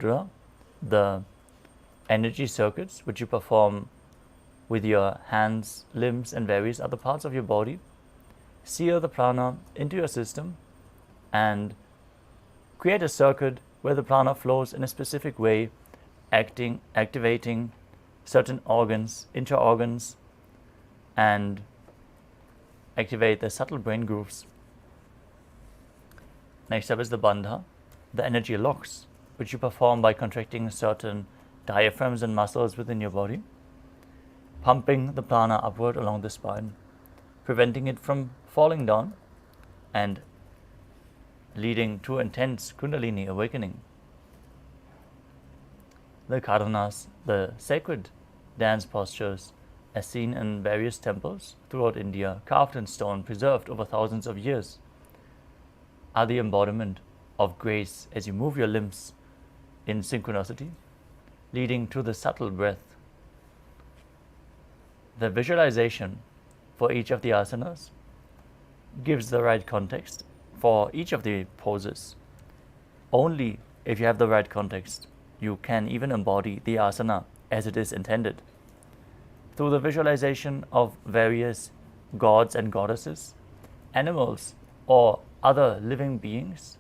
mudra, the energy circuits which you perform with your hands, limbs, and various other parts of your body, seal the prana into your system and create a circuit where the prana flows in a specific way, activating certain organs, intra-organs, and activate the subtle brain grooves. Next up is the bandha, the energy locks, which you perform by contracting certain diaphragms and muscles within your body, pumping the prana upward along the spine, preventing it from falling down and leading to intense Kundalini awakening. The karanas, the sacred dance postures, as seen in various temples throughout India, carved in stone, preserved over thousands of years, are the embodiment of grace as you move your limbs in synchronicity, leading to the subtle breath. The visualization for each of the asanas gives the right context for each of the poses. Only if you have the right context, you can even embody the asana as it is intended. Through the visualization of various gods and goddesses, animals, or other living beings,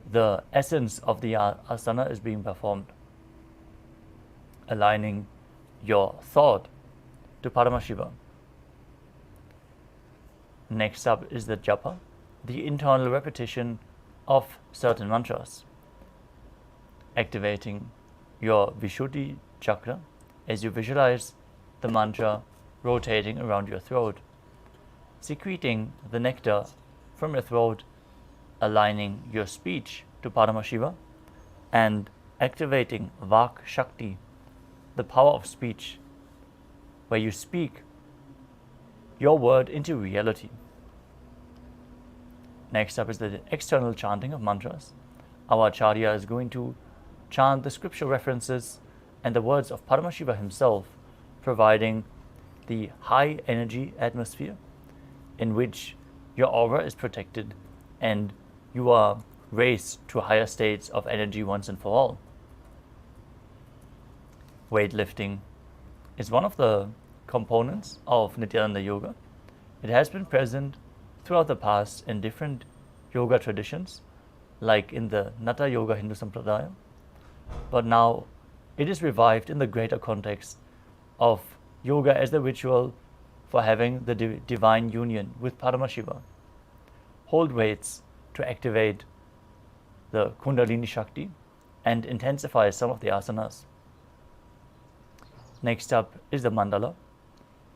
the essence of the asana is being performed, aligning your thought to Paramashivam. Next up is the japa, the internal repetition of certain mantras, activating your Vishuddhi chakra as you visualize the mantra rotating around your throat, secreting the nectar from your throat, aligning your speech to Paramashiva, and activating Vak Shakti, the power of speech, where you speak your word into reality. Next up is the external chanting of mantras. Our Acharya is going to chant the scripture references and the words of Paramashiva himself, providing the high energy atmosphere in which your aura is protected and you are raised to higher states of energy once and for all. Weightlifting is one of the components of Nithyananda Yoga. It has been present throughout the past in different yoga traditions, like in the Natha Yoga Hindu Sampradaya, but now it is revived in the greater context of yoga as the ritual for having the divine union with Paramashiva. Hold weights to activate the Kundalini Shakti and intensify some of the asanas. Next up is the mandala,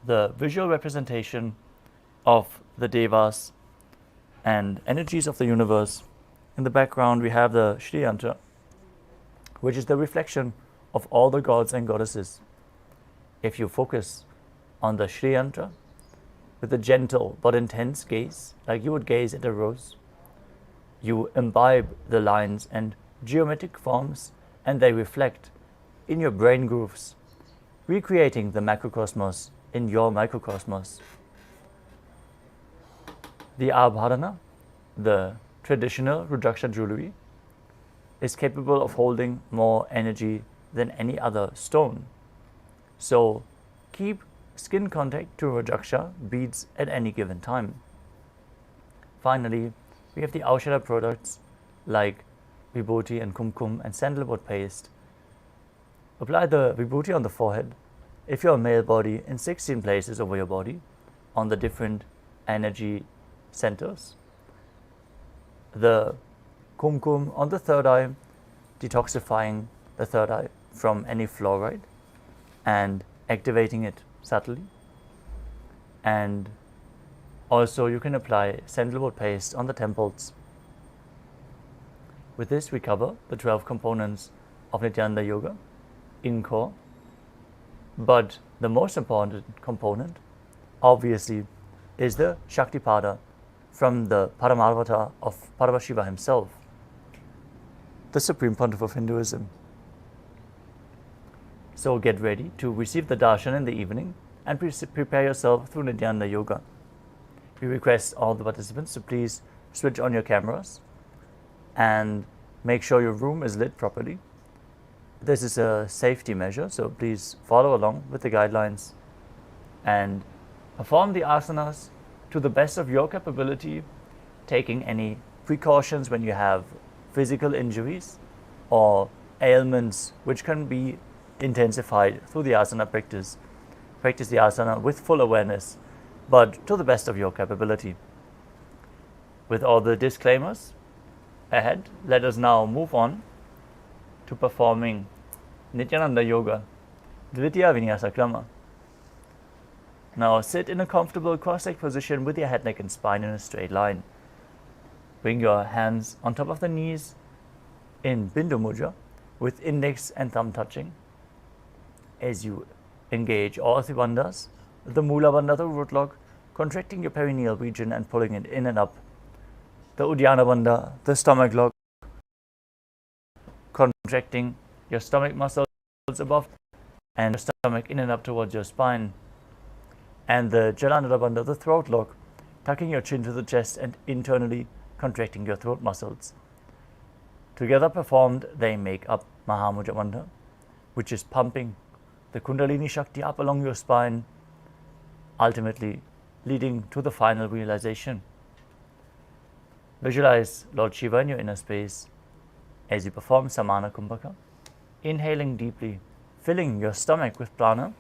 the visual representation of the devas and energies of the universe. In the background we have the Shri Yantra, which is the reflection of all the gods and goddesses. If you focus on the Shri Yantra with a gentle but intense gaze, like you would gaze at a rose, you imbibe the lines and geometric forms, and they reflect in your brain grooves, recreating the macrocosmos in your microcosmos. The abharana, the traditional Rudraksha jewelry, is capable of holding more energy than any other stone. So keep skin contact to Rudraksha beads at any given time. Finally, we have the Aushadha products like Vibhuti and Kumkum and sandalwood paste. Apply the Vibhuti on the forehead, if you're a male body, in 16 places over your body on the different energy centers. The Kumkum on the third eye, detoxifying the third eye from any fluoride and activating it subtly. And also you can apply sandalwood paste on the temples. With this we cover the 12 components of Nithyananda Yoga in core. But the most important component, obviously, is the Shaktipada from the Paramarvata of Paramashiva himself, the Supreme Pontiff of Hinduism. So get ready to receive the darshan in the evening and prepare yourself through Nithyananda Yoga. We request all the participants to please switch on your cameras and make sure your room is lit properly This is a safety measure, so please follow along with the guidelines and perform the asanas to the best of your capability, taking any precautions when you have physical injuries or ailments which can be intensified through the asana practice. Practice the asana with full awareness, but to the best of your capability. With all the disclaimers ahead, let us now move on to performing Nithyananda Yoga, Dvitiya Vinyasa Krama. Now sit in a comfortable cross-legged position with your head, neck and spine in a straight line. Bring your hands on top of the knees in Bindu Mudra with index and thumb touching. As you engage all three bandhas, the Mula Bandha, the root lock, contracting your perineal region and pulling it in and up. The Uddiyana Bandha, the stomach lock, contracting your stomach muscles above and your stomach in and up towards your spine. And the Jalandhara Bandha, the throat lock, tucking your chin to the chest and internally contracting your throat muscles. Together performed, they make up Mahamudra Bandha, which is pumping the Kundalini Shakti up along your spine, ultimately leading to the final realization. Visualize Lord Shiva in your inner space as you perform Samana Kumbhaka, inhaling deeply, filling your stomach with prana,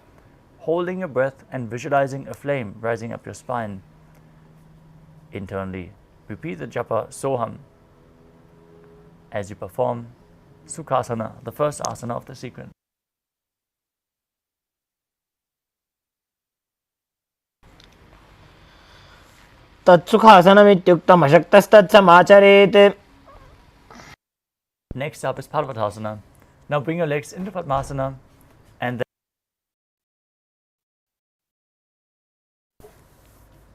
holding your breath and visualizing a flame rising up your spine. Internally, repeat the japa Soham as you perform Sukhasana, the first asana of the sequence. तत्सुखासनमित्युक्तम् अशक्तस्तत्समाचरेत्. Next up is Parvatasana. Now bring your legs into Padmasana and then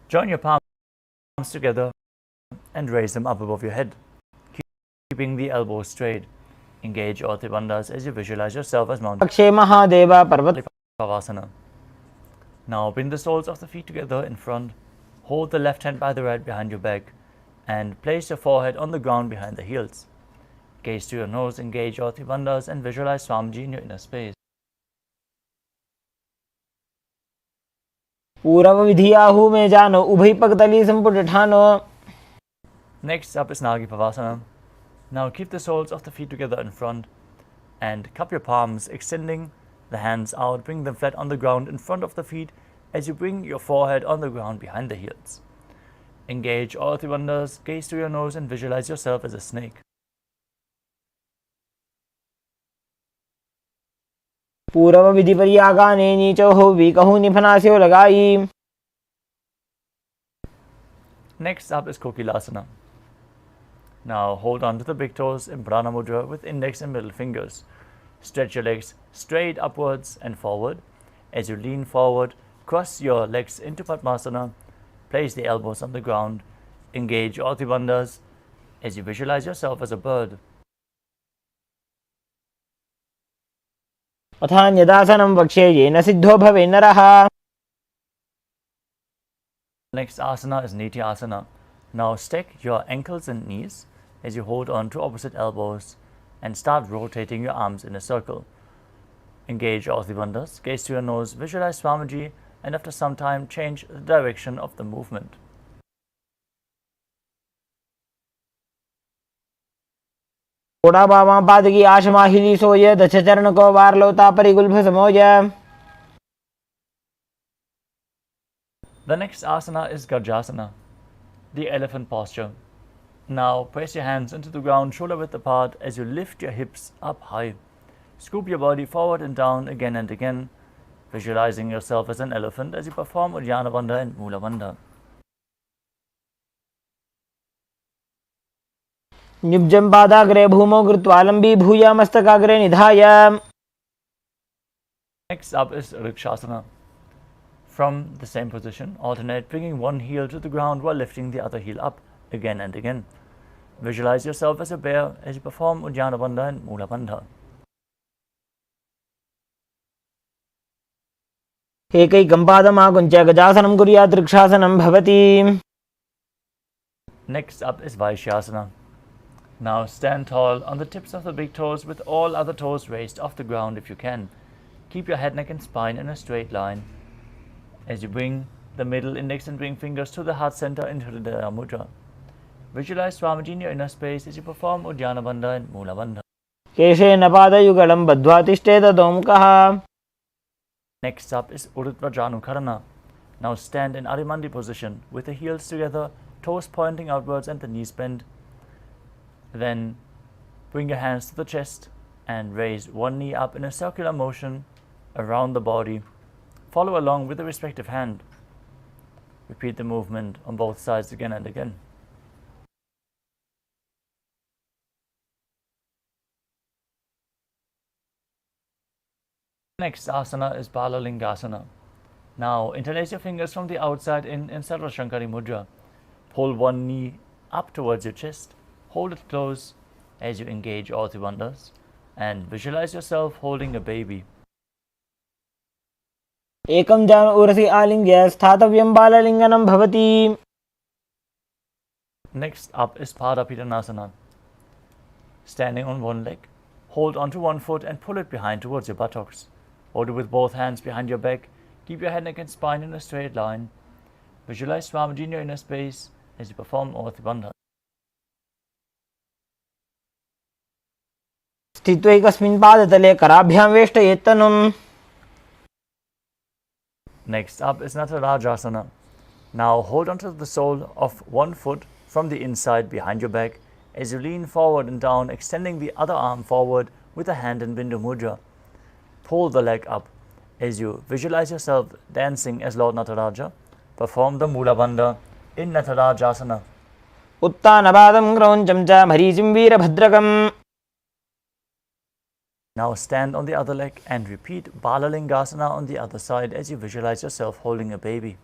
join your palms together and raise them up above your head, keeping the elbows straight. Engage all three bandhas as you visualize yourself as Mount Pavasana. Now bring the soles of the feet together in front. Hold the left hand by the right behind your back and place your forehead on the ground behind the heels. Gaze to your nose, engage all three bandhas and visualize Swamiji in your inner space. पूर्व विधियाहु में जानो उभय पगतली संपुट ठानो. Next up is Nagi Pavasana. Now keep the soles of the feet together in front and cup your palms, extending the hands out. Bring them flat on the ground in front of the feet as you bring your forehead on the ground behind the heels. Engage all three bandhas, gaze to your nose and visualize yourself as a snake. पूर्व विधि पर्यागाने नीचो हो वीकहु निफनास्यो लगाई. Next up is Kokilasana. Now hold on to the big toes in Prana Mudra with index and middle fingers. Stretch your legs straight upwards and forward. As you lean forward, cross your legs into Padmasana. Place the elbows on the ground. Engage all three bandhas as you visualize yourself as a bird. अथान्यदासनं वक्ष्ये येन सिद्धो भवे नरः. Next asana is Nityasana. Now stack your ankles and knees as you hold on to opposite elbows and start rotating your arms in a circle. Engage all three bandhas, gaze to your nose, visualize Swamiji, and after some time change the direction of the movement. थोड़ा बामा पादकी आशमाहिली सोय दश चरण को वार लोता परिगुल्भ समोय. The next asana is Gajasana, the elephant posture. Now press your hands into the ground shoulder width apart as you lift your hips up high. Scoop your body forward and down again and again, visualizing yourself as an elephant as you perform Uddiyana Bandha and Mula Bandha. निब्जं पादाग्रे भूमौ कृत्वा लम्बी भूया मस्तकाग्रे निधाय. Next up is Rikshasana. From the same position, alternate bringing one heel to the ground while lifting the other heel up again and again. Visualize yourself as a bear as you perform Uddiyana Bandha and Mula Bandha. एकैकं पादमाकुञ्च गजासनं कुर्यात् रक्षासनं भवति. Next up is Vaishyasana. Now stand tall on the tips of the big toes with all other toes raised off the ground if you can. Keep your head, neck and spine in a straight line as you bring the middle index and ring fingers to the heart center into the Daya Mudra. Visualize Swamiji in your inner space as you perform Uddiyana Bandha and Mula Bandha. केशेन पादयुगलं बद्ध्वा तिष्ठेत दोमुखः. Next up is Urdhva Janukharana. Now stand in Arimandi position with the heels together, toes pointing outwards and the knees bent. Then bring your hands to the chest and raise one knee up in a circular motion around the body. Follow along with the respective hand. Repeat the movement on both sides again and again. Next asana is Balalingasana. Now interlace your fingers from the outside in Sarva Shankari Mudra. Pull one knee up towards your chest. Hold it close as you engage all three bandhas and visualize yourself holding a baby. एकं जानु उरसि आलिङ्ग्य स्थातव्यं बाललिङ्गनं भवति. Next up is Padapidanasana. Standing on one leg, hold onto one foot and pull it behind towards your buttocks. Hold it with both hands behind your back. Keep your head, neck and spine in a straight line. Visualize Swamiji in your inner space as you perform all three bandhas. स्थित्वैकस्मिन् पादतले कराभ्यां वेष्टयेत्तनुम्. Next up is Natarajasana. Now hold onto the sole of one foot from the inside behind your back as you lean forward and down, extending the other arm forward with a hand in Bindu Mudra. Pull the leg up as you visualize yourself dancing as Lord Nataraja. Perform the Mula Bandha in Natarajasana. उत्तानपादं क्रौञ्चं च मरीचिं वीरभद्रकम्. Now stand on the other leg and repeat Balalingasana on the other side as you visualize yourself holding a baby.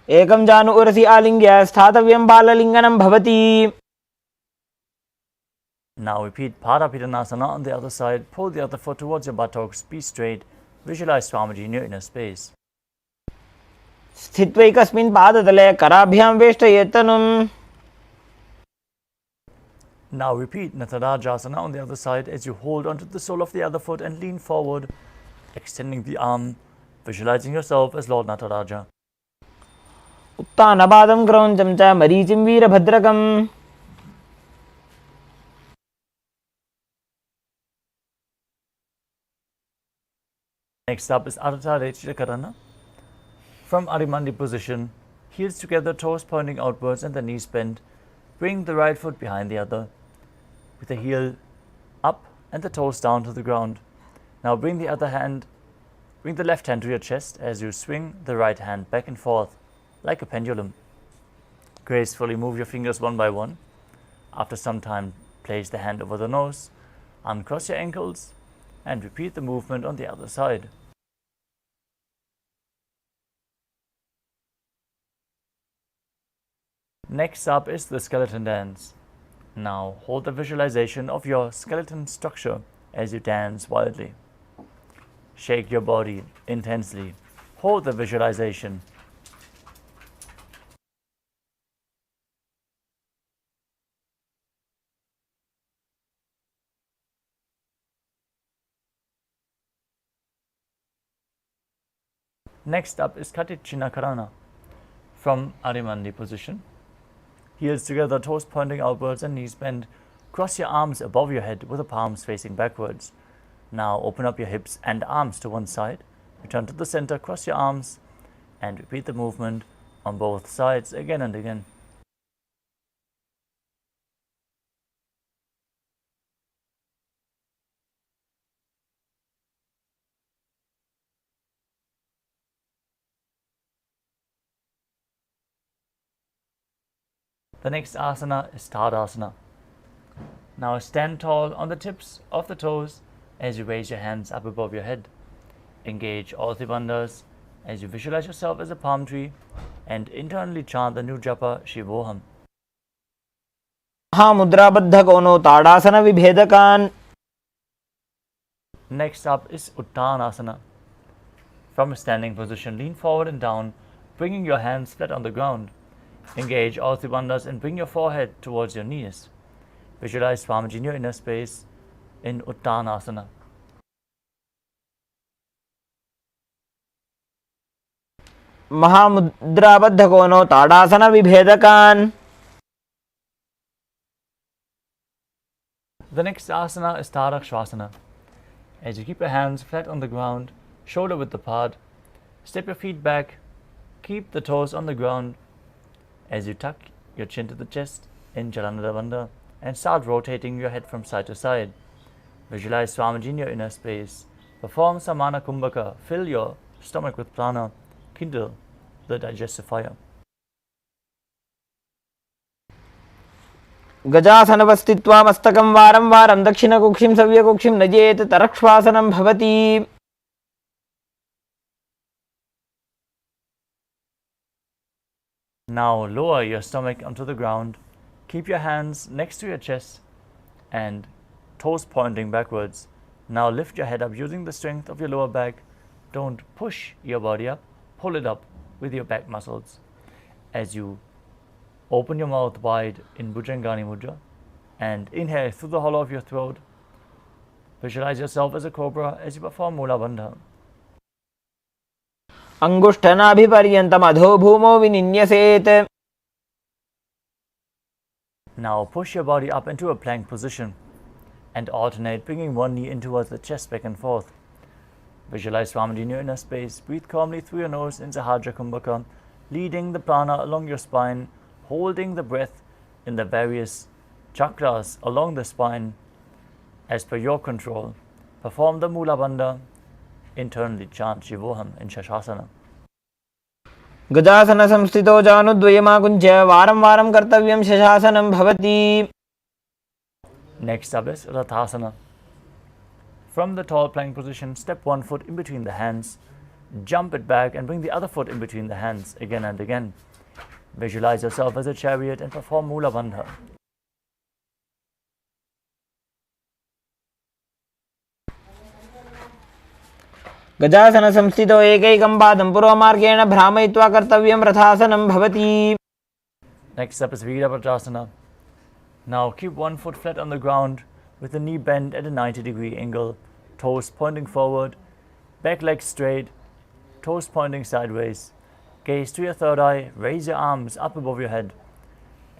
एकं जानु उरसि आलिङ्ग्य स्थातव्यं बाललिङ्गनं भवति. Now repeat Padapidanasana on the other side. Pull the other foot towards your buttocks. Be straight. Visualize Swamiji in your inner space. स्थित्वैकस्मिन् पादतले कराभ्यां वेष्टयेत्तनुम्. Now repeat Natarajasana on the other side as you hold onto the sole of the other foot and lean forward, extending the arm, visualizing yourself as Lord Nataraja. उत्तानपादं क्रौञ्चं च मरीचिं वीरभद्रकम्. Next up is Ardha Karana. From Arimandi position, heels together, toes pointing outwards and the knees bent. Bring the right foot behind the other, with the heel up and the toes down to the ground. Now bring the left hand to your chest as you swing the right hand back and forth like a pendulum. Gracefully move your fingers one by one. After some time, place the hand over the nose, uncross your ankles, and repeat the movement on the other side. Next up is the skeleton dance. Now hold the visualization of your skeleton structure as you dance wildly. Shake your body intensely. Hold the visualization. Next up is Katichina Karana. From Arimandi position, heels together, toes pointing outwards and knees bent. Cross your arms above your head with the palms facing backwards. Now open up your hips and arms to one side. Return to the center, cross your arms, and repeat the movement on both sides again and again. The next asana is Tadasana. Now stand tall on the tips of the toes as you raise your hands up above your head. Engage all three bandhas as you visualize yourself as a palm tree and internally chant the new japa Shivoham. महामुद्राबद्धकोनो tadasana विभेदकान्. Next up is Uttanasana. From a standing position, lean forward and down, bringing your hands flat on the ground. Engage all three bandhas and bring your forehead towards your knees. Visualize Swamiji in your inner space in Uttanasana. महामुद्राबद्धकोनो tadasana विभेदकान्. The next asana is Tarakshvasana. As you keep your hands flat on the ground, shoulder width apart, step your feet back, keep the toes on the ground as you tuck your chin to the chest in Jalandhara Bandha and start rotating your head from side to side. Visualize Swamiji in your inner space. Perform Samana Kumbhaka. Fill your stomach with prana. Kindle the digestive fire. गजासनवस्थित्वा मस्तकं वारं वारं दक्षिणकुक्षिं सव्यकुक्षिं नजेत तरक्ष्वासनं भवति. Now lower your stomach onto the ground. Keep your hands next to your chest and toes pointing backwards. Now lift your head up using the strength of your lower back. Don't push your body up, pull it up with your back muscles. As you open your mouth wide in Bhujangani Mudra and inhale through the hollow of your throat. Visualize yourself as a cobra as you perform Mula Bandha. अंगुष्ठनाभिपर्यन्तम् अधो भूमौ विनिन्यसेत्. Now push your body up into a plank position and alternate, bringing one knee in towards the chest back and forth. Visualize Swamiji in your inner space. Breathe calmly through your nose in Sahajra Kumbhaka, leading the prana along your spine, holding the breath in the various chakras along the spine as per your control. Perform the Mula Bandha. Internally chant Shivoham in Shashasana. गजासन संस्थितो जानुद्वयमाकुञ्च वारं वारं कर्तव्यं शशासनं भवति. Next up is Rathasana. From the tall plank position, step one foot in between the hands, jump it back and bring the other foot in between the hands again and again. Visualize yourself as a chariot and perform Mula Bandha. गजासन संस्थितो एकैकं पादं पूर्वमार्गेण भ्रामयित्वा कर्तव्यं रथासनं भवति. Next up is Virabhadrasana. Now keep one foot flat on the ground with the knee bent at a 90-degree angle, toes pointing forward, back leg straight, toes pointing sideways. Gaze to your third eye, raise your arms up above your head.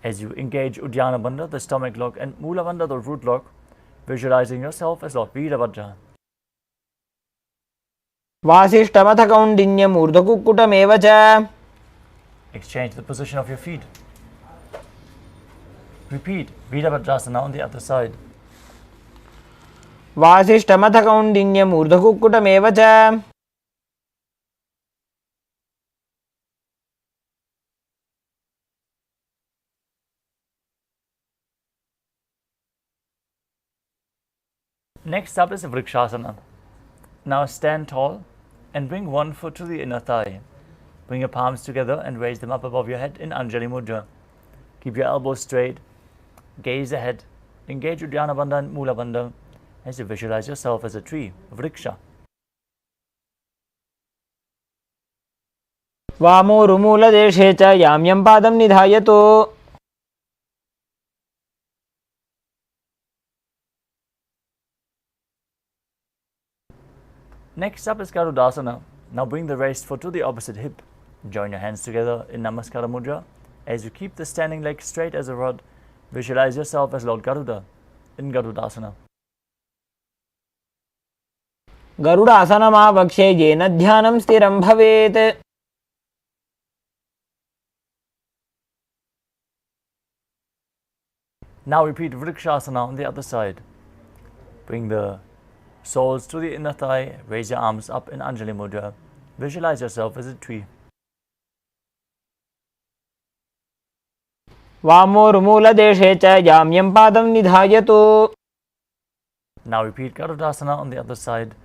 As you engage Uddiyana Bandha, the stomach lock, and Mula Bandha, the root lock, visualizing yourself as Lord Virabhadra. वासिष्ठमथ कौण्डिन्यम् ऊर्ध्वकुक्कुटमेव च. Exchange the position of your feet. Repeat Virabhadrasana on the other side. वासिष्ठमथ कौण्डिन्यम् ऊर्ध्वकुक्कुटमेव च. Next up is Vrikshasana. Now stand tall and bring one foot to the inner thigh. Bring your palms together and raise them up above your head in Anjali Mudra. Keep your elbows straight, gaze ahead, engage Uddiyana Bandha and Mula Bandha as you visualize yourself as a tree, Vriksha. वामोरुमूलदेशे च याम्यं पादं निधायतु. Next up is Garudasana. Now bring the raised foot to the opposite hip. Join your hands together in Namaskara Mudra. As you keep the standing leg straight as a rod, visualize yourself as Lord Garuda in Garudasana. गरुडासनमावक्षे येन ध्यानं स्थिरं भवेत्. Now repeat Vrikshasana on the other side. Bring the soles to the inner thigh, raise your arms up in Anjali Mudra. Visualize yourself as a tree. वामोरुमूलदेशे च याम्यं पादं निधायतु. Now repeat Garudasana on the other side.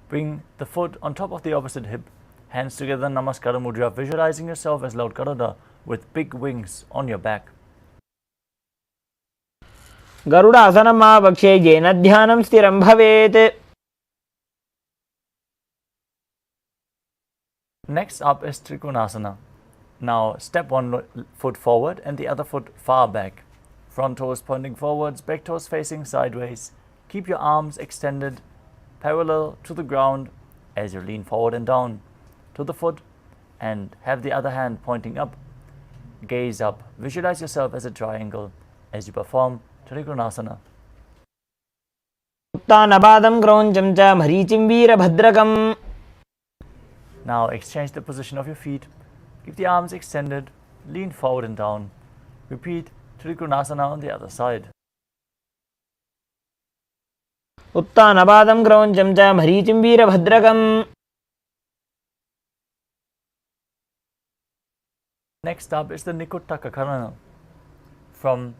Bring the foot on top of the opposite hip. Hands together, Namaskara Mudra, visualizing yourself as Lord Garuda with big wings on your back. गरुडासनमावक्षे येन ध्यानं स्थिरं भवेत्. Next up is Trikonasana. Now step one foot forward and the other foot far back. Front toes pointing forwards, back toes facing sideways. Keep your arms extended parallel to the ground as you lean forward and down to the foot, and have the other hand pointing up. Gaze up. Visualize yourself as a triangle as you perform Trikonasana. उत्तानपादं क्रौञ्चं च मरीचिं वीरभद्रकम्. Now exchange the position of your feet. Keep the arms extended. Lean forward and down. Repeat Trikonasana on the other side. उत्तानपादं क्रौञ्चं च मरीचिं वीरभद्रकम्. Next up is the Nikuttakakarana from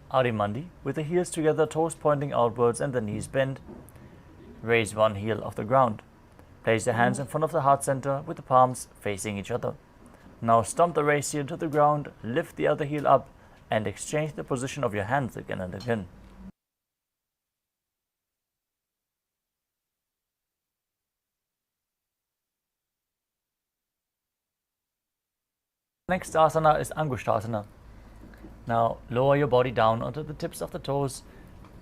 Arimandi, with the heels together, toes pointing outwards and the knees bent. Raise one heel off the ground. Place the hands in front of the heart center with the palms facing each other. Now stomp the raised heel to the ground, lift the other heel up, and exchange the position of your hands again and again. Next asana is Angushtasana. Now lower your body down onto the tips of the toes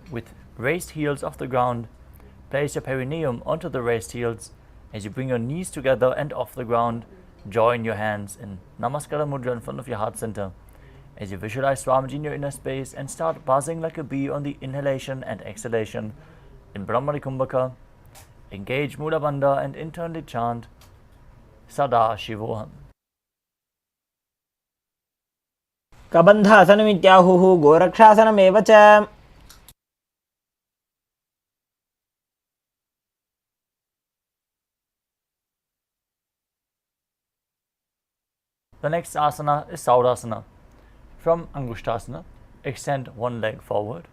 with raised heels off the ground. Place your perineum onto the raised heels as you bring your knees together and off the ground. Join your hands in Namaskara Mudra in front of your heart center as you visualize Swamiji in your inner space and start buzzing like a bee on the inhalation and exhalation in Brahmari Kumbhaka. Engage Mula Bandha and internally chant Sadashivoham. कबन्धासनमित्याहुः गोरक्षासनमेव च. The next asana is Saudasana. From Angushtasana, extend one leg forward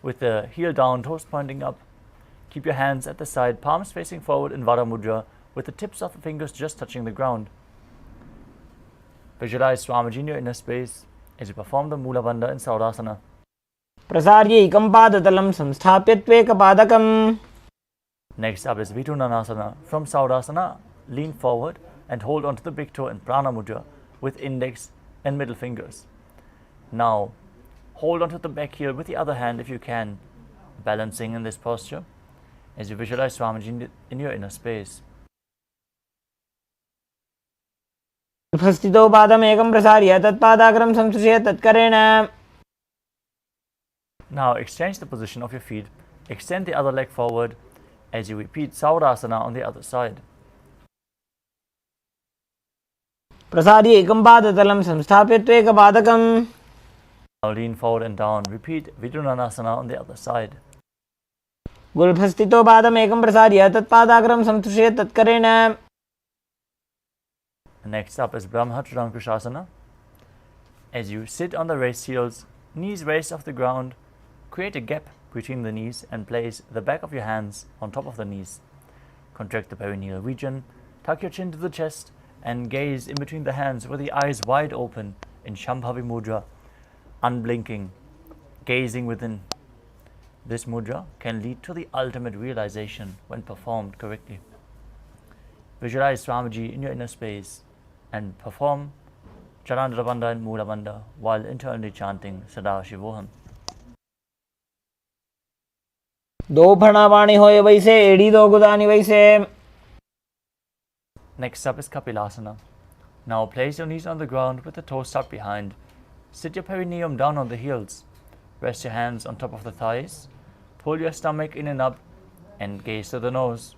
with the heel down, toes pointing up. Keep your hands at the side, palms facing forward in Vara Mudra with the tips of the fingers just touching the ground. Visualize Swamiji in your inner space as you perform the Mula Bandha in Saudasana. प्रसार्य एकं पादतलं संस्थाप्य त्वेकपादकम्. Next up is Vidunanasana. From Saudasana, lean forward and hold onto the big toe in Prana Mudra with index and middle fingers. Now, hold onto the back heel with the other hand if you can, balancing in this posture as you visualize Swamiji in your inner space. स्थितौ पादमेकं प्रसार्य तत्पादाग्रं संसृज्य तत्करेण. Now exchange the position of your feet. Extend the other leg forward as you repeat Saudasana on the other side. प्रसार्य एकं पादतलं संस्थाप्य त्वेकपादकम्. Now lean forward and down. Repeat Vidunanasana on the other side. गुल्फस्थितौ पादमेकं प्रसार्य तत्पादाग्रं संसृज्य तत्करेण. Next up is Brahmacharankushasana. As you sit on the raised heels, knees raised off the ground, create a gap between the knees and place the back of your hands on top of the knees. Contract the perineal region, tuck your chin to the chest, and gaze in between the hands with the eyes wide open in Shambhavi Mudra, unblinking, gazing within. This mudra can lead to the ultimate realization when performed correctly. Visualize Swamiji in your inner space and perform Chalandra Bandha and Mula Bandha while internally chanting Sadashivoham. दो फणावाणी होए वैसे एड़ी दो गुदानी वैसे. Next up is Kapilasana. Now place your knees on the ground with the toes tucked behind. Sit your perineum down on the heels. Rest your hands on top of the thighs. Pull your stomach in and up and gaze to the nose.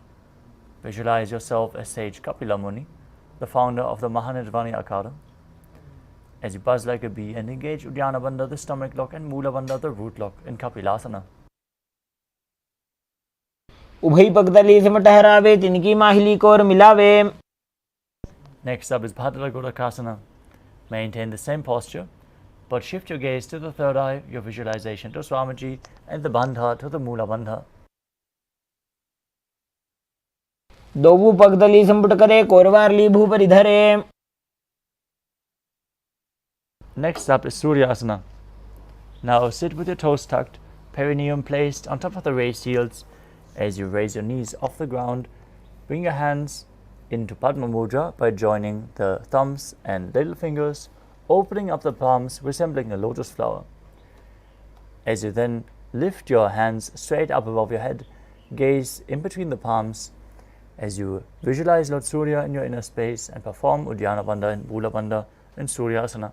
Visualize yourself as Sage Kapila Muni, the founder of the Mahanirvani Akara. As you buzz like a bee and engage Uddiyana Bandha, the stomach lock, and Mula Bandha, the root lock in Kapilasana. उभय पगदली SIM ठहरावे तिनकी माहिली को और मिलावे. Next up is Bhadra Gorakasana. Maintain the same posture, but shift your gaze to the third eye, your visualization to Swamiji, and the Bandha to the Mula Bandha. दोबू पगदली संपुट करे कोरवारली भूपरि धरे. Next up is Suryasana. Now sit with your toes tucked, perineum placed on top of the raised heels. As you raise your knees off the ground, bring your hands into Padma Mudra by joining the thumbs and little fingers, opening up the palms resembling a lotus flower. As you then lift your hands straight up above your head, gaze in between the palms as you visualize Lord Surya in your inner space and perform Uddiyana Bandha and Mula Bandha in Suryasana.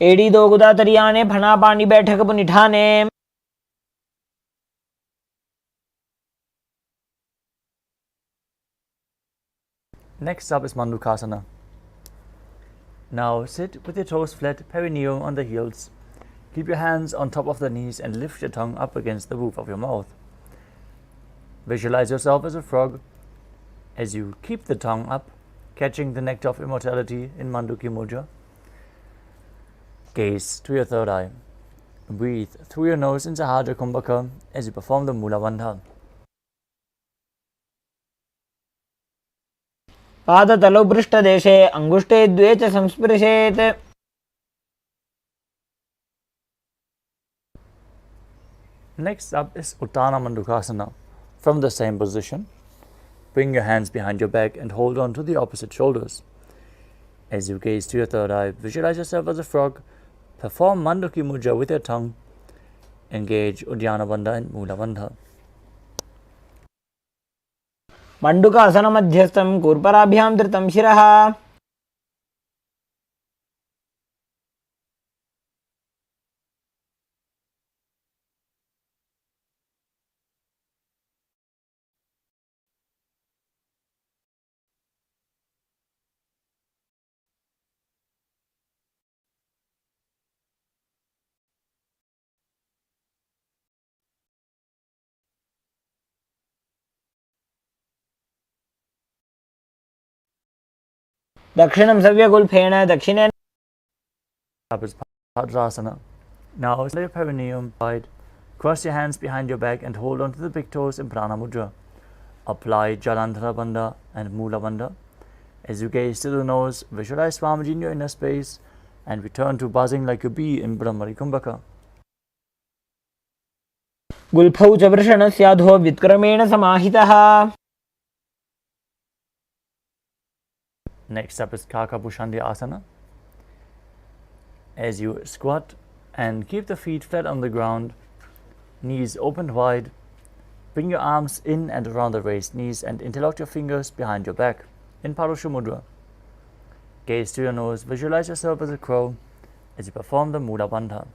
एड़ी दो गुदा तरियाने फना पानी बैठक पुनिठाने. Next up is Mandukasana. Now sit with your toes flat, perineum on the heels. Keep your hands on top of the knees and lift your tongue up against the roof of your mouth. Visualize yourself as a frog as you keep the tongue up, catching the nectar of immortality in Manduki Mudra. Gaze to your third eye. Breathe through your nose in Sahadra Kumbhaka as you perform the Mula Bandha. पादतलौ पृष्ठदेशे अङ्गुष्ठे द्वे च संस्पृशेत्. Next up is Uttana Mandukasana. From the same position, bring your hands behind your back and hold on to the opposite shoulders. As you gaze to your third eye, visualize yourself as a frog. Perform Manduki Mudra with your tongue. Engage Uddiyana Bandha and Mula Bandha. मण्डुकासनमध्यस्थं कूर्पराभ्यां धृतं शिरः. दक्षिणं सव्यगुल्फेन दक्षिणेन. Up is Padrasana. Now lay your perineum wide. Cross your hands behind your back and hold on to the big toes in Prana Mudra. Apply Jalandhara Bandha and Mula Bandha. As you gaze to the nose, visualize Swamiji in your inner space and return to buzzing like a bee in Brahmari Kumbhaka. गुल्फौ च वृषणस्याधो वित्क्रमेण समाहितः. Next up is Kakabhushandi Asana. As you squat and keep the feet flat on the ground, knees opened wide, bring your arms in and around the raised knees and interlock your fingers behind your back in Parusha Mudra. Gaze to your nose, visualize yourself as a crow as you perform the Mula Bandha.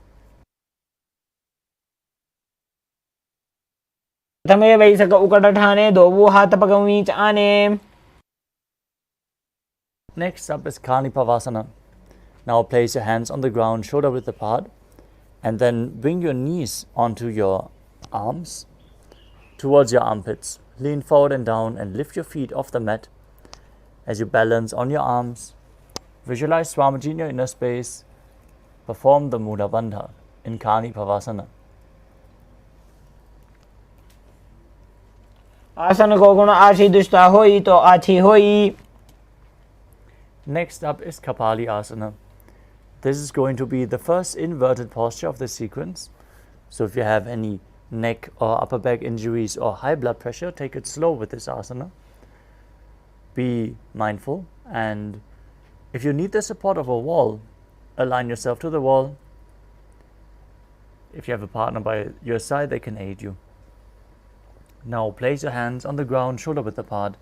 प्रथमे वैसक उकटठाने दोवु हातपगमीच आने. Next up is Kanipavasana. Now place your hands on the ground, shoulder width apart, and then bring your knees onto your arms towards your armpits. Lean forward and down and lift your feet off the mat. As you balance on your arms, visualize Swamiji in your inner space. Perform the Mula Bandha in Kanipavasana. आसन को गुण आशी दुष्टा होई तो आछी होई. Next up is Kapali Asana. This is going to be the first inverted posture of the sequence. So if you have any neck or upper back injuries or high blood pressure, take it slow with this asana. Be mindful, and if you need the support of a wall, align yourself to the wall. If you have a partner by your side, they can aid you. Now place your hands on the ground, shoulder width apart.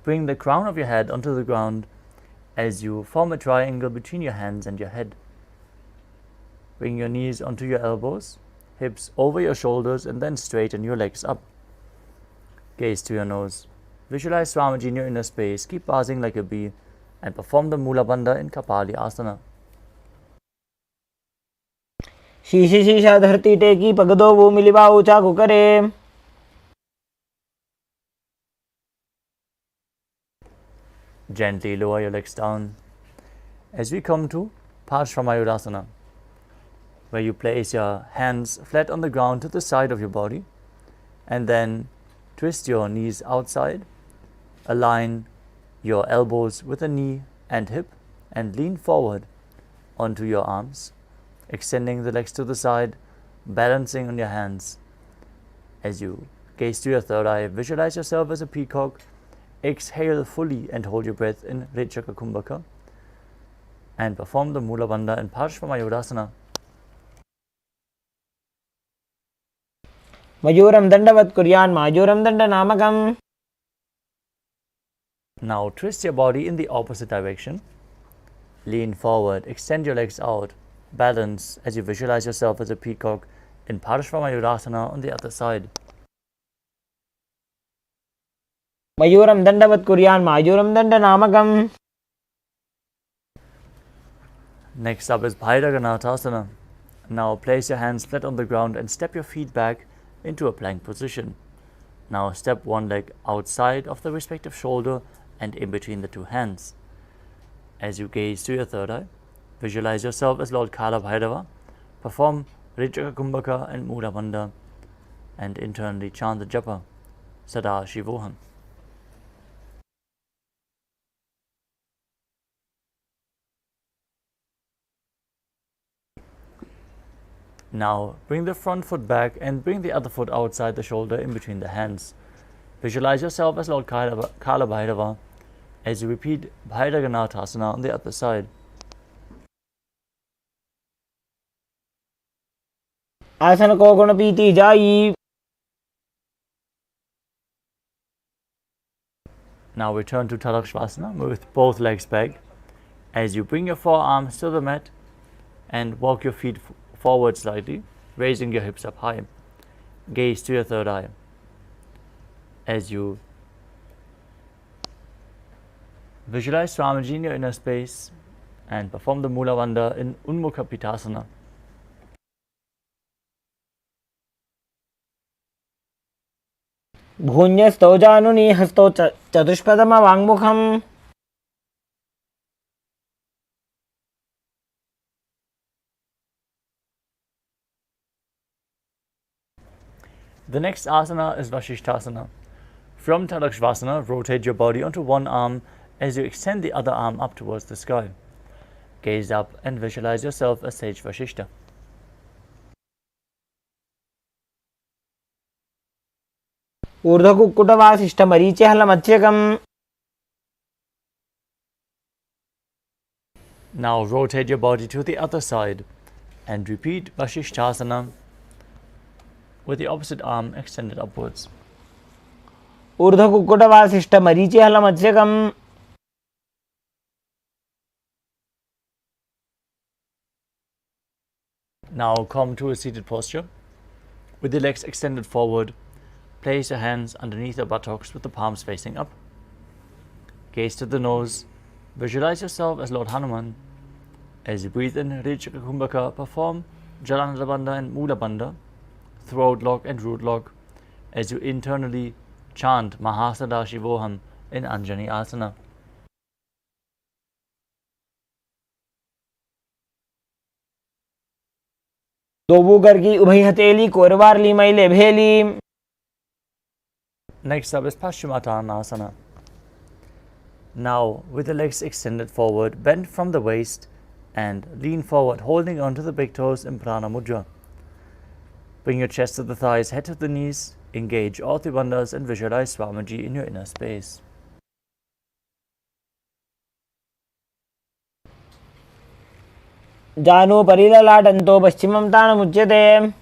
Bring the crown of your head onto the ground as you form a triangle between your hands and your head. Bring your knees onto your elbows, hips over your shoulders, and then straighten your legs up. Gaze to your nose. Visualize Swamiji in your inner space. Keep buzzing like a bee and perform the Mula Bandha in Kapali Asana. शीशी शीशा धरती टेकी पगदो वो मिलिबा ऊंचा कुकरे. Gently lower your legs down as we come to Parsvamayurasana, where you place your hands flat on the ground to the side of your body and then twist your knees outside, align your elbows with the knee and hip and lean forward onto your arms, extending the legs to the side, balancing on your hands as you Gaze to your third eye. Visualize yourself as a peacock. Exhale fully and hold your breath in Rechaka Kumbhaka. And perform the Mula Bandha in Parshvamayodasana. Mayuram Dandavat Kuryan Majuram Danda Namakam. Now twist your body in the opposite direction. Lean forward, extend your legs out. Balance as you visualize yourself as a peacock in Parshvamayodasana on the other side. Mayuram Dandavat Kuryan Majuram Danda Namakam. Next up is Bhairaganathasana. Now place your hands flat on the ground and step your feet back into a plank position. Now step one leg outside of the respective shoulder and in between the two hands. As you gaze to your third eye, visualize yourself as Lord Kala Bhairava. Perform Rechaka Kumbhaka and Mula Bandha and internally chant the japa Sadashivoham. Now bring the front foot back and bring the other foot outside the shoulder in between the hands. Visualize yourself as Lord Kala Bhairava as you repeat Bhairaganathasana on the other side. Asana ko gunapiti jayi. Now return to Tadakshvasana with both legs back as you bring your forearms to the mat and walk your feet forward slightly, raising your hips up high. Gaze to your third eye as you visualize Swamiji in your inner space and perform the Mula Bandha in Unmukha Pitasana. Bhunyastau januni hastau chatushpadama vangmukham. The next asana is Vashishthasana. From Tadakshvasana, rotate your body onto one arm as you extend the other arm up towards the sky. Gaze up and visualize yourself as Sage Vashishta. Urdhakukutavasishta marichehalamatsyakam. Now rotate your body to the other side and repeat Vashishthasana with the opposite arm extended upwards. Urdhakukutavasishta marichehalamatsyakam. Now come to a seated posture. With the legs extended forward, place your hands underneath your buttocks with the palms facing up. Gaze to the nose. Visualize yourself as Lord Hanuman. As you breathe in Rechaka Kumbhaka, perform Jalananda Bandha and Mula Bandha, throat lock and root lock, as you internally chant Mahasadashivoham in Anjani Asana. Dobu gargi ubhay hateli korvarli maile bheli. Next up is Paschimottanasana. Now, with the legs extended forward, bend from the waist and lean forward, holding onto the big toes in Prana Mudra. Bring your chest to the thighs, head to the knees, engage all three bandhas and visualize Swamiji in your inner space. Janu parilalatanto paschimam tanamuchyate.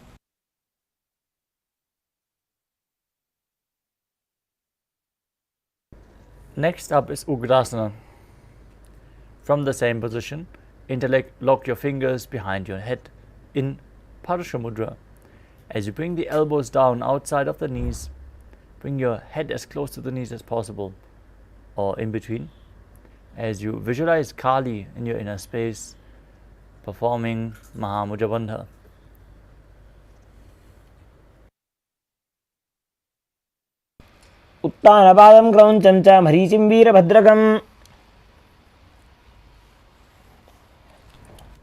Next up is Ugrasana. From the same position, interlock your fingers behind your head in Parasha Mudra. As you bring the elbows down outside of the knees, bring your head as close to the knees as possible, or in between. As you visualize Kali in your inner space, performing Mahamudra Bandha. Uttanapadam krauncham cha maricim veerabhadrakam.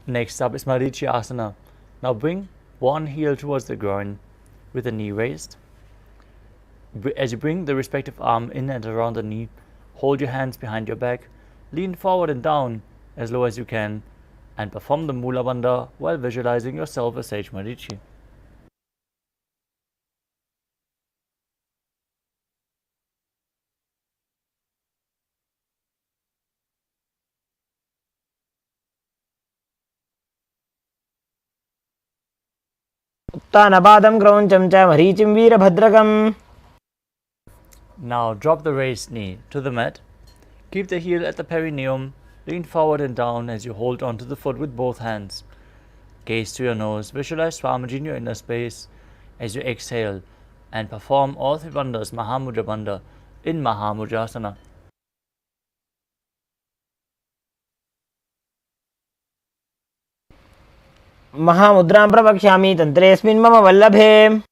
Next up is Marichi Asana. Now bring one heel towards the groin with the knee raised. As you bring the respective arm in and around the knee, hold your hands behind your back, lean forward and down as low as you can, and perform the Mula Bandha while visualizing yourself as Sage Marichi. उत्तानपादं क्रौञ्चं च मरीचिं वीरभद्रकम्. Now drop the raised knee to the mat. Keep the heel at the perineum. Lean forward and down as you hold onto the foot with both hands. Gaze to your nose. Visualize Swamiji in your inner space as you exhale and perform all three bandhas Mahamudra Bandha in Mahamudrasana. महामुद्रां प्रवक्ष्यामि तन्त्रेऽस्मिन् मम वल्लभे.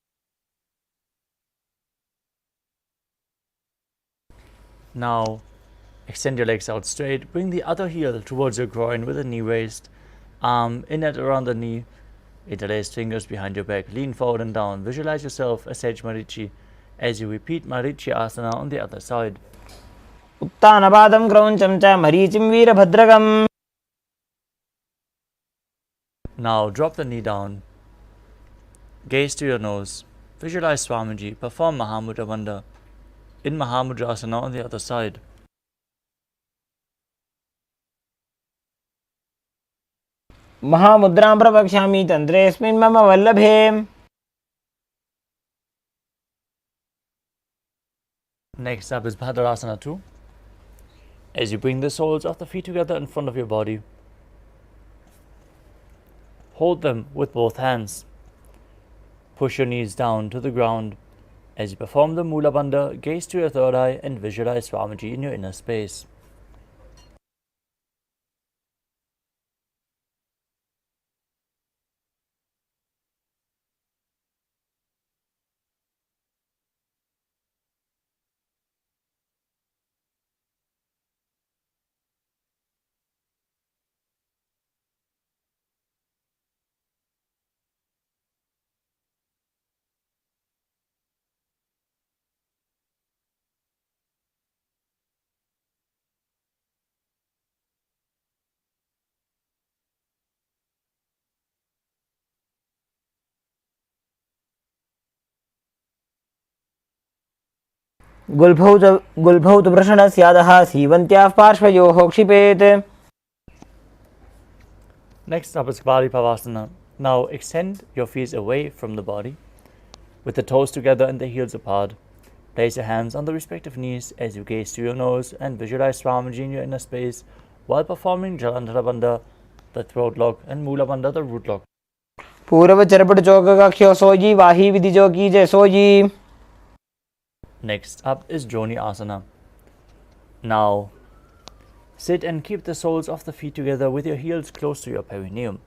Now extend your legs out straight. Bring the other heel towards your groin with the knee raised. Arm in and around the knee. Interlace fingers behind your back. Lean forward and down. Visualize yourself as Sage Marichi as you repeat Marichi Asana on the other side. उत्तानपादं क्रौञ्चं च मरीचिं वीरभद्रकम्. Now drop the knee down. Gaze to your nose. Visualize Swamiji. Perform Mahamudra Bandha in Mahamudrasana on the other side. महामुद्रां प्रवक्ष्यामि तन्त्रेऽस्मिन् मम वल्लभे. Next up is Bhadrasana 2. As you bring the soles of the feet together in front of your body, hold them with both hands. Push your knees down to the ground. As you perform the Mula Bandha, gaze to your third eye and visualize Swamiji in your inner space. गुल्भौ तु वृषणस्यादः सीवन्त्याः पार्श्वयोः क्षिपेत्. Next up is Pavasana. Now extend your feet away from the body with the toes together and the heels apart. Place your hands on the respective knees as you gaze to your nose and visualize Swamiji in your inner space while performing Jalandhara Bandha, the throat lock, and Mula Bandha, the root lock. पूर्व चरपट चौक कख्यो सोजी वाही विधि जो की जय sooji. Next up is Joni Asana. Now sit and keep the soles of the feet together with your heels close to your perineum.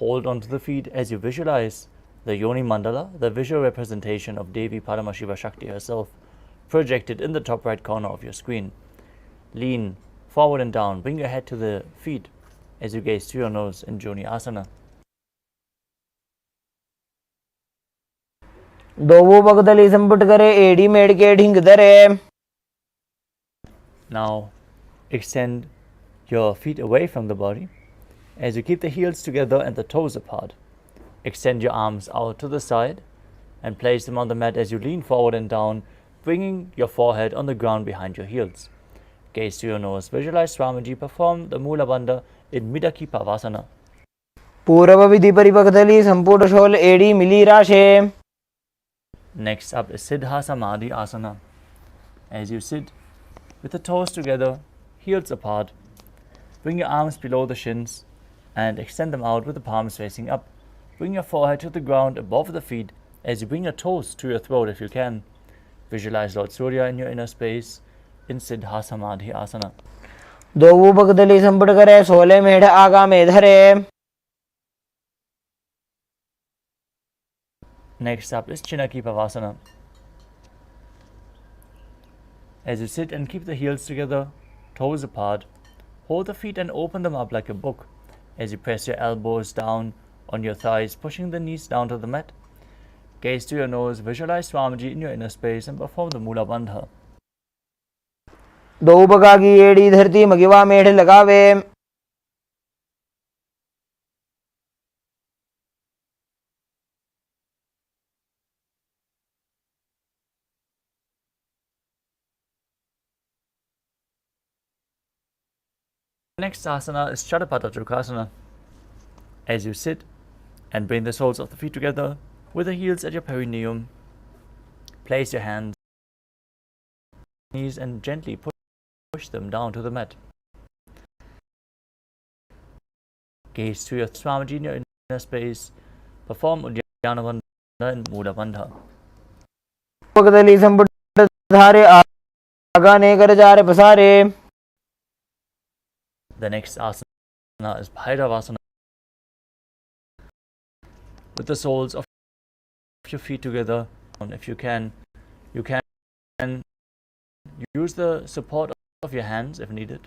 Hold onto the feet as you visualize the Yoni Mandala, the visual representation of Devi Paramashiva Shakti herself, projected in the top right corner of your screen. Lean forward and down. Bring your head to the feet as you gaze to your nose in Joni Asana. दोवो बगदली संपुट करे AD made के ढिंग दरे. Now extend your feet away from the body as you keep the heels together and the toes apart. Extend your arms out to the side and place them on the mat as you lean forward and down, bringing your forehead on the ground behind your heels. Gaze to your nose. Visualize Swamiji perform the Mula Bandha in Midaki Pavasana. पूर्व विधि परिपकदली संपुट शोल एडी मिली राशे. Next up is Siddha Samadhi Asana. As you sit with the toes together, heels apart, bring your arms below the shins and extend them out with the palms facing up. Bring your forehead to the ground above the feet as you bring your toes to your throat if you can. Visualize Lord Surya in your inner space in Siddha Samadhi Asana. दोवो बगदली संपुट करे सोले मेढ़ आगा में धरे. Next up is Chinaki Pavasana. As you sit and keep the heels together, toes apart, hold the feet and open them up like a book as you press your elbows down on your thighs, pushing the knees down to the mat. Gaze to your nose, visualize Swamiji in your inner space and perform the Mula Bandha. दो बगागी AD धरती मगिवा मेढ़ लगावे. Next asana is Chatupada Trikonasana. As you sit, And bring the soles of the feet together with the heels at your perineum. Place your hands on your knees and gently push them down to the mat. Gaze to your Swamiji in your inner space. Perform Uddiyana Bandha and Mula Bandha. The next asana is Bhairavasana. With the soles of your feet together. If you can use the support of your hands if needed.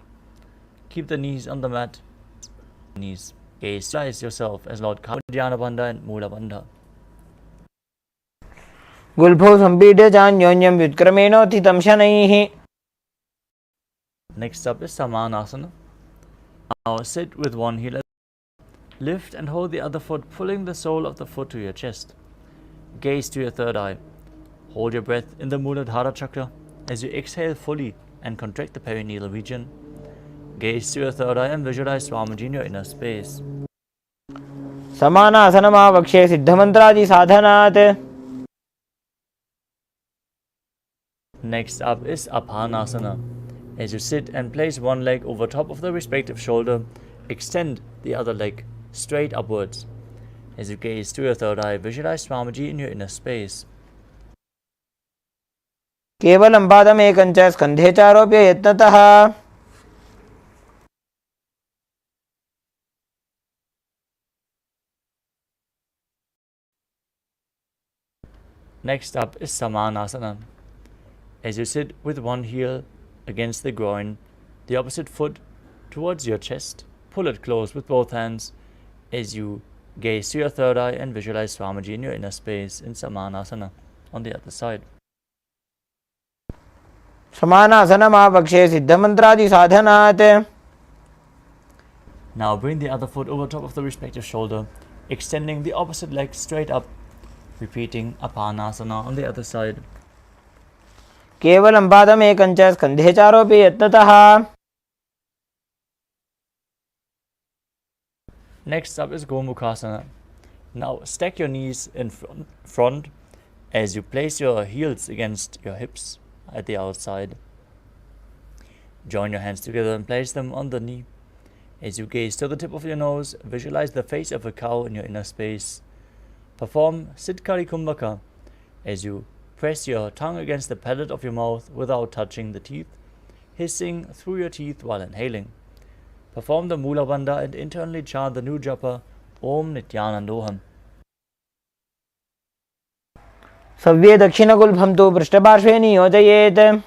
Keep the knees on the mat. Knees. Gaze yourself as Lord Uddiyana Bandha and Mula Bandha. Next up is Samanasana. Now sit with one heel. Lift and hold the other foot, pulling the sole of the foot to your chest. Gaze to your third eye. Hold your breath in the Muladhara chakra as you exhale fully and contract the perineal region. Gaze to your third eye and visualize Swamiji in your inner space. Samanasanamaavakshe siddhamantradi sadhanat. Next up is Apanasana. As you sit and place one leg over top of the respective shoulder, extend the other leg straight upwards. As you gaze to your third eye, visualize Swamiji in your inner space. केवलं पादमेकं च स्कन्धे चारोप्य यत्नतः. Next up is Samanasana. As you sit with one heel against the groin, the opposite foot towards your chest, pull it close with both hands as you gaze to your third eye and visualize Swamiji in your inner space in Samanasana on the other side. Samanasanamaavakshe siddhamantradi sadhanat. Now bring the other foot over top of the respective shoulder, extending the opposite leg straight up, repeating Apanasana on the other side. केवलं पादमेकं च स्कन्धे चारोप्य यत्नतः. Next up is Gomukhasana. Now stack your knees in front as you place your heels against your hips at the outside. Join your hands together and place them on the knee. As you gaze to the tip of your nose, visualize the face of a cow in your inner space. Perform Siddhkari Kumbhaka as you press your tongue against the palate of your mouth without touching the teeth, hissing through your teeth while inhaling. Perform the Mula Bandha and internally chant the new japa Om Nithyanandoham. सव्ये दक्षिणगुल्फं तु पृष्ठपार्श्वे नियोजयेत्.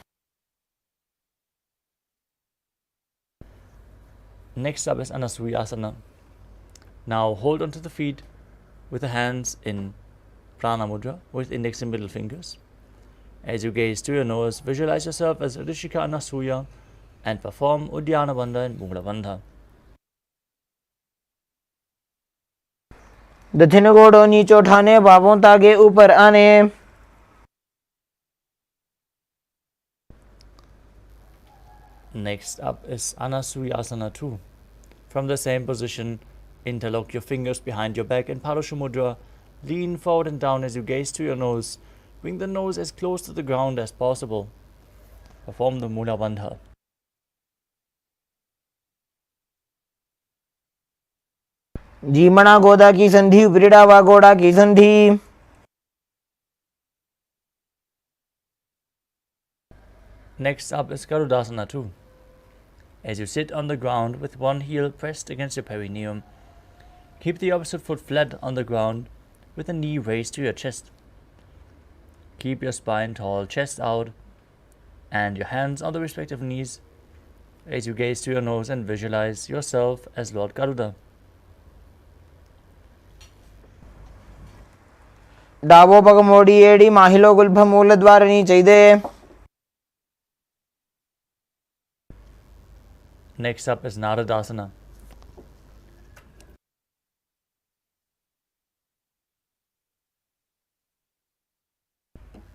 Next up is Anasuyasana. Now hold onto the feet with the hands in Prana Mudra with index and middle fingers. As you gaze to your nose, visualize yourself as Rishika Anasuya and perform Uddiyana Bandha and Mula Bandha. दक्षिण गोड़ों नीचे उठाने, बाहों तागे ऊपर आने. Next up is Anasuyasana 2. From the same position, interlock your fingers behind your back in Parashu Mudra. Lean forward and down as you gaze to your nose. Bring the nose as close to the ground as possible. Perform the Mula Bandha. जीमणा गोदा की संधि, उपरीड़ा व गोड़ा की संधि. Next up is Garudasana 2. As you sit on the ground with one heel pressed against your perineum, keep the opposite foot flat on the ground with the knee raised to your chest. Keep your spine tall, chest out, and your hands on the respective knees as you gaze to your nose and visualize yourself as Lord Garuda. Davos पग मोड़ी एड़ी माहिलो गुल्भ मूल द्वार नीचे दे. Next up is Naradasana.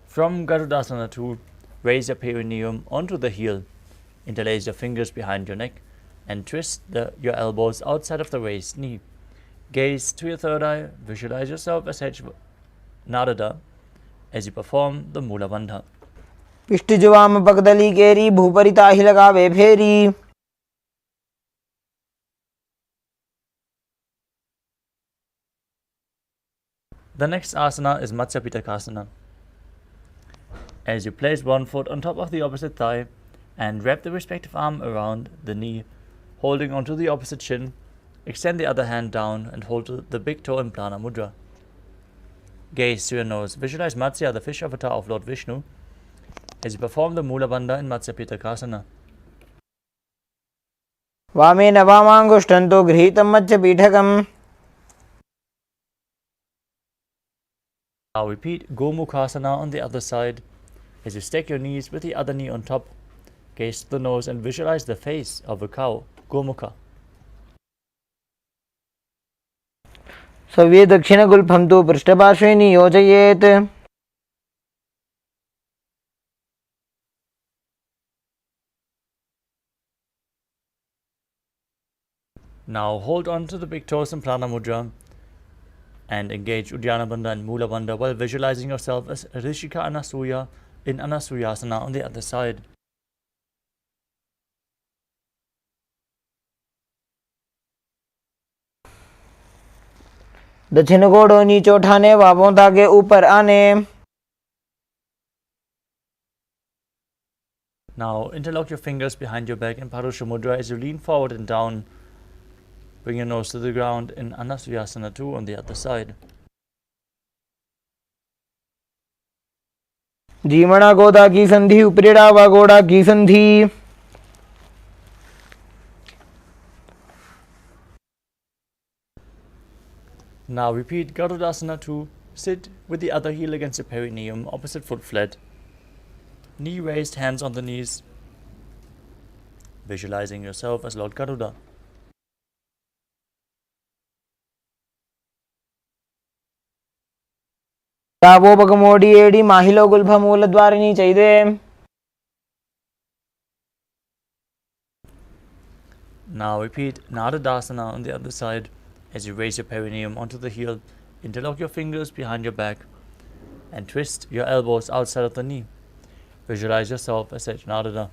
From Garudasana 2, raise your perineum onto the heel, interlace your fingers behind your neck, and twist your elbows outside of the raised knee. Gaze to your third eye, visualize yourself as SPH Narada as you perform the Mula Bandha. पिष्टिजुवाम पगदली केरी भूपरि ताहि लगावे फेरी. The next asana is Matsya Pitakasana. As you place one foot on top of the opposite thigh and wrap the respective arm around the knee, holding onto the opposite shin, extend the other hand down and hold the big toe in Prana Mudra. Gaze to your nose. Visualize Matsya, the fish avatar of Lord Vishnu, as you perform the Mula Bandha in Matsya Pitakasana. वामेन वामाङ्गुष्ठन्तो गृहीतं मत्स्यपीठकम्. Now repeat Gomukhasana on the other side as you stack your knees with the other knee on top. Gaze to the nose and visualize the face of a cow, Gomukha. सव्ये दक्षिणगुल्फं तु पृष्ठपार्श्वे नियोजयेत्. Now hold on to the big toes in Prana Mudra and engage Uddiyana Bandha and Mula Bandha while visualizing yourself as Rishika Anasuya in Anasuyasana on the other side. दक्षिण गोड़ों नीचे उठाने बाबों ताके ऊपर आने. Now interlock your fingers behind your back in Parusha Mudra as you lean forward and down. Bring your nose to the ground in Anasuyasana 2 on the other side. जीमणा गोदा की संधि उपरीड़ा व गोड़ा की संधि. Now repeat Garudasana 2. Sit with the other heel against the perineum, opposite foot flat. Knee raised, hands on the knees. Visualizing yourself as Lord Garuda. तावो बगमोडी एडी माहिलो गुल्फमूल द्वारिणी चैदे. Now repeat Nadadasana on the other side as you raise your perineum onto the heel, interlock your fingers behind your back and twist your elbows outside of the knee. Visualize yourself as SPH Narada.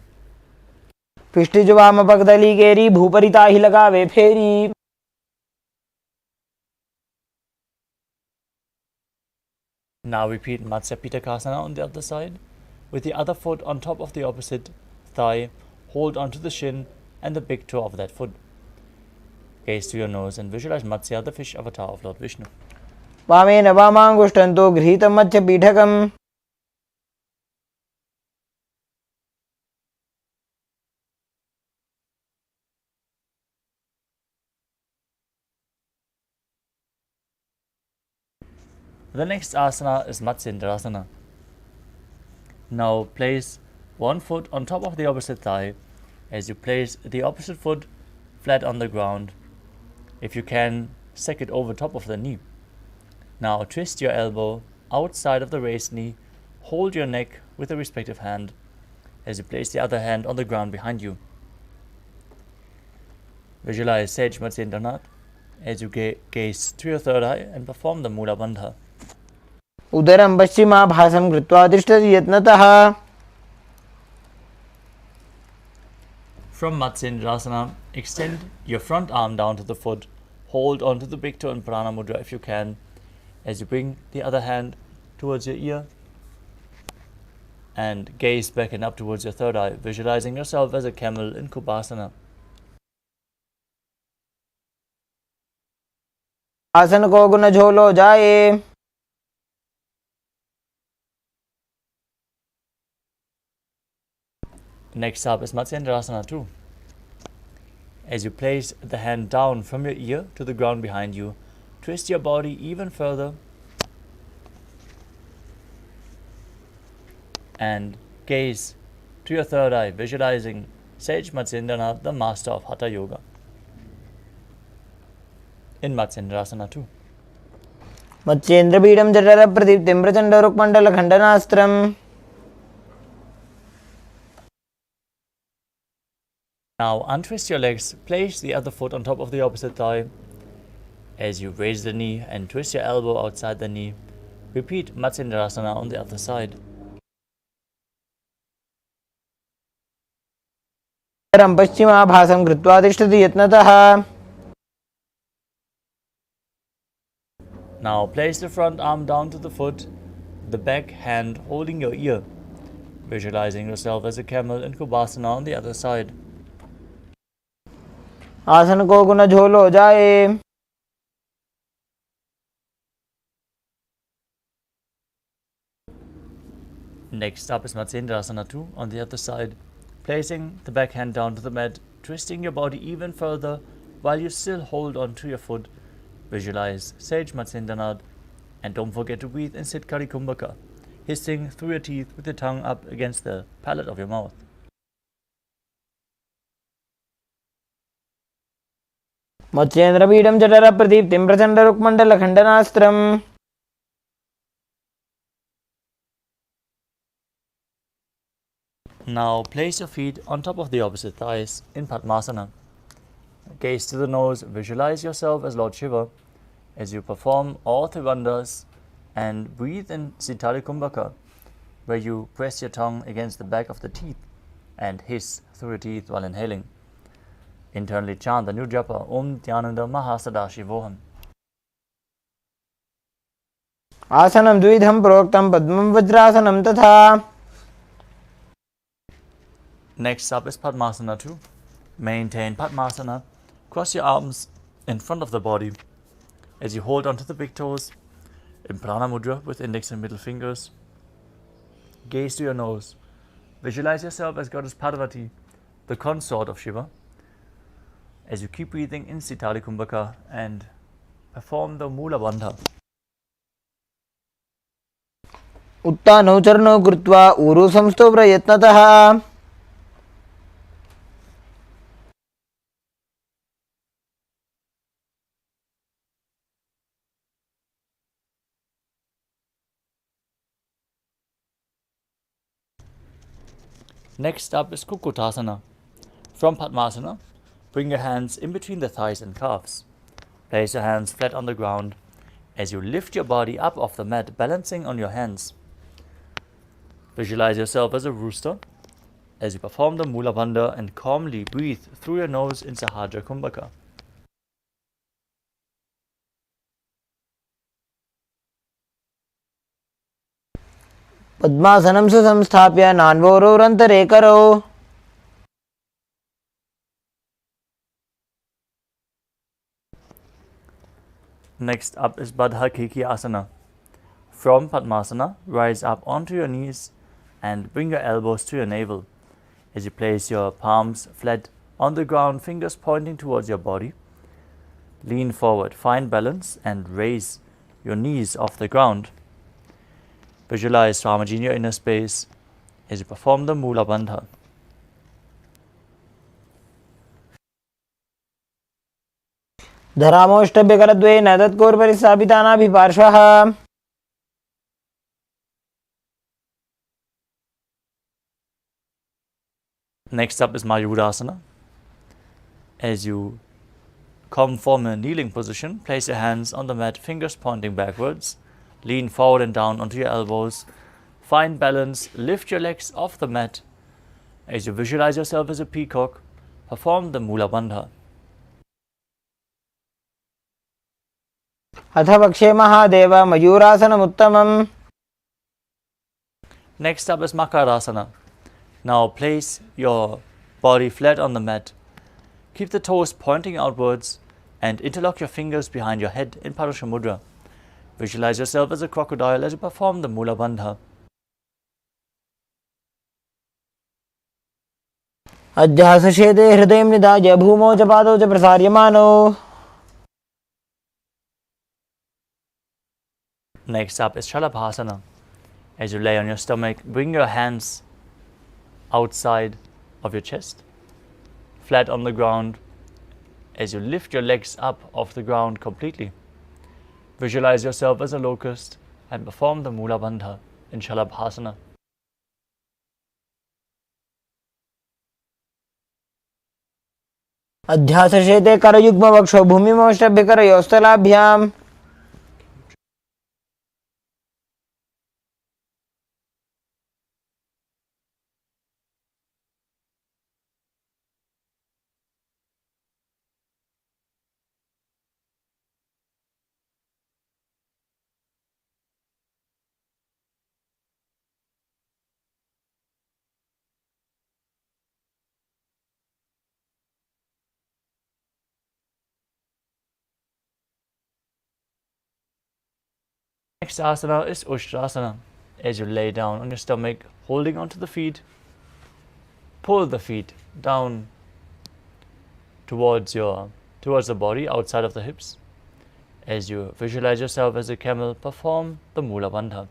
पिष्टिजुवाम पगदली केरी भूपरि ताहि लगावे फेरी. Now repeat Matsya Pitakasana on the other side with the other foot on top of the opposite thigh. Hold onto the shin and the big toe of that foot. Gaze to your nose and visualize Matsya, the fish avatar of Lord Vishnu. वामेन वामाङ्गुष्ठन्तो गृहीतं मत्स्यपीठकम्. The next asana is Matsyendrasana. Now place one foot on top of the opposite thigh as you place the opposite foot flat on the ground. If you can, stack it over top of the knee. Now twist your elbow outside of the raised knee. Hold your neck with the respective hand as you place the other hand on the ground behind you. Visualize Sage Matsyendranath as you gaze to your third eye and perform the Mula Bandha. उदरं पश्चिमाभासं कृत्वा तिष्ठति यत्नतः. From Matsyendrasana, extend your front arm down to the foot. Hold onto the big toe in Prana Mudra if you can, as you bring the other hand towards your ear and gaze back and up towards your third eye, visualizing yourself as a camel in Kubasana. आसन को गुण झोलो जाए. Next up is Matsyendrasana 2. As you place the hand down from your ear to the ground behind you, twist your body even further and gaze to your third eye, visualizing Sage Matsyendranath, the master of Hatha Yoga, in Matsyendrasana 2. मत्स्येन्द्रपीडं जठर प्रदीप्तिं Prachanda रुक्मण्डलखण्डनास्त्रम्. Now untwist your legs, place the other foot on top of the opposite thigh As you raise the knee and twist your elbow outside the knee, repeat Matsyendrasana on the other side. पश्चिमाभासं कृत्वा तिष्ठति यत्नतः. Now place the front arm down to the foot, the back hand holding your ear, visualizing yourself as a camel in Kubasana on the other side. आसन को गुना झोल हो जाए. Next up is Matsyendrasana 2 on the other side, placing the back hand down to the mat, twisting your body even further while you still hold on to your foot. Visualize Sage Matsyendranath and don't forget to breathe and sit Kari Kumbhaka, hissing through your teeth with your tongue up against the palate of your mouth. मत्स्येन्द्रपीडं जठर प्रदीप्तिं Prachanda रुक्मण्डल खण्डनास्त्रम्. Now place your feet on top of the opposite thighs in Padmasana. Gaze to the nose, visualize yourself as Lord Shiva as you perform all three wonders, and breathe in Sitali Kumbhaka, where you press your tongue against the back of the teeth and hiss through your teeth while inhaling. Internally chant the new japa Om Nithyananda Paramashivam. आसनं द्विधं प्रोक्तं पद्मं वज्रासनं तथा. Next up is Padmasana 2. Maintain Padmasana. Cross your arms in front of the body as you hold onto the big toes in Prana Mudra with index and middle fingers. Gaze to your nose. Visualize yourself as Goddess Parvati, the consort of Shiva, as you keep breathing in Sitali Kumbhaka and perform the Mula Bandha. उत्तानौ चरणौ कृत्वा ऊरु संस्थो प्रयत्नतः. Next up is Kukutasana. From Padmasana, bring your hands in between the thighs and calves. Place your hands flat on the ground as you lift your body up off the mat, balancing on your hands. Visualize yourself as a rooster as you perform the Mula Bandha and calmly breathe through your nose in Sahaja Kumbhaka. पद्मासनं सुसंस्थाप्य नान्वोरोरन्तरे करौ. Next up is Baddha Keki Asana. From Padmasana, rise up onto your knees and bring your elbows to your navel. As you place your palms flat on the ground, fingers pointing towards your body, lean forward, find balance and raise your knees off the ground. Visualize Swamiji in your inner space as you perform the Mula Bandha. धरामोष्टभ्यकरद्वयेन तत्कोर्परिस्थापितानाभिपार्श्वः. Next up is Mayurasana. As you come from a kneeling position, place your hands on the mat, fingers pointing backwards. Lean forward and down onto your elbows. Find balance, lift your legs off the mat. As you visualize yourself as a peacock, perform the Mula Bandha. अथ वक्षे Mahadev मयूरासनमुत्तमम्. Next up is Makarasana. Now place your body flat on the mat. Keep the toes pointing outwards and interlock your fingers behind your head in Parusha Mudra. Visualize yourself as a crocodile as you perform the Mula Bandha. अध्यासशेदे हृदयं निधाय भूमौ च पादौ च प्रसार्यमानौ. Next up is Shalabhasana. As you lay on your stomach, bring your hands outside of your chest, flat on the ground, as you lift your legs up off the ground completely. Visualize yourself as a locust and perform the Mula Bandha in Shalabhasana. अध्यासशेते करयुग्मवक्षो भूमिमोष्टभ्यकरयोस्तलाभ्याम् Next asana is Ustrasana. As you lay down on your stomach, holding onto the feet, pull the feet down towards the body, outside of the hips. As you visualize yourself as a camel, perform the Mula Bandha.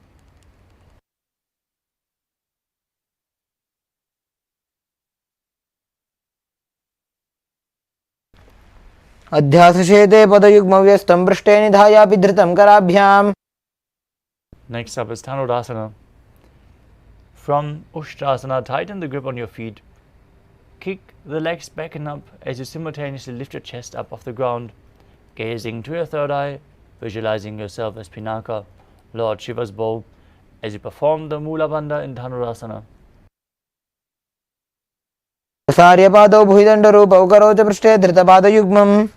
अध्यासशेते पदयुग्मव्यस्तं पृष्ठे निधायापि धृतं कराभ्याम्. Next up is Dhanurasana. From Ustrasana, tighten the grip on your feet. Kick the legs back and up as you simultaneously lift your chest up off the ground, gazing to your third eye, visualizing yourself as Pinaka, Lord Shiva's bow, as you perform the Mula Bandha in Dhanurasana. प्रसार्यपादौ भुजदण्डरूपौ करोति पृष्ठे धृतपादयुग्मम्.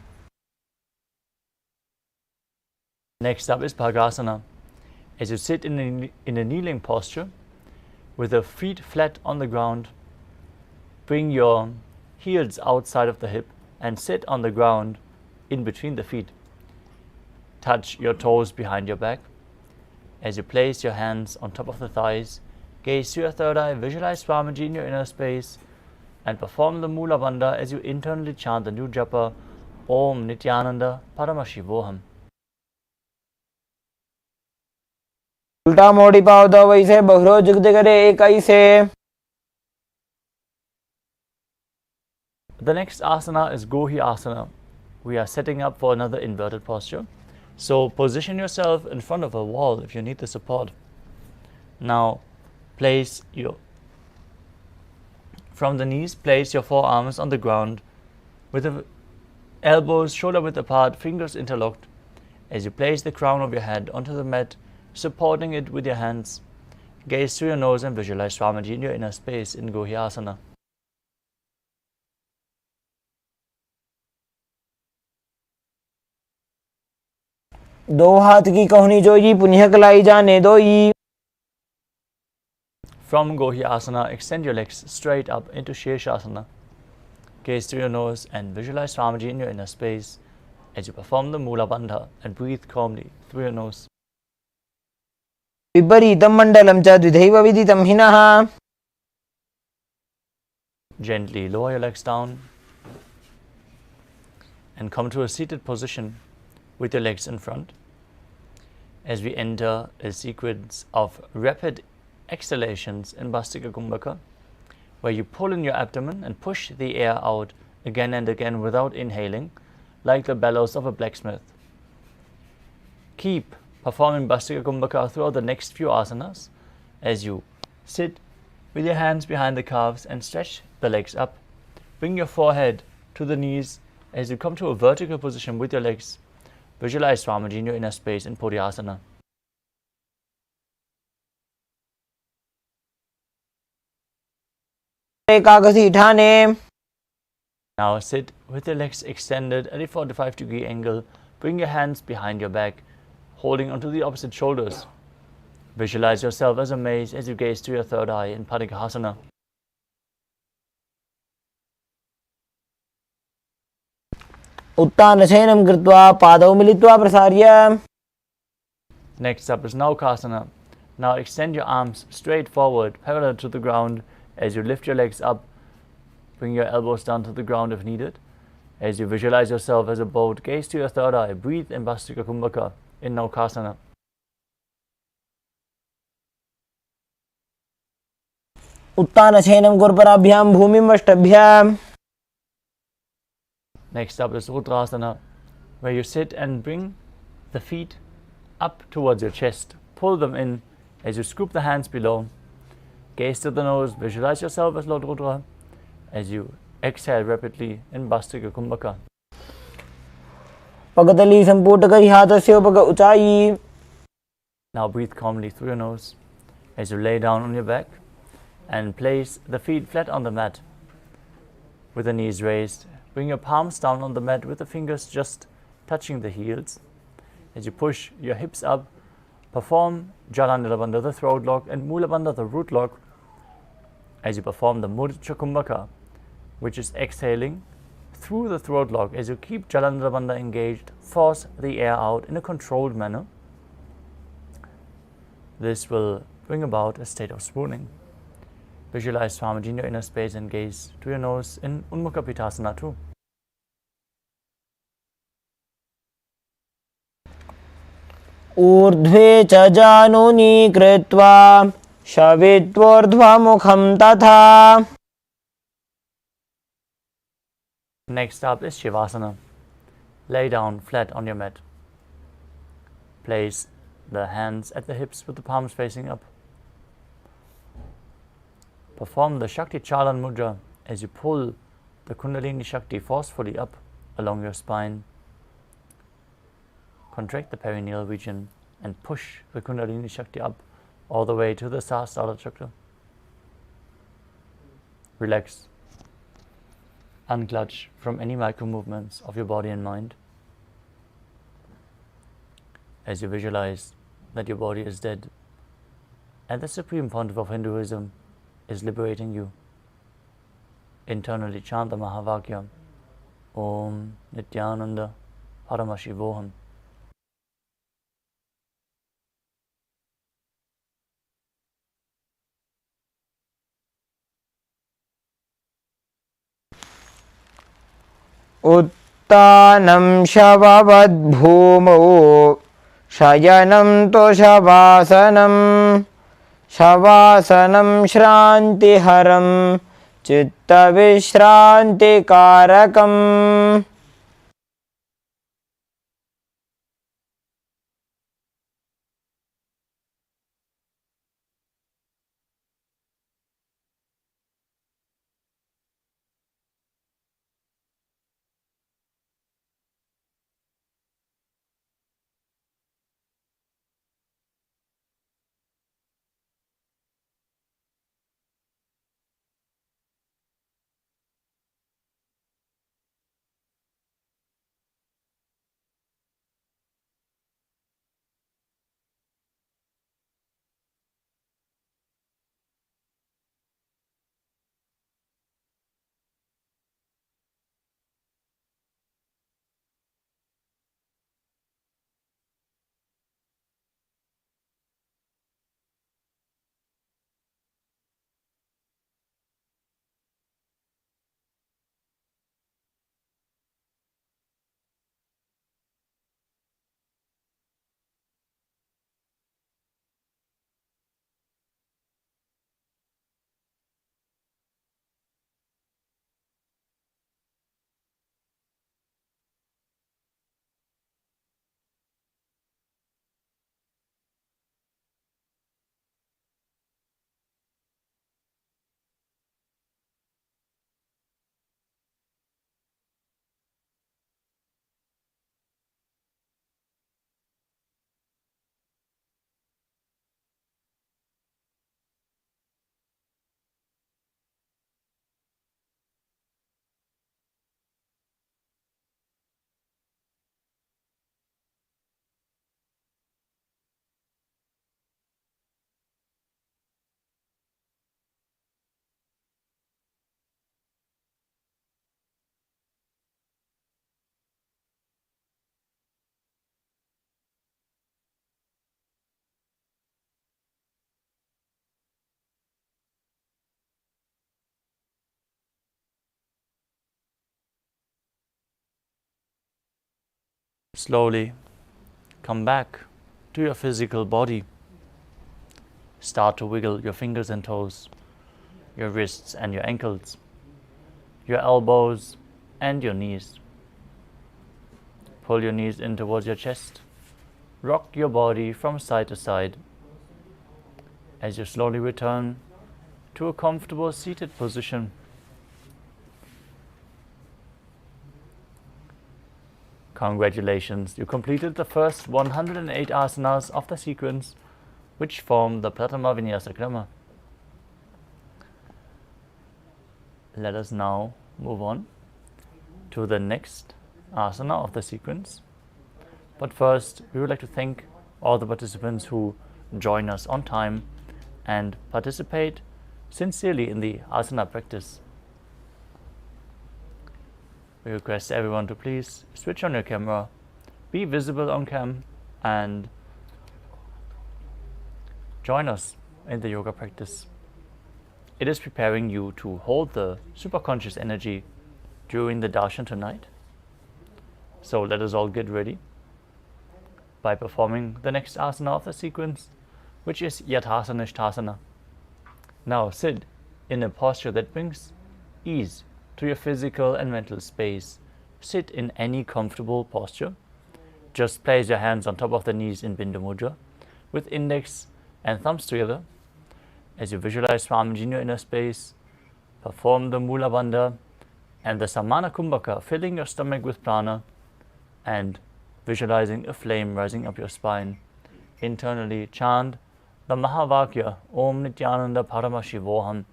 Next up is Bhagasana. As you sit in a kneeling posture, with the feet flat on the ground, bring your heels outside of the hip and sit on the ground in between the feet. Touch your toes behind your back. As you place your hands on top of the thighs, gaze to your third eye, visualize Swamiji in your inner space, and perform the Mula Bandha as you internally chant the new japa, Om Nithyananda Paramashivoham. उल्टा मोड़ी पाव दो वैसे बहुरो जुगद करे एक ऐसे. The next asana is Gohi Asana. We are setting up for another inverted posture. So position yourself in front of a wall if you need the support. Now from the knees, place your forearms on the ground with the elbows shoulder width apart, fingers interlocked. As you place the crown of your head onto the mat, supporting it with your hands, gaze through your nose and visualize Swamiji in your inner space in Gohi Asana. दो हाथ की कहुनी जोई पुण्य कलाई जाने दोई. From Gohi Asana, extend your legs straight up into Shirshasana. Gaze through your nose and visualize Swamiji in your inner space as you perform the Mula Bandha and breathe calmly through your nose. विपरीतं मण्डलं च द्विधैव विदितं हिनः. Gently lower your legs down and come to a seated position with your legs in front. As we enter a sequence of rapid exhalations in Bhastika Kumbhaka, where you pull in your abdomen and push the air out again and again without inhaling, like the bellows of a blacksmith. Keep performing Bhastika Kumbhaka throughout the next few asanas as you sit with your hands behind the calves and stretch the legs up. Bring your forehead to the knees as you come to a vertical position with your legs. Visualize Swamiji in your inner space in Puriyasana. Ekadashi Thane. Now sit with your legs extended at a 45-degree angle. Bring your hands behind your back, holding onto the opposite shoulders. Visualize yourself as a maze as you gaze to your third eye in Padikahasana. उत्तानशयनं कृत्वा पादौ मिलित्वा प्रसार्य. Next up is Naukasana. Now extend your arms straight forward, parallel to the ground as you lift your legs up. Bring your elbows down to the ground if needed. As you visualize yourself as a boat, gaze to your third eye. Breathe in Bhastika Kumbhaka in Naukasana. उत्तानशयनं गुरुपराभ्यां भूमिमष्टभ्याम्. Next up is Rudrasana, where you sit and bring the feet up towards your chest. Pull them in as you scoop the hands below. Gaze to the nose, visualize yourself as Lord Rudra. As you exhale rapidly in Bastika Kumbhaka. पगतली संपुट करी हाथस्य पग ऊंचाई. Now breathe calmly through your nose as you lay down on your back and place the feet flat on the mat with the knees raised. Bring your palms down on the mat with the fingers just touching the heels. As you push your hips up, perform Jalandhara Bandha, the throat lock, and Mula Bandha, the root lock, as you perform the Murcha Kumbhaka, which is exhaling through the throat lock. As you keep Jalandhara Bandha engaged, force the air out in a controlled manner. This will bring about a state of swooning. Visualize Swamiji in your inner space and gaze to your nose in Unmukha Pitasana 2. ऊर्ध्वे च जानुनी कृत्वा शवित्वोर्ध्वमुखं तथा. Next up is Shivasana. Lay down flat on your mat. Place the hands at the hips with the palms facing up. Perform the Shakti Chalan Mudra as you pull the Kundalini Shakti forcefully up along your spine. Contract the perineal region and push the Kundalini Shakti up all the way to the Sahasrara Chakra. Relax. Unclutch from any micro movements of your body and mind. As you visualize that your body is dead and the Supreme Pontiff of Hinduism is liberating you. Internally chant the Mahavakya, Om Nithyananda Paramashivoham. उत्तानं शववद्भूमौ शयनं तुषवासनं शवासनं श्रान्तिहरं चित्तविश्रान्तिकारकम्. Slowly come back to your physical body. Start to wiggle your fingers and toes, your wrists and your ankles, your elbows and your knees. Pull your knees in towards your chest. Rock your body from side to side as you slowly return to a comfortable seated position. Congratulations, you completed the first 108 asanas of the sequence, which form the Pratama Vinyasa Krama. Let us now move on to the next asana of the sequence. But first, we would like to thank all the participants who join us on time and participate sincerely in the asana practice. We request everyone to please switch on your camera, be visible on cam, and join us in the yoga practice. It is preparing you to hold the superconscious energy during the darshan tonight. So let us all get ready by performing the next asana of the sequence, which is Yathasana Shthasana. Now sit in a posture that brings ease to your physical and mental space. Sit in any comfortable posture. Just place your hands on top of the knees in Bindu Mudra, with index and thumbs together. As you visualize Swamiji in your inner space, perform the Mula Bandha and the Samana Kumbhaka, filling your stomach with prana and visualizing a flame rising up your spine. Internally chant the Mahavakya Om Nithyananda Paramashivoham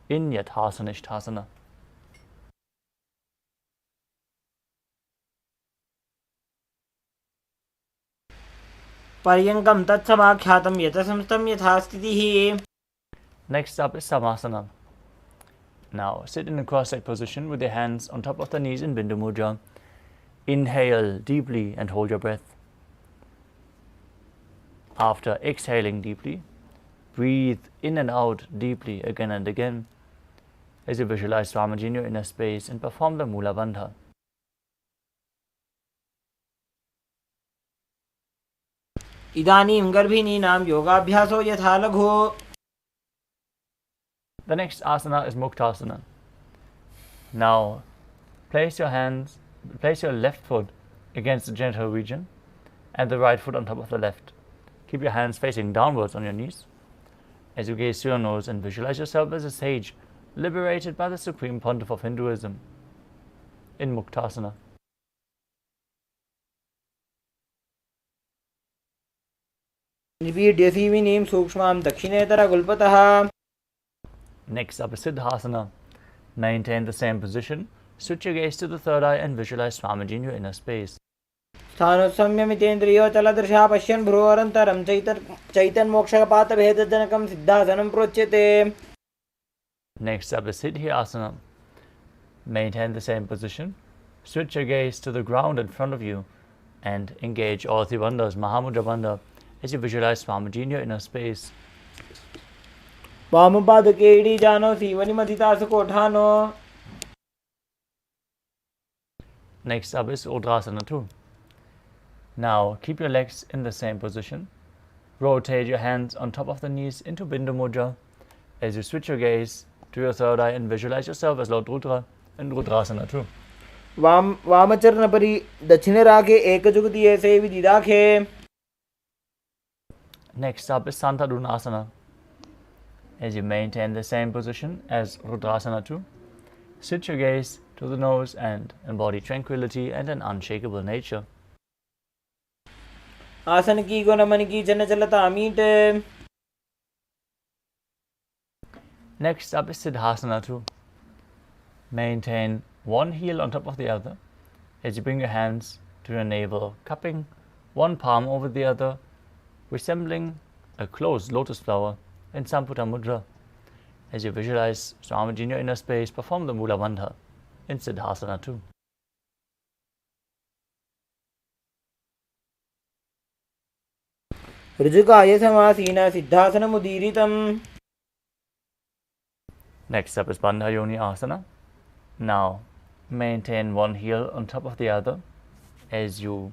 in Yathasana Shthasana. पर्यङ्कं तत्समाख्यातं यतसंस्थं यथा स्थितिः. Next up is Samasana. Now sit in a cross-legged position with your hands on top of the knees in Bindu Mudra. Inhale deeply and hold your breath. After exhaling deeply, breathe in and out deeply again and again as you visualize Swamiji in your inner space and perform the Mula Bandha. इदानीं गर्भिणीनां योगाभ्यासो यथा लघु. The next asana is Muktasana. Now place your left foot against the genital region and the right foot on top of the left. Keep your hands facing downwards on your knees as you gaze through your nose and visualize yourself as a sage liberated by the Supreme Pontiff of Hinduism in Muktasana. निपीड्य सीविनीं सूक्ष्मां दक्षिणेतरगुल्पतः. Next up is Siddhasana. Maintain the same position. Switch your gaze to the third eye and visualize Swamiji in your inner space. स्थानोत्सम्यमितेन्द्रियोचलदृशा पश्यन् भ्रुवरन्तरं चैतन्मोक्षपातभेदजनकं सिद्धासनं प्रोच्यते. Next up is Siddhyasana. Maintain the same position. Switch your gaze to the ground in front of you and engage all three bandhas, Mahamudra Bandha, as you visualize Swamiji in your inner space. वामपादके इडीजानो सीवनिमथितासुकोठानो. Next up is Udrasana 2. Now keep your legs in the same position. Rotate your hands on top of the knees into Bindu Mudra as you switch your gaze to your third eye and visualize yourself as Lord Rudra in Rudrasana 2. वामचरणपरि दक्षिणराखे एकजुगतिये सेवि दिदाखे. Next up is Santadunasana. As you maintain the same position as Rudrasana 2, switch your gaze to the nose and embody tranquility and an unshakable nature. आसन की गो नमन की जन चलता meet. Next up is Siddhasana 2. Maintain one heel on top of the other as you bring your hands to your navel, cupping one palm over the other, resembling a closed lotus flower in Samputa Mudra. As you visualize Swamiji in your inner space, perform the Mula Bandha in Siddhasana 2. ऋजुकाय समासीन सिद्धासनमुदीरितम्. Next up is Bandha Yoni Asana. Now maintain one heel on top of the other as you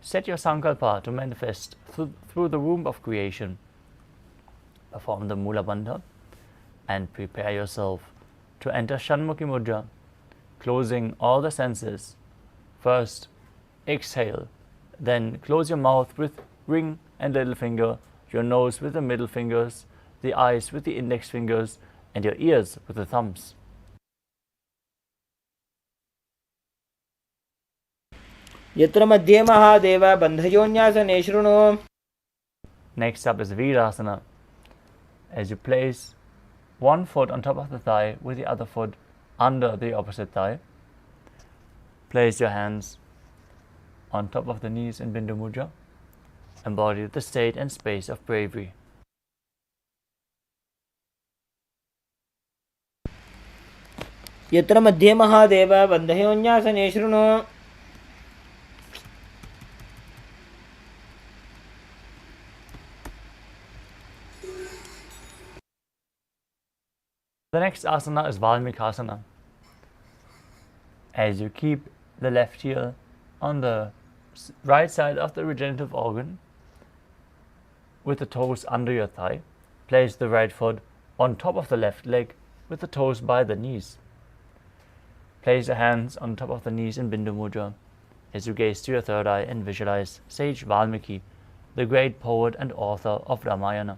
set your sankalpa to manifest through the womb of creation. Perform the Mula Bandha and prepare yourself to enter Shanmukhi Mudra, closing all the senses. First, exhale, then close your mouth with ring and little finger, your nose with the middle fingers, the eyes with the index fingers, and your ears with the thumbs. यत्र मध्ये महादेव बन्धयोन्यासने शृणु. Next up is Virasana. As you place one foot on top of the thigh with the other foot under the opposite thigh, place your hands on top of the knees in Bindu Mudra. Embody the state and space of bravery. यत्र मध्ये महादेव बन्धयोन्यासने शृणु. The next asana is Valmikasana. As you keep the left heel on the right side of the regenerative organ with the toes under your thigh, place the right foot on top of the left leg with the toes by the knees. Place your hands on top of the knees in Bindu Mudra as you gaze to your third eye and visualize sage Valmiki, the great poet and author of Ramayana.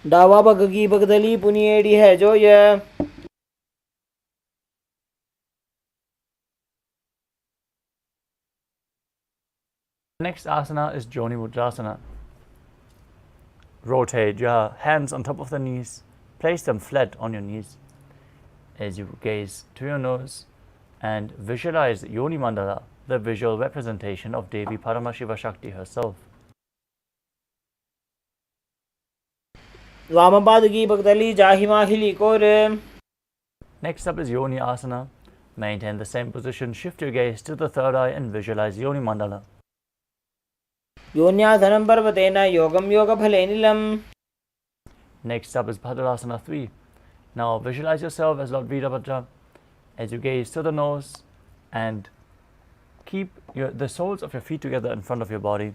डावा पग की पगदली पुनिएड़ी है जो ये. Next asana is Joni Mudrasana. Rotate your hands on top of the knees. Place them flat on your knees as you gaze to your nose and visualize Yoni Mandala, the visual representation of Devi Paramashiva Shakti herself. वामपाद की पगदली जाहिमा हिली core. Next up is Yoni Asana. Maintain the same position. Shift your gaze to the third eye and visualize Yoni Mandala. योन्यासनं पर्वतेन योगं योगफलेनिलम्. Next up is Bhadrasana 3. Now visualize yourself as Lord Virabhadra as you gaze to the nose and keep the soles of your feet together in front of your body,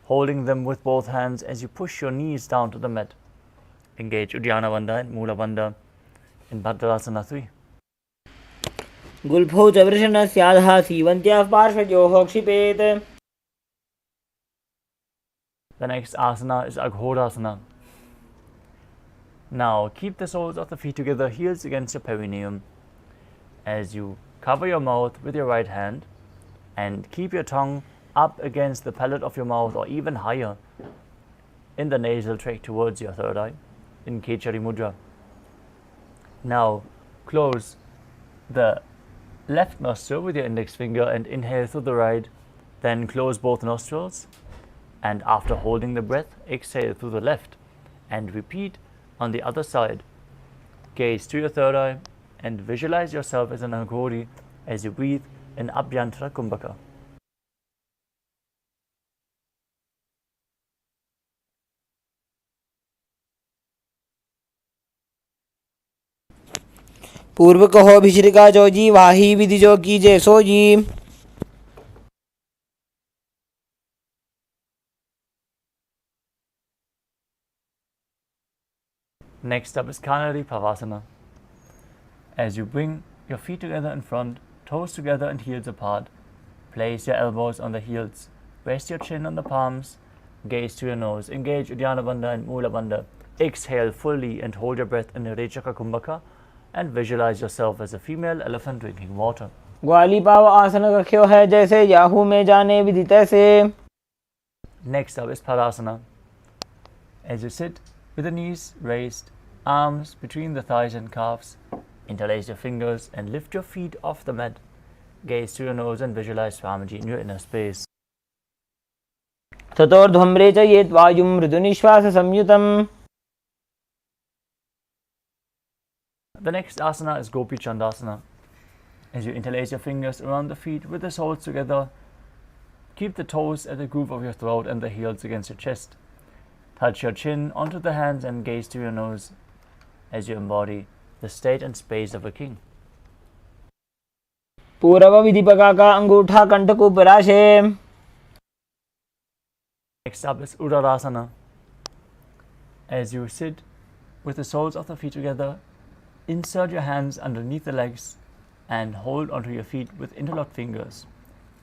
holding them with both hands as you push your knees down to the mat. Engage Uddiyana Bandha and Mula Bandha in Bhadrasana 3. गुल्फौ च वृषणस्याधः सीवन्त्याः पार्श्वयोः क्षिपेत्. The next asana is Aghodasana. Now keep the soles of the feet together, heels against your perineum, as you cover your mouth with your right hand and keep your tongue up against the palate of your mouth or even higher in the nasal tract towards your third eye in Kechari Mudra. Now close the left nostril with your index finger and inhale through the right, then close both nostrils, and after holding the breath, exhale through the left and repeat on the other side. Gaze to your third eye and visualize yourself as an Aghori as you breathe in Abhyantara Kumbhaka. पूर्व कहो भिश्रिका जो जी वाही विधि जो कीजे सो जी. Next up is Kanari Pavasana. As you bring your feet together in front, toes together and heels apart, place your elbows on the heels, rest your chin on the palms, gaze to your nose, engage Uddiyana Bandha and Mula Bandha. Exhale fully and hold your breath in Rechaka Kumbhaka and visualize yourself as a female elephant drinking water. ग्वाली पाव आसन रख्यो है जैसे Yahoo में जाने विधि तैसे. Next up is Padasana. As you sit with the knees raised, arms between the thighs and calves, interlace your fingers and lift your feet off the mat. Gaze to your nose and visualize Swamiji in your inner space. ततोर्ध्वम्रे च ये वायुं मृदुनिश्वास संयुतम्. The next asana is Gopi Chandasana. As you interlace your fingers around the feet with the soles together, keep the toes at the groove of your throat and the heels against your chest. Touch your chin onto the hands and gaze to your nose as you embody the state and space of a king. पूर्व विधिपका का अंगूठा कंठ को पराशे. Next up is Uddarasana. As you sit with the soles of the feet together, insert your hands underneath the legs and hold onto your feet with interlocked fingers.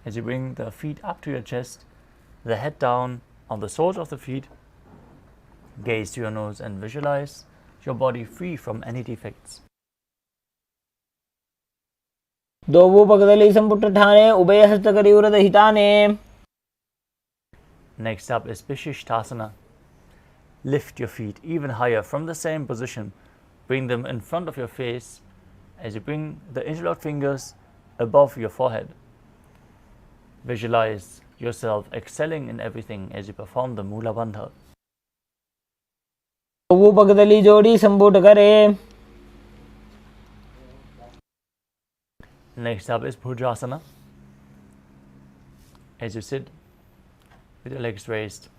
As you bring the feet up to your chest, the head down on the soles of the feet, gaze to your nose and visualize your body free from any defects. दोवु पगदली संपुट्ठाने उभय हस्तकरियुरद हिताने. Next up is Vishishtasana. Lift your feet even higher from the same position. Bring them in front of your face as you bring the interlocked fingers above your forehead. Visualize yourself excelling in everything as you perform the Mula Bandha. दोवु पगदली जोड़ी संपुट करे. Next up is Bhudrasana. As you sit with your legs raised,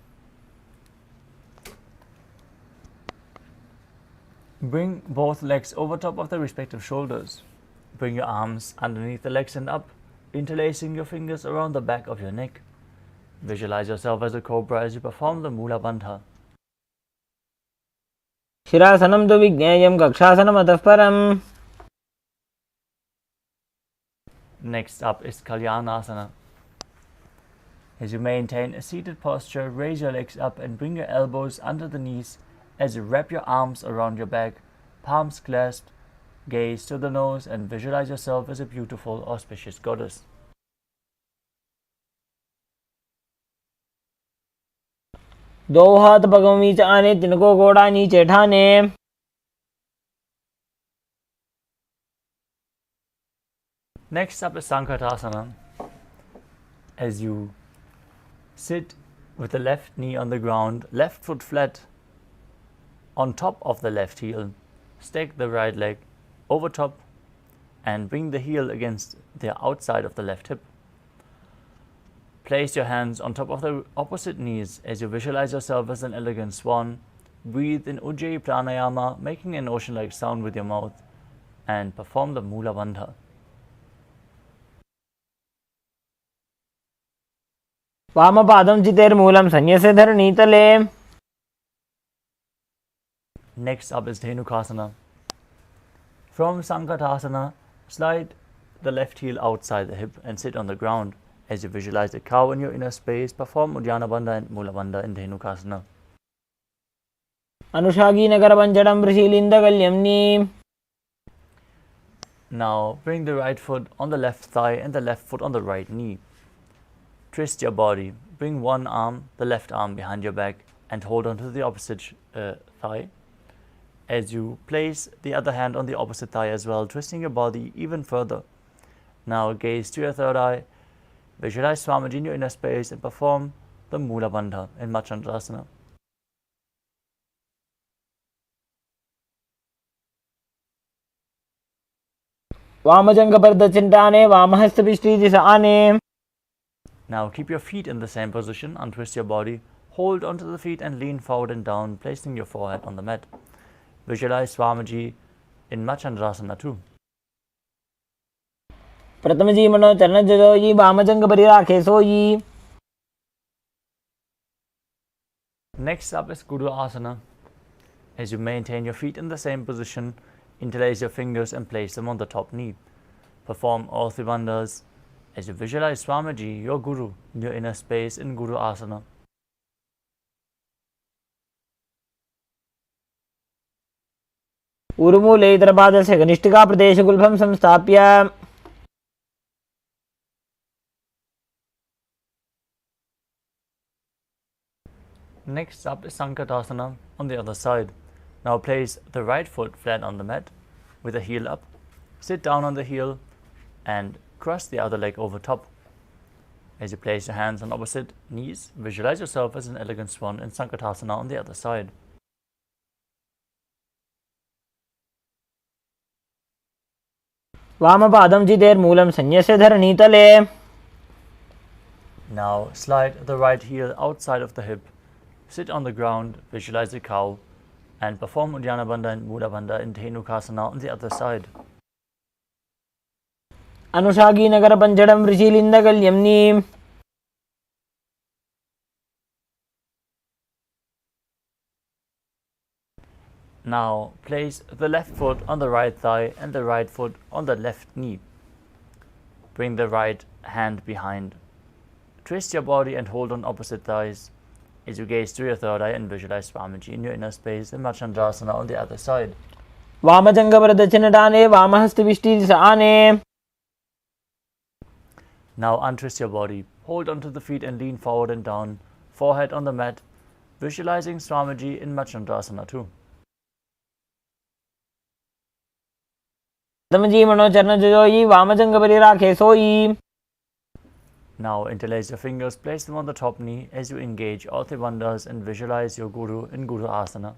bring both legs over top of the respective shoulders. Bring your arms underneath the legs and up, interlacing your fingers around the back of your neck. Visualize yourself as a cobra as you perform the Mula Bandha. शिरासनं तु विज्ञेयं कक्षासनम् अतः परम्. Next up is Kalyanasana. As you maintain a seated posture, raise your legs up and bring your elbows under the knees as you wrap your arms around your back, palms clasped, gaze to the nose and visualize yourself as a beautiful, auspicious goddess. दो हाथ पगों नीच आने, तिनको घोड़ा नीचे ठाने. Next up is Sankatasana. As you sit with the left knee on the ground, left foot flat on top of the left heel, stack the right leg over top and bring the heel against the outside of the left hip. Place your hands on top of the opposite knees as you visualize yourself as an elegant swan. Breathe in Ujjayi Pranayama, making an ocean-like sound with your mouth, and perform the Mula Bandha. वामपादं चितेर्मूलं संन्यस्य धरणीतले. Next up is Dhenukasana. From Sankatasana, slide the left heel outside the hip and sit on the ground. As you visualize the cow in your inner space, perform Uddiyana Bandha and Mula Bandha in Dhenukasana. अनुषागी नगरपञ्चडं वृषीलिन्दगल्यम्नि. Now bring the right foot on the left thigh and the left foot on the right knee. Twist your body. Bring one arm, the left arm, behind your back and hold on to the opposite thigh. As you place the other hand on the opposite thigh as well, twisting your body even further. Now gaze to your third eye. Visualize Swamiji in your inner space and perform the Mula Bandha in Machandrasana. वामजङ्घपर्दचिण्टाने वामहस्तपिष्ठीति आने. Now keep your feet in the same position, untwist your body, hold onto the feet and lean forward and down, placing your forehead on the mat. Visualize Swamiji in Machandrasana too. प्रथमजी मनो चरणजयोयी वामजंग परिराखे सोयी. Next up is Guru Asana. As you maintain your feet in the same position, interlace your fingers and place them on the top knee. Perform all three bandhas as you visualize Swamiji, your Guru, in your inner space in Guru Asana. उर्मूले इतरपादस्य कनिष्ठिका प्रदेशगुल्फं संस्थाप्य. Next up is Sankatasana on the other side. Now place the right foot flat on the mat with the heel up. Sit down on the heel and cross the other leg over top. As you place your hands on opposite knees, visualize yourself as an elegant swan in Sankatasana on the other side. वामपादं चितेर्मूलं संन्यस्य धरणीतले. Now slide the right heel outside of the hip. Sit on the ground, visualize the cow, and perform Uddiyana Bandha and Mula Bandha in Dhenukasana on the other side. अनुषागी नगरपञ्चडं वृषीलिन्दगल्यम्नि. Now place the left foot on the right thigh and the right foot on the left knee. Bring the right hand behind. Twist your body and hold on opposite thighs as you gaze through your third eye and visualize Swamiji in your inner space in Machandrasana on the other side. वामजङ्घप्रदक्षिणटाने वामहस्तपिष्ठीति आने. Now untwist your body, hold onto the feet and lean forward and down, forehead on the mat, visualizing Swamiji in Machandrasana too. तमजी मनोचरण जोई वामजंग बलि राखे सोई. Now interlace your fingers, place them on the top knee as you engage all the bandhas and visualize your Guru in Guru Asana.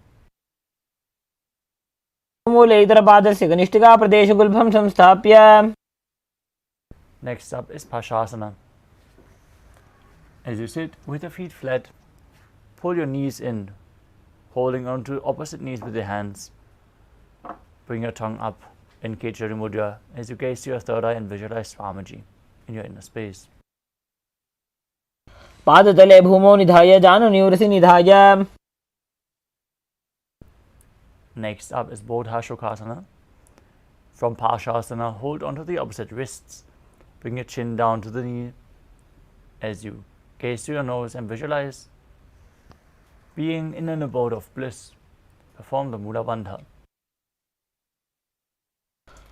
मूले इतर पादस्य कनिष्ठिका प्रदेश गुल्भं संस्थाप्य. Next up is Pashasana. As you sit with your feet flat, pull your knees in, holding on to opposite knees with your hands. Bring your tongue up in Ketari Mudra as you gaze to your third eye and visualize Swamiji in your inner space. पादतले भूमौ निधाय जानु निवृसि निधाय. Next up is Bodhashokasana. From Pashasana, hold onto the opposite wrists. Bring your chin down to the knee as you gaze to your nose and visualize being in an abode of bliss. Perform the Mula Bandha.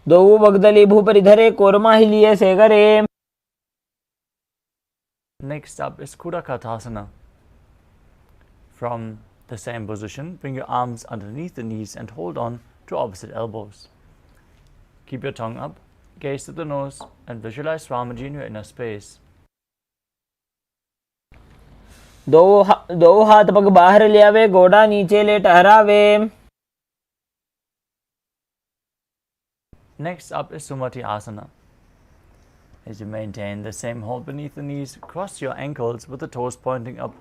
दो बगदली भूपरि धरे कोरमा हिलिए से करे. Next up is Kudakatasana. From the same position, bring your arms underneath the knees and hold on to opposite elbows. Keep your tongue up, gaze to the nose and visualize Swamiji in your inner space. दो हाथ पग बाहर ले आवे, गोड़ा नीचे ले टहरावे. Next up is Sumati Asana. As you maintain the same hold beneath the knees, cross your ankles with the toes pointing up.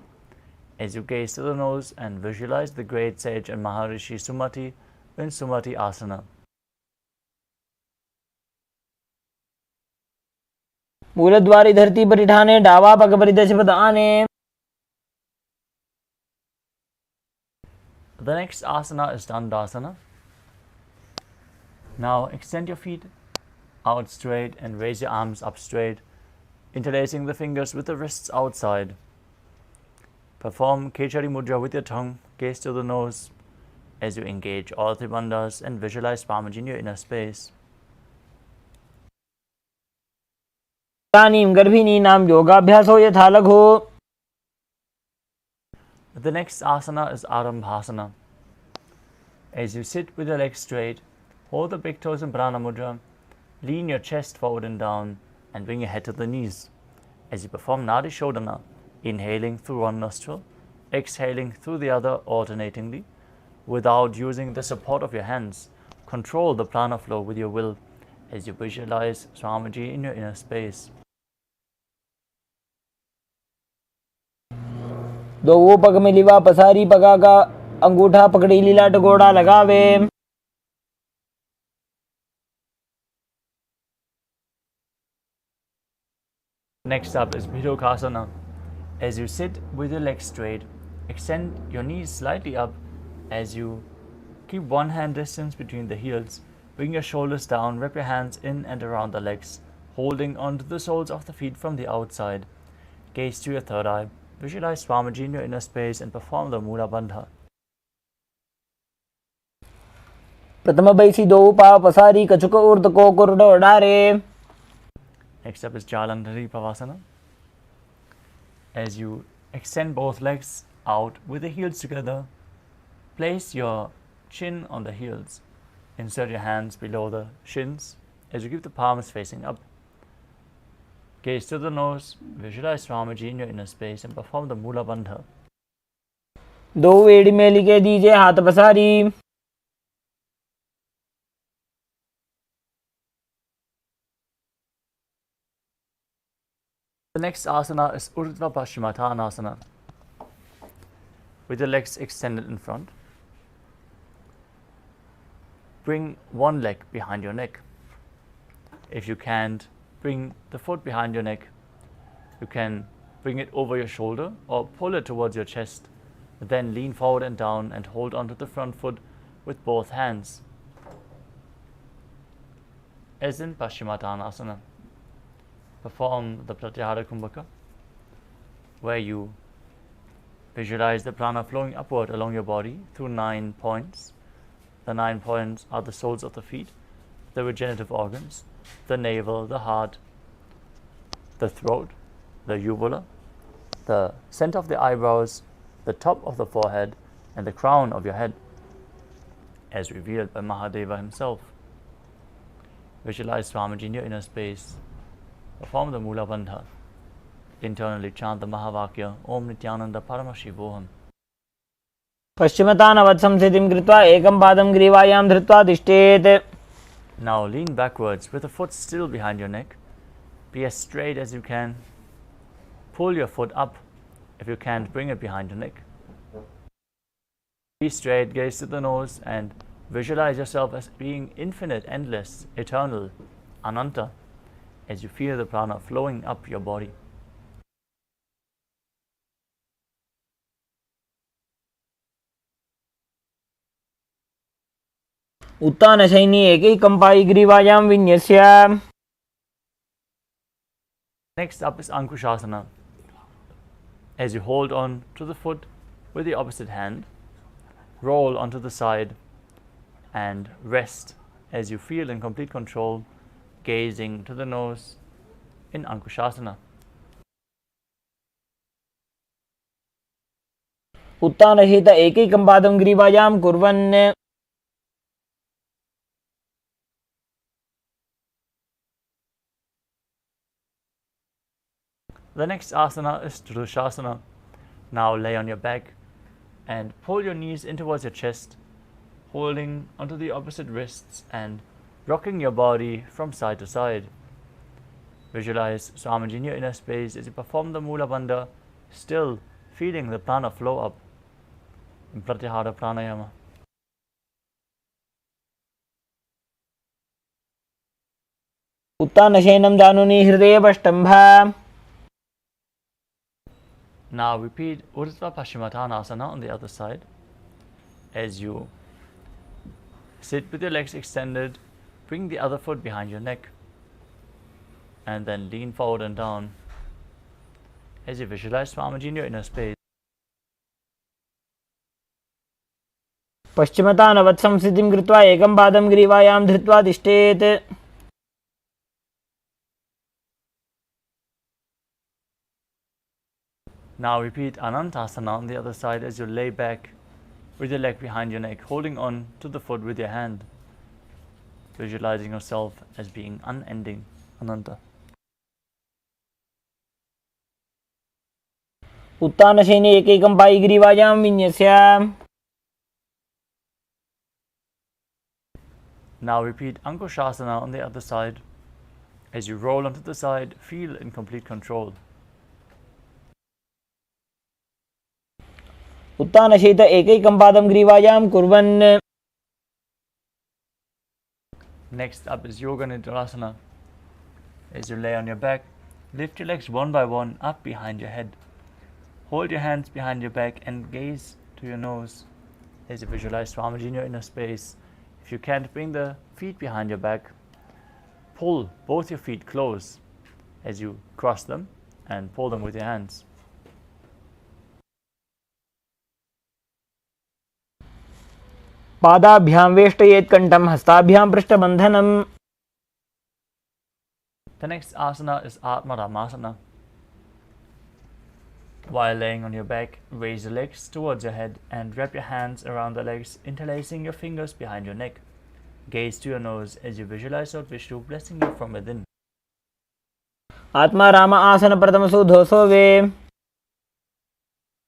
As you gaze to the nose and visualize the great sage and Maharishi Sumati in Sumati Asana. मूलद्वारी धरती पर ठाने, डावा पग पर दशपद आने. The next asana is Dandasana. Now extend your feet out straight and raise your arms up straight, interlacing the fingers with the wrists outside. Perform Kechari Mudra with your tongue, gaze to the nose as you engage all three bandhas and visualize Swamiji in your inner space. Tanzeem गर्भिणी नाम योगाभ्यासो यथा लघु. The next asana is Arambhasana. As you sit with your legs straight, hold the big toes in Prana Mudra, lean your chest forward and down, and bring your head to the knees. As you perform Nadi Shodhana, inhaling through one nostril, exhaling through the other alternatingly, without using the support of your hands, control the prana flow with your will as you visualize Swamiji in your inner space. दो पग में लिवा पसारी पगा का अंगूठा पकड़ी लीलाट गोड़ा लगावे. Next up is Bhidokasana. As you sit with your legs straight, extend your knees slightly up as you keep one hand distance between the heels. Bring your shoulders down, wrap your hands in and around the legs, holding onto the soles of the feet from the outside. Gaze to your third eye. Visualize Swamiji in your inner space and perform the Mula Bandha. प्रथम बैसी दो पाव पसारी कछुक ऊर्ध को कुरडो डारे. Next up is Jalandhari Pavasana. As you extend both legs out with the heels together, place your chin on the heels. Insert your hands below the shins as you keep the palms facing up. Gaze to the nose, visualize Swamiji in your inner space and perform the Mula Bandha. दो वेड़ी में लिखे दीजिए हाथ पसारी. The next asana is Urdhva Paschimottanasana. With your legs extended in front, bring one leg behind your neck. If you can't bring the foot behind your neck, you can bring it over your shoulder or pull it towards your chest. Then lean forward and down and hold onto the front foot with both hands, as in Paschimottanasana. Perform the Pratyahara Kumbhaka, where you visualize the prana flowing upward along your body through 9 points. The 9 points are the soles of the feet, the regenerative organs, the navel, the heart, the throat, the uvula, the center of the eyebrows, the top of the forehead, and the crown of your head, as revealed by Mahadeva himself. Visualize Swamiji in your inner space. Perform the Mula Bandha. Internally chant the Mahavakya Om Nithyananda Paramashivoham. पश्चिमतानवत् संस्थितिं कृत्वा एकं पादं ग्रीवायां धृत्वा तिष्ठेत्. Now lean backwards with the foot still behind your neck. Be as straight as you can. Pull your foot up. If you can't, bring it behind your neck. Be straight, gaze to the nose, and visualize yourself as being infinite, endless, eternal, Ananta, as you feel the prana flowing up your body. उत्तानशयनी एकैकं पायिग्रीवायां विन्यस्य. Next up is Ankushasana. As you hold on to the foot with the opposite hand, roll onto the side and rest as you feel in complete control, gazing to the nose in Ankushasana. उत्तानहित एकैकं पादं ग्रीवायां कुर्वन्. The next asana is Tridushasana. Now lay on your back and pull your knees in towards your chest, holding onto the opposite wrists and rocking your body from side to side. Visualize Swamiji in your inner space as you perform the Mula Bandha, still feeling the prana flow up in Pratyahara Pranayama. उत्तानशयनं जानुनी हृदयपष्टम्भ. Now repeat Urdhva Paschimottanasana on the other side as you sit with your legs extended, bring the other foot behind your neck and then lean forward and down as you visualize Swamiji in your inner space. पश्चिमतानवत् संस्थितिं कृत्वा एकं पादं ग्रीवायां धृत्वा तिष्ठेत्. Now repeat Anantasana on the other side as you lay back with your leg behind your neck, holding on to the foot with your hand, visualizing yourself as being unending, Ananta. उत्तानशयनी एकैकं पायिग्रीवायां विन्यस्य. Now repeat Ankushasana on the other side. As you roll onto the side, feel in complete control. उत्तानशयित एकैकं पादं ग्रीवायां कुर्वन्. Next up is Yoga Nidrasana. As you lay on your back, lift your legs one by one up behind your head. Hold your hands behind your back and gaze to your nose as you visualize Swamiji in your inner space. If you can't bring the feet behind your back, pull both your feet close as you cross them and pull them with your hands. पादाभ्यां वेष्टयेत् कण्ठं हस्ताभ्यां पृष्ठबन्धनम्. The next asana is Atma Ramasana. While laying on your back, raise your legs towards your head and wrap your hands around the legs, interlacing your fingers behind your neck. Gaze to your nose as you visualize Lord Vishnu blessing you from within. आत्मा राम आसन प्रथमसु धोसोवे.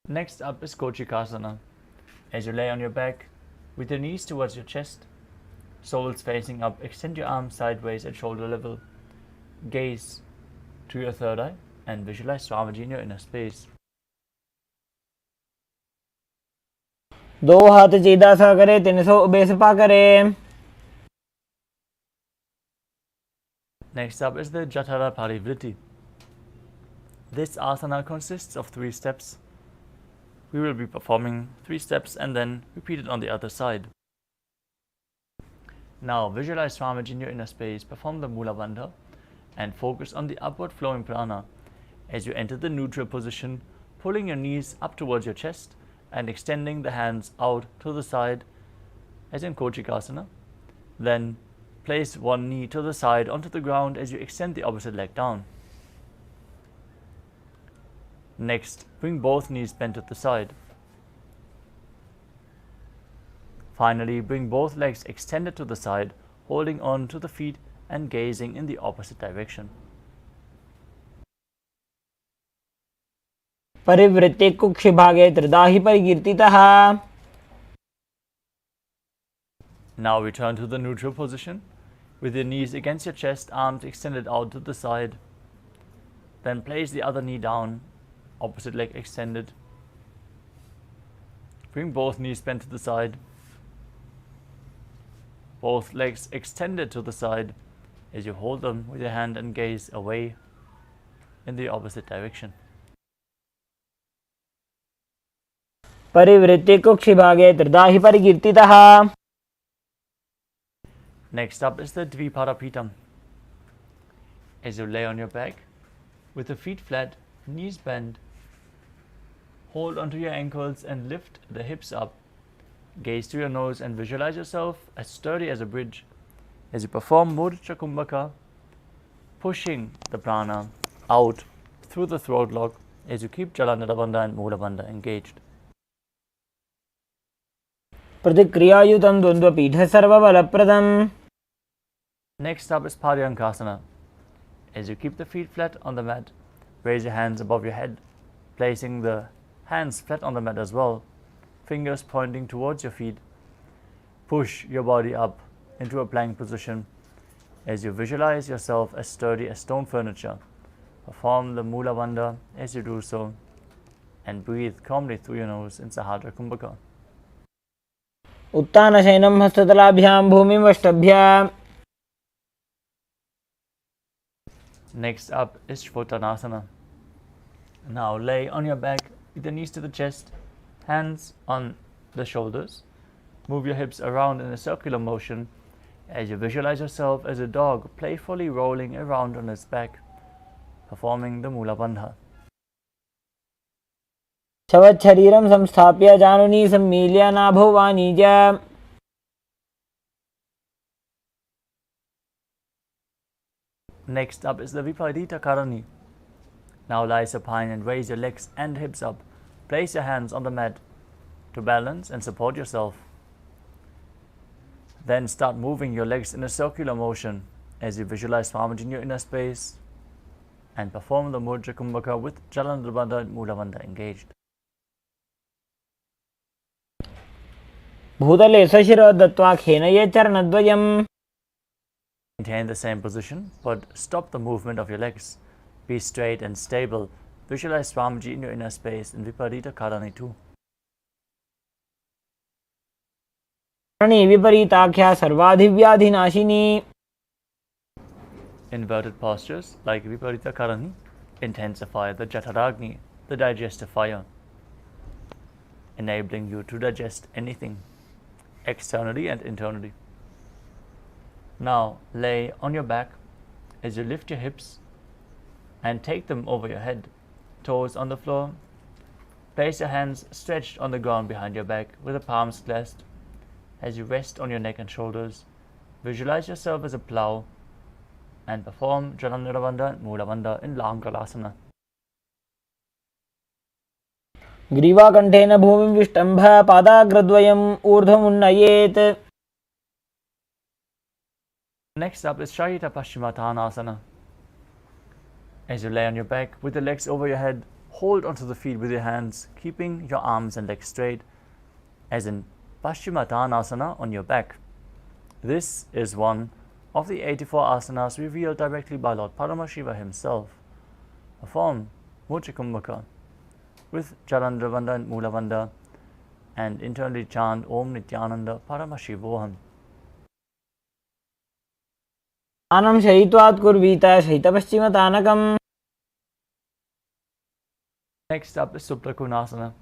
Next up is Kochikasana. As you lay on your back, with your knees towards your chest, soles facing up, extend your arms sideways at shoulder level. Gaze to your third eye and visualize Swamiji in your inner space. दो हाथ सीधा सा करे, 300 बेसपा करे. Next up is the Jatara Parivritti. This asana consists of 3 steps. We will be performing 3 steps and then repeat it on the other side. Now visualize Swamiji in your inner space, perform the Mula Bandha and focus on the upward flowing prana as you enter the neutral position, pulling your knees up towards your chest and extending the hands out to the side as in Kochikasana. Then place one knee to the side onto the ground as you extend the opposite leg down. Next, bring both knees bent to the side. Finally, bring both legs extended to the side, holding on to the feet and gazing in the opposite direction. परिवृत्ते कुक्षिभागे त्रिदाहि परिकीर्तितः. Now return to the neutral position, with your knees against your chest, arms extended out to the side. Then place the other knee down, opposite leg extended. Bring both knees bent to the side. Both legs extended to the side as you hold them with your hand and gaze away in the opposite direction. परिवृत्ते कुक्षिभागे त्रिदाहि परिकीर्तितः. Next up is the Dviparapitam. As you lay on your back, with the feet flat, knees bent, hold onto your ankles and lift the hips up. Gaze to your nose and visualize yourself as sturdy as a bridge as you perform Mudra Kumbhaka, pushing the prana out through the throat lock as you keep Jalandhara Bandha and Mula Bandha engaged. प्रतिक्रियायुतं द्वन्द्वपीठ सर्वबलप्रदम्. Next up is Paryankasana. As you keep the feet flat on the mat, raise your hands above your head, placing the hands flat on the mat as well, fingers pointing towards your feet. Push your body up into a plank position as you visualize yourself as sturdy as stone furniture. Perform the Mula Bandha as you do so, and breathe calmly through your nose in Sahadra Kumbhaka. उत्तानशयनं हस्ततलाभ्यां भूमिमष्टभ्य. Next up is Shvotanasana. Now lay on your back with your knees to the chest, hands on the shoulders. Move your hips around in a circular motion as you visualize yourself as a dog playfully rolling around on its back, performing the Mula Bandha. शवच्छरीरं संस्थाप्य जानुनी सम्मील्य नाभो वाणिज्य. Next up is the Viparita Karani. Now lie supine and raise your legs and hips up. Place your hands on the mat to balance and support yourself. Then start moving your legs in a circular motion as you visualize Swamiji in your inner space and perform the Mudra Kumbhaka with Jalandhara Bandha and Mula Bandha engaged. भूतले स्वशिरो दत्त्वा खेनये चरणद्वयम्. Maintain the same position, but stop the movement of your legs. Be straight and stable. Visualize Swamiji in your inner space in Viparita Karani too. Karni विपरीताख्या सर्वाधिव्याधिनाशिनी. Inverted postures like Viparita Karani intensify the Jataragni, the digestive fire, enabling you to digest anything, externally and internally. Now lay on your back as you lift your hips and take them over your head, toes on the floor. Place your hands stretched on the ground behind your back with the palms clasped. As you rest on your neck and shoulders, visualize yourself as a plow and perform Jalandhara Bandha and Mula Bandha in Kailasa. ग्रीवाकण्ठेन भूमिं विष्टम्भ पादाग्रद्वयम् ऊर्ध्वमुन्नयेत्. Next up is Shayita Paschimottanasana. As you lay on your back with the legs over your head, hold onto the feet with your hands, keeping your arms and legs straight, as in Paschimottanasana on your back. This is one of the 84 asanas revealed directly by Lord Paramashiva himself. Perform Mudra Kumbhaka with Jalandhara Bandha and Mula Bandha and internally chant Om Nithyananda Paramashivoham. आनं शयित्वात् कुर्वीत शयितपश्चिमतानकम्. Next up is Suprakonasana.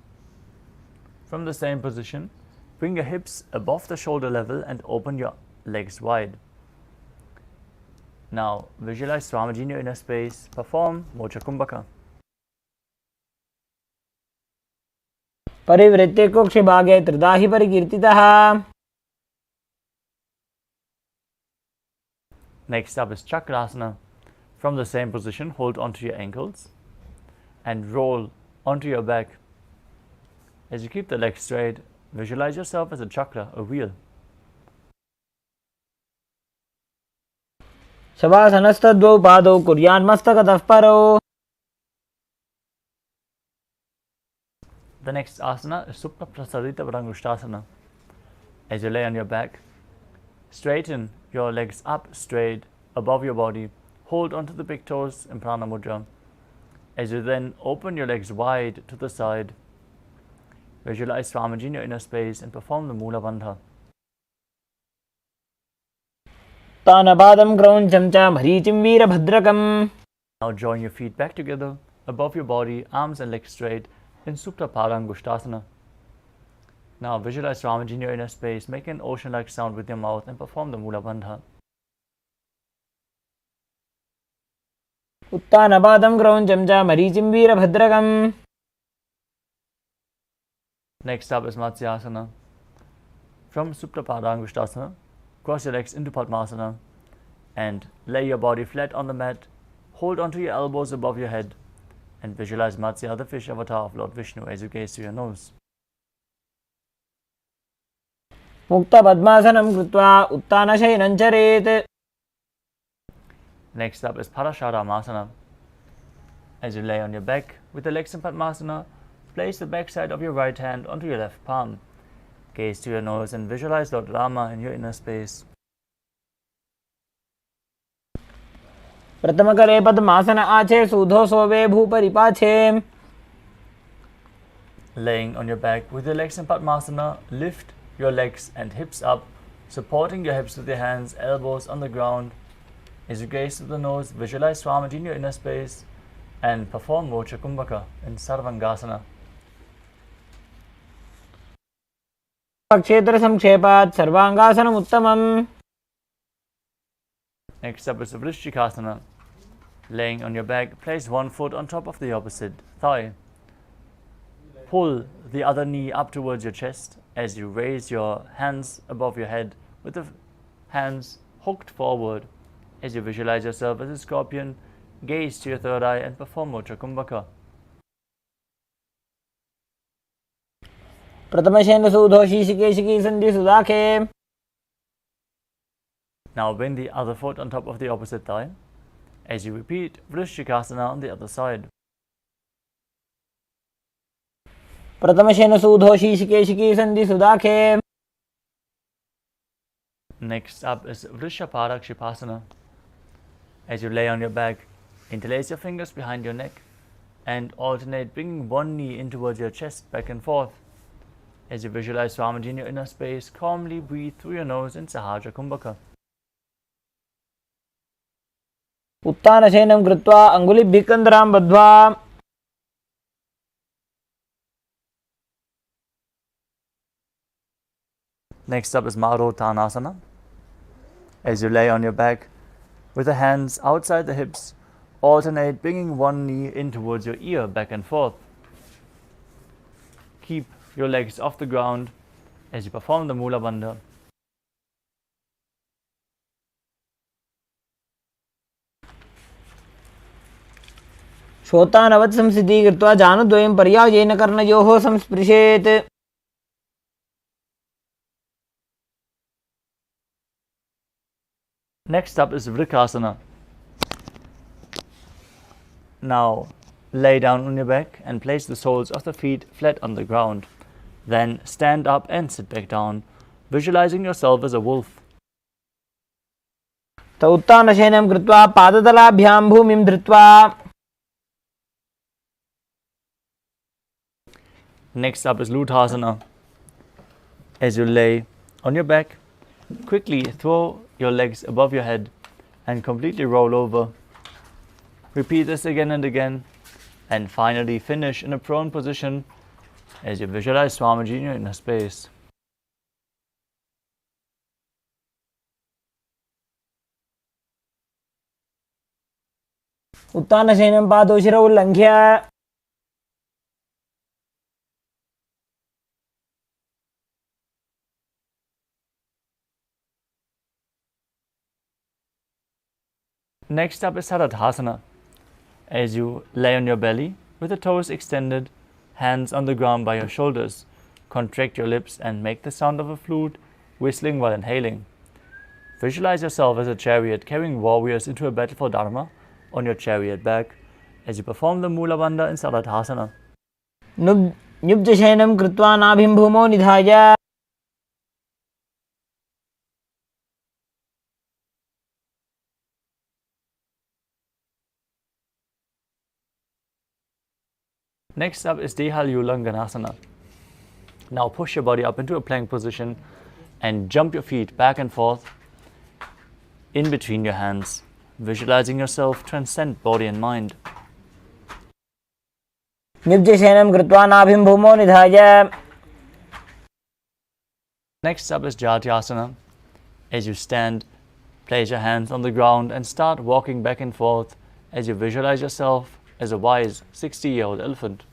From the same position, bring your hips above the shoulder level and open your legs wide. Now visualize Swamiji in your inner space. Perform Mudra Kumbhaka. परिवृत्ते कुक्षिभागे त्रिदाहि परिकीर्तितः. Next up is Chakrasana. From the same position, hold onto your ankles and roll onto your back. As you keep the legs straight, visualize yourself as a chakra, a wheel. शवासनस्तद्वौ पादौ कुर्यान्मस्तकतः परौ. The next asana is Supta Prasadita Vrangusthasana. As you lay on your back, straighten your legs up straight above your body. Hold onto the big toes in Prana Mudra. As you then open your legs wide to the side, visualize Swamiji in your inner space and perform the Mula Bandha. तानपादं क्रौञ्चं च मरीचिं वीरभद्रकम्. Now join your feet back together above your body, arms and legs straight in Supta Parangusthasana. Now visualize Swamiji in your inner space, make an ocean-like sound with your mouth and perform the Mula Bandha. उत्तानपादं क्रौञ्चं च मरीचिं वीरभद्रकम्. Next up is Matsyasana. From Supta Parangusthasana, cross your legs into Padmasana and lay your body flat on the mat. Hold onto your elbows above your head and visualize Matsya, the fish avatar of Lord Vishnu, as you gaze to your nose. मुक्तपद्मासनं कृत्वा उत्तानशयनं चरेत्. Next up is Parasharamasana. As you lay on your back with the legs in Padmasana, place the back side of your right hand onto your left palm. Gaze to your nose and visualize Lord Rama in your inner space. प्रथमकरे पद्मासन आचे सूधो सोवे भूपरिपाछे. Laying on your back with your legs in Padmasana, lift your legs and hips up, supporting your hips with your hands, elbows on the ground. As you gaze to the nose, visualize Swamiji in your inner space and perform Mocha Kumbhaka in Sarvangasana. क्षेत्र संक्षेपात् सर्वांगासनम् उत्तमम्. Next up is Vrishchikasana. Laying on your back, place one foot on top of the opposite thigh. Pull the other knee up towards your chest as you raise your hands above your head with the hands hooked forward. As you visualize yourself as a scorpion, gaze to your third eye and perform Mocha Kumbhaka. प्रथमशेन सूधो शीशिकेशिकी सन्धि सुदाखे. Now bring the other foot on top of the opposite thigh as you repeat Vrishchikasana on the other side. प्रथमशेन सूधो शीशिकेशिकी सन्धि सुदाखे. Next up is Vrishaparakshipasana. As you lay on your back, interlace your fingers behind your neck and alternate bringing one knee in towards your chest back and forth. As you visualize Swamiji in your inner space, calmly breathe through your nose in Sahaja Kumbhaka. उत्तानशयनं कृत्वा अङ्गुलिभ्यः कन्धरां बद्ध्वा. Next up is Marottanasana. As you lay on your back, with the hands outside the hips, alternate bringing one knee in towards your ear back and forth. Keep your legs off the ground as you perform the Mula Bandha. श्रोतानवत् संसिद्धि कृत्वा जानुद्वयं पर्यायेन कर्णयोः संस्पृशेत्. Next up is Vrikasana. Now lay down on your back and place the soles of the feet flat on the ground. Then stand up and sit back down, visualizing yourself as a wolf. उत्तानशयनं कृत्वा पादतलाभ्यां भूमिं धृत्वा. Next up is Luthasana. As you lay on your back, quickly throw your legs above your head and completely roll over. Repeat this again and again, and finally finish in a prone position as you visualize Swamiji in your inner space. उत्तानशयनं पादौ शिरौ उल्लङ्घ्य. Next up is Saradhasana. As you lay on your belly with the toes extended, hands on the ground by your shoulders. Contract your lips and make the sound of a flute, whistling while inhaling. Visualize yourself as a chariot carrying warriors into a battle for Dharma on your chariot back as you perform the Mula Bandha in Salatthasana. Nyubjashayanam krutva nabhim bhumo nidhaya. Next up is Dehalyulanganasana. Now push your body up into a plank position and jump your feet back and forth in between your hands, visualizing yourself transcend body and mind. Nyubjashayanam krutva nabhim bhumo nidhaya. Next up is Jatyasana. As you stand, place your hands on the ground and start walking back and forth as you visualize yourself as a wise 60-year-old elephant.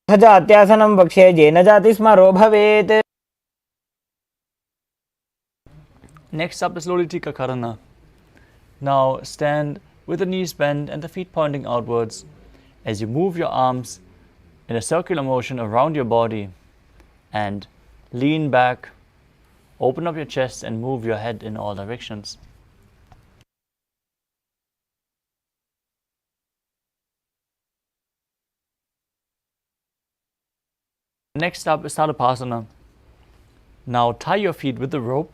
Jatyasana vakshe jena jati smaro bhavet. Next up is Lolitika Karana. Now stand with the knees bent and the feet pointing outwards as you move your arms in a circular motion around your body and lean back, open up your chest and move your head in all directions. Next up is Tadapasana. Now tie your feet with the rope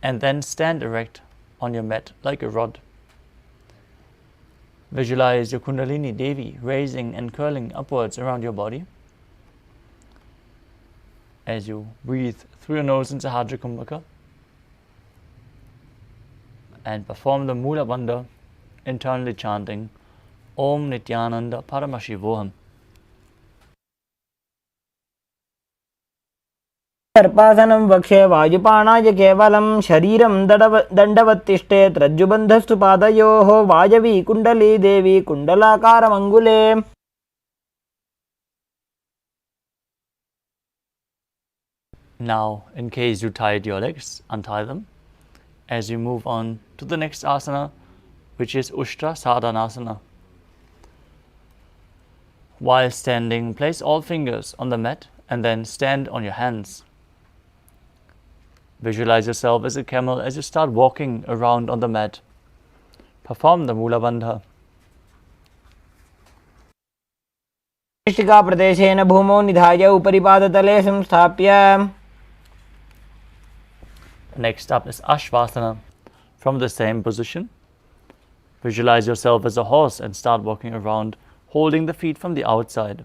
and then stand erect on your mat like a rod. Visualize your Kundalini Devi raising and curling upwards around your body. As you breathe through your nose in Sahajra Kumbhaka and perform the Mula Bandha, internally chanting Om Nithyananda Paramashivoham. सर्पासनं वक्षे वायुपाणाय केवलं शरीरं दण्डवत्तिष्ठेत् रज्जुबन्धस्तु पादयोः वायवी कुण्डली देवी कुण्डलाकारमङ्गुले. Now, in case you tied your legs, untie them as you move on to the next asana, which is Ushtra Sadhanasana. While standing, place all fingers on the mat and then stand on your hands. Visualize yourself as a camel as you start walking around on the mat. Perform the Mula Bandha. निष्ठिका प्रदेशेन भूमौ निधाय उपरि पादतले संस्थाप्य. Next up is Ashvasana. From the same position, visualize yourself as a horse and start walking around, holding the feet from the outside.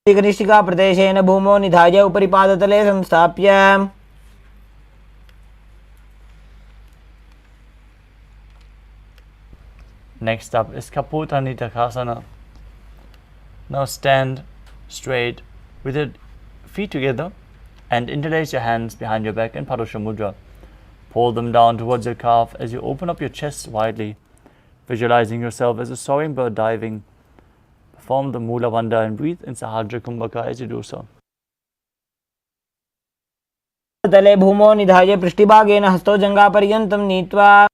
निष्ठिका प्रदेशेन भूमौ निधाय उपरि पादतले संस्थाप्य. Next up is Kaputa Nitakasana. Now stand straight with your feet together and interlace your hands behind your back in Padusha Mudra. Pull them down towards your calf as you open up your chest widely, visualizing yourself as a soaring bird diving. Perform the Mula Bandha and breathe in Sahajra Kumbhaka as you do so. तले भूमौ निधाय पृष्ठभागेन हस्तौ जङ्घापर्यन्तं नीत्वा.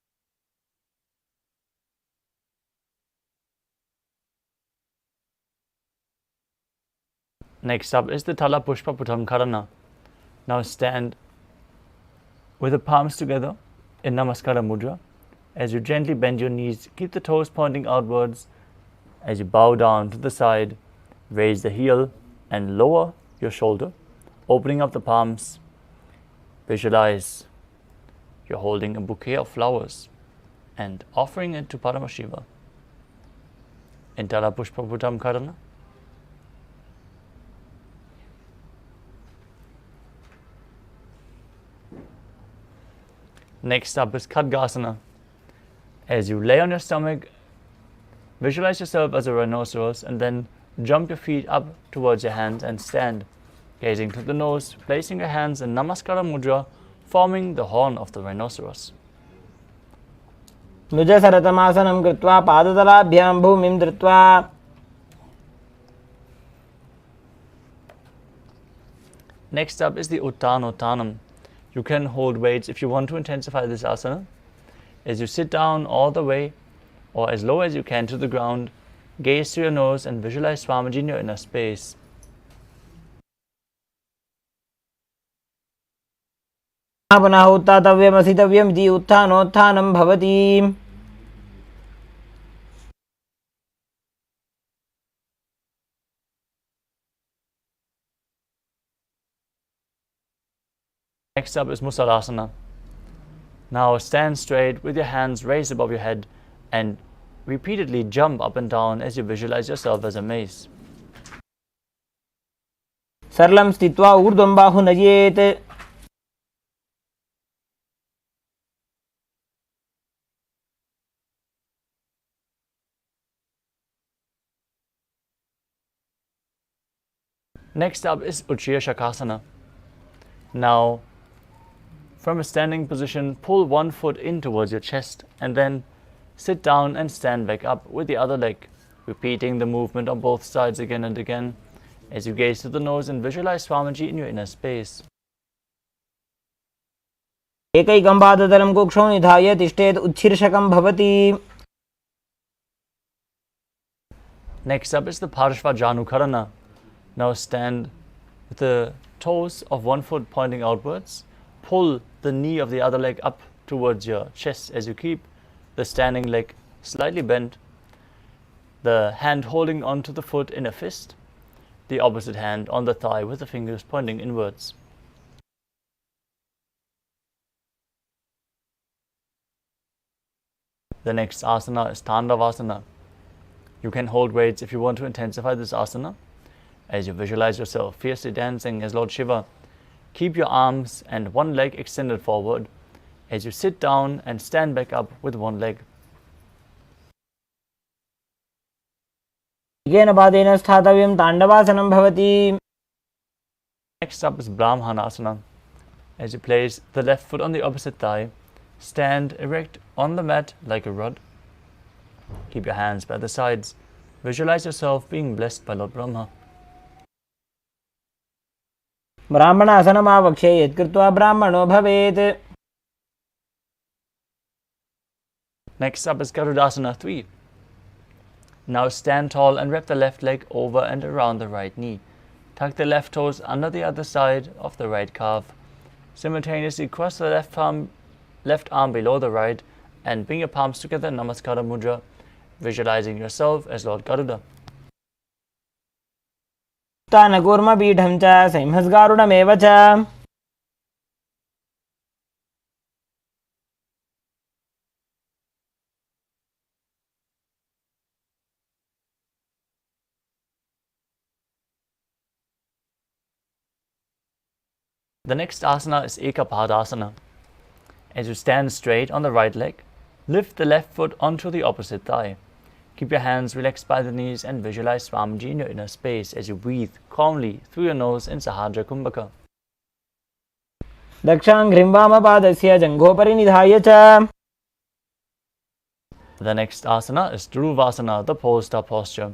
Next up is the Tala Pushpa Putam Karana. Now stand with the palms together in Namaskara Mudra. As you gently bend your knees, keep the toes pointing outwards. As you bow down to the side, raise the heel and lower your shoulder, opening up the palms. Visualize you're holding a bouquet of flowers and offering it to Paramashiva. In Tala Pushpa Putam Karana. Next up is Khadgasana. As you lay on your stomach, visualize yourself as a rhinoceros and then jump your feet up towards your hands and stand, gazing to the nose, placing your hands in Namaskara Mudra, forming the horn of the rhinoceros. नुजसरतमासनं कृत्वा पादतलाभ्यां भूमिं धृत्वा. Next up is the Uttanottanam. You can hold weights if you want to intensify this asana. As you sit down all the way or as low as you can to the ground, gaze through your nose and visualize Swamiji in your inner space. पुनः उत्थातव्यमसितव्यम् इति उत्थानोत्थानं भवति. Next up is Musalasana. Now stand straight with your hands raised above your head and repeatedly jump up and down as you visualize yourself as a mace. सरलं स्थित्वा ऊर्ध्वं बाहु नयेत्. Next up is Ujjayi Shakasana. Now, from a standing position, pull one foot in towards your chest and then sit down and stand back up with the other leg, repeating the movement on both sides again and again as you gaze to the nose and visualize Swamiji in your inner space. एकैकं पादतलं कुक्षौ निधाय तिष्ठेत् उच्छीर्षकं भवति. Next up is the Parshvajanukarana. Now stand with the toes of one foot pointing outwards. Pull the knee of the other leg up towards your chest as you keep the standing leg slightly bent. The hand holding onto the foot in a fist. The opposite hand on the thigh with the fingers pointing inwards. The next asana is Tandavasana. You can hold weights if you want to intensify this asana. As you visualize yourself fiercely dancing as Lord Shiva, keep your arms and one leg extended forward as you sit down and stand back up with one leg. एकेन पादेन स्थातव्यं ताण्डवासनं भवति. Next up is Brahmanasana. As you place the left foot on the opposite thigh, stand erect on the mat like a rod. Keep your hands by the sides. Visualize yourself being blessed by Lord Brahma. ब्राह्मणासनमावक्ष्ये यत्कृत्वा ब्राह्मणो भवेत्. Next up is Garudasana 3. Now stand tall and wrap the left leg over and around the right knee. Tuck the left toes under the other side of the right calf. Simultaneously cross the left arm below the right and bring your palms together in Namaskara Mudra, visualizing yourself as Lord Garuda. उत्थानकूर्मपीठं च संहस्गारुडमेव च. The next asana is Ekapadasana. As you stand straight on the right leg, lift the left foot onto the opposite thigh. Keep your hands relaxed by the knees and visualize Swamiji in your inner space as you breathe calmly through your nose in Sahadra Kumbhaka. दक्षाङ्घ्रिं वामपादस्य जङ्घोपरि निधाय च. The next asana is Dhruvasana, the pole star posture.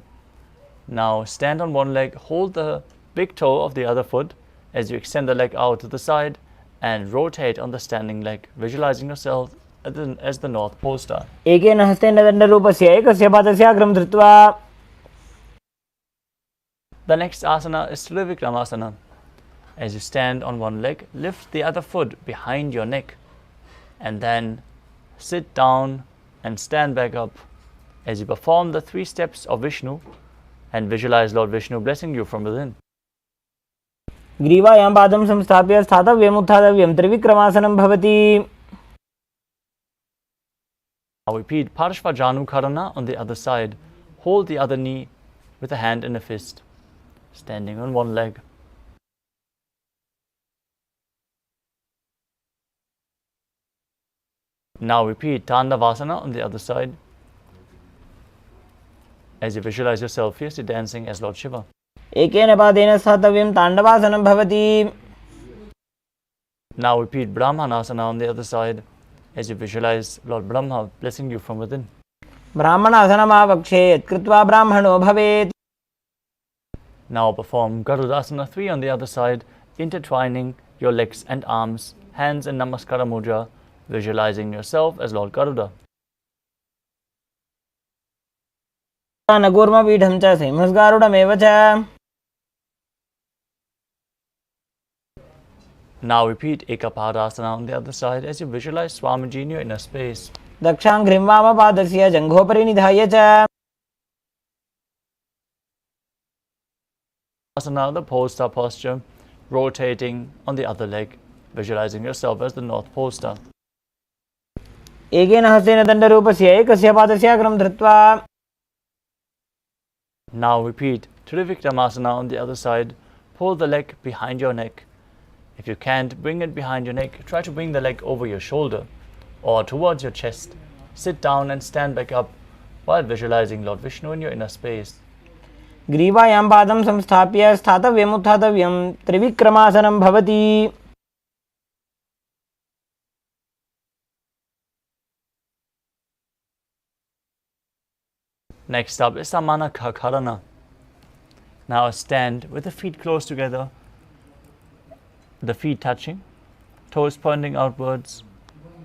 Now stand on one leg, hold the big toe of the other foot as you extend the leg out to the side and rotate on the standing leg, visualizing yourself as the North Pole Star. एकेन हस्तेन दण्डरूपस्य एकस्य पादस्याग्रं धृत्वा. The next asana is Trivikramasana. As you stand on one leg, lift the other foot behind your neck and then sit down and stand back up as you perform the 3 steps of Vishnu and visualize Lord Vishnu blessing you from within. ग्रीवायां पादं संस्थाप्य स्थातव्यम् उत्थातव्यं त्रिविक्रमासनं भवति. Now repeat Parshvajanukarana on the other side. Hold the other knee with a hand in a fist, standing on one leg. Now repeat Tandavasana on the other side as you visualize yourself fiercely dancing as Lord Shiva. एकेन पादेन स्थातव्यं ताण्डवासनं भवति. Now repeat Brahmanasana on the other side as you visualize Lord Brahma blessing you from within. ब्राह्मणासनमावक्ष्ये यत्कृत्वा ब्राह्मणो भवेत्. Now perform Garudasana 3 on the other side, intertwining your legs and arms, hands in Namaskara Mudra, visualizing yourself as Lord Garuda. नकूर्मपीठं च सिंहस्गारुडमेव च. Now repeat Ekapadasana on the other side as you visualize Swamiji in your inner space. दक्षाङ्घ्रिं वामपादस्य जङ्घोपरि निधाय च. Asana, the pole star posture, rotating on the other leg, visualizing yourself as the North Pole Star. एकेन हस्तेन दण्डरूपस्य एकस्य पादस्य अग्रं धृत्वा. Now repeat Trivikramasana on the other side. Pull the leg behind your neck. If you can't bring it behind your neck, try to bring the leg over your shoulder or towards your chest. Sit down and stand back up while visualizing Lord Vishnu in your inner space. ग्रीवायां पादं संस्थाप्य स्थातव्यम् उत्थातव्यं त्रिविक्रमासनं भवति. Next up is Samana Karana. Now stand with the feet close together, the feet touching, toes pointing outwards,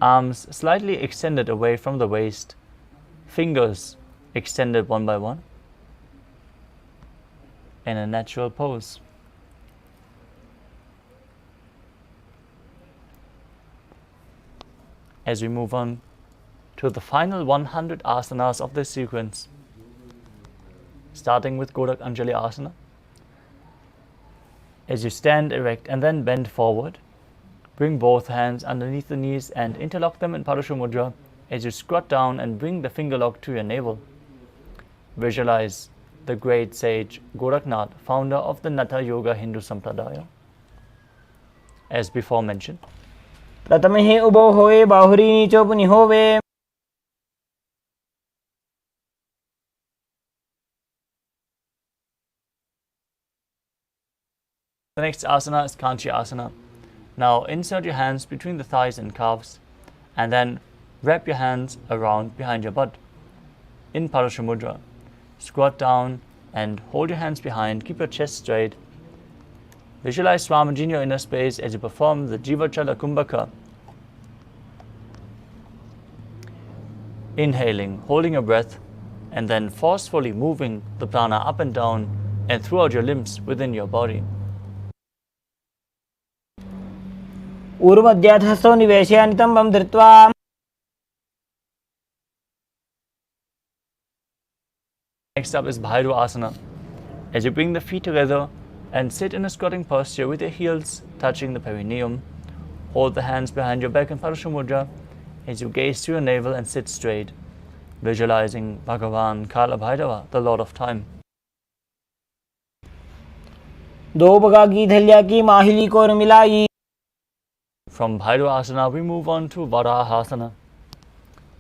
arms slightly extended away from the waist, fingers extended one by one, in a natural pose. As we move on to the final 100 asanas of this sequence, starting with Godak Anjali Asana. As you stand erect and then bend forward, bring both hands underneath the knees and interlock them in Parashu Mudra as you squat down and bring the finger lock to your navel. Visualize the great sage Goraknath, founder of the Natha Yoga Hindu Sampradaya. As before mentioned, प्रथमे उभो होवे बाहुरी नीचो पुनि होवे. the next asana is Kanchi Asana. Now insert your hands between the thighs and calves and then wrap your hands around behind your butt in Parashu Mudra. Squat down and hold your hands behind. Keep your chest straight. Visualize Swamiji in your inner space as you perform the Jivachala Kumbhaka. Inhaling, holding your breath, and then forcefully moving the prana up and down and throughout your limbs within your body. ऊर्ध्वमध्यात् हस्तौ निवेशय नितम्बं धृत्वा. Next up is Bhairu Asana. As you bring the feet together and sit in a squatting posture with your heels touching the perineum, hold the hands behind your back in Parashu Mudra as you gaze to your navel and sit straight, visualizing Bhagavan Kala Bhairava, the Lord of Time. दो बगा की धैल्या की माहिली को मिलाई. From Bhairu Asana, we move on to Varahasana.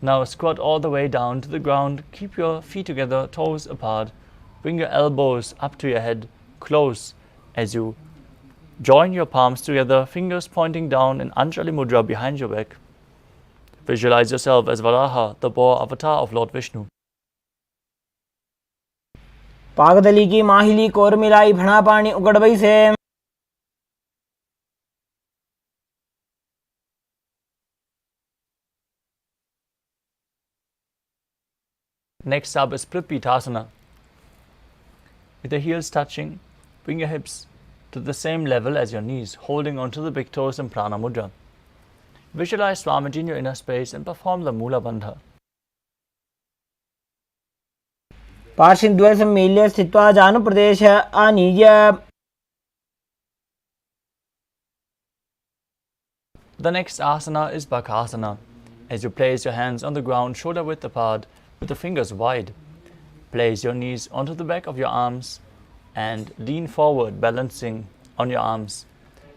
Now squat all the way down to the ground. Keep your feet together, toes apart. Bring your elbows up to your head, close as you join your palms together, fingers pointing down in Anjali Mudra behind your back. Visualize yourself as Varaha, the boar avatar of Lord Vishnu. पागदली की माहिली core मिलाई भणा पानी उगड़बई से. Next up is Prithvitasana. With the heels touching, bring your hips to the same level as your knees, holding onto the big toes in Prana Mudra. Visualize Swamiji in your inner space and perform the Mula Bandha. पार्श्वद्वय सम्मील्य स्थित्वा जानुप्रदेश आनीय. The next asana is Bakasana. As you place your hands on the ground, shoulder width apart, with the fingers wide, place your knees onto the back of your arms and lean forward, balancing on your arms.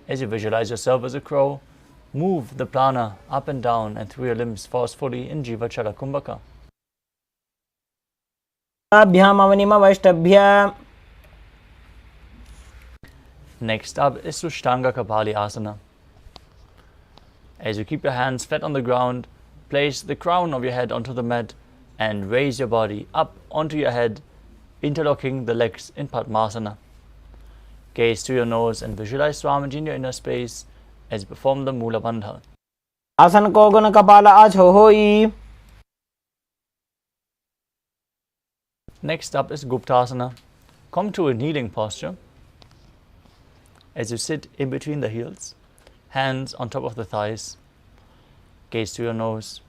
As you visualize yourself as a crow, move the prana up and down and through your limbs forcefully in Jivachala Kumbhaka. Next up is Sushtanga Kapali Asana. As you keep your hands flat on the ground, place the crown of your head onto the mat and raise your body up onto your head, interlocking the legs in Padmasana. Gaze to your nose and visualize Swamiji in your inner space as you perform the Mula Bandha. आसन को गुण कपाल आछो होई. Next up is Guptasana. Come to a kneeling posture as you sit in between the heels, hands on top of the thighs, gaze to your nose.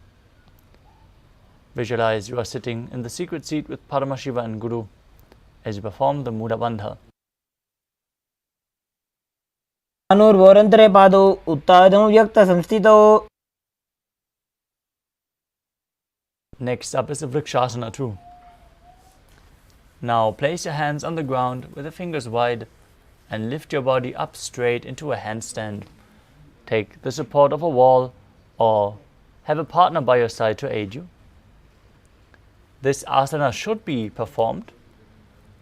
Visualize you are sitting in the secret seat with Paramashiva and Guru as you perform the Mula Bandha. अनुर्वोरंतरे पादौ उत्तादं व्यक्त संस्थितौ. Next up is the Vrikshasana too. Now place your hands on the ground with the fingers wide and lift your body up straight into a handstand. Take the support of a wall or have a partner by your side to aid you. This asana should be performed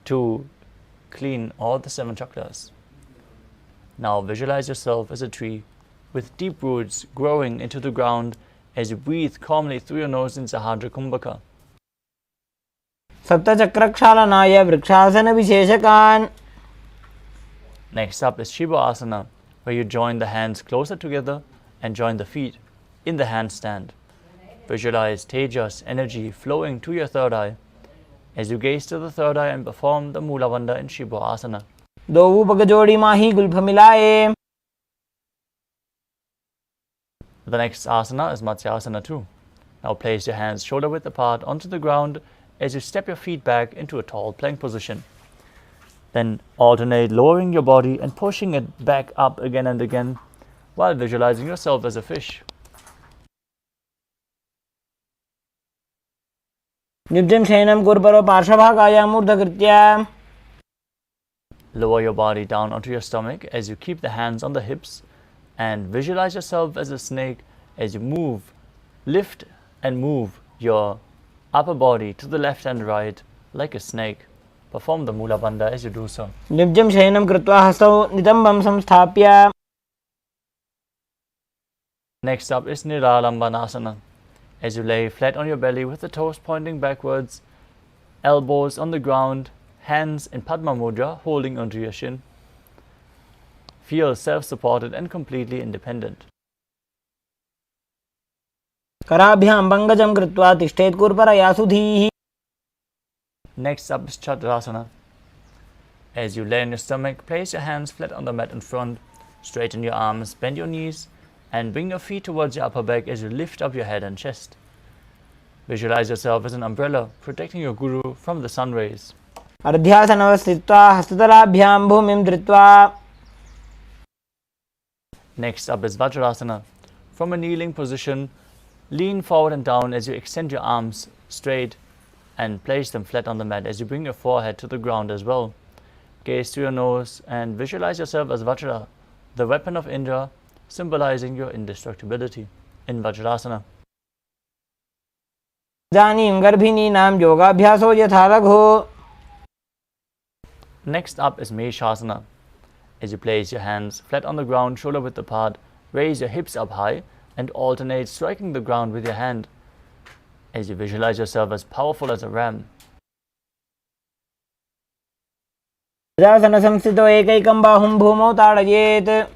to clean all the 7 chakras. Now visualize yourself as a tree with deep roots growing into the ground as you breathe calmly through your nose in Sahadra Kumbhaka. सप्तचक्रक्षालनाय vrikshasana विशेषकान्. Next up is Shiva Asana, where you join the hands closer together and join the feet in the handstand. Visualize Tejas energy flowing to your third eye as you gaze to the third eye and perform the Mula Bandha in Shiva Asana. दो पग जोड़ी माही Gulf मिलाए. The next asana is Matsyasana too. Now place your hands shoulder width apart onto the ground as you step your feet back into a tall plank position. Then alternate lowering your body and pushing it back up again and again while visualizing yourself as a fish. नित्यं शयनं कुर्वरो पार्श्वभागायां मूर्धकृत्य. Lower your body down onto your stomach as you keep the hands on the hips and visualize yourself as a snake as you lift and move your upper body to the left and right like a snake. Perform the Mula Bandha as you do so. नित्यं शयनं कृत्वा हस्तौ नितम्बं संस्थाप्य. Next up is Niralambanasana. As you lay flat on your belly with the toes pointing backwards, elbows on the ground, hands in Padma Mudra holding onto your shin. Feel self-supported and completely independent. कराभ्यां पंकजं कृत्वा तिष्ठेत् कुर्परया सुधीः. Next up is Chakrasana. As you lay on your stomach, place your hands flat on the mat in front, straighten your arms, bend your knees, and bring your feet towards your upper back as you lift up your head and chest. Visualize yourself as an umbrella, protecting your Guru from the sun rays. अर्ध्यासनवस्थित्वा हस्ततलाभ्यां भूमिं धृत्वा. Next up is Vajrasana. From a kneeling position, lean forward and down as you extend your arms straight and place them flat on the mat as you bring your forehead to the ground as well. Gaze to your nose and visualize yourself as Vajra, the weapon of Indra, symbolizing your indestructibility in Vajrasana. इदानीं गर्भिणीनां योगाभ्यासो यथा लघु. Next up is Meshasana. As you place your hands flat on the ground, shoulder width apart, raise your hips up high and alternate striking the ground with your hand as you visualize yourself as powerful as a ram. संस्थितो एकैकं बाहुं भूमौ ताडयेत्.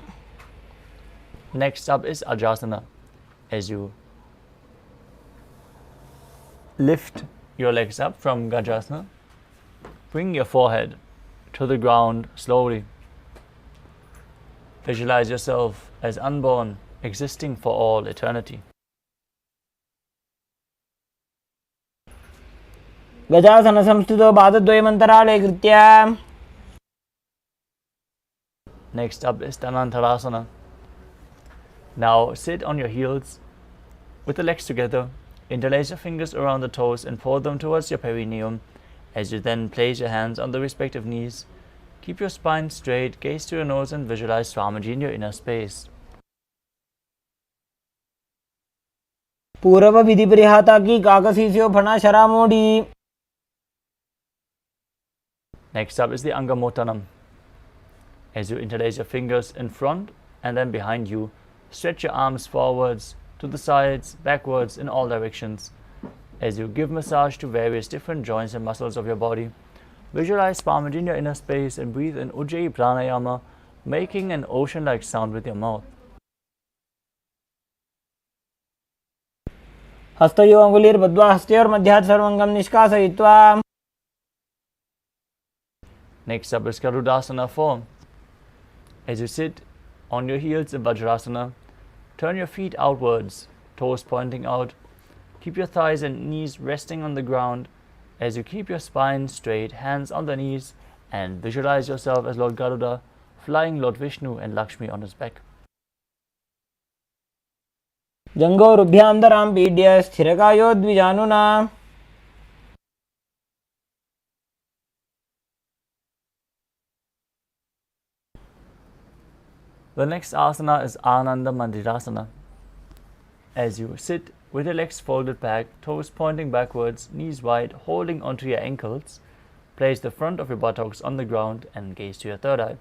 Next up is Ajasana. As you lift your legs up from Gajasana, bring your forehead to the ground slowly. Visualize yourself as unborn, existing for all eternity. गजासन संस्थितो पादद्वयमन्तराळे कृत्य. Next up is Dhanantarasana. Now sit on your heels with the legs together. Interlace your fingers around the toes and pull them towards your perineum as you then place your hands on the respective knees. Keep your spine straight, gaze to your nose and visualize Swamiji in your inner space. पूर्व विधि परिहाता की काकसीस्यो फणा शरामोडी. Next up is the Angamotanam. As you interlace your fingers in front and then behind you, stretch your arms forwards, to the sides, backwards in all directions. As you give massage to various different joints and muscles of your body, visualize Swamiji in your inner space and breathe in Ujjayi Pranayama, making an ocean-like sound with your mouth. हस्तयोः अङ्गुलीर्बद्ध्वा हस्तयोर्मध्यात् सर्वङ्गं निष्कासयित्वा. Next up is Garudasana form. As you sit on your heels in Vajrasana, turn your feet outwards, toes pointing out. Keep your thighs and knees resting on the ground as you keep your spine straight, hands on the knees, and visualize yourself as Lord Garuda, flying Lord Vishnu and Lakshmi on his back. जङ्घोरुभ्यां दरां पीड्य स्थिरकायो द्विजानुना. The next asana is Ananda Mandirasana. As you sit with your legs folded back, toes pointing backwards, knees wide, holding onto your ankles, place the front of your buttocks on the ground and gaze to your third eye,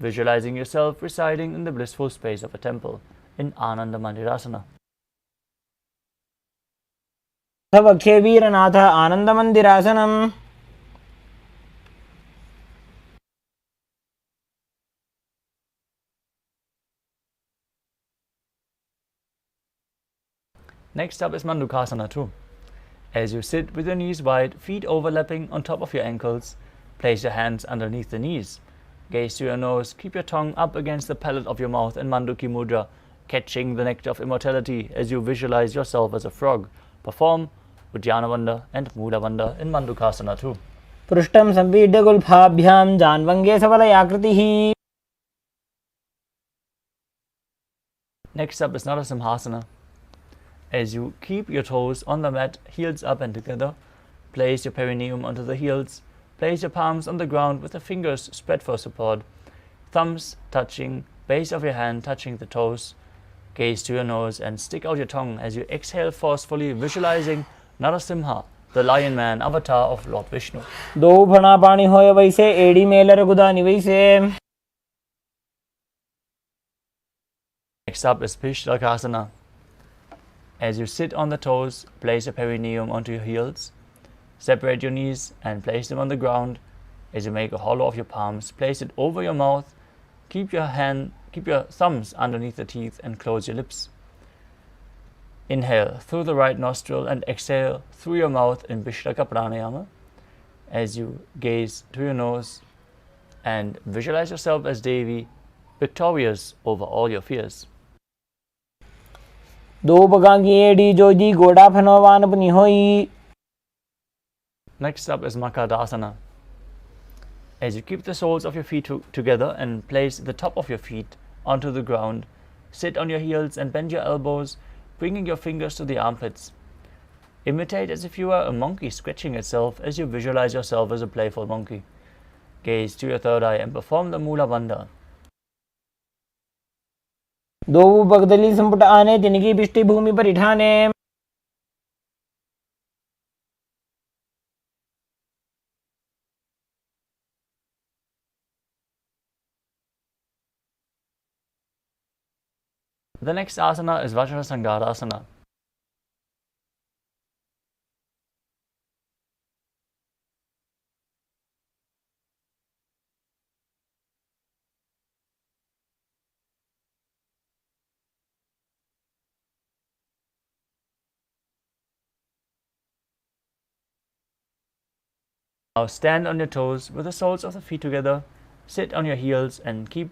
visualizing yourself residing in the blissful space of a temple in Ananda Mandirasana. वक्षे वीरनाथ आनन्दमन्दिरासनम्. Next up is Mandukasana 2. As you sit with your knees wide, feet overlapping on top of your ankles, place your hands underneath the knees. Gaze to your nose, keep your tongue up against the palate of your mouth in Manduki Mudra, catching the nectar of immortality as you visualize yourself as a frog. Perform Uddiyana Bandha and Mula Bandha in Mandukasana 2. पृष्ठं संपीड्य गुल्फाभ्यां जान्वङ्गे सबलयाकृतिः. Next up is Narasimhasana. As you keep your toes on the mat, heels up and together, place your perineum onto the heels, place your palms on the ground with the fingers spread for support, thumbs touching, base of your hand touching the toes. Gaze to your nose and stick out your tongue as you exhale forcefully, visualizing Narasimha, the lion man avatar of Lord Vishnu. दो फणा पाणी होय वैसे एड़ी Mailer गुदा निवैसे. Next up is Pishlakasana. As you sit on the toes, place your perineum onto your heels, separate your knees and place them on the ground. As you make a hollow of your palms, place it over your mouth. Keep your thumbs underneath the teeth and close your lips. Inhale through the right nostril and exhale through your mouth in Vishlaka Pranayama. As you gaze to your nose and visualize yourself as Devi, victorious over all your fears. दो बगांगी एड़ी जोजी गोड़ा फनोवान अपनी होई. Next up is Makadasana. As you keep the soles of your feet together and place the top of your feet onto the ground, sit on your heels and bend your elbows, bringing your fingers to the armpits. Imitate as if you were a monkey scratching itself as you visualize yourself as a playful monkey. Gaze to your third eye and perform the Mula Bandha. दो बगदली संपुट आने तिनकी पिष्टि भूमि पर इठाने. The next asana is Vajrasangarasana. Now stand on your toes with the soles of the feet together, sit on your heels and keep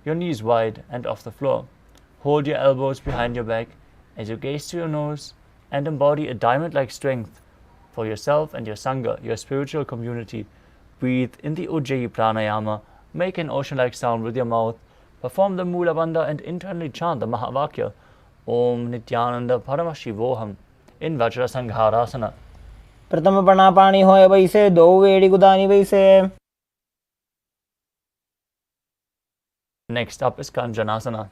your knees wide and off the floor. Hold your elbows behind your back as you gaze to your nose and embody a diamond-like strength for yourself and your Sangha, your spiritual community. Breathe in the Ujjayi Pranayama, make an ocean-like sound with your mouth, perform the Mula Bandha and internally chant the Mahavakya, Om Nithyananda Paramashivoham in Vajrasangarasana. प्रथम पणा पाणी होय वैसे दो एड़ी गुदा निवैसे. Next up is Kanjanasana.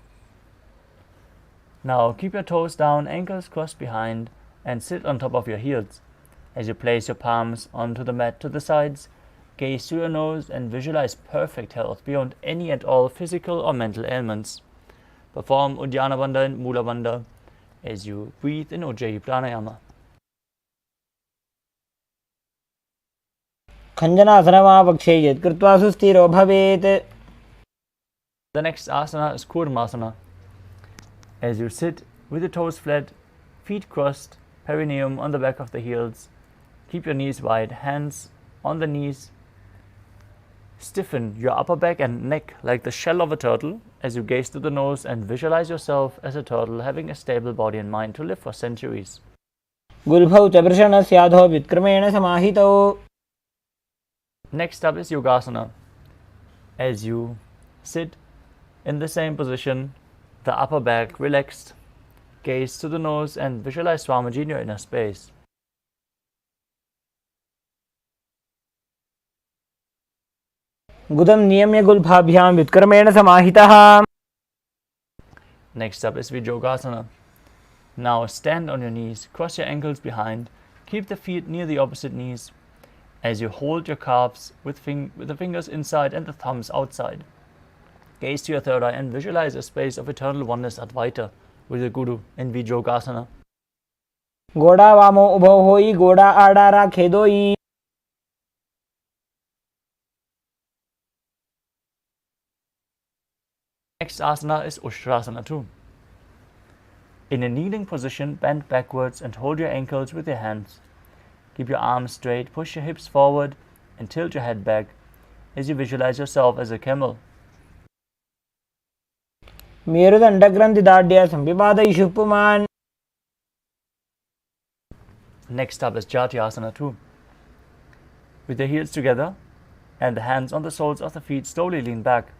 Now keep your toes down, ankles crossed behind, and sit on top of your heels. As you place your palms onto the mat to the sides, gaze to your nose and visualize perfect health beyond any and all physical or mental ailments. Perform Uddiyana Bandha and Mula Bandha as you breathe in Ujjayi Pranayama. खञ्जनासनमापक्षे यत् कृत्वा सुस्थिरो भवेत्. The next asana is Kurmasana. As you sit with your toes flat, feet crossed, perineum on the back of the heels. Keep your knees wide, hands on the knees. Stiffen your upper back and neck like the shell of a turtle as you gaze to the nose and visualize yourself as a turtle having a stable body and mind to live for centuries. गुल्फौ च वृषणस्याधो व्युत्क्रमेण समाहितौ. Next up is Yogasana. As you sit in the same position, the upper back relaxed, gaze to the nose and visualize Swamiji in your inner space. गुदं नियम्य गुल्फाभ्यां व्युत्क्रमेण समाहितः. Next up is Vijogasana. Now stand on your knees, cross your ankles behind, keep the feet near the opposite knees as you hold your calves with the fingers inside and the thumbs outside. Gaze to your third eye and visualize a space of eternal oneness Advaita with the Guru in Vijogasana. गोड़ा वामो उभौ होई गोड़ा आड़ा राखे दोई. Next asana is Ushtrasana too. In a kneeling position, bend backwards and hold your ankles with your hands. Keep your arms straight, push your hips forward and tilt your head back as you visualize yourself as a camel. मेरुदण्डग्रन्थिदाढ्य संविपादयिषु पुमान्. Next up is Jatyasana too. With the heels together and the hands on the soles of the feet, slowly lean back.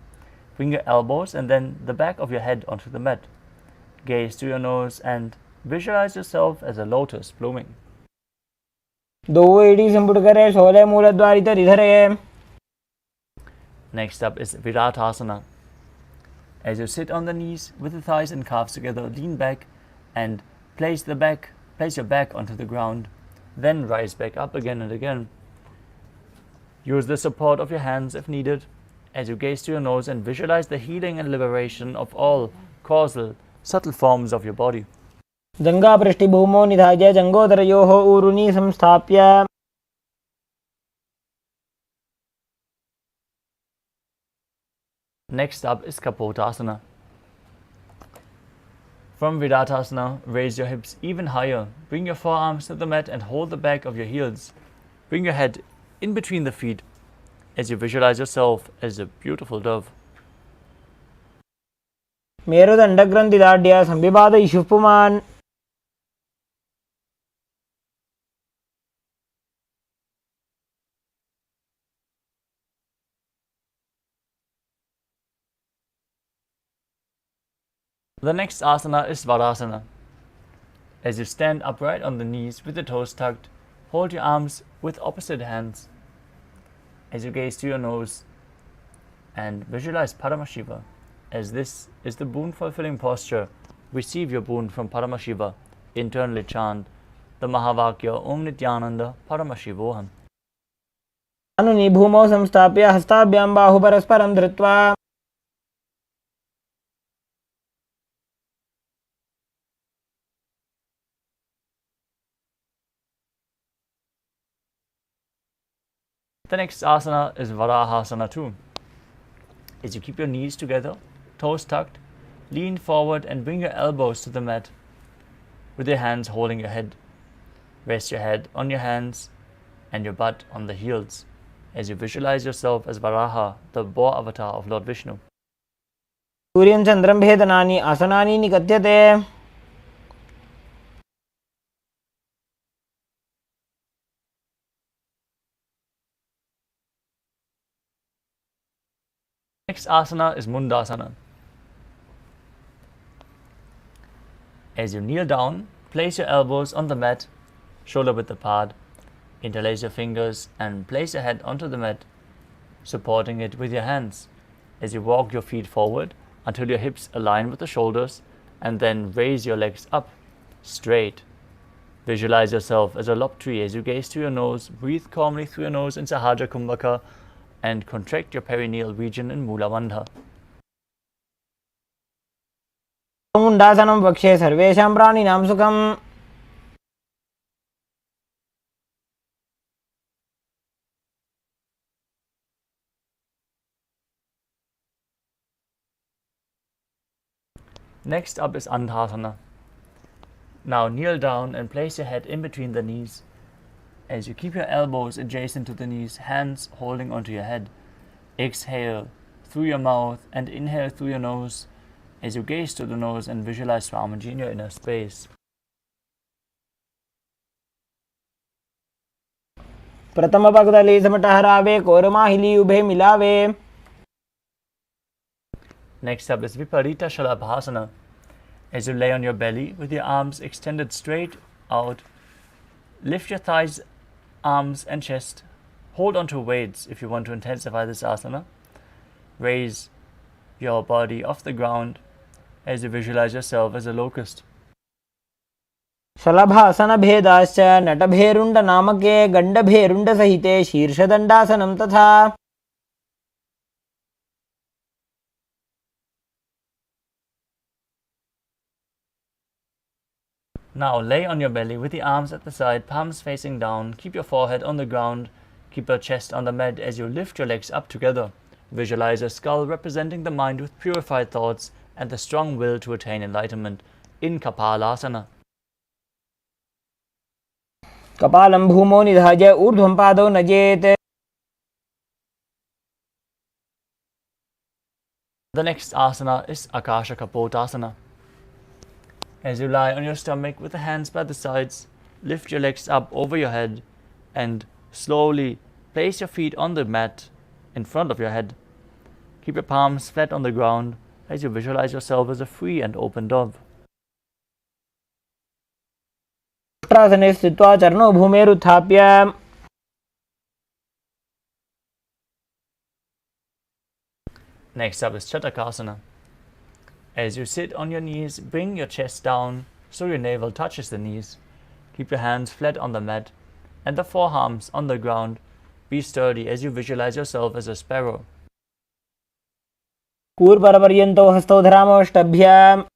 Bring your elbows and then the back of your head onto the mat. Gaze to your nose and visualize yourself as a lotus blooming. दो एड़ी संपुट करे सोले मूलद्वारित रिधरे. Next up is Viratasana. As you sit on the knees with the thighs and calves together, lean back and place your back onto the ground. Then rise back up again and again. Use the support of your hands if needed as you gaze to your nose and visualize the healing and liberation of all causal, subtle forms of your body. जङ्घापृष्ठभूमौ निधाय जङ्घोदरयोः ऊरुनी संस्थाप्य. Next up is Kapotasana. From Viratasana, raise your hips even higher. Bring your forearms to the mat and hold the back of your heels. Bring your head in between the feet as you visualize yourself as a beautiful dove. मेरुदण्डग्रन्थिदाढ्य संविपादयिषु पुमान्. The next asana is Varasana. As you stand upright on the knees with the toes tucked, hold your arms with opposite hands. As you gaze to your nose and visualize Paramashiva, as this is the boon-fulfilling posture, receive your boon from Paramashiva. Internally chant the Mahavakya Om Nithyananda Paramashivoham. अनुनि भूमौ संस्थाप्य हस्ताभ्यां बाहु परस्परं धृत्वा. The next asana is Varahasana too. As you keep your knees together, toes tucked, lean forward and bring your elbows to the mat with your hands holding your head. Rest your head on your hands and your butt on the heels as you visualize yourself as Varaha, the boar avatar of Lord Vishnu. सूर्यं चन्द्रं भेदनानि आसनानि निकथ्यते. Next asana is Mundasana. As you kneel down, place your elbows on the mat, shoulder width apart. Interlace your fingers and place your head onto the mat, supporting it with your hands. As you walk your feet forward until your hips align with the shoulders, and then raise your legs up, straight. Visualize yourself as a lob tree as you gaze to your nose, breathe calmly through your nose in Sahaja Kumbhaka, and contract your perineal region in Mulabandha. मुण्डासनं वक्षे सर्वेषां प्राणिनां सुखम्. Next up is Andhasana. Now kneel down and place your head in between the knees. As you keep your elbows adjacent to the knees, hands holding onto your head. Exhale through your mouth and inhale through your nose as you gaze to the nose and visualize Swamiji in your inner space. प्रथम पगदली समट हरावे कोरमाहिली उभे मिलावे. Next up is Viparita Shalabhasana. As you lay on your belly with your arms extended straight out, lift your thighs, arms and chest. Hold on to weights if you want to intensify this asana. Raise your body off the ground as you visualize yourself as a locust. शलभासन भेदाश्च नटभेरुंड नामके गंडभेरुंड सहिते शीर्षदंडासनं तथा. Now lay on your belly with the arms at the side, palms facing down. Keep your forehead on the ground. Keep your chest on the mat as you lift your legs up together. Visualize a skull representing the mind with purified thoughts and the strong will to attain enlightenment in Kapalasana. कपालं भूमो निधाय ऊर्ध्वं पादौ नजेत. The next asana is Akasha Kapotasana. As you lie on your stomach with the hands by the sides, lift your legs up over your head and slowly place your feet on the mat in front of your head. Keep your palms flat on the ground as you visualize yourself as a free and open dove. उष्ट्रासने स्थित्वा चरणौ भूमेरुत्थाप्य. Next up is Chatakasana. As you sit on your knees, bring your chest down so your navel touches the knees. Keep your hands flat on the mat and the forearms on the ground. Be sturdy as you visualize yourself as a sparrow. कूर्परपर्यन्तौ हस्तौ धरामष्टभ्याम्.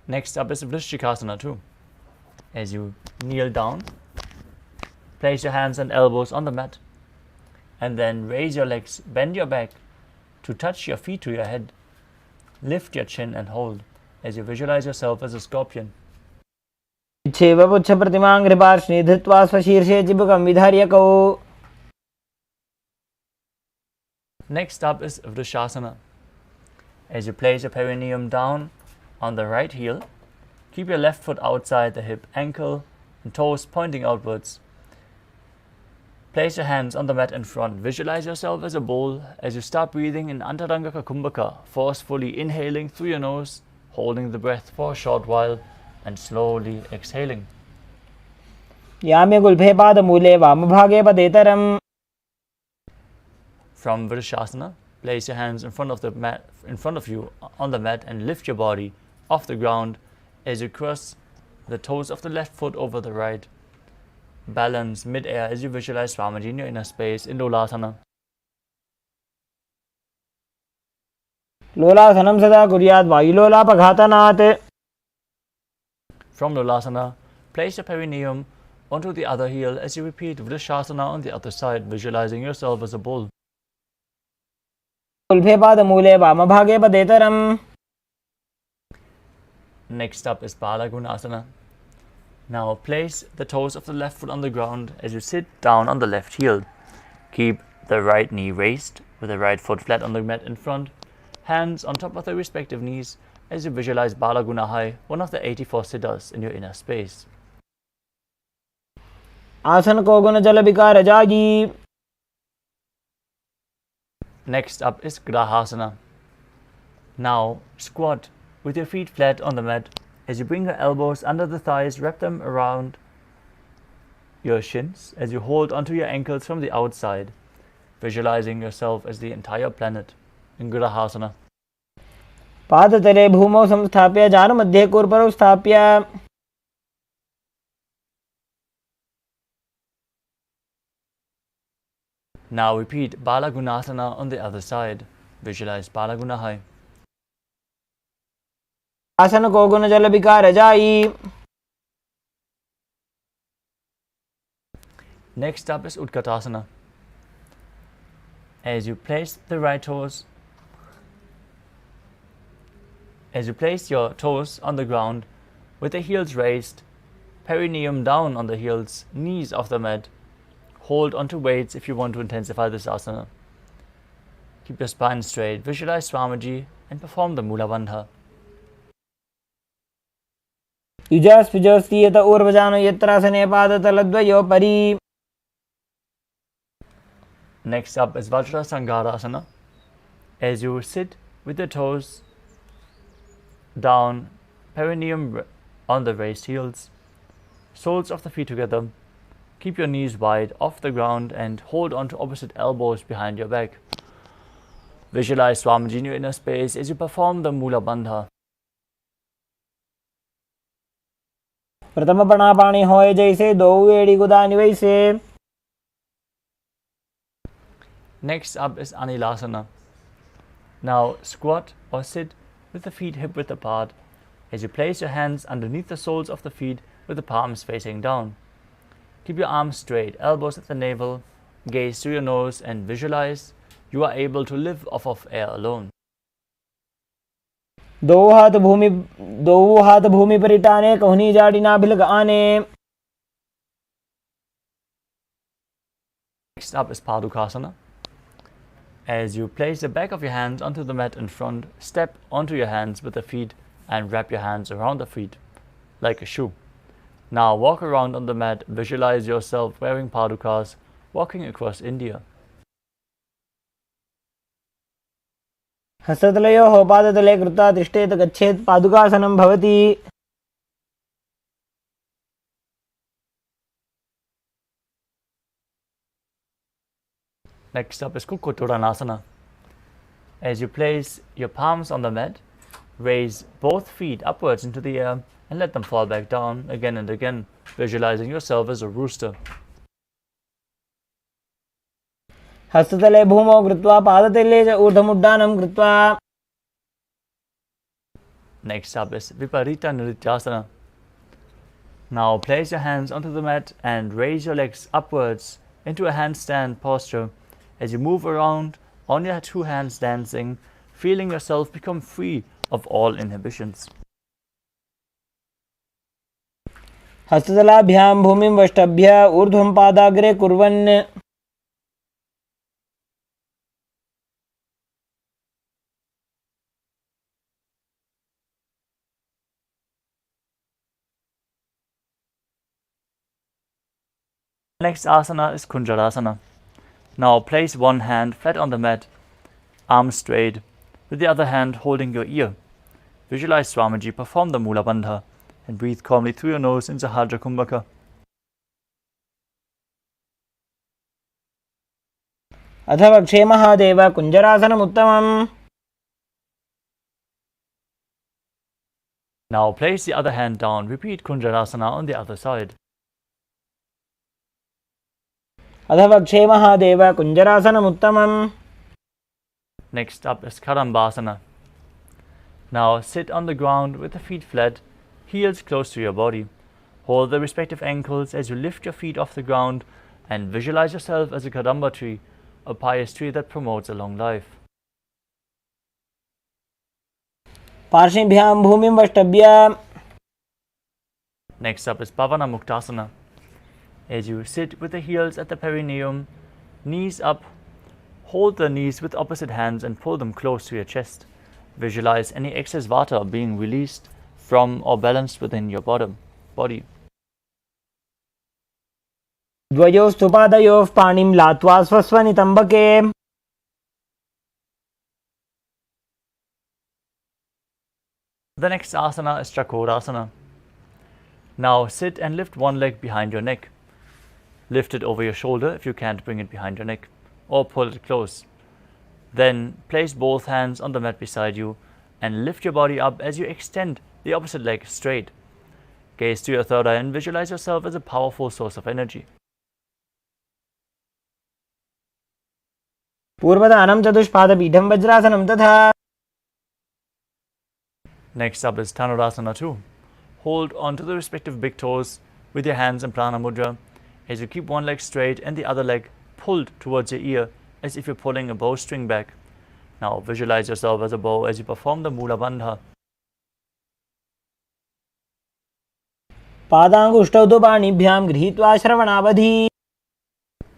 Next up is Vrishchikasana too. As you kneel down, place your hands and elbows on the mat and then raise your legs, bend your back to touch your feet to your head. Lift your chin and hold as you visualize yourself as a scorpion. इच्छेव पुच्छप्रतिमां कृपार्ष्णि धृत्वा स्वशीर्षे चिबुकं विधार्यकौ. Next up is Vrishasana. As you place your perineum down on the right heel, keep your left foot outside the hip, ankle and toes pointing outwards. Place your hands on the mat in front. Visualize yourself as a bull as you start breathing in Antaranga Kumbhaka, forcefully inhaling through your nose, holding the breath for a short while and slowly exhaling. याम्य गुल्फे पादमूले वामभागे पदेतरम्. From Vrishasana, place your hands in front of the mat, in front of you on the mat and lift your body off the ground as you cross the toes of the left foot over the right. Balance mid-air as you visualize Swamiji in your inner space in Lolasana. लोलासनं सदा कुर्यात् वायुलोलापघातनात्. From Lolasana, place your perineum onto the other heel as you repeat Vrishasana on the other side, visualizing yourself as a bull. गुल्फे पादमूले वामभागे पदेतरम्. Next up is Balagunasana. Now place the toes of the left foot on the ground as you sit down on the left heel. Keep the right knee raised with the right foot flat on the mat in front. Hands on top of the respective knees as you visualize Balagunahai, one of the 84 siddhas in your inner space. आसन को गुण जल विकार जागी. Next up is Grahasana. Now squat with your feet flat on the mat. As you bring your elbows under the thighs, wrap them around your shins as you hold onto your ankles from the outside, visualizing yourself as the entire planet in Grahasana. पादतले भूमौ संस्थाप्य जानुमध्ये कूर्परौ स्थाप्य. Now repeat Balagunasana on the other side. Visualize Balagunahai. आसन को गुण जल विकार जाई. Next up is Utkatasana. As you place your toes on the ground, With the heels raised, perineum down on the heels, knees off the mat. Hold onto weights if you want to intensify this asana. Keep your spine straight, visualize Swamiji and perform the Mula Bandha. युजास्पिजोस्ति यत ऊर्वजानो यत्रासने पादतलद्वयोपरि. Next up is Vajrasangarasana. As you sit with the toes down, perineum on the raised heels, soles of the feet together. Keep your knees wide off the ground and hold on to opposite elbows behind your back. Visualize Swamiji in your inner space as you perform the Mula Bandha. प्रथम पणापाणी होए जैसे दो एड़ी गुदानी वैसे. Next up is Anilasana. Now squat or sit with the feet hip width apart as you place your hands underneath the soles of the feet with the palms facing down. Keep your arms straight, elbows at the navel, gaze through your nose and visualize you are able to live off of air alone. दो हाथ भूमि पर इटाने कहनी जाड़ी नाभिलग आने. Next up is Padukasana. As you place the back of your hands onto the mat in front, step onto your hands with the feet and wrap your hands around the feet like a shoe. Now walk around on the mat, visualize yourself wearing padukas, walking across India. हस्ततलयोः पादतले कृत्वा तिष्ठेत गच्छेत् पादुकासनं भवति. Next up is Kukuturanasana. As you place your palms on the mat, raise both feet upwards into the air and let them fall back down again and again, visualizing yourself as a rooster. हस्ततले भूमौ कृत्वा पादतले च ऊर्ध्वमुड्डानं कृत्वा. Next up is Viparita Nrityasana. Now place your hands onto the mat and raise your legs upwards into a handstand posture as you move around on your two hands dancing, feeling yourself become free of all inhibitions. हस्ततलाभ्यां भूमिं वष्टभ्य ऊर्ध्वं पादाग्रे कुर्वन्. Next asana is Kunjarasana. Now place one hand flat on the mat, arms straight, with the other hand holding your ear. Visualize Swamiji perform the Mula Bandha and breathe calmly through your nose in Sahajra Kumbhaka. अथ वक्षे Mahadev कुञ्जरासनमुत्तमम्. Now place the other hand down. Repeat Kunjarasana on the other side. अथ वक्षे Mahadev कुञ्जरासनमुत्तमम्. Next up is Karambasana. Now sit on the ground with the feet flat, heels close to your body. Hold the respective ankles as you lift your feet off the ground and visualize yourself as a Kadamba tree, a pious tree that promotes a long life. पार्श्वभ्यां भूमिं वष्टभ्य. Next up is Pavana Muktasana. As you sit with the heels at the perineum, knees up, hold the knees with opposite hands and pull them close to your chest. Visualize any excess vata being released from or balanced within your body. द्वयोस्तु पादयोः पाणिं लात्वा स्वस्वनितम्बके. The next asana is Chakorasana. Now sit and lift one leg behind your neck. Lift it over your shoulder if you can't bring it behind your neck, or pull it close. Then place both hands on the mat beside you and lift your body up as you extend the opposite leg straight. Gaze to your third eye and visualize yourself as a powerful source of energy. पूर्वदानं चतुष्पादपीठं वज्रासनं तथा. Next up is Dhanurasana 2. Hold on to the respective big toes with your hands in Prana Mudra as you keep one leg straight and the other leg pulled towards your ear as if you're pulling a bowstring back. Now visualize yourself as a bow as you perform the Mula Bandha. पादाङ्गुष्ठौ तु पाणिभ्यां गृहीत्वा श्रवणावधि.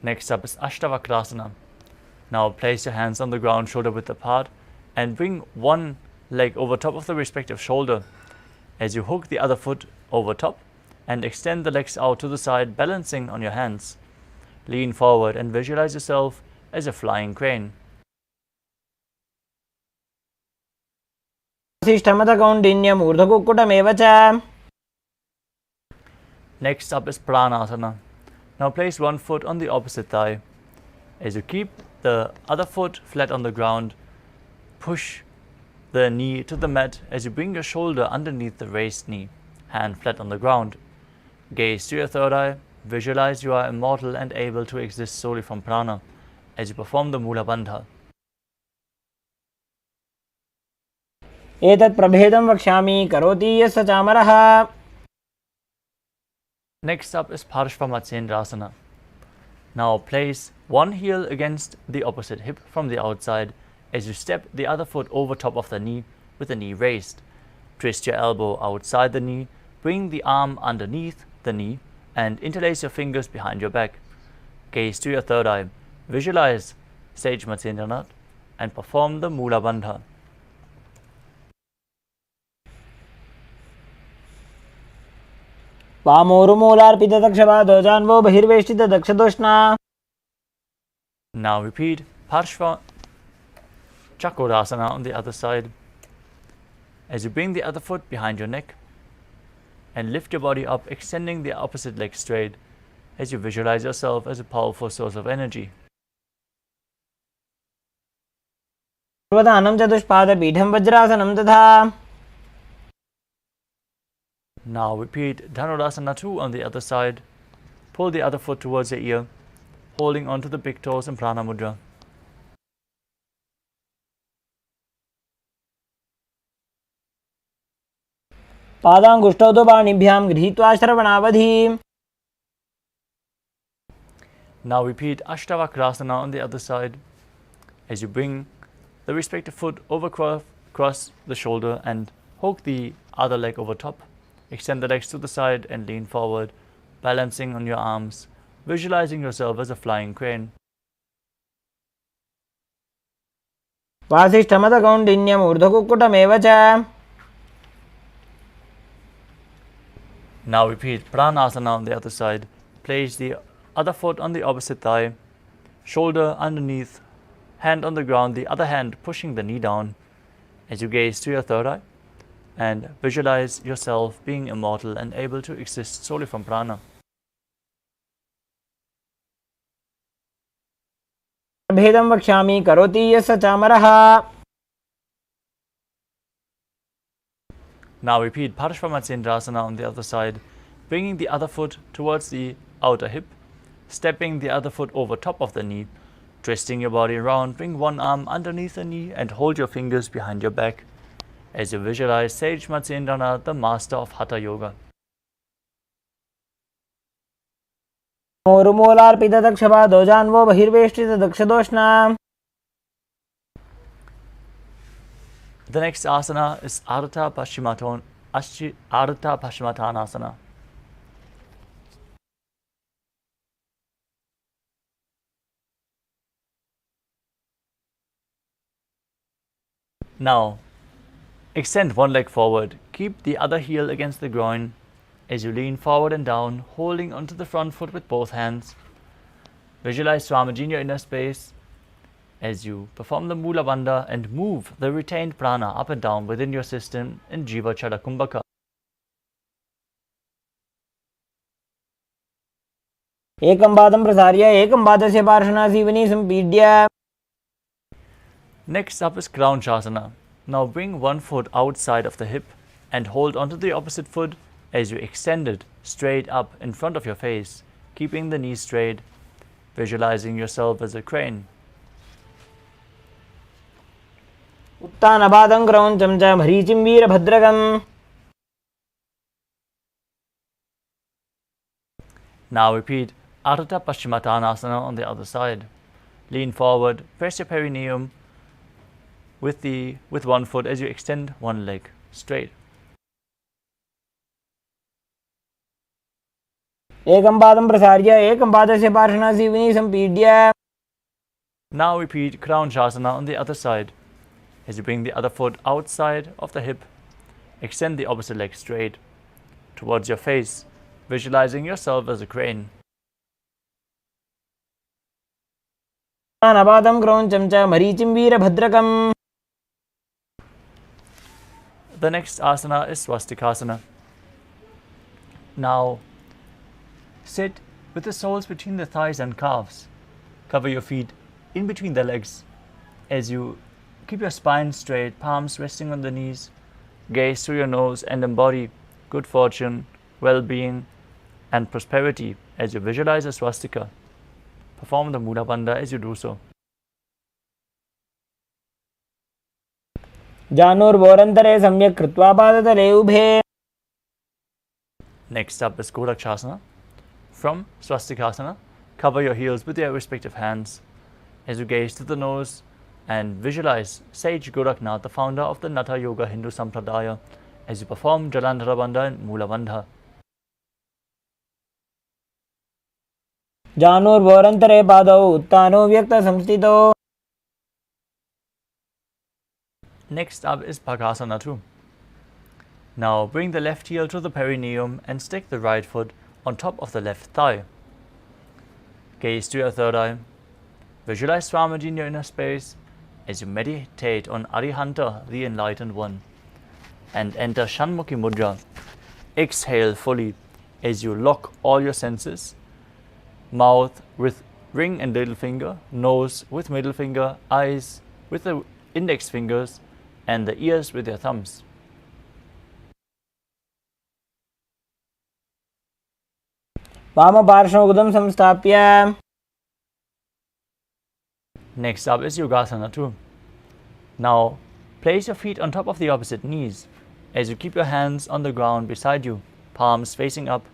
Next up is Ashtavakrasana. Now place your hands on the ground, shoulder width apart, and bring one leg over top of the respective shoulder as you hook the other foot over top and extend the legs out to the side, balancing on your hands. Lean forward and visualize yourself as a flying crane. वसिष्ठमतकौण्डिन्यम् ऊर्ध्वकुक्कुटमेव च. Next up is Pranasana. Now place one foot on the opposite thigh. As you keep the other foot flat on the ground, push the knee to the mat as you bring your shoulder underneath the raised knee, hand flat on the ground. Gaze to your third eye, visualize you are immortal and able to exist solely from prana as you perform the Mula Bandha. एतत् प्रभेदं वक्ष्यामि करोति यस्य चामरः. Next up is Parshvamatsendrasana. Now place one heel against the opposite hip from the outside as you step the other foot over top of the knee with the knee raised. Twist your elbow outside the knee, bring the arm underneath the knee and interlace your fingers behind your back. Gaze to your third eye, visualize Sage Matsendranath and perform the Mula Bandha. वामोरुमूलार्पितदक्षपादो जान्वो बहिर्वेष्टितदक्षदोष्णा. Now repeat Parshva Chakrasana on the other side as you bring the other foot behind your neck and lift your body up, extending the opposite leg straight as you visualize yourself as a powerful source of energy. सर्वदानं चतुष्पादपीठं वज्रासनं तथा. Now repeat Dhanurasana 2 on the other side. Pull the other foot towards your ear, holding onto the big toes in Prana Mudra. पादाङ्गुष्ठौ तु पाणिभ्यां गृहीत्वा श्रवणावधि. Now repeat Ashtavakrasana on the other side as you bring the respective foot over cross the shoulder and hook the other leg over top. Extend the legs to the side and lean forward, balancing on your arms, visualizing yourself as a flying crane. वासिष्ठमतकौण्डिन्यम् ऊर्ध्वकुक्कुटमेव च. Now repeat Pranasana on the other side. Place the other foot on the opposite thigh, shoulder underneath, hand on the ground, the other hand pushing the knee down as you gaze to your third eye and visualize yourself being immortal and able to exist solely from prana. भेदं वक्ष्यामि करोति यस्य चामरः. Now repeat Parshvamatsendrasana on the other side, bringing the other foot towards the outer hip, stepping the other foot over top of the knee, twisting your body around, bring one arm underneath the knee and hold your fingers behind your back as you visualize Sage Matsendranath, the master of Hatha Yoga. मोरुमूलार्पितदक्षपादो जान्वो बहिर्वेष्टितदक्षदोष्णा. The next asana is Ardha Paschimottanasana. Now, extend one leg forward, keep the other heel against the groin as you lean forward and down, holding onto the front foot with both hands. Visualize Swamiji in your inner space as you perform the Mula Bandha and move the retained prana up and down within your system in Jiva Chada Kumbhaka. एकं पादं प्रसार्य एकं पादस्य पार्श्वनासीवनी सम्पीड्य. Next up is Crown Shasana. Now bring one foot outside of the hip and hold onto the opposite foot as you extend it straight up in front of your face, keeping the knees straight, visualizing yourself as a crane. उत्तानपादं क्रौञ्चं च मरीचिं वीरभद्रकम्. Now repeat Ardha Paschimottanasana on the other side. Lean forward, press your perineum with one foot as you extend one leg straight. एकं पादं प्रसार्य एकं पादस्य पार्श्वनासीवनी सम्पीड्य. Now repeat Crown Shasana on the other side. As you bring the other foot outside of the hip, extend the opposite leg straight towards your face, visualizing yourself as a crane. नपादं क्रौञ्चं च मरीचिं वीरभद्रकम्. The next asana is Swastikasana. Now sit with the soles between the thighs and calves. Cover your feet in between the legs as you keep your spine straight, palms resting on the knees. Gaze through your nose and embody good fortune, well-being and prosperity as you visualize a swastika. Perform the Mula Bandha as you do so. जानुर्भोरन्तरे सम्यक् कृत्वा पादतले उभे. Next up is Godakshasana. From Swastikasana, cover your heels with your respective hands as you gaze to the nose and visualize Sage Goraknath, the founder of the Natha Yoga Hindu Sampradaya, as you perform Jalandhara Bandha and Mula Bandha. जानुर्भोरन्तरे पादौ उत्तानो व्यक्तसंस्थितौ. Next up is Bhagasana 2. Now bring the left heel to the perineum and stick the right foot on top of the left thigh. Gaze to your third eye. Visualize Swamiji in your inner space as you meditate on Arihanta, the enlightened one, and enter Shanmukhi Mudra. Exhale fully as you lock all your senses. Mouth with ring and little finger, nose with middle finger, eyes with the index fingers, and the ears with your thumbs. वामपार्श्वमुदं संस्थाप्य. Next up is Yogasana 2. Now place your feet on top of the opposite knees as you keep your hands on the ground beside you, palms facing up.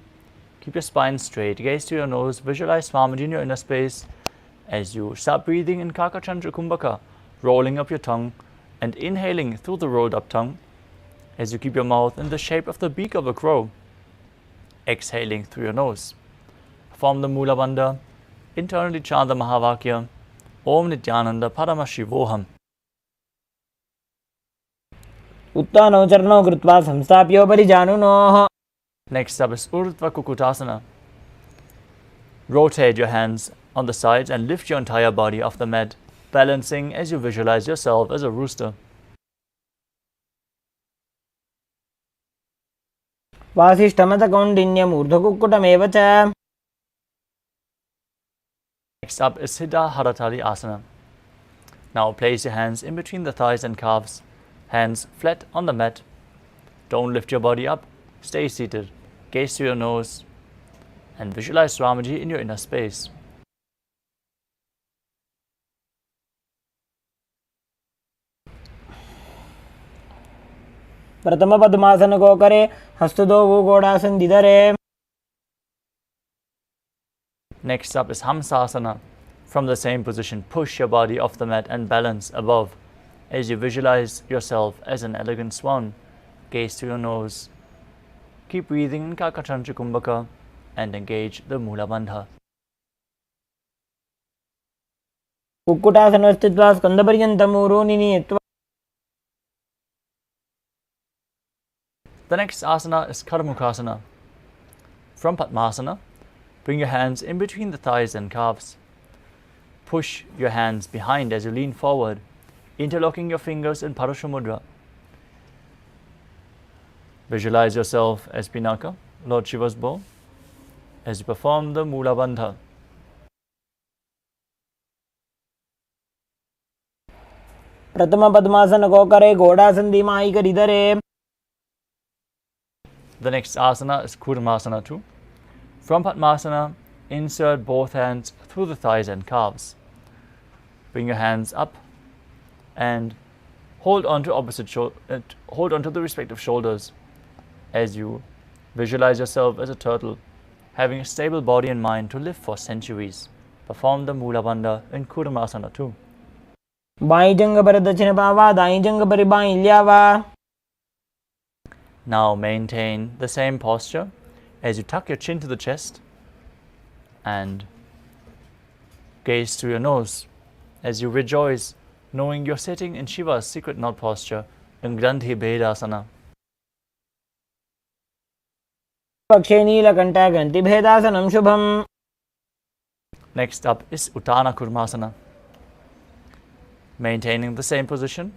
Keep your spine straight, gaze to your nose, visualize Swamiji in your inner space as you start breathing in Kakachandra Kumbhaka, rolling up your tongue and inhaling through the rolled up tongue as you keep your mouth in the shape of the beak of a crow, exhaling through your nose. Perform the Mula Bandha, internally chant the Mahavakya, Om Nithyananda Paramashivoham. उत्तानौ चरणौ कृत्वा संस्थाप्योपरि जानुनोः. Next up is Urdhva Kukutasana. Rotate your hands on the sides and lift your entire body off the mat, balancing as you visualize yourself as a rooster. वासिष्ठमतकौण्डिन्यम् ऊर्ध्वकुक्कुटमेव च. Next up is Siddha Haratali Asana. Now place your hands in between the thighs and calves, hands flat on the mat. Don't lift your body up, stay seated, gaze to your nose, and visualize Swamiji in your inner space. प्रथम पद्मासन को करे हस्तदो वो गोड़ासन दिधरे. Next up is Hamsasana. From the same position, push your body off the mat and balance above as you visualize yourself as an elegant swan. Gaze to your nose. Keep breathing in Kakachandra Kumbhaka and engage the Mula Bandha. Kukkutasana स्थित्वा स्कन्धपर्यन्तं ऊरूनि नीत्वा. The next asana is Karmukhasana. From Padmasana, bring your hands in between the thighs and calves. Push your hands behind as you lean forward, interlocking your fingers in Parashamudra. Visualize yourself as Pinaka, Lord Shiva's bow, as you perform the Mula Bandha. प्रथम पद्मासन को करे घोड़ासन धीमाई कर इधरे. The next asana is Kurmasana 2. From Padmasana, insert both hands through the thighs and calves. Bring your hands up and hold on to the respective shoulders as you visualize yourself as a turtle, having a stable body and mind to live for centuries. Perform the Mula Bandha in Kurmasana 2. By जंग पर दक्षिण पावा दाई जंग पर by ल्यावा. Now maintain the same posture as you tuck your chin to the chest, and gaze through your nose as you rejoice, knowing you're sitting in Shiva's secret knot posture in Grandhi Bhedasana. पक्षे नीलकंठ ग्रंथि भेदासनं Shubham. Next up is Uttana Kurmasana. Maintaining the same position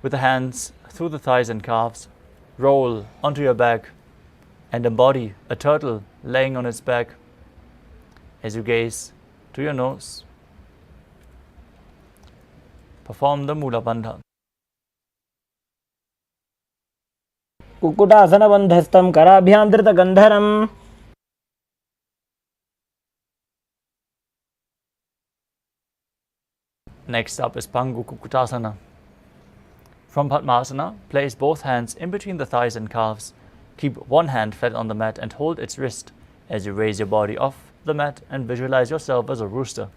with the hands through the thighs and calves, roll onto your back and embody a turtle laying on its back as you gaze to your nose. Perform the Mula Bandha. Kukkutasana बंधस्थं कराभ्यां धृत गंधरम. Next up is Pangu Kukutasana. From Padmasana, place both hands in between the thighs and calves. Keep one hand flat on the mat and hold its wrist as you raise your body off the mat and visualize yourself as a rooster.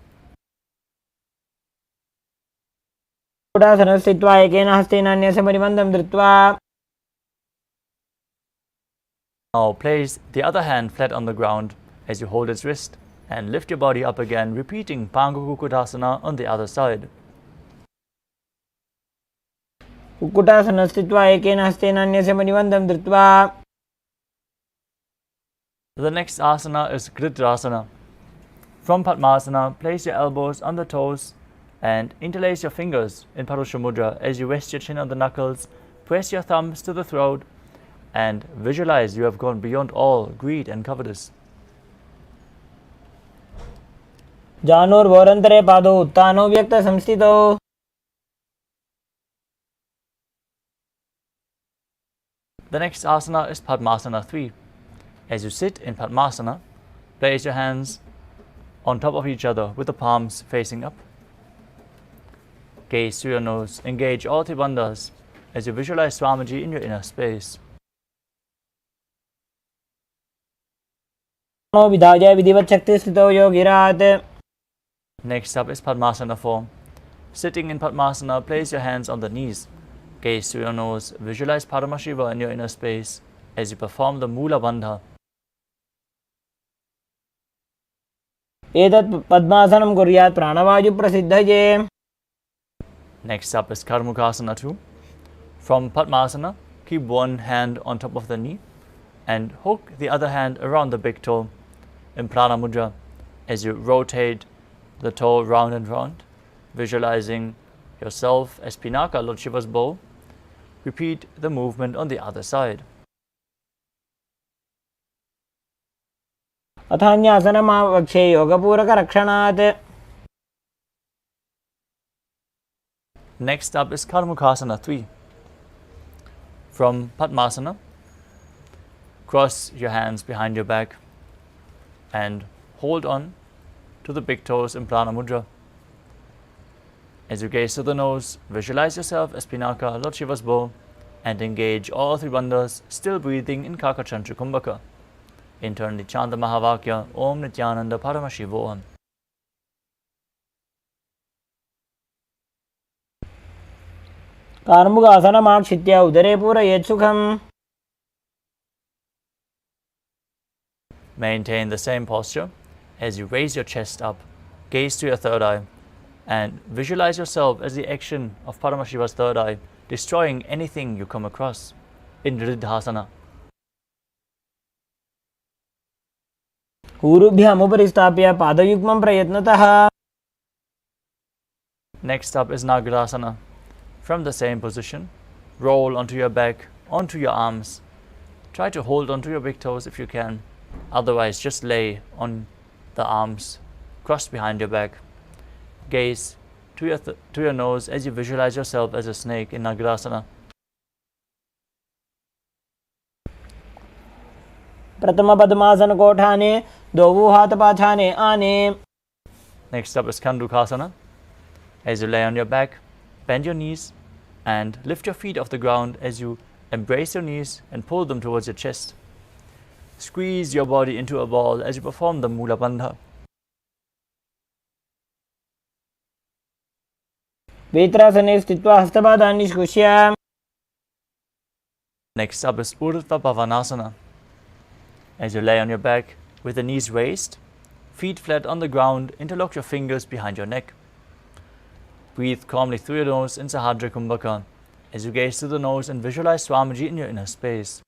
Kukkutasana स्थित्वा एकेन हस्तेन अन्यस्य परिबन्धं धृत्वा. Now place the other hand flat on the ground as you hold its wrist and lift your body up again, repeating Pangu Kukutasana on the other side. Kukkutasana स्थित्वा एकेन हस्तेन अन्यस्य परिबन्धं धृत्वा. The next asana is Gridrasana. From Padmasana, place your elbows on the toes and interlace your fingers in Parusha Mudra as you rest your chin on the knuckles, press your thumbs to the throat, and visualize you have gone beyond all greed and covetous. जानोर्वोरन्तरे पादौ उत्थानो व्यक्त संस्थितौ. The next asana is Padmasana 3. As you sit in Padmasana, place your hands on top of each other with the palms facing up. Gaze through your nose, engage all three bandhas as you visualize Swamiji in your inner space. विधाय विधिवत् शक्ति स्थितौ योगिरात्. Next up is Padmasana 4. Sitting in Padmasana, place your hands on the knees. Gaze through your nose, visualize Paramashiva in your inner space as you perform the Mula Bandha. एतत् पद्मासनं कुर्यात् प्राणवायु प्रसिद्धये. Next up is Karmukasana 2. From Padmasana, keep one hand on top of the knee and hook the other hand around the big toe in Prana Mudra as you rotate the toe round and round, visualizing yourself as Pinaka, Lord Shiva's bow. Repeat the movement on the other side. अथान्यासनमावक्षे योगपूरकरक्षणात्. Next up is Karmukasana 3. From Padmasana, cross your hands behind your back and hold on to the big toes in Prana Mudra. As you gaze to the nose, visualize yourself as Pinaka, Lord Shiva's bow, and engage all three bandhas, still breathing in Kakachantra Kumbhaka. Internally chant the Mahavakya, Om Nithyananda Paramashivoham. कार्मुकासनमाक्षित्य उदरे पूरयेत् सुखम्. Maintain the same posture as you raise your chest up, gaze to your third eye, and visualize yourself as the action of Paramashiva's third eye, destroying anything you come across in Riddhasana. ऊरुभ्यामुपरि स्थाप्य पादयुग्मं प्रयत्नतः. Next up is Nagarasana. From the same position, roll onto your back, onto your arms. Try to hold onto your big toes if you can. Otherwise, just lay on the arms, crossed behind your back. Gaze to your nose as you visualize yourself as a snake in Nagarasana. प्रथम पद्मासन कोठाने द्वौ हाथ पाछाने आने. Next up is Kandukasana. As you lay on your back, bend your knees and lift your feet off the ground as you embrace your knees and pull them towards your chest. Squeeze your body into a ball as you perform the Mula Bandha. वेत्रासने स्थित्वा हस्तपादान् निष्कुष्य. Next up is Urdhva Bhavanasana. As you lay on your back with the knees raised, Feet flat on the ground, interlock your fingers behind your neck. Breathe calmly through your nose in Sahadra Kumbhaka as you gaze through the nose and visualize Swamiji in your inner space.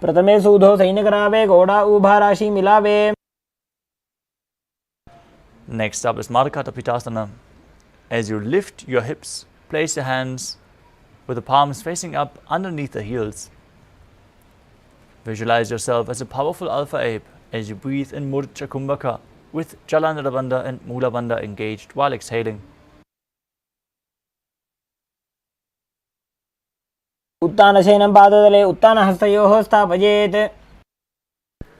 प्रथमे सूधो सैनिकरावे घोड़ा उभा राशि मिलावे. Next up is Mardakata Pitasana. As you lift your hips, place your hands with the palms facing up underneath the heels. Visualize yourself as a powerful alpha ape as you breathe in Murcha Kumbhaka with Jalandhara Bandha and Mula Bandha engaged while exhaling. उत्तानशयनं पादतले उत्तानहस्तयोः स्थापयेत्.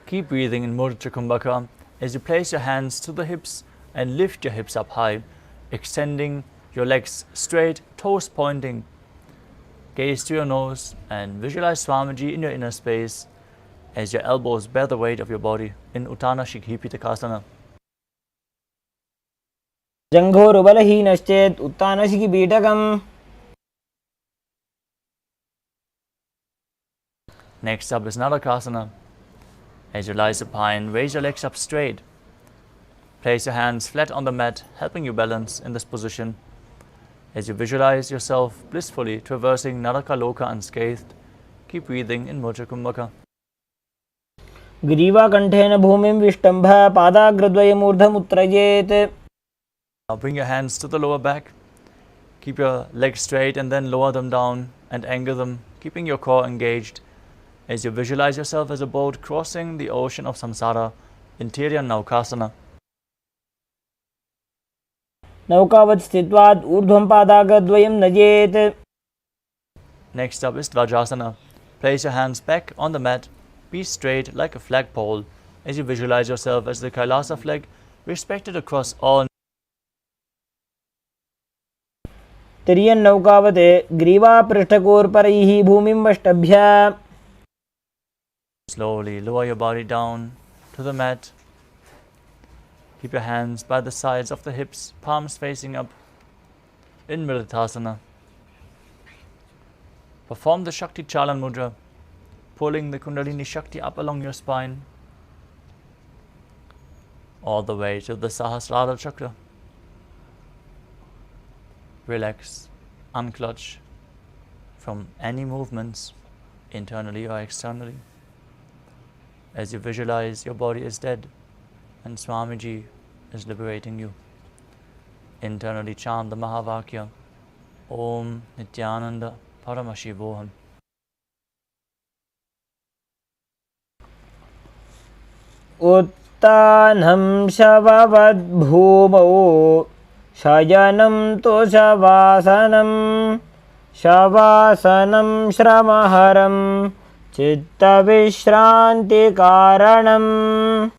Keep breathing in Murcha Kumbhaka as you place your hands to the hips and lift your hips up high, extending your legs straight, toes pointing. Gaze to your nose and visualize Swamiji in your inner space as your elbows bear the weight of your body in Uttana Shikhipitakasana. जङ्घोरुबलहीनश्चेत् उत्तानशिखिपीठकम्. Next up is Narakasana. As you lie supine, raise your legs up straight. Place your hands flat on the mat, helping you balance in this position. As you visualize yourself blissfully traversing Naraka Loka unscathed, keep breathing in Murcha Kumbhaka. ग्रीवाकण्ठेन भूमिं विष्टम्भ पादाग्रद्वयमूर्धमुत्त्रयेत्. Now bring your hands to the lower back. Keep your legs straight and then lower them down and anchor them, keeping your core engaged as you visualize yourself as a boat crossing the ocean of samsara in Tiryan Naukasana. नौकावत् स्थित्वात् ऊर्ध्वं पादाग्रद्वयं नयेत्. Next up is Dvajasana. Place your hands back on the mat. Be straight like a flagpole as you visualize yourself as the Kailasa flag, respected across all. तिर्यन्नौकावत् ग्रीवापृष्ठकोर्परैः भूमिं वष्टभ्य. Slowly lower your body down to the mat. Keep your hands by the sides of the hips, palms facing up in Mritasana. Perform the Shakti Chalan Mudra, pulling the Kundalini Shakti up along your spine, all the way to the Sahasrara Chakra. Relax, unclutch from any movements, internally or externally, as you visualize your body is dead and Swamiji is liberating you. Internally chant the Mahavakya, Om Nithyananda Paramashivoham. उत्तानं शववद्भूमौ शयनं तु शवासनं. शवासनं श्रमहरं चित्तविश्रान्तिकारणम्.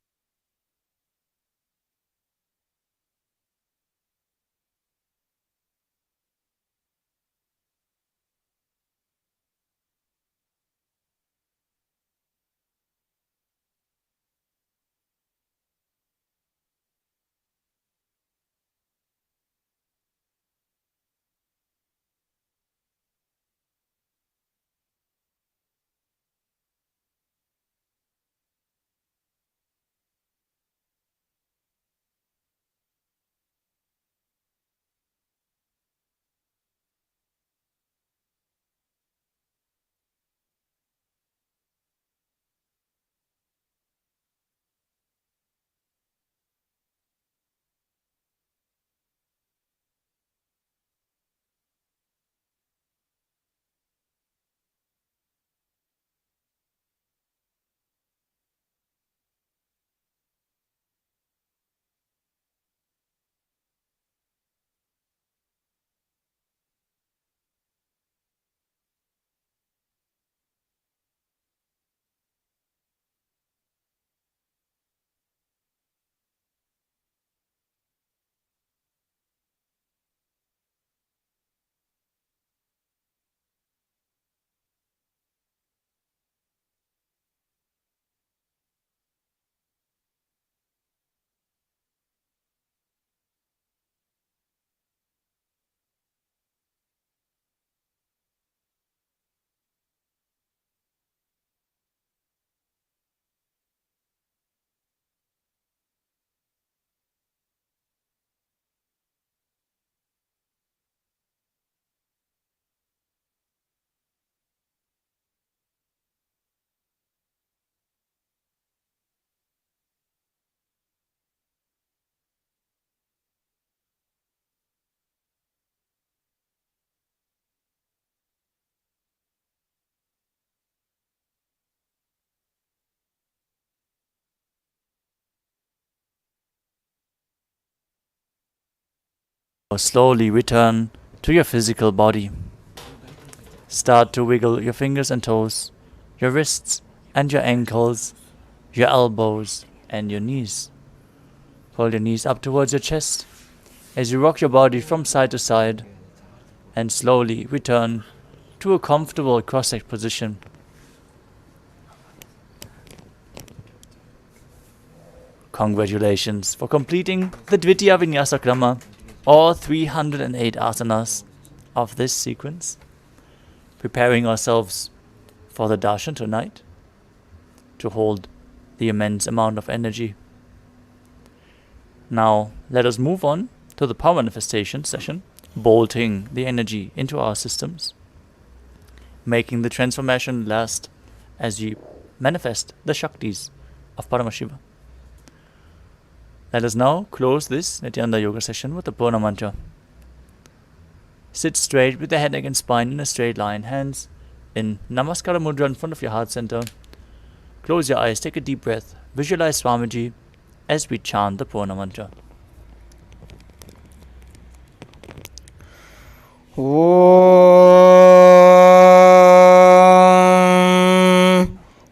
Slowly return to your physical body. Start to wiggle your fingers and toes, your wrists and your ankles, your elbows and your knees. Pull your knees up towards your chest as you rock your body from side to side and slowly return to a comfortable cross-legged position. Congratulations for completing the Dvitiya Vinyasa Krama, all 308 asanas of this sequence. Preparing ourselves for the darshan tonight to hold the immense amount of energy. Now let us move on to the power manifestation session, bolting the energy into our systems, making the transformation last as we manifest the Shaktis of Paramashiva. Let us now close this Nithyananda Yoga session with the Purna Mantra. Sit straight with the head, neck and spine in a straight line, hands in Namaskara Mudra in front of your heart center. Close your eyes, take a deep breath, visualize Swamiji as we chant the Purna Mantra.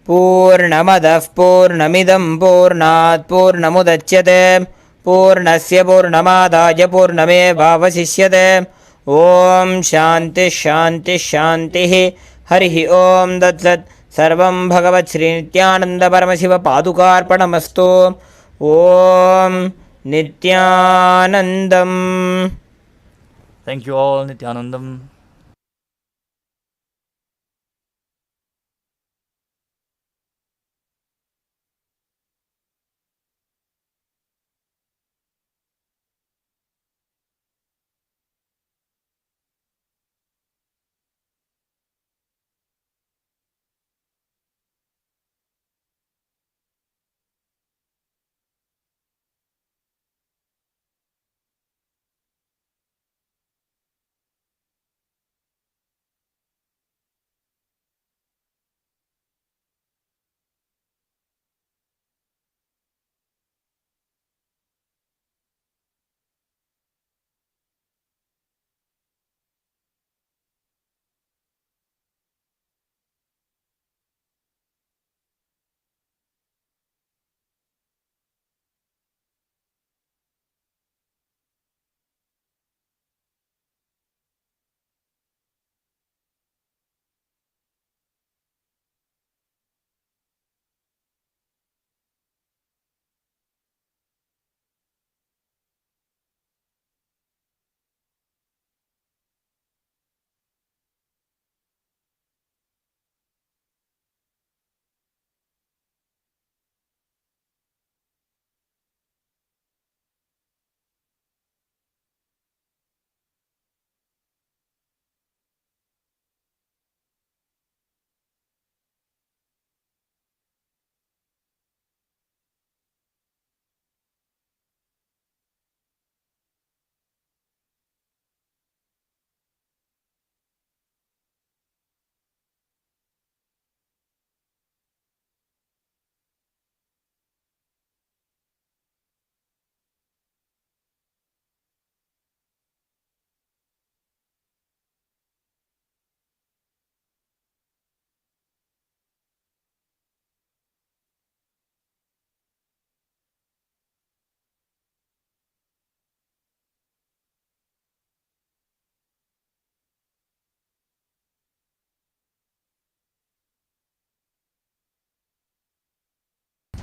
पूर्णमदः पूर्णमिदं पूर्णात् पूर्णमुदच्यते पूर्णस्य पूर्णमादाय पूर्णमेवावशिष्यते ॐ शान्तिः शान्तिः शान्तिः हरिः ॐ तत्सत् सर्वं भगवत् श्रीनित्यानन्द परमशिव पादुकार्पणमस्तु ॐ नित्यानन्दम्. Thank you all, Nithyanandam.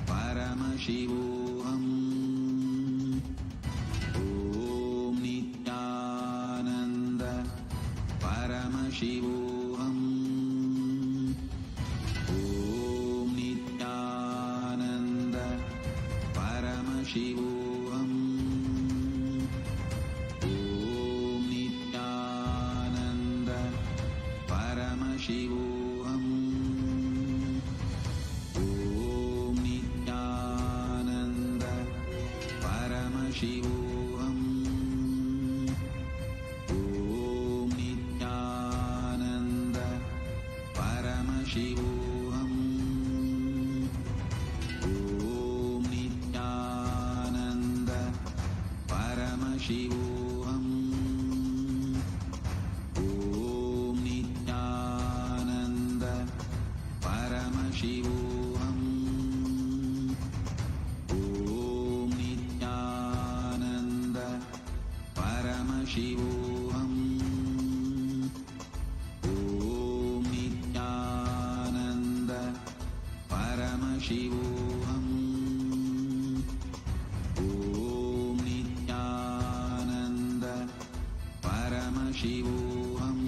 Paramashivoham. Om Nithyananda Paramashivoham. Om Nithyananda Paramashivoham. Om Nithyananda Paramashivoham. Paramashivoham. Om Nithyananda Paramashivoham. Om Nithyananda Paramashivoham. Paramashivoham. Om Nithyananda Paramashivoham. Om Nithyananda Paramashivoham.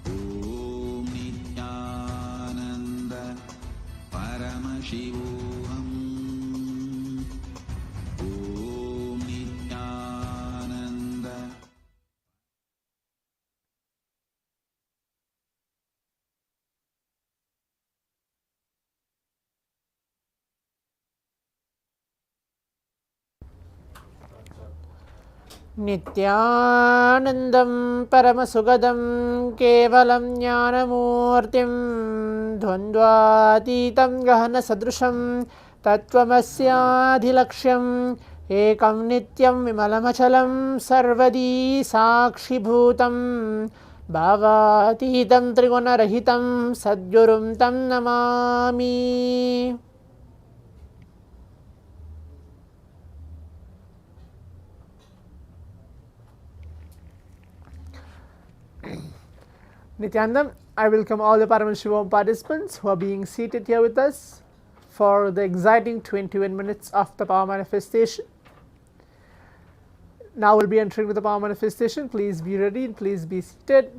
Om Nithyananda Paramashivoham. Om Nithyananda. नित्यानन्दं परमसुखदं केवलं ज्ञानमूर्तिं द्वन्द्वातीतं गहनसदृशं तत्त्वमस्याधिलक्ष्यम् एकं नित्यं विमलमचलं सर्वदी साक्षिभूतं भावातीतं त्रिगुणरहितं सद्गुरुं तं Namami. Nithyanandam, I welcome all the Paramashivoham participants who are being seated here with us for the exciting 21 minutes of the power manifestation. Now we'll be entering with the power manifestation. Please be ready and please be seated.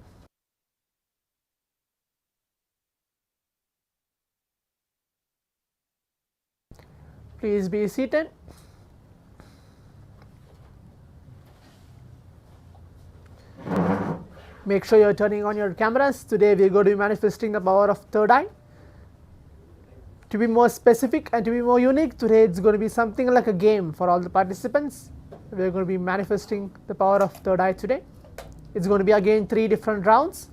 Please be seated. Make sure you're turning on your cameras. Today we are going to be manifesting the power of third eye. To be more specific and to be more unique, today it's going to be something like a game for all the participants. We are going to be manifesting the power of third eye today. It's going to be again 3 different rounds.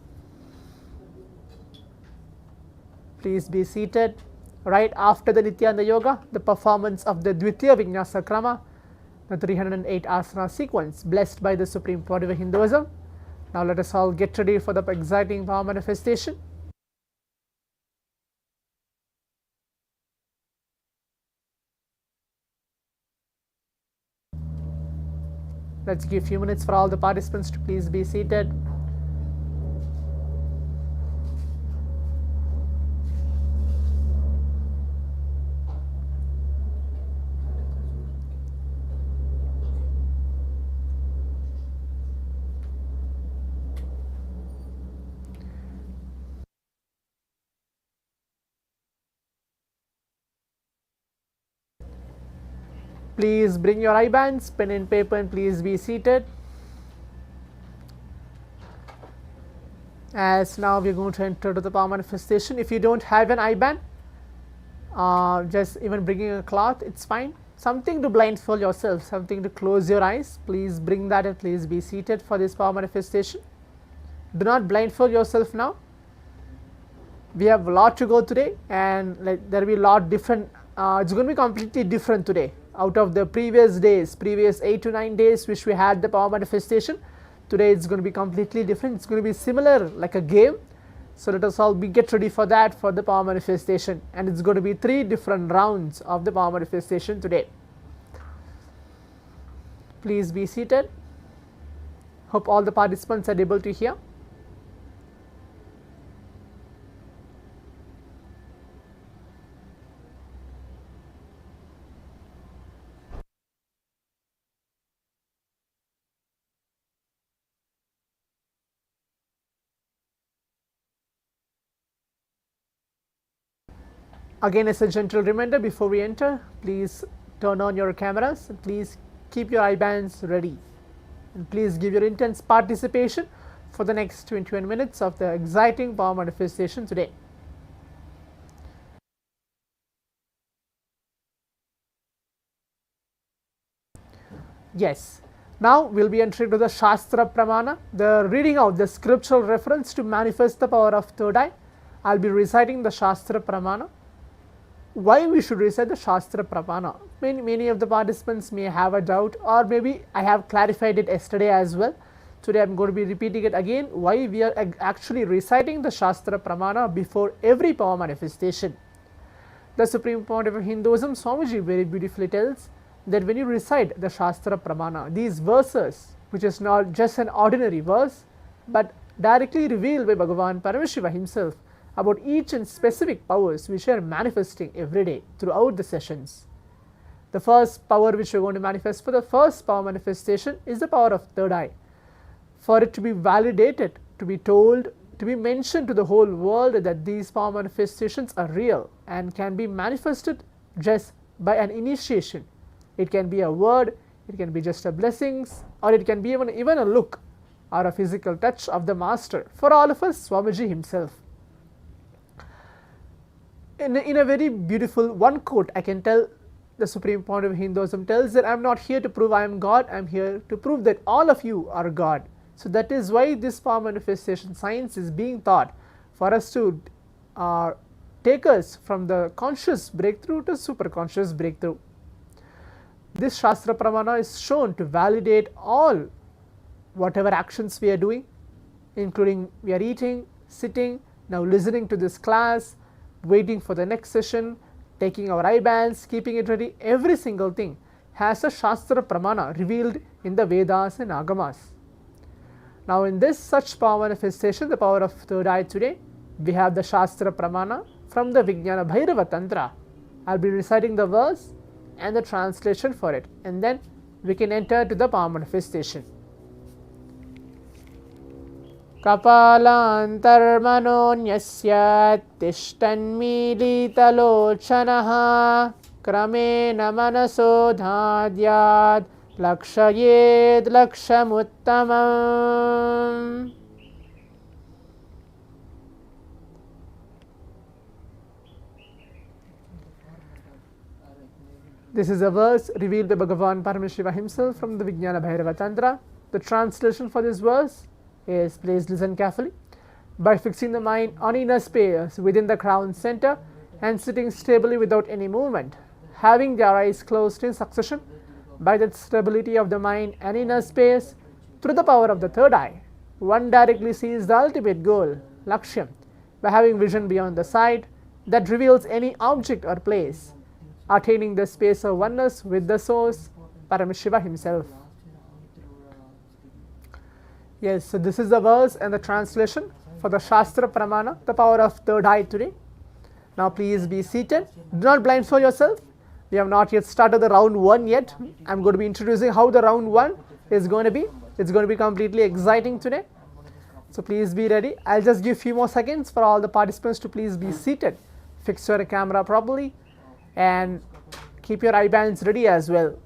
Please be seated. Right after the Nithyananda Yoga, the performance of the Dvitiya Vinyasa Krama, the 308 asana sequence blessed by the Supreme Pontiff of Hinduism. Now let us all get ready for the exciting power manifestation. Let's give a few minutes for all the participants to please be seated. Please bring your eye bands, pen and paper, and please be seated. As now we are going to enter to the power manifestation. If you don't have an eye band, just even bringing a cloth, it's fine. Something to blindfold yourself, something to close your eyes. Please bring that and please be seated for this power manifestation. Do not blindfold yourself now. We have a lot to go today, and there will be a lot different. It's going to be completely different today. Out of the previous days, previous 8 to 9 days which we had the power manifestation, today it's going to be completely different. It's going to be similar like a game. So let us all get ready for that, for the power manifestation, and it's going to be 3 different rounds of the power manifestation today. Please be seated. Hope all the participants are able to hear. Again, as a gentle reminder, before we enter, please turn on your cameras and please keep your eye bands ready, and please give your intense participation for the next 21 minutes of the exciting power manifestation today. Yes, now we'll be entering to the Shastra Pramana, the reading out the scriptural reference to manifest the power of third eye. I'll be reciting the Shastra Pramana. Why we should recite the Shastra Pramana? Many of the participants may have a doubt, or maybe I have clarified it yesterday as well. Today I am going to be repeating it again, why we are actually reciting the Shastra Pramana before every power manifestation. The Supreme Pontiff of Hinduism, Swamiji, very beautifully tells, that when you recite the Shastra Pramana, these verses, which is not just an ordinary verse, but directly revealed by Bhagavan Paramashivam himself about each and specific powers which are manifesting every day throughout the sessions. The first power which we are going to manifest for the first power manifestation is the power of third eye. For it to be validated, to be told, to be mentioned to the whole world that these power manifestations are real and can be manifested just by an initiation. It can be a word, it can be just a blessings, or it can be even a look or a physical touch of the Master. For all of us, Swamiji himself. In a very beautiful one quote, I can tell the Supreme Pontiff of Hinduism tells that I am not here to prove I am God, I am here to prove that all of you are God. So that is why this power manifestation science is being taught, for us to take us from the conscious breakthrough to super conscious breakthrough. This Shastra Pramana is shown to validate all whatever actions we are doing, including we are eating, sitting, now listening to this class, waiting for the next session, taking our eye bands, keeping it ready. Every single thing has a Shastra Pramana revealed in the Vedas and Agamas. Now in this such power manifestation, the power of third eye today, we have the Shastra Pramana from the Vijnana Bhairava Tantra. I will be reciting the verse and the translation for it, and then we can enter to the power manifestation. Kapalantarmanonyasya tishtanmilitalochanaha kramena manasodhadyad lakshayed lakshamuttamam. This is a verse revealed by Bhagavan Paramashivam himself from the Vijnana Bhairava Tantra. The translation for this verse is, please listen carefully. By fixing the mind on inner space within the crown center and sitting stably without any movement, having their eyes closed in succession, by that stability of the mind and inner space, through the power of the third eye, one directly sees the ultimate goal, Lakshyam, by having vision beyond the sight that reveals any object or place, attaining the space of oneness with the source, Paramashiva himself. Yes, so this is the verse and the translation for the Shastra Pramana, the power of third eye today. Now please be seated. Do not blindfold yourself. We have not yet started the round 1 yet. I am going to be introducing how the round 1 is going to be. It's going to be completely exciting today. So please be ready. I'll just give a few more seconds for all the participants to please be seated. Fix your camera properly and keep your eye bands ready as well.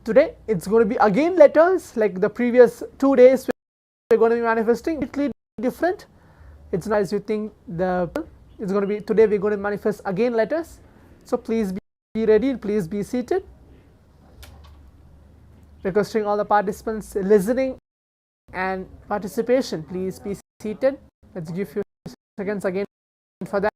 Today it's going to be again letters like the previous 2 days. We're going to be manifesting completely different. It's not as you think. It's going to be today. We're going to manifest again letters. So please be ready. Please be seated. Requesting all the participants listening and participation. Please be seated. Let's give few seconds again for that.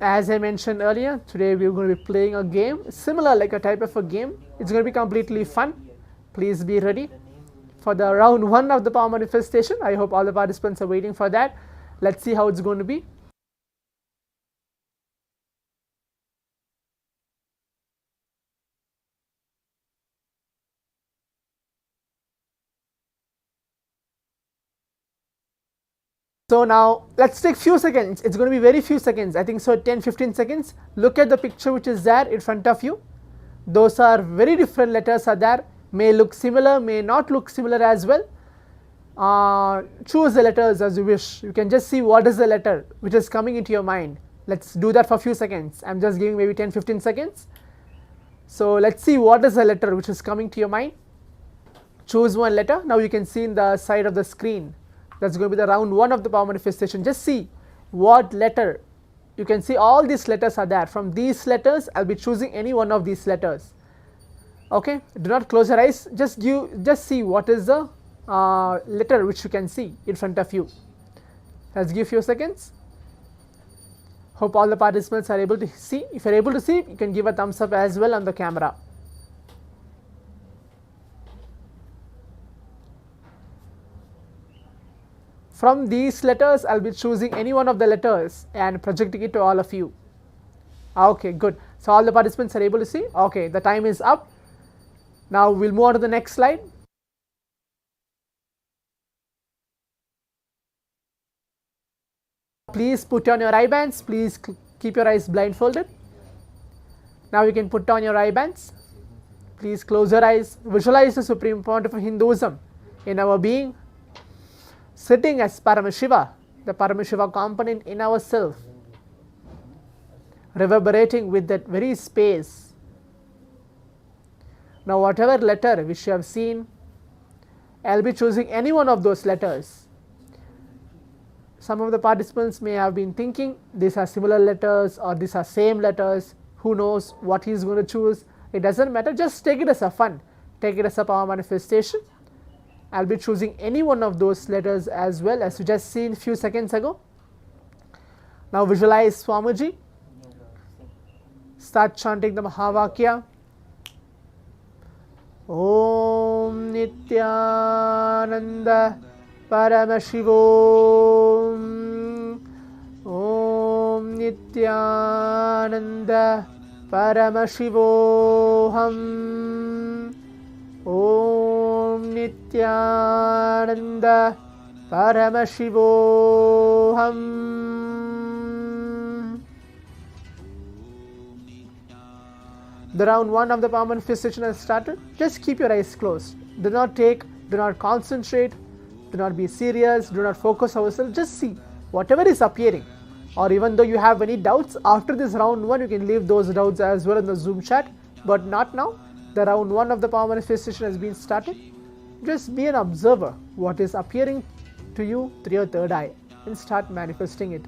As I mentioned earlier, today we are going to be playing a game similar like a type of a game. It's going to be completely fun. Please be ready for the round 1 of the power manifestation. I hope all the participants are waiting for that. Let's see how it's going to be. So now let's take few seconds. It's going to be very few seconds. I think so 10-15 seconds. Look at the picture which is there in front of you. Those are very different letters are there. May look similar, may not look similar as well. Choose the letters as you wish. You can just see what is the letter which is coming into your mind. Let's do that for a few seconds. I'm just giving maybe 10-15 seconds. So let's see what is the letter which is coming to your mind. Choose one letter. Now you can see in the side of the screen, that's going to be the round 1 of the power manifestation. Just see what letter. You can see all these letters are there. From these letters, I'll be choosing any one of these letters. Okay, do not close your eyes. Just see what is the letter which you can see in front of you. Let's give few seconds. Hope all the participants are able to see. If you are able to see, you can give a thumbs up as well on the camera. From these letters, I'll be choosing any one of the letters and projecting it to all of you. Okay, good. So all the participants are able to see. Okay, the time is up. Now we'll move on to the next slide. Please put on your eye bands. Please keep your eyes blindfolded. Now you can put on your eye bands. Please close your eyes. Visualize the Supreme Pontiff of Hinduism in our being, sitting as Paramashiva, the Paramashiva component in ourself, reverberating with that very space. Now whatever letter which you have seen, I'll be choosing any one of those letters. Some of the participants may have been thinking these are similar letters or these are same letters. Who knows what he is going to choose? It doesn't matter. Just take it as a fun. Take it as a power manifestation. I'll be choosing any one of those letters as well, as you just seen few seconds ago. Now visualize Swamiji. Start chanting the Mahavakya. Om Nithyananda Paramashivam. Om Nithyananda Paramashivoham. Om Nithyananda Paramashivoham. The round 1 of the power manifestation has started. Just keep your eyes closed. Do not concentrate, do not be serious, do not focus ourselves. Just see whatever is appearing. Or even though you have any doubts, after this round 1, you can leave those doubts as well in the Zoom chat, but not now. The round 1 of the power manifestation has been started. Just be an observer, what is appearing to you through your third eye, and start manifesting it.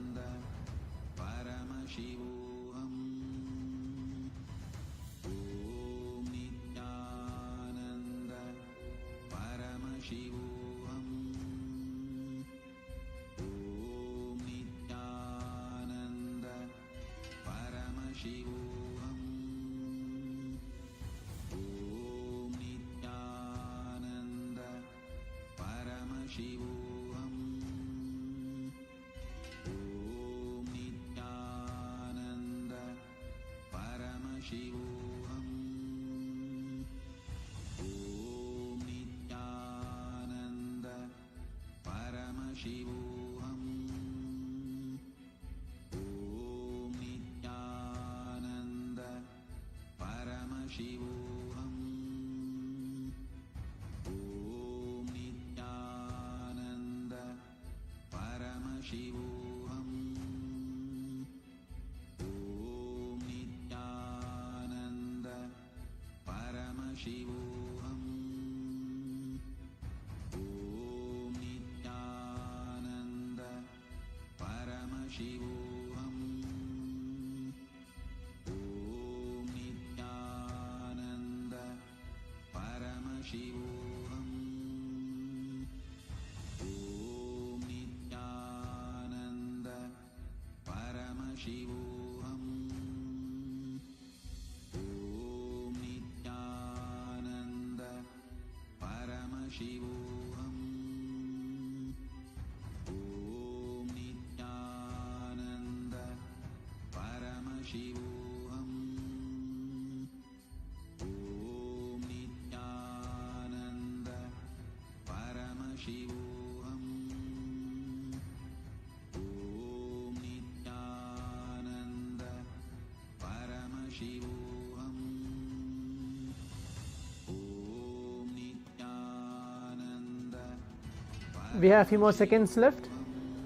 We have a few more seconds left.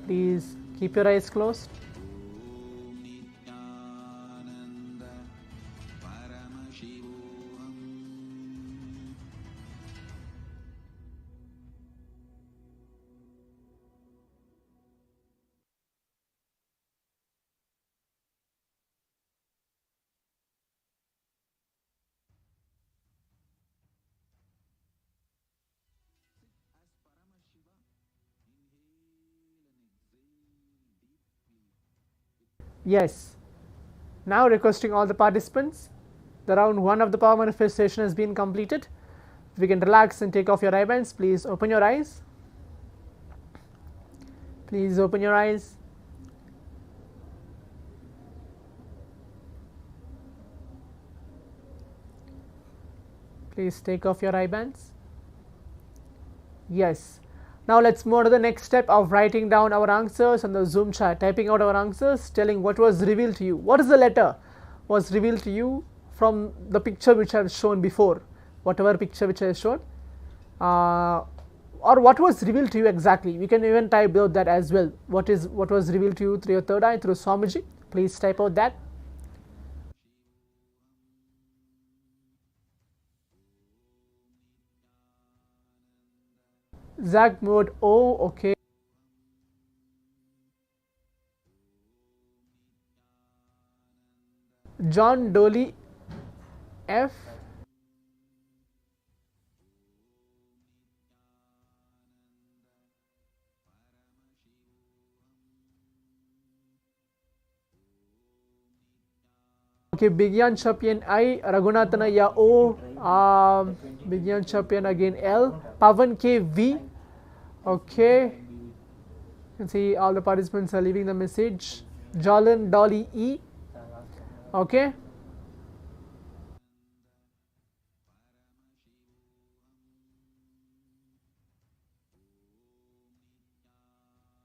Please keep your eyes closed. Paramashivoham. Yes. Now requesting all the participants, the round 1 of the power manifestation has been completed. If you can relax and take off your eyebands, please open your eyes. Please open your eyes. Please take off your eyebands. Yes. Now let's move to the next step of writing down our answers on the Zoom chat, typing out our answers, telling what was revealed to you. What is the letter was revealed to you from the picture which I have shown before, whatever picture which I have shown, or what was revealed to you exactly. You can even type out that as well. What was revealed to you through your third eye, through Swamiji. Please type out that. Zach mode O, okay. John Dolly F. Okay, Bigyan Champion I, Raghunathanaya O, Bigyan Champion again L, Pavan K V. Okay, you can see all the participants are leaving the message. Jalan Dolly E. Okay.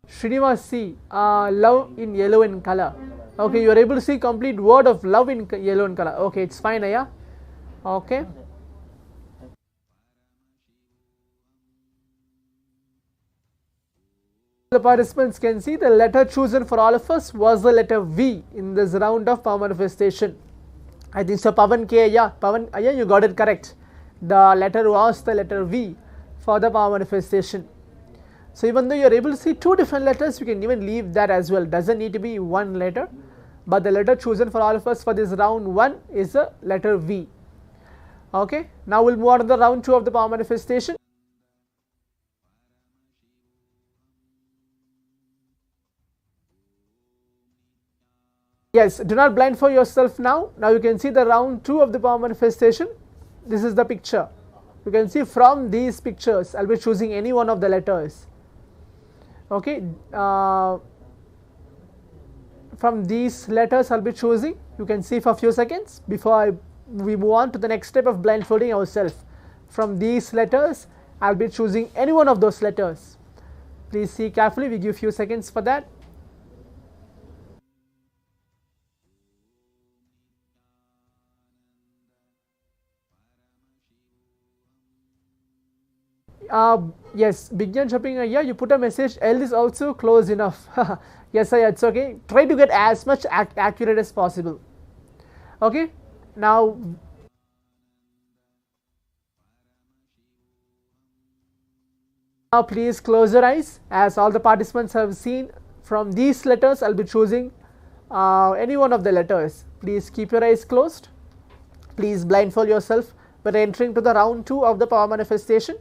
Srinivas C, love in yellow in color. Okay, you are able to see complete word of love in yellow in color. Okay, it's fine, yeah. Okay. The participants can see the letter chosen for all of us was the letter V in this round of power manifestation. I think so. Pavan K, yeah, Pavan, yeah, you got it correct. The letter was the letter V for the power manifestation. So even though you are able to see two different letters, you can even leave that as well. Doesn't need to be one letter, but the letter chosen for all of us for this round 1 is the letter V. Okay. Now we'll move on to the round 2 of the power manifestation. Yes, do not blindfold yourself now. Now you can see the round 2 of the power manifestation. This is the picture. You can see from these pictures, I'll be choosing any one of the letters. Okay, from these letters I'll be choosing. You can see for a few seconds before we move on to the next step of blindfolding ourselves. From these letters I'll be choosing any one of those letters. Please see carefully. We give few seconds for that. Yes, Bigyan shopping. Yeah, you put a message. L is also close enough. Yes, it's okay. Try to get as much accurate as possible. Okay. Now please close your eyes. As all the participants have seen, from these letters I'll be choosing any one of the letters. Please keep your eyes closed. Please blindfold yourself when entering to the round 2 of the power manifestation.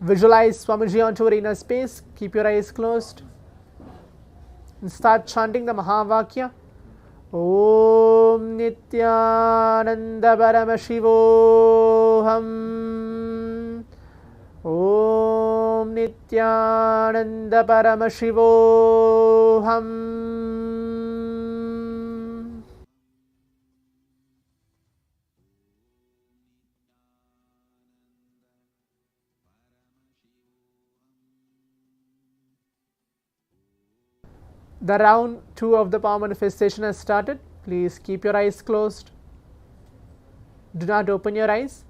Visualize Swamiji onto your inner space. Keep your eyes closed and start chanting the Mahavakya. Om Nithyananda Paramashivoham. Om Nithyananda Paramashivoham. The round 2 of the power manifestation has started. Please keep your eyes closed. Do not open your eyes.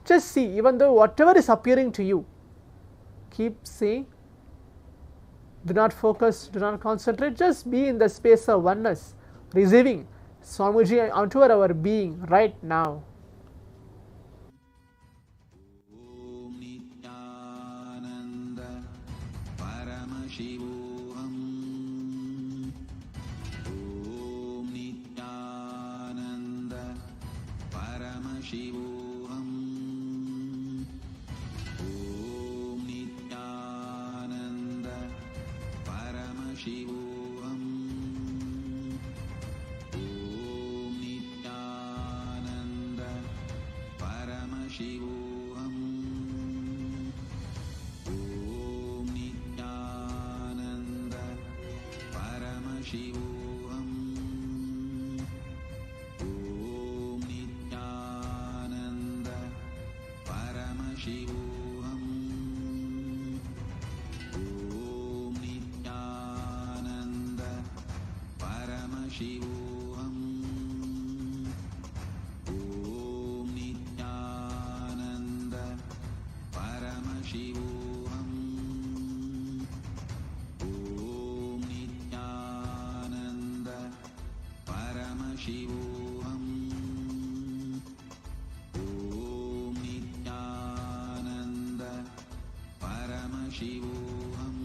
Just see, even though whatever is appearing to you, keep seeing. Do not focus, do not concentrate. Just be in the space of oneness, receiving Swamiji onto our being right now. Om Nithyananda Paramashivoham. Om Nithyananda Paramashivoham. Om Nithyananda Paramashivoham. Paramashivoham. Om Nithyananda Paramashivoham. Om Nithyananda Paramashivoham. Om Nithyananda Paramashivoham. Om Nithyananda Paramashivoham. Om Nithyananda Paramashivoham. Om Nithyananda Paramashivoham.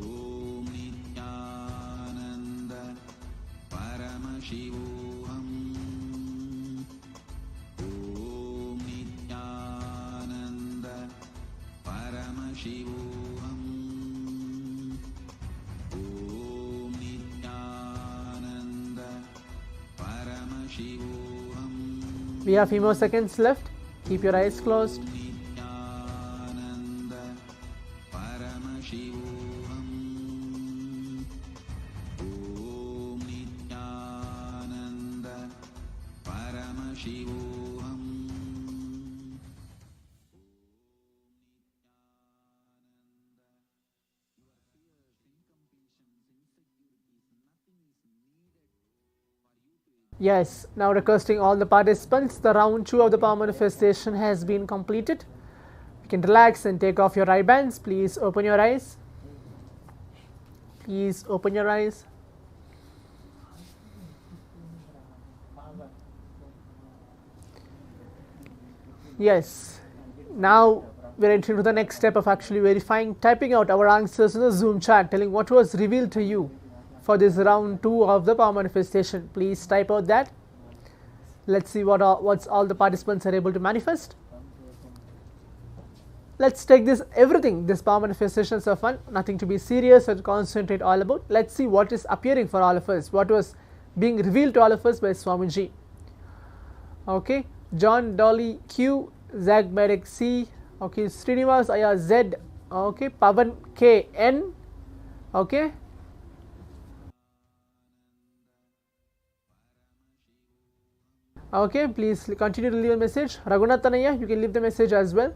Om Nithyananda Paramashivoham. Om Nithyananda Paramashivoham. Om Nithyananda Paramashivoham. We have few more seconds left. Keep your eyes closed. Nithyananda Paramashivoham. Om Nithyananda Paramashivoham. Yes, now requesting all the participants, the round 2 of the power manifestation has been completed. You can relax and take off your eye bands. Please open your eyes. Please open your eyes. Yes, now we're entering to the next step of actually verifying, typing out our answers in the Zoom chat, telling what was revealed to you for this round 2 of the power manifestation. Please type out that. Let's see what's all the participants are able to manifest. Let's take this power manifestations are fun, nothing to be serious or concentrate all about. Let's see what is appearing for all of us, what was being revealed to all of us by Swamiji. Okay, John Dolly Q, Zag Medic C, okay, Srinivas Aya Z, okay, Pavan K N, okay. Okay, please continue to leave a message. Raghunathanaya, you can leave the message as well.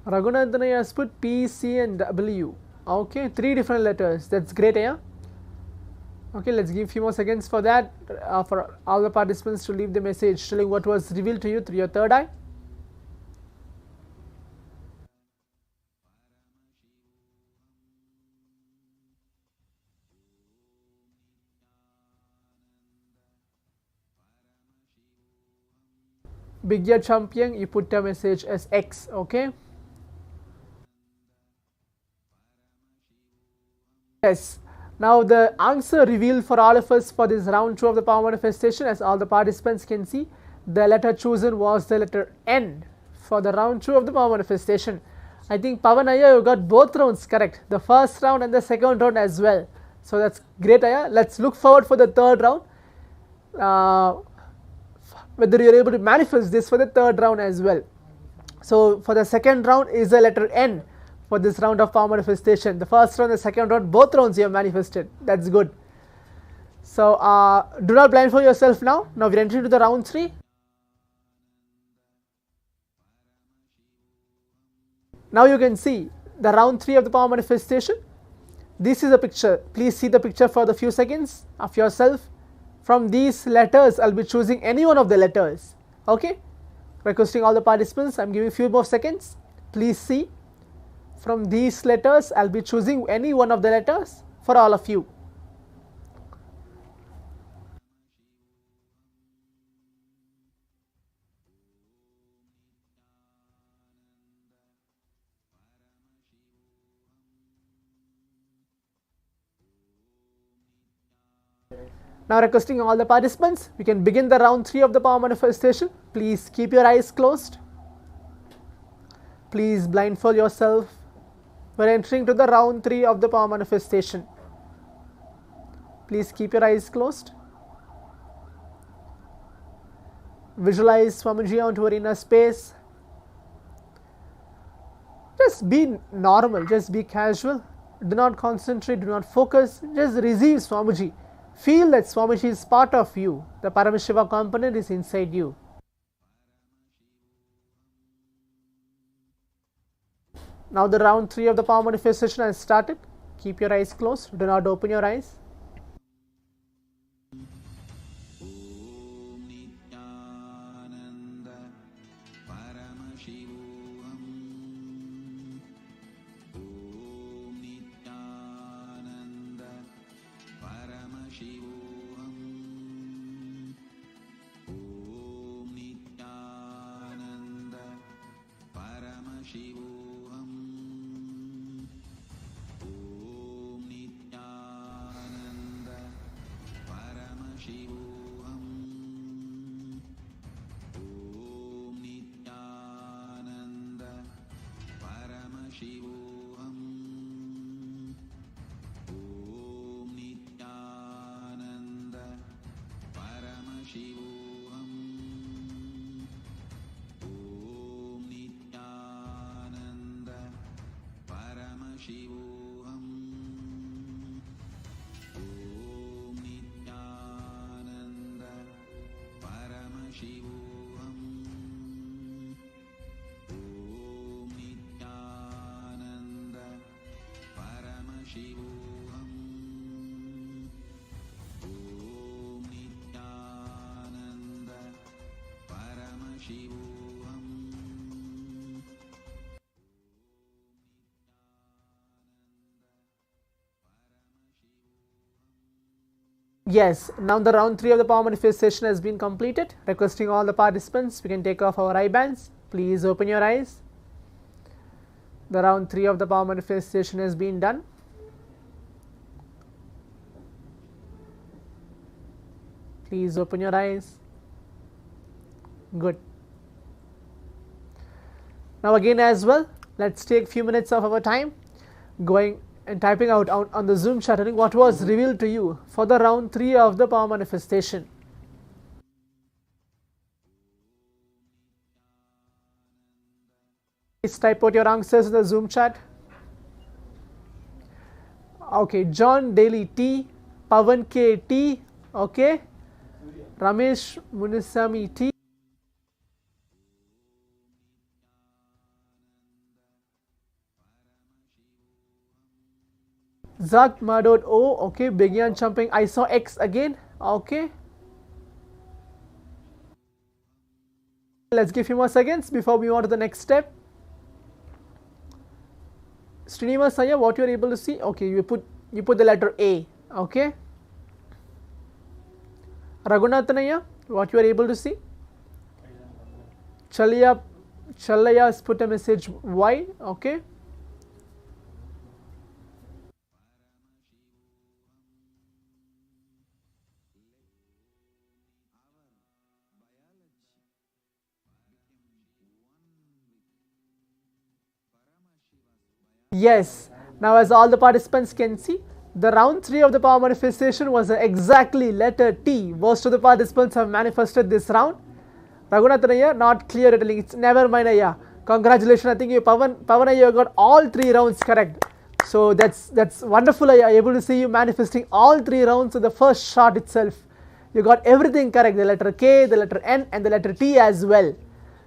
Raghunathanaya has put P, C and W. Okay, 3 different letters. That's great, yeah. Okay, let's give a few more seconds for that, for all the participants to leave the message telling what was revealed to you through your third eye. Bigya Champion, you put a message as X, okay. Yes, now the answer revealed for all of us for this round 2 of the power manifestation, as all the participants can see, the letter chosen was the letter N for the round 2 of the power manifestation. I think Pavan Aya, you got both rounds correct, the first round and the second round as well. So that's great, Aya. Let's look forward for the third round. Whether you are able to manifest this for the third round as well. So for the second round is the letter N for this round of power manifestation. The first round, the second round, both rounds you have manifested. That's good. So do not blindfold yourself now. Now we are entering to the round 3. Now you can see the round 3 of the power manifestation. This is a picture. Please see the picture for the few seconds of yourself. From these letters, I'll be choosing any one of the letters. Okay? Requesting all the participants, I'm giving a few more seconds. Please see. From these letters, I'll be choosing any one of the letters for all of you. Now requesting all the participants, we can begin the round 3 of the power manifestation. Please keep your eyes closed. Please blindfold yourself. We're entering to the round 3 of the power manifestation. Please keep your eyes closed. Visualize Swamiji onto your inner space. Just be normal, just be casual. Do not concentrate, do not focus. Just receive Swamiji. Feel that Swamiji is part of you. The Paramashiva component is inside you. Now the round 3 of the power manifestation has started. Keep your eyes closed. Do not open your eyes. Om Nithyananda Paramashivoham. Om Nithyananda Paramashivoham. Om Nithyananda Paramashivoham. Om Nithyananda Paramashivoham. Om Nithyananda Paramashivoham. Om Nithyananda Paramashivoham. Om Nithyananda Paramashivoham. Om Nithyananda Paramashivoham. Om Nithyananda Paramashivoham. Om Nithyananda Paramashivoham. Yes, now the round 3 of the power manifestation has been completed. Requesting all the participants, we can take off our eye bands. Please open your eyes. The round 3 of the power manifestation has been done. Please open your eyes. Good. Now again as well, let's take few minutes of our time going and typing out on the Zoom chat what was revealed to you for the round 3 of the power manifestation. Please type out your answers in the Zoom chat. Okay, John Daly T, Pavan K T, okay, Ramesh Munisami T. Zak Madod O, okay, Begyan Chumping, I saw X again, okay. Let's give few more seconds before we move on to the next step. Srinivasaya, what you are able to see? Okay, you put the letter A, okay. Raghunathanaya, what you are able to see? Chalaya has put a message Y, okay. Yes, now as all the participants can see, the round 3 of the power manifestation was exactly letter T. Most of the participants have manifested this round. Raghunathanaya, not clear at all. It's never mind, Ayya. Congratulations, I think you Pavanaya got all 3 rounds correct. So that's wonderful, Ayya. Able to see you manifesting all 3 rounds in the first shot itself. You got everything correct, the letter K, the letter N and the letter T as well.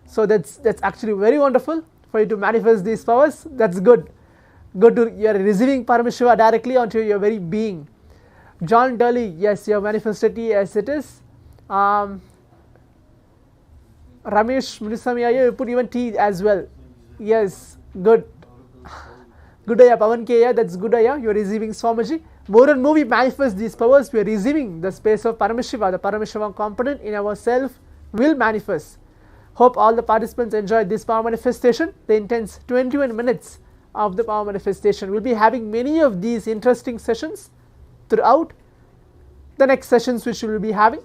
So that's actually very wonderful for you to manifest these powers. That's good. Good to you are receiving Paramashiva directly onto your very being. John Daly, yes, you have manifested T as it is. Ramesh Munisami, you put even T as well. Yes, good. Good, Ayya. Pavan K, that's good, Ayya. You are receiving Swamiji. More and more we manifest these powers, we are receiving the space of Paramashiva. The Paramashiva component in ourself will manifest. Hope all the participants enjoyed this power manifestation. The intense 21 minutes of the power manifestation. We'll be having many of these interesting sessions throughout the next sessions which we will be having.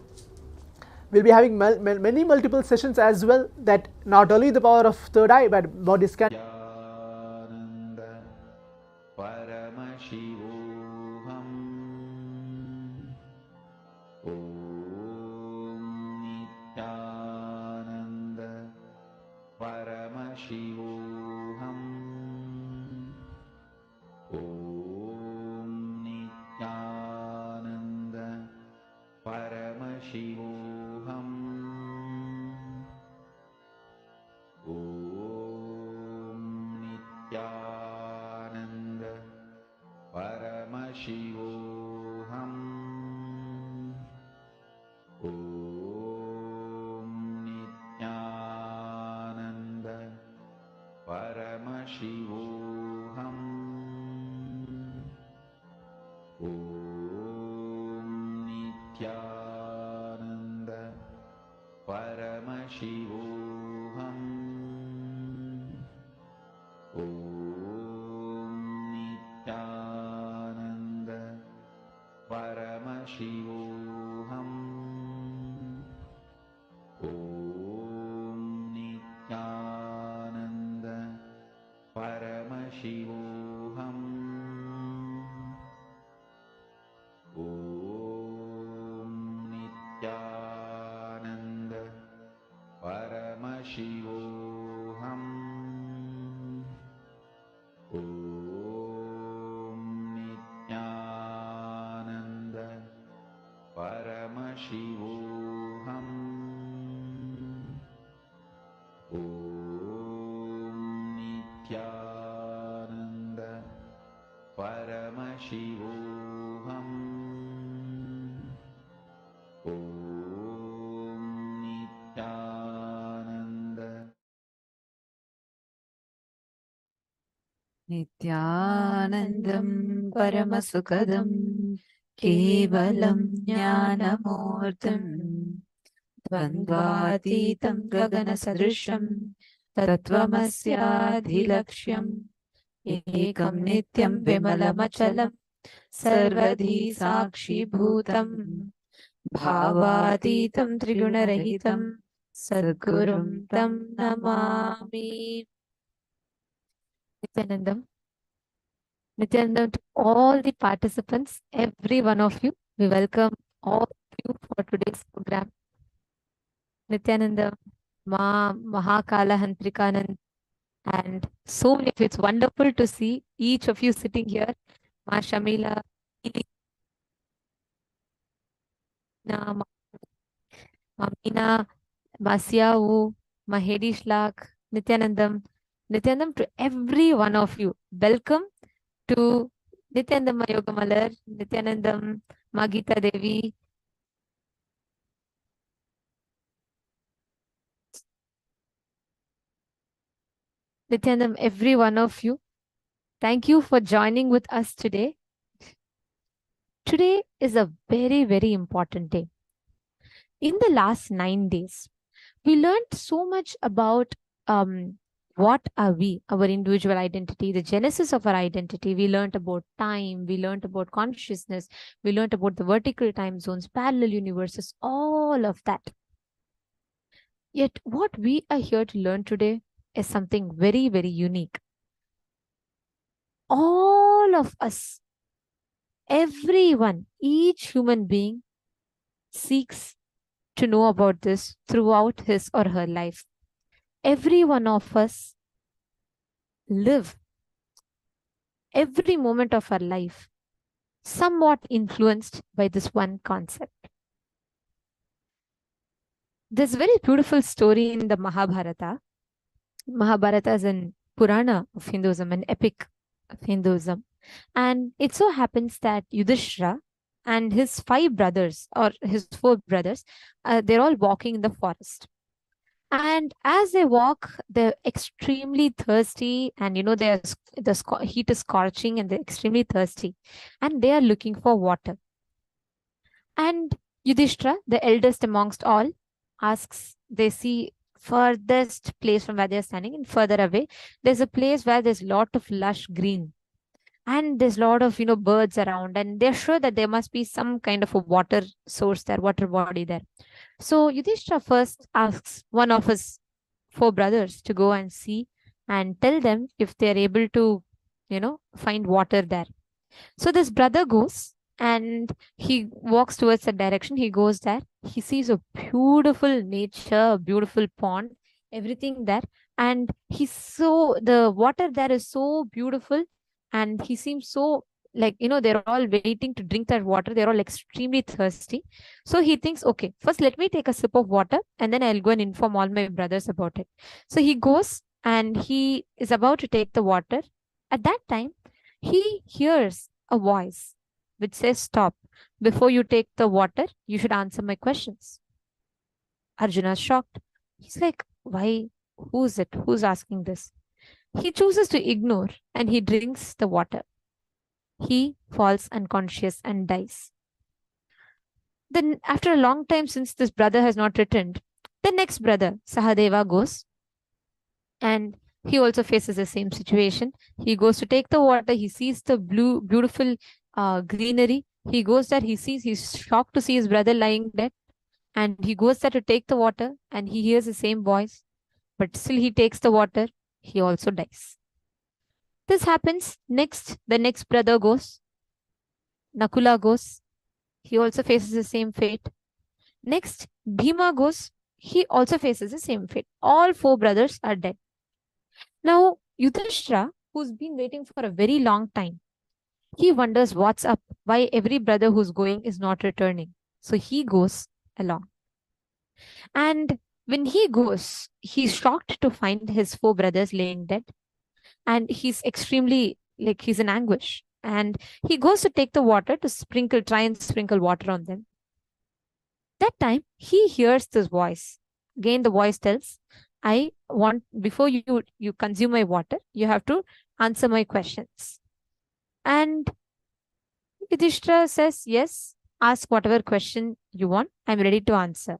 We'll be having many multiple sessions as well, that not only the power of third eye but body scan. Nithyananda Paramashivoham. Om Nithyananda Paramashivoham. Om Nithyananda Paramashivoham. Om Nithyananda Paramashivoham. Om Nithyananda Paramashivoham. Om Nithyananda Paramashivoham. Om Nithyananda Paramashivoham. Om Nithyananda Paramashivoham. Om Nithyananda Paramashivoham. Om Nithyananda Paramashivoham. Om Nithyananda Paramashivoham. Om Nithyananda नित्यानन्दं परमसुखदं केवलं ज्ञानमूर्तिं द्वन्द्वातीतं गगनसदृशं तत्त्वमस्याधिलक्ष्यम् एकं नित्यं विमलमचलं सर्वधी साक्षिभूतं भावातीतं त्रिगुणरहितं सद्गुरुं तं Namami. Nithyanandam to all the participants, every one of you. We welcome all of you for today's program. Nithyanandam, Mahakala Hantrikanand, and so many of you. It's wonderful to see each of you sitting here. Ma Shamila, Ilina, Mamina, Masiau, Mahedi Shlak, Nithyanandam, to every one of you. Welcome to Nithyanandam Yogamalar, Nithyanandam, Magita Devi, Nithyanandam, every one of you. Thank you for joining with us today. Today is a very, very important day. In the last 9 days, we learned so much about what are we, our individual identity, the genesis of our identity. We learned about time, we learned about consciousness, we learned about the vertical time zones, parallel universes, all of that. Yet what we are here to learn today is something very, very unique. All of us, everyone, each human being seeks to know about this throughout his or her life. Every one of us live every moment of our life somewhat influenced by this one concept. There's a very beautiful story in the Mahabharata. Mahabharata is an Purana of Hinduism, an epic of Hinduism. And it so happens that Yudhishthira and his 5 brothers, or his 4 brothers, they're all walking in the forest. And as they walk, they're extremely thirsty, and the heat is scorching, and they're extremely thirsty, and they are looking for water. And Yudhishthira, the eldest amongst all, asks, they see furthest place from where they're standing, and further away, there's a place where there's a lot of lush green. And there's a lot of, birds around, and they're sure that there must be some kind of a water source there, water body there. So Yudhishthira first asks one of his 4 brothers to go and see and tell them if they're able to, find water there. So this brother goes and he walks towards that direction. He goes there. He sees a beautiful nature, a beautiful pond, everything there. And the water there is so beautiful. And he seems so like, they're all waiting to drink that water. They're all extremely thirsty. So he thinks, okay, first let me take a sip of water and then I'll go and inform all my brothers about it. So he goes and he is about to take the water. At that time, he hears a voice which says, stop. Before you take the water, you should answer my questions. Arjuna is shocked. He's like, why? Who's it? Who's asking this? He chooses to ignore and he drinks the water. He falls unconscious and dies. Then, after a long time, since this brother has not returned, the next brother, Sahadeva, goes and he also faces the same situation. He goes to take the water. He sees the beautiful greenery. He goes there. He's shocked to see his brother lying dead. And he goes there to take the water and he hears the same voice. But still he takes the water. He also dies. This happens. Next, the next brother goes. Nakula goes. He also faces the same fate. Next, Bhima goes. He also faces the same fate. All four brothers are dead. Now, Yudhishthira, who's been waiting for a very long time, he wonders what's up, why every brother who's going is not returning. So he goes along. And when he goes, he's shocked to find his four brothers laying dead. And he's extremely, he's in anguish. And he goes to take the water to try and sprinkle water on them. That time, he hears this voice. Again, the voice tells, I want, before you consume my water, you have to answer my questions. And Yudhishthira says, yes, ask whatever question you want. I'm ready to answer.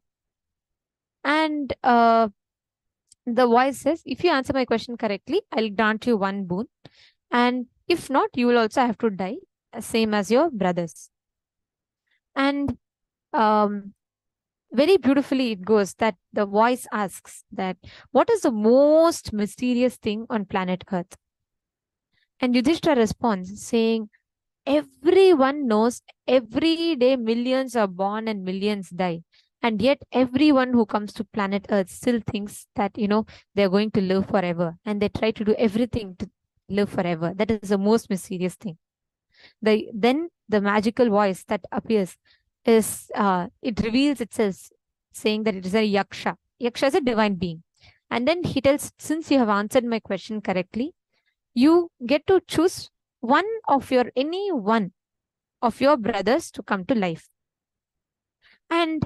And the voice says, if you answer my question correctly, I'll grant you one boon. And if not, you will also have to die, same as your brothers. And very beautifully it goes that the voice asks that, what is the most mysterious thing on planet Earth? And Yudhishthira responds saying, everyone knows every day millions are born and millions die. And yet everyone who comes to planet Earth still thinks that, they're going to live forever. And they try to do everything to live forever. That is the most mysterious thing. Then the magical voice that appears is, it reveals itself saying that it is a yaksha. Yaksha is a divine being. And then he tells, since you have answered my question correctly, you get to choose any one of your brothers to come to life. And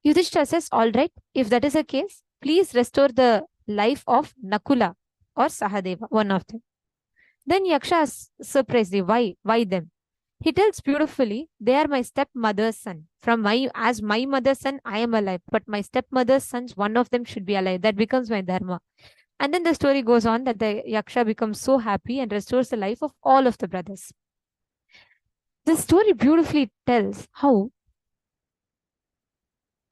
Yudhishthira says, all right, if that is the case, please restore the life of Nakula or Sahadeva, one of them. Then Yaksha is surprised. Why them? He tells beautifully, they are my stepmother's son. As my mother's son, I am alive. But my stepmother's sons, one of them should be alive. That becomes my dharma. And then the story goes on that the Yaksha becomes so happy and restores the life of all of the brothers. The story beautifully tells how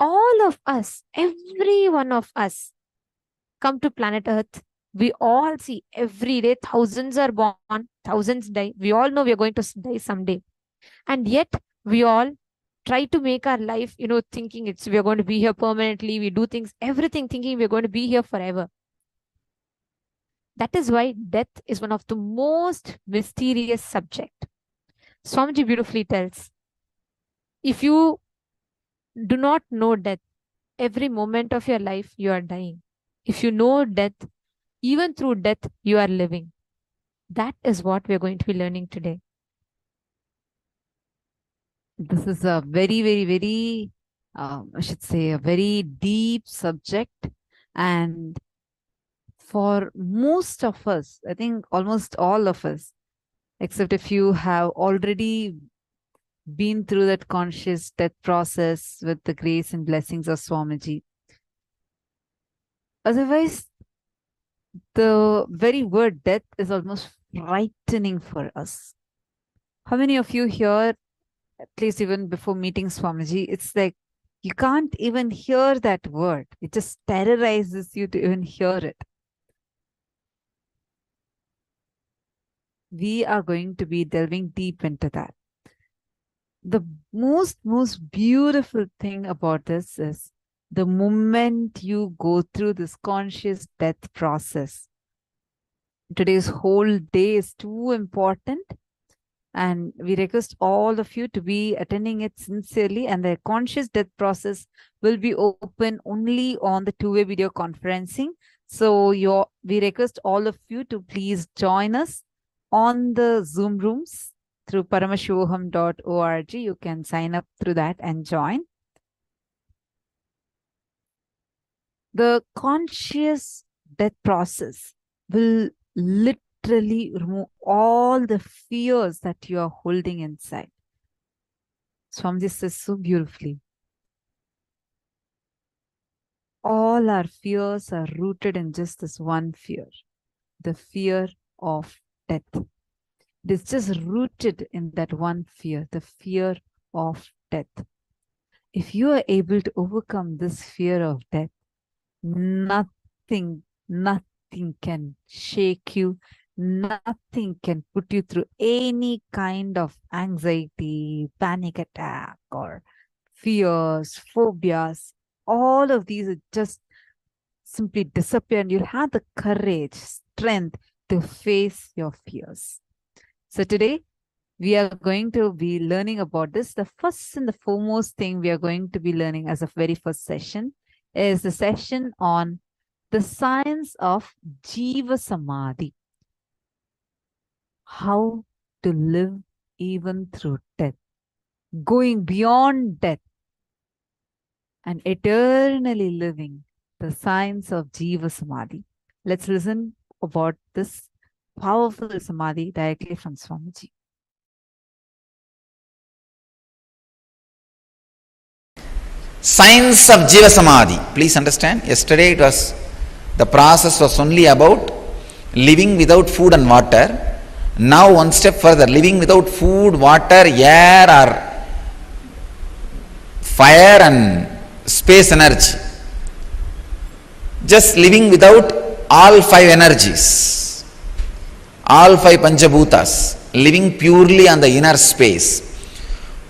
all of us, every one of us, come to planet Earth. We all see every day thousands are born, thousands die. We all know we are going to die someday. And yet we all try to make our life, thinking we are going to be here permanently. We do things, everything thinking we're going to be here forever. That is why death is one of the most mysterious subject. Swamiji beautifully tells, if you do not know death, every moment of your life you are dying. If you know death, even through death, you are living. That is what we are going to be learning today. This is a very, very, very, I should say, a very deep subject. And for most of us, I think almost all of us, except if you have already been through that conscious death process with the grace and blessings of Swamiji. Otherwise, the very word death is almost frightening for us. How many of you here, at least even before meeting Swamiji, it's like you can't even hear that word. It just terrorizes you to even hear it. we are going to be delving deep into that. The most beautiful thing about this is the moment you go through this conscious death process. Today's whole day is too important, and we request all of you to be attending it sincerely, and the conscious death process will be open only on the two-way video conferencing. So we request all of you to please join us on the Zoom rooms through paramashivoham.org. You can sign up through that and join. The conscious death process will literally remove all the fears that you are holding inside. Swamiji says so beautifully. All our fears are rooted in just this one fear, the fear of death. It is just rooted in that one fear, the fear of death. If you are able to overcome this fear of death, nothing can shake you, nothing can put you through any kind of anxiety, panic attack, or fears, phobias. All of these will just simply disappear, and you'll have the courage, strength to face your fears. So today, we are going to be learning about this. The first and the foremost thing we are going to be learning as a very first session is the session on the science of Jiva Samadhi. How to live even through death, going beyond death and eternally living, the science of Jiva Samadhi. Let's listen about this powerful Samadhi directly from Swamiji. Science of Jiva Samadhi. Please understand, yesterday the process was only about living without food and water. Now one step further, living without food, water, air or fire and space energy. Just living without all five energies, all five Panchabhutas, living purely on the inner space,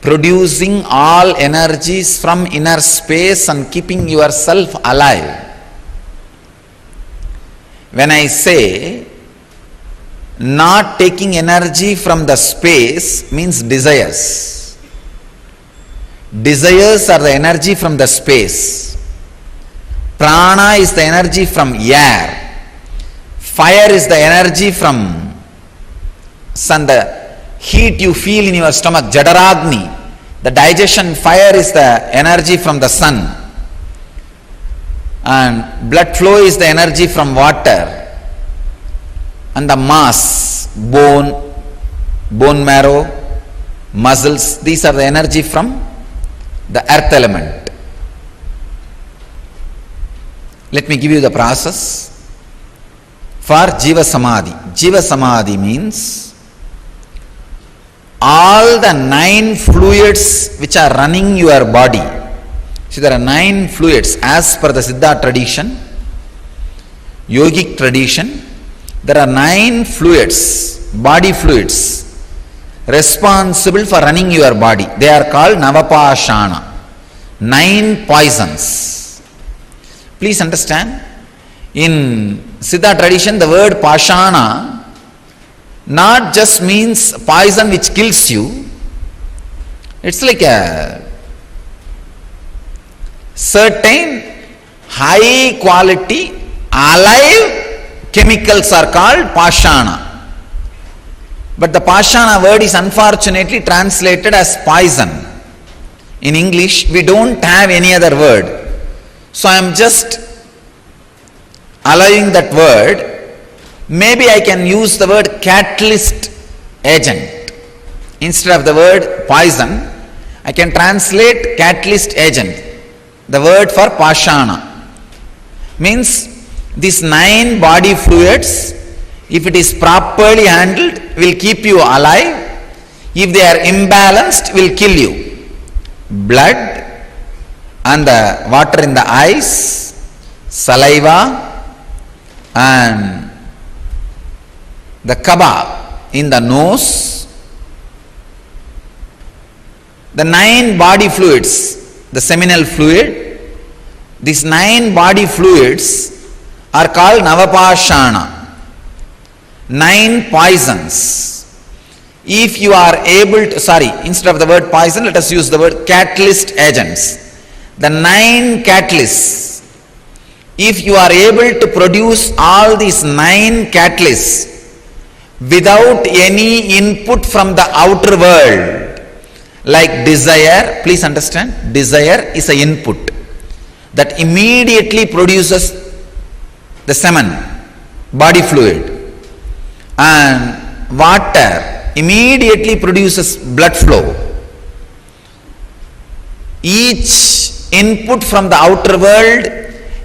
producing all energies from inner space and keeping yourself alive. When I say not taking energy from the space, means desires. Desires are the energy from the space. Prana is the energy from air. Fire is the energy from sun, the heat you feel in your stomach, Jadaragni. The digestion fire is the energy from the sun. And blood flow is the energy from water. And the mass, bone marrow, muscles, these are the energy from the earth element. Let me give you the process for Jiva Samadhi. Jiva Samadhi means all the 9 fluids which are running your body. See, there are 9 fluids as per the Siddha tradition, yogic tradition. There are 9 fluids, body fluids, responsible for running your body. They are called Navapashana, 9 poisons. Please understand, in Siddha tradition, the word Pashana not just means poison which kills you. It's like a certain high quality alive chemicals are called Pashana. But the Pashana word is unfortunately translated as poison. In English, we don't have any other word. So I am just allowing that word. Maybe I can use the word catalyst agent. Instead of the word poison, I can translate catalyst agent. The word for Pashana means these 9 body fluids, if it is properly handled, will keep you alive. If they are imbalanced, will kill you. Blood and the water in the eyes, saliva and the kaba, in the nose, the 9 body fluids, the seminal fluid, these 9 body fluids are called Navapashana, 9 poisons. If you are able to, instead of the word poison, let us use the word catalyst agents. The 9 catalysts, if you are able to produce all these 9 catalysts without any input from the outer world, like desire, please understand, desire is an input that immediately produces the semen, body fluid, and water immediately produces blood flow. Each input from the outer world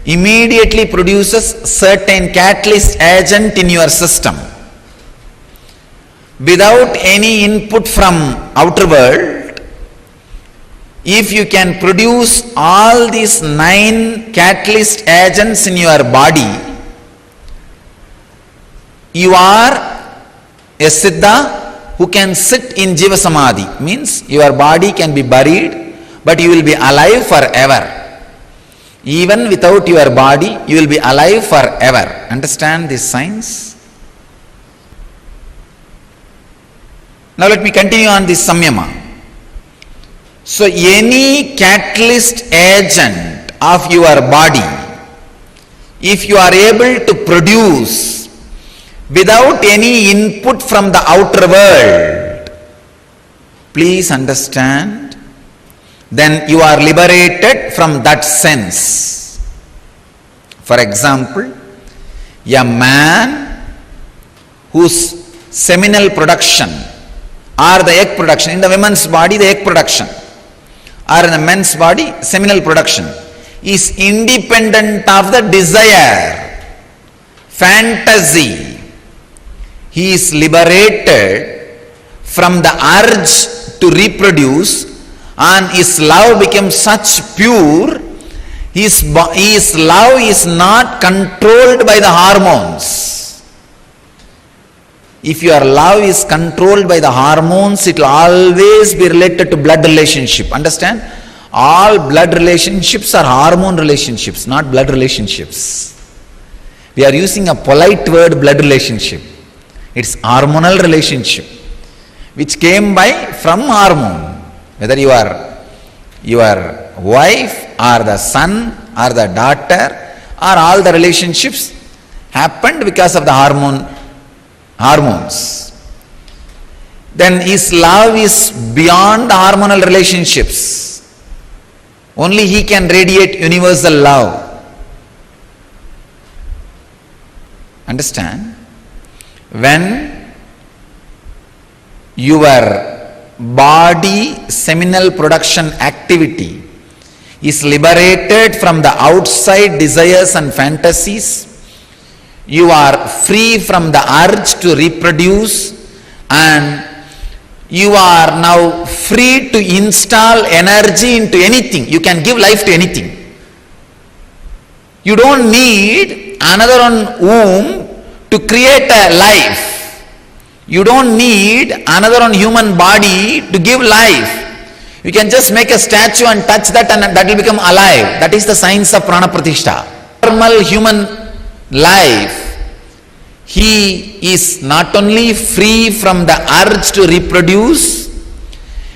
immediately produces certain catalyst agent in your system. Without any input from outer world, if you can produce all these 9 catalyst agents in your body, you are a Siddha who can sit in Jiva Samadhi. Means your body can be buried, but you will be alive forever. Even without your body, you will be alive forever. Understand this science? Now let me continue on this samyama. So any catalyst agent of your body, if you are able to produce without any input from the outer world, please understand, then you are liberated from that sense. For example, a man whose seminal production or the egg production, in the woman's body the egg production, or in the men's body seminal production, is independent of the desire, fantasy. He is liberated from the urge to reproduce, and his love becomes such pure, his love is not controlled by the hormones. If your love is controlled by the hormones, it will always be related to blood relationship. Understand? All blood relationships are hormone relationships, not blood relationships. We are using a polite word, blood relationship. It's hormonal relationship, which came from hormone. Whether you are your wife or the son or the daughter, or all the relationships happened because of the hormones. Then his love is beyond the hormonal relationships. Only he can radiate universal love. Understand? When your body seminal production activity is liberated from the outside desires and fantasies, you are free from the urge to reproduce, and you are now free to install energy into anything. You can give life to anything. You don't need another womb to create a life. You don't need another human body to give life. You can just make a statue and touch that, and that will become alive. That is the science of prana pratishtha. Normal human life, he is not only free from the urge to reproduce,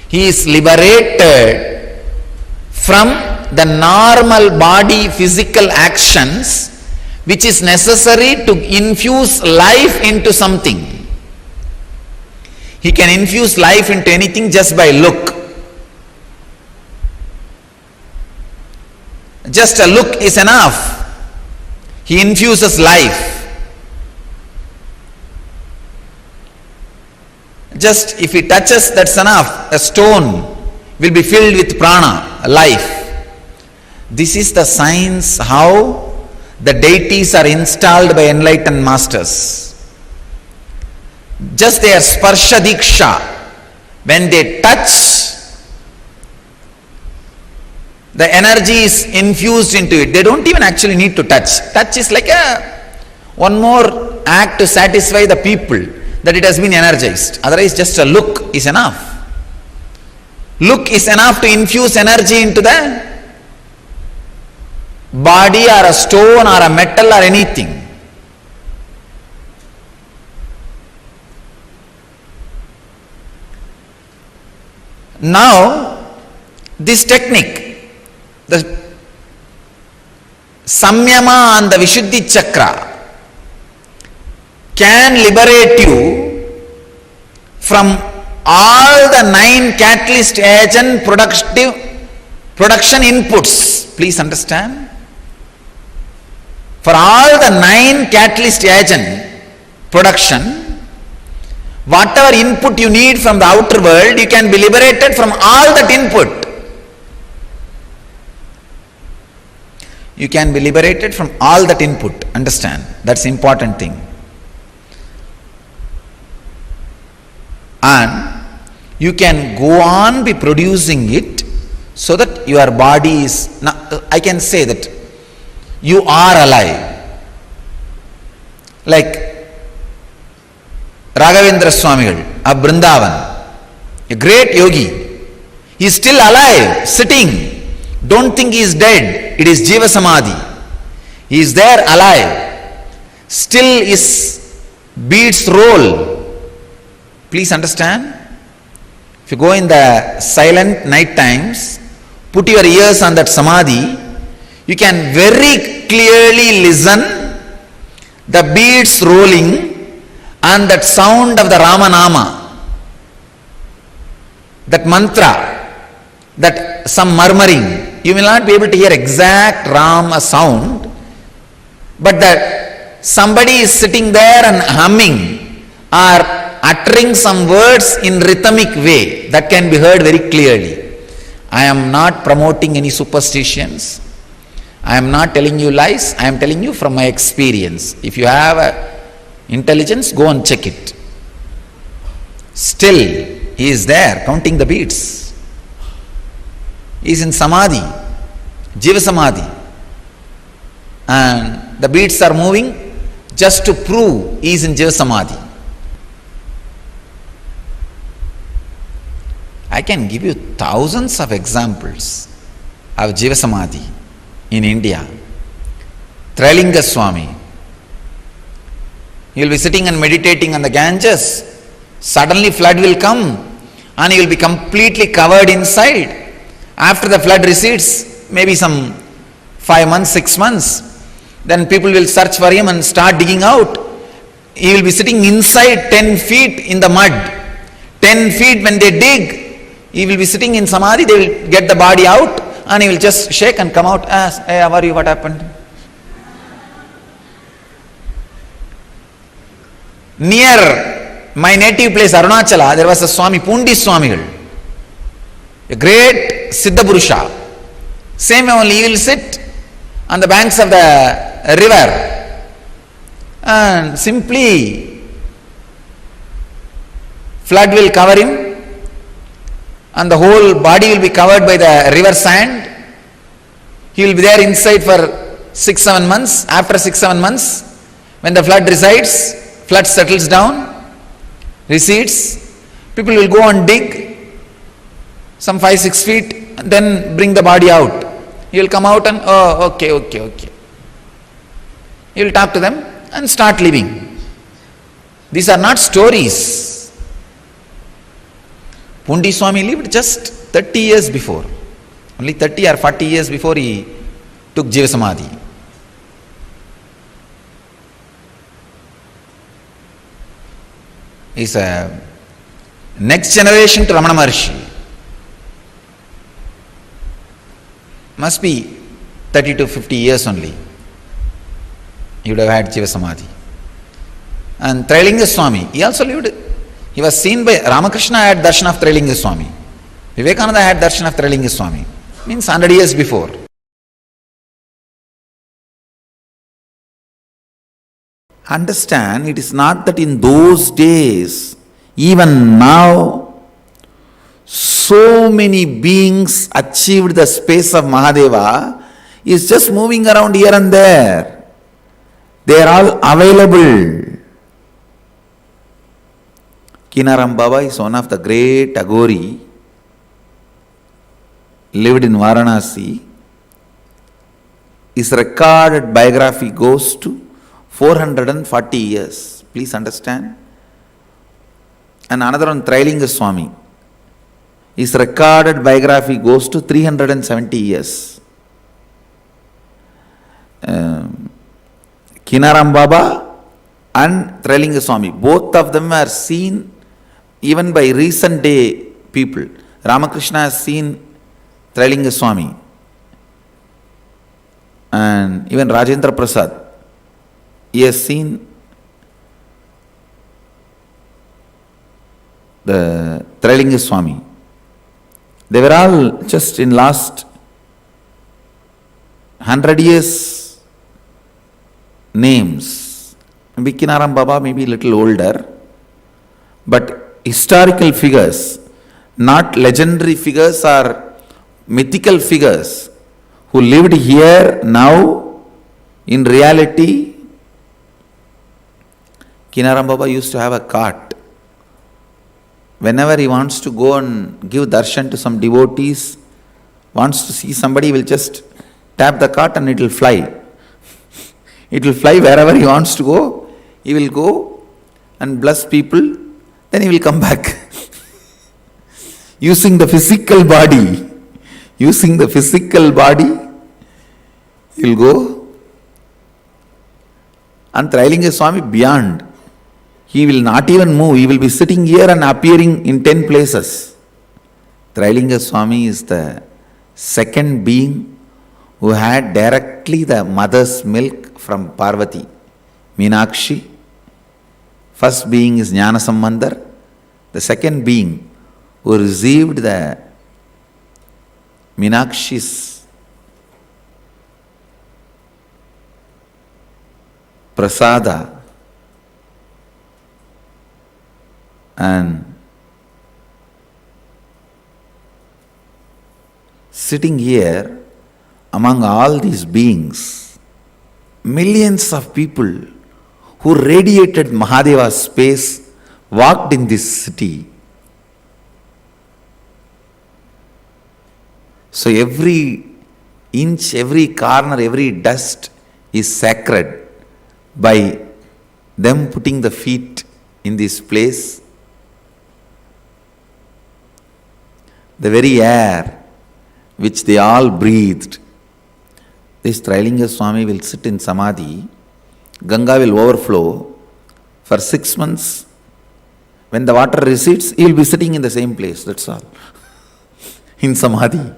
he is liberated from the normal body physical actions which is necessary to infuse life into something. He can infuse life into anything just by look. Just a look is enough. He infuses life. Just if he touches, that's enough. A stone will be filled with prana, life. This is the science how the deities are installed by enlightened masters. Just their sparsha deeksha, when they touch, the energy is infused into it. They don't even actually need to touch. Touch is like one more act to satisfy the people. that it has been energized. Otherwise, just a look is enough. Look is enough to infuse energy into the body or a stone or a metal or anything. Now, this technique, the Samyama and the Vishuddhi Chakra, can liberate you from all the 9 catalyst agent production inputs. Please understand. For all the 9 catalyst agent production, whatever input you need from the outer world, you can be liberated from all that input. You can be liberated from all that input. Understand? That's the important thing. And you can go on be producing it so that your body is, I can say that you are alive. Like Raghavendra Swamigal of Vrindavan, a great yogi, he is still alive, sitting. Don't think he is dead. It is Jiva Samadhi. He is there alive. Still his beats roll. Please understand. If you go in the silent night times, put your ears on that Samadhi, you can very clearly listen the beats rolling and that sound of the Ramanama, that mantra, that some murmuring. You will not be able to hear exact Rama sound, but that somebody is sitting there and humming or uttering some words in rhythmic way, that can be heard very clearly. I am not promoting any superstitions. I am not telling you lies. I am telling you from my experience. If you have intelligence, go and check it. Still, he is there counting the beats. He is in Samadhi, Jiva Samadhi. And the beats are moving just to prove he is in Jiva Samadhi. I can give you thousands of examples of Jiva Samadhi in India. Trailinga Swami, he will be sitting and meditating on the Ganges. Suddenly flood will come and he will be completely covered inside. After the flood recedes, maybe some 5 months, 6 months, then people will search for him and start digging out. He will be sitting inside 10 feet in the mud. 10 feet when they dig, he will be sitting in Samadhi, they will get the body out and he will just shake and come out, ask, hey, how are you, what happened? Near my native place, Arunachala, there was a Swami, Pundi Swamigal, a great Siddha Purusha. Same way only, he will sit on the banks of the river and simply flood will cover him and the whole body will be covered by the river sand. He will be there inside for 6-7 months. After 6-7 months, when the flood resides, flood settles down, recedes, people will go and dig some 5-6 feet and then bring the body out. He will come out and, oh, okay. He will talk to them and start living. These are not stories. Pundi Swami lived just 30 years before. Only 30 or 40 years before he took Jiva Samadhi. He is a next generation to Ramana Maharshi. Must be 30 to 50 years only. He would have had Jiva Samadhi. And Trailinga Swami, he also lived. He was seen by Ramakrishna had darshan of Trailinga Swami. Vivekananda had darshan of Trailinga Swami. Means 100 years before. Understand, it is not that in those days, even now, so many beings achieved the space of Mahadeva, is just moving around here and there. They are all available. Kinaram Baba is one of the great Aghori, lived in Varanasi. His recorded biography goes to 440 years. Please understand. And another one, Trailinga Swami. His recorded biography goes to 370 years. Kinaram Baba and Trailinga Swami, both of them are seen even by recent day people. Ramakrishna has seen Trailinga Swami, and even Rajendra Prasad, he has seen the Trailinga Swami. They were all just in last 100 years names. Maybe Kinaram Baba may be a little older, but historical figures, not legendary figures or mythical figures who lived here now in reality. Kinaram Baba used to have a cart. Whenever he wants to go and give darshan to some devotees, wants to see somebody, will just tap the cart and it will fly. It will fly wherever he wants to go. He will go and bless people, then he will come back. Using the physical body. Using the physical body, he will go. And Trailinga Swami beyond. He will not even move. He will be sitting here and appearing in 10 places. Trailinga Swami is the second being who had directly the mother's milk from Parvati, Meenakshi. First being is Jnana Sambandar. The second being who received the Meenakshi's prasada and sitting here among all these beings, millions of people who radiated Mahadeva's space walked in this city. So every inch, every corner, every dust is sacred by them putting the feet in this place. The very air which they all breathed. This Trailinga Swami will sit in Samadhi. Ganga will overflow for 6 months. When the water recedes, he will be sitting in the same place, that's all. In Samadhi.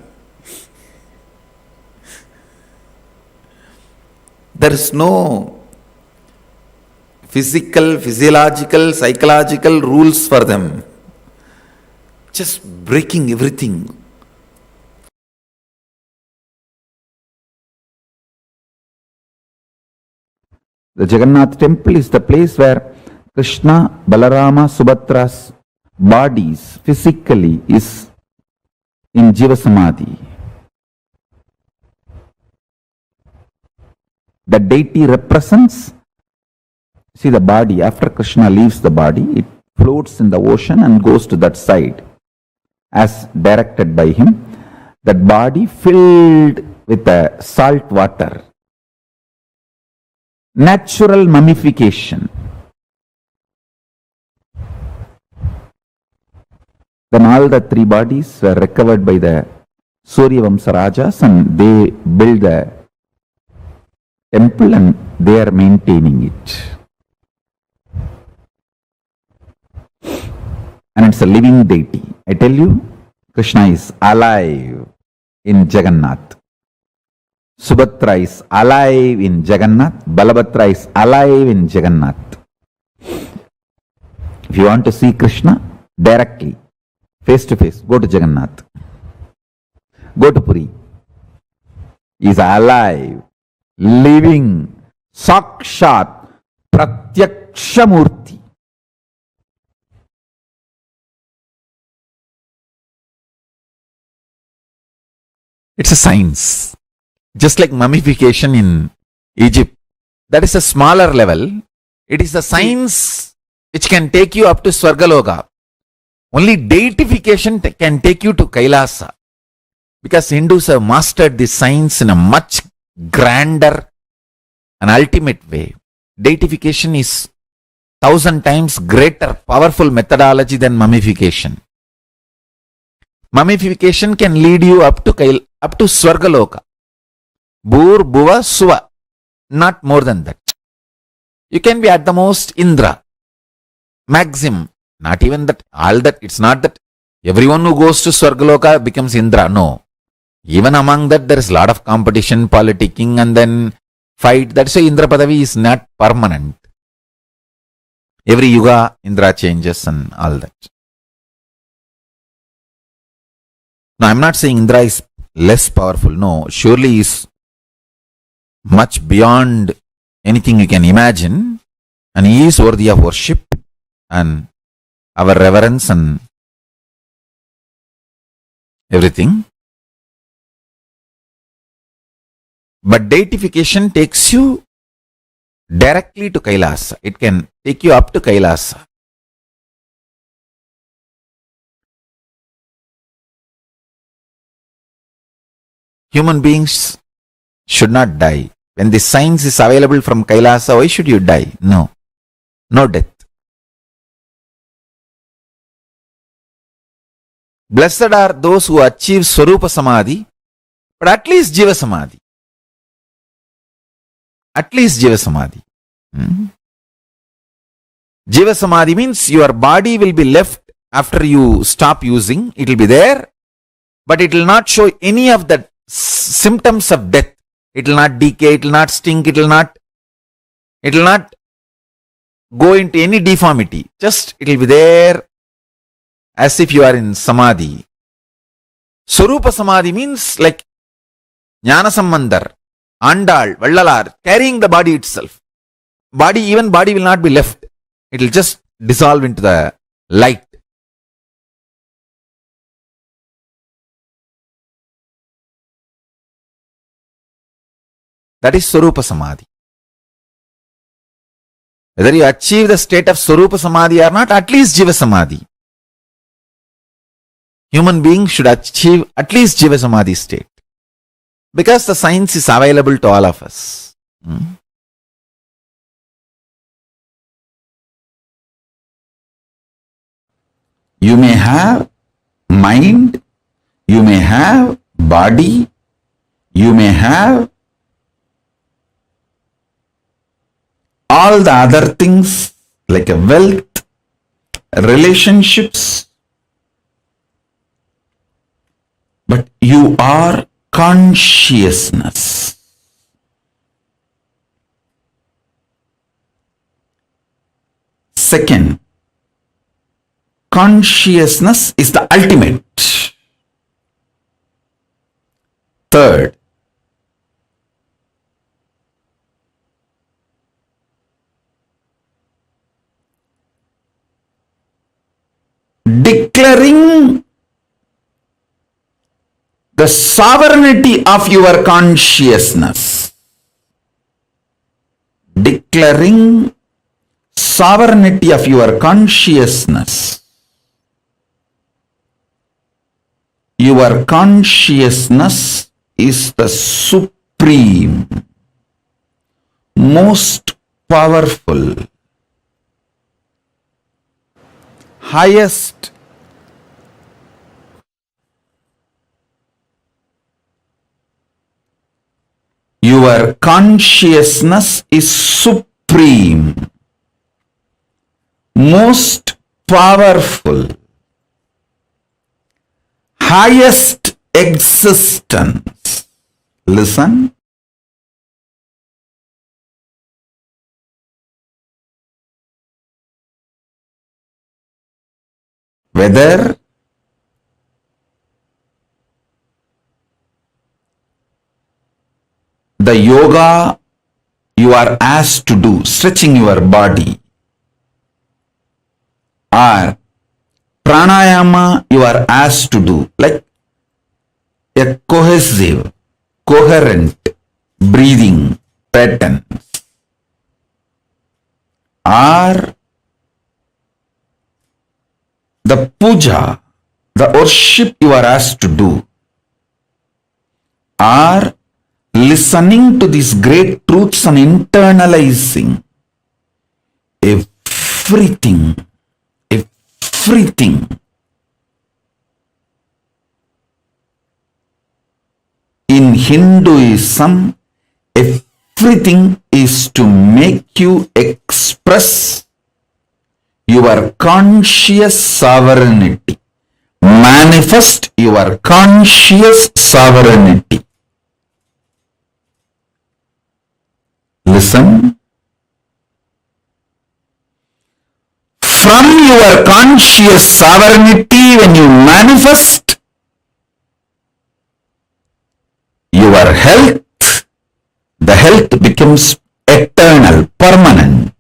There is no physical, physiological, psychological rules for them. Just breaking everything. The Jagannath temple is the place where Krishna, Balarama, Subhadra's bodies physically is in Jiva Samadhi. The deity represents, see the body, after Krishna leaves the body, it floats in the ocean and goes to that side as directed by him. That body filled with the salt water. Natural mummification. Then all the 3 bodies were recovered by the Suryavamsa Rajas and they built the temple and they are maintaining it. And it's a living deity. I tell you, Krishna is alive in Jagannath. Subhadra is alive in Jagannath. Balabhadra is alive in Jagannath. If you want to see Krishna directly, face to face, go to Jagannath. Go to Puri. He is alive, living, Sakshat, Pratyakshamurti. It's a science. Just like mummification in Egypt. That is a smaller level. It is the science which can take you up to Swargaloka. Only deification can take you to Kailasa. Because Hindus have mastered this science in a much grander and ultimate way. Deification is 1,000 times greater, powerful methodology than mummification. Mummification can lead you up to Swargaloka. Bhur, Bhuva, Suva. Not more than that. You can be at the most Indra. Maximum. Not even that. All that. It's not that everyone who goes to Swargaloka becomes Indra. No. Even among that, there is a lot of competition, politicking, and then fight. That's why Indra Padavi is not permanent. Every yuga, Indra changes and all that. Now, I'm not saying Indra is less powerful. No, surely he is much beyond anything you can imagine. And he is worthy of worship and our reverence and everything. But deification takes you directly to Kailasa. It can take you up to Kailasa. Human beings should not die. When the science is available from Kailasa, why should you die? No. No death. Blessed are those who achieve Swarupa Samadhi, but at least Jiva Samadhi. At least Jiva Samadhi. Jiva Samadhi means your body will be left after you stop using. It will be there, but it will not show any of the symptoms of death. It will not decay, it will not stink, it will not go into any deformity. Just it will be there as if you are in Samadhi. Swarupa Samadhi means like Jnana Sambandhar, Andal, Vallalar, carrying the body itself. Body will not be left. It will just dissolve into the light. That is Swarupa Samadhi. Whether you achieve the state of Swarupa Samadhi or not, at least Jiva Samadhi. Human beings should achieve at least Jiva Samadhi state. Because the science is available to all of us. You may have mind, you may have body, you may have all the other things like a wealth, relationships, but you are consciousness. Second, consciousness is the ultimate. Third, declaring the sovereignty of your consciousness. Declaring sovereignty of your consciousness. Your consciousness is the supreme, most powerful, highest, your consciousness is supreme, most powerful, highest existence. Listen. Whether the yoga you are asked to do, stretching your body, or pranayama you are asked to do, like a cohesive, coherent breathing pattern, or the puja, the worship you are asked to do, are listening to these great truths and internalizing everything. In Hinduism, everything is to make you express your conscious sovereignty, manifest your conscious sovereignty. Listen. From your conscious sovereignty, when you manifest your health, the health becomes eternal, permanent.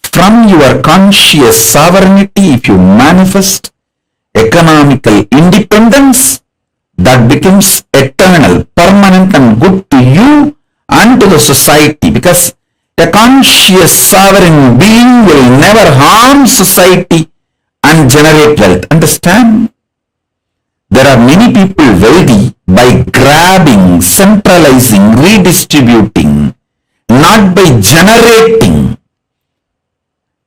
From your conscious sovereignty, if you manifest economical independence, that becomes eternal, permanent and good to you and to the society, because a conscious sovereign being will never harm society and generate wealth. Understand? There are many people wealthy by grabbing, centralizing, redistributing, not by generating.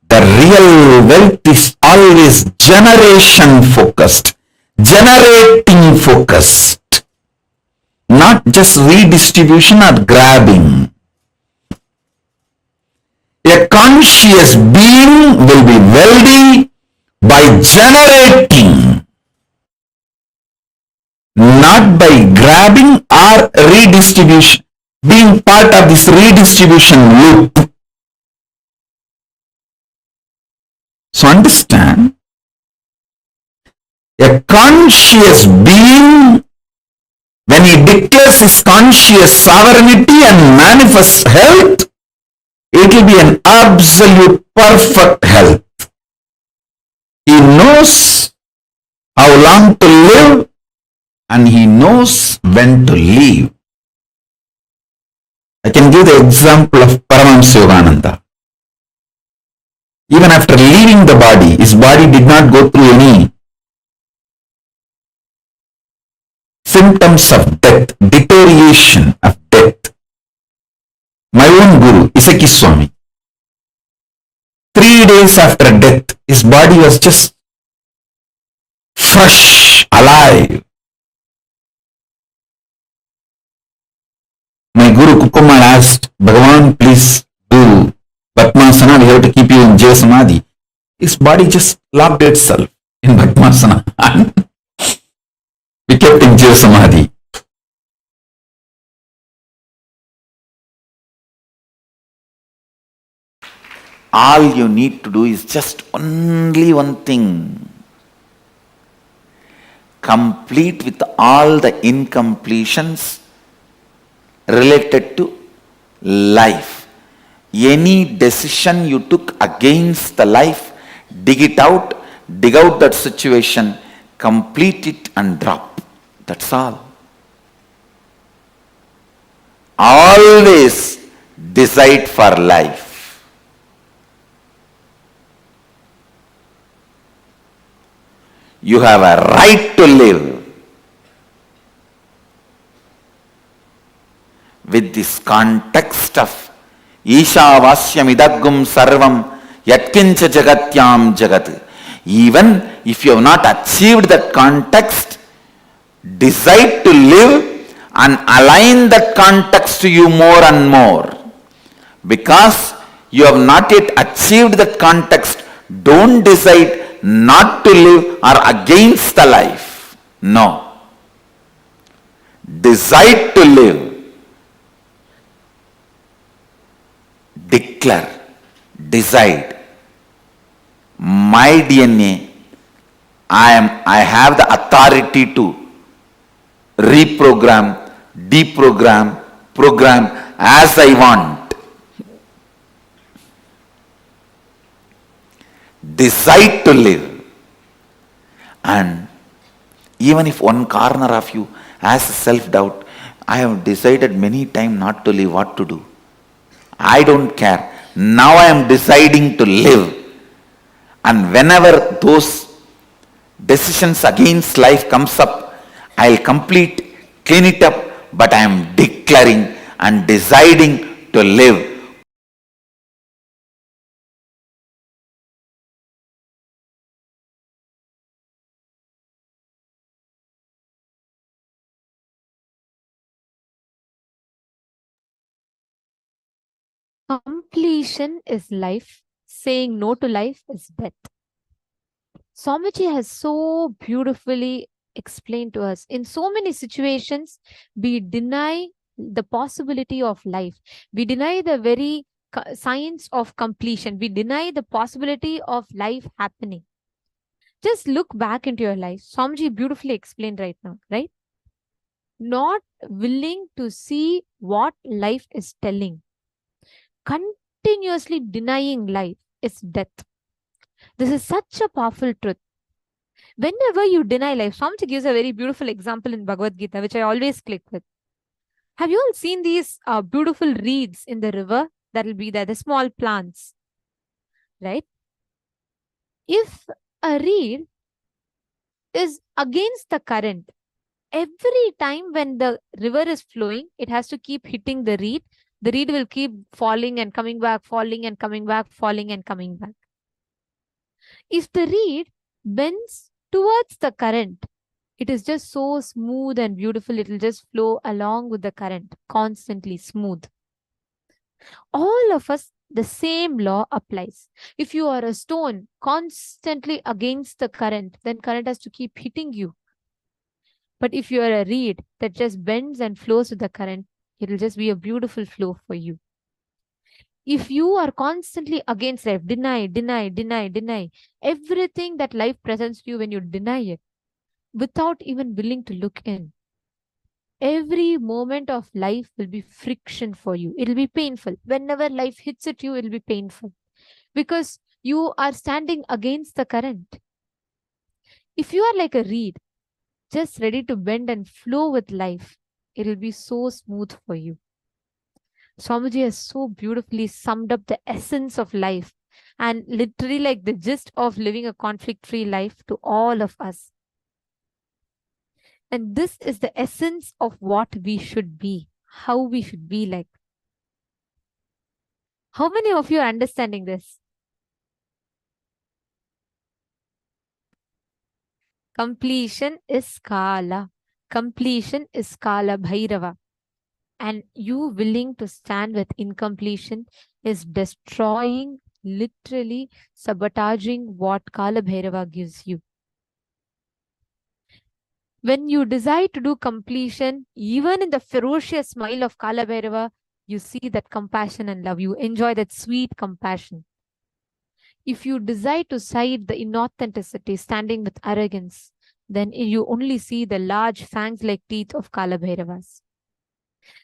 The real wealth is always generation focused, generating focused, not just redistribution or grabbing. A conscious being will be wealthy by generating, not by grabbing or redistribution, being part of this redistribution loop. So understand, a conscious being, when he declares his conscious sovereignty and manifests health, it will be an absolute perfect health. He knows how long to live and he knows when to leave. I can give the example of Paramashivoham. Even after leaving the body, his body did not go through any symptoms of death, deterioration of death. My own Guru, Isaki Swami, 3 days after death, his body was just fresh, alive. My Guru Kukumal asked, Bhagavan, please do Bhatmasana, we have to keep you in Jaya Samadhi. His body just locked itself in Bhatmasana and we kept in Jaya Samadhi. All you need to do is just only one thing. Complete with all the incompletions related to life. Any decision you took against the life, dig out that situation, complete it and drop. That's all. Always decide for life. You have a right to live. With this context of Ishavasyam idagum sarvam yatkincha jagatyam jagat. Even if you have not achieved that context, decide to live and align that context to you more and more. Because you have not yet achieved that context, don't decide not to live or against the life. No. Decide to live. Declare. Decide. My DNA, I have the authority to reprogram, deprogram, program as I want. Decide to live. And even if one corner of you has self-doubt, I have decided many times not to live, what to do? I don't care. Now I am deciding to live. And whenever those decisions against life comes up, I'll clean it up, but I am declaring and deciding to live. Completion is life. Saying no to life is death. Swamiji has so beautifully explained to us. In so many situations, we deny the possibility of life. We deny the very science of completion. We deny the possibility of life happening. Just look back into your life. Swamiji beautifully explained right now, right? Not willing to see what life is telling. Continuously denying life is death. This is such a powerful truth. Whenever you deny life, Swamiji gives a very beautiful example in Bhagavad Gita, which I always click with. Have you all seen these beautiful reeds in the river? That will be there, the small plants, right? If a reed is against the current, every time when the river is flowing, it has to keep hitting the reed. The reed will keep falling and coming back, falling and coming back, falling and coming back. If the reed bends towards the current, it is just so smooth and beautiful. It will just flow along with the current, constantly smooth. All of us, the same law applies. If you are a stone constantly against the current, then current has to keep hitting you. But if you are a reed that just bends and flows with the current, it will just be a beautiful flow for you. If you are constantly against life, deny, everything that life presents to you, when you deny it, without even willing to look in, every moment of life will be friction for you. It will be painful. Whenever life hits at you, it will be painful because you are standing against the current. If you are like a reed, just ready to bend and flow with life, it will be so smooth for you. Swamiji has so beautifully summed up the essence of life and literally like the gist of living a conflict-free life to all of us. And this is the essence of what we should be, how we should be like. How many of you are understanding this? Completion is Kala. Completion is Kala Bhairava. And you willing to stand with incompletion is destroying, literally sabotaging what Kala Bhairava gives you. When you decide to do completion, even in the ferocious smile of Kala Bhairava, you see that compassion and love. You enjoy that sweet compassion. If you decide to side the inauthenticity, standing with arrogance, then you only see the large fangs-like teeth of Kala Bhairavas.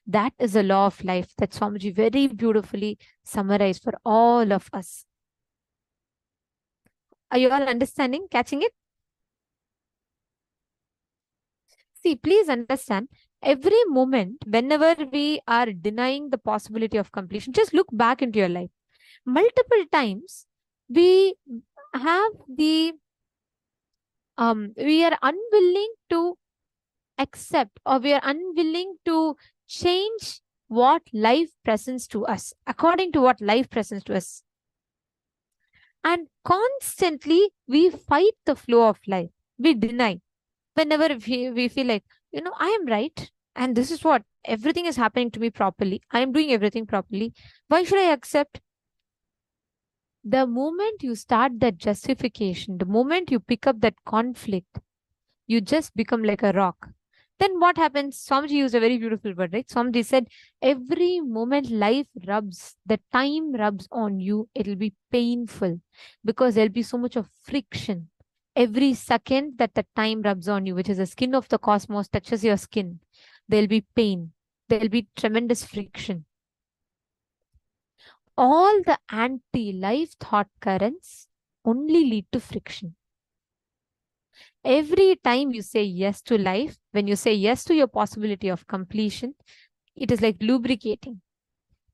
That is a law of life that Swamiji very beautifully summarized for all of us. Are you all understanding, catching it? See, please understand, every moment, whenever we are denying the possibility of completion, just look back into your life. Multiple times, we have the, we are unwilling to accept, or we are unwilling to change what life presents to us, according to what life presents to us. And constantly, we fight the flow of life. We deny. Whenever we feel like, I am right. And this is what, everything is happening to me properly. I am doing everything properly. Why should I accept? The moment you start that justification, the moment you pick up that conflict, you just become like a rock. Then what happens? Swamiji used a very beautiful word, right? Swamiji said, every moment life rubs, the time rubs on you, it'll be painful because there'll be so much of friction. Every second that the time rubs on you, which is the skin of the cosmos, touches your skin, there'll be pain. There'll be tremendous friction. All the anti-life thought currents only lead to friction. Every time you say yes to life, when you say yes to your possibility of completion, it is like lubricating.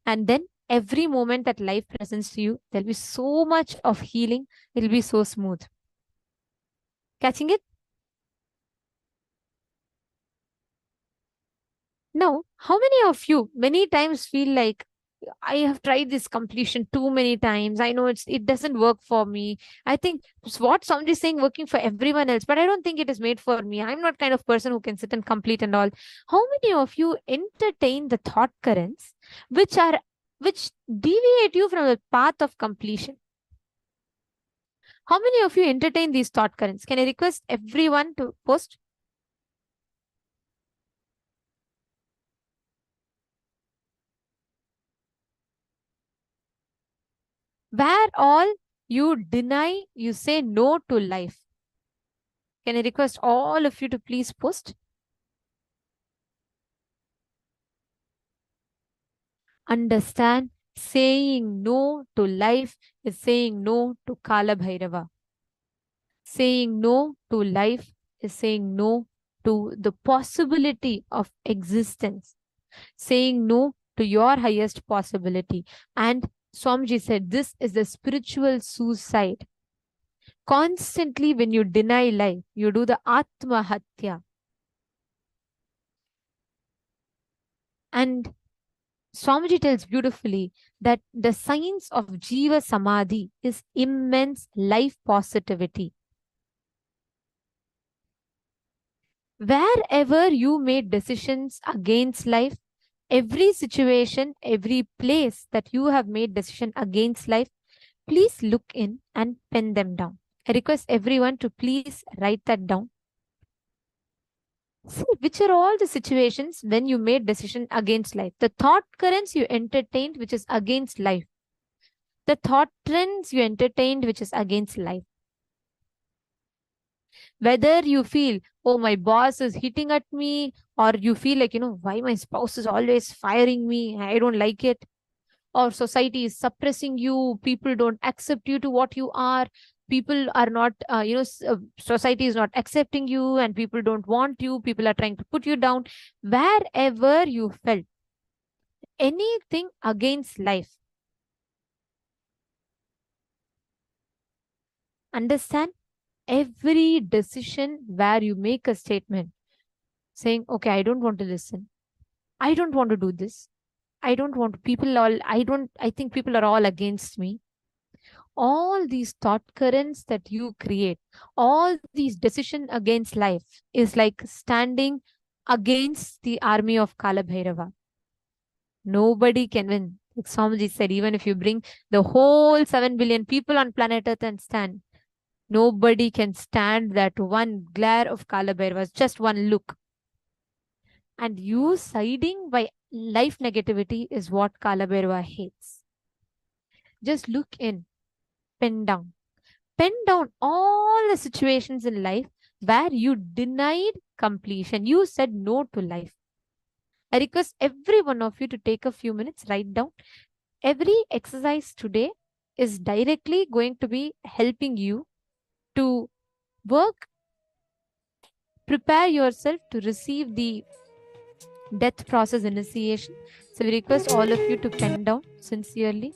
And then every moment that life presents to you, there'll be so much of healing. It'll be so smooth. Catching it? Now, how many of you many times feel like I have tried this completion too many times. I know it doesn't work for me. I think it's what somebody is saying working for everyone else, but I don't think it is made for me. I'm not kind of person who can sit and complete and all. How many of you entertain the thought currents which deviate you from the path of completion? How many of you entertain these thought currents? Can I request everyone to post? Where all you deny, you say no to life. Can I request all of you to please post? Understand, saying no to life is saying no to Kala Bhairava. Saying no to life is saying no to the possibility of existence. Saying no to your highest possibility. And Swamiji said, this is the spiritual suicide. Constantly, when you deny life, you do the Atma Hatya. And Swamiji tells beautifully that the science of Jiva Samadhi is immense life positivity. Wherever you made decisions against life, every situation, every place that you have made decision against life, please look in and pen them down. I request everyone to please write that down. See, which are all the situations when you made decision against life? The thought currents you entertained, which is against life. The thought trends you entertained, which is against life. Whether you feel, oh, my boss is hitting at me, or you feel like, why my spouse is always firing me, I don't like it. Or society is suppressing you, people don't accept you to what you are, people are not, society is not accepting you and people don't want you, people are trying to put you down. Wherever you felt anything against life, understand, every decision where you make a statement saying, okay, I don't want to listen, I don't want to do this, I don't want people all, I think people are all against me. All these thought currents that you create, all these decisions against life is like standing against the army of Kala Bhairava. Nobody can win. Like Swamiji said, even if you bring the whole 7 billion people on planet Earth and stand, nobody can stand that one glare of Kala Bhairava, just one look. And you siding by life negativity is what Kala Bhairava hates. Just look in, pen down. Pen down all the situations in life where you denied completion. You said no to life. I request every one of you to take a few minutes, write down. Every exercise today is directly going to be helping you to work, prepare yourself to receive the death process initiation. So we request all of you to pen down sincerely.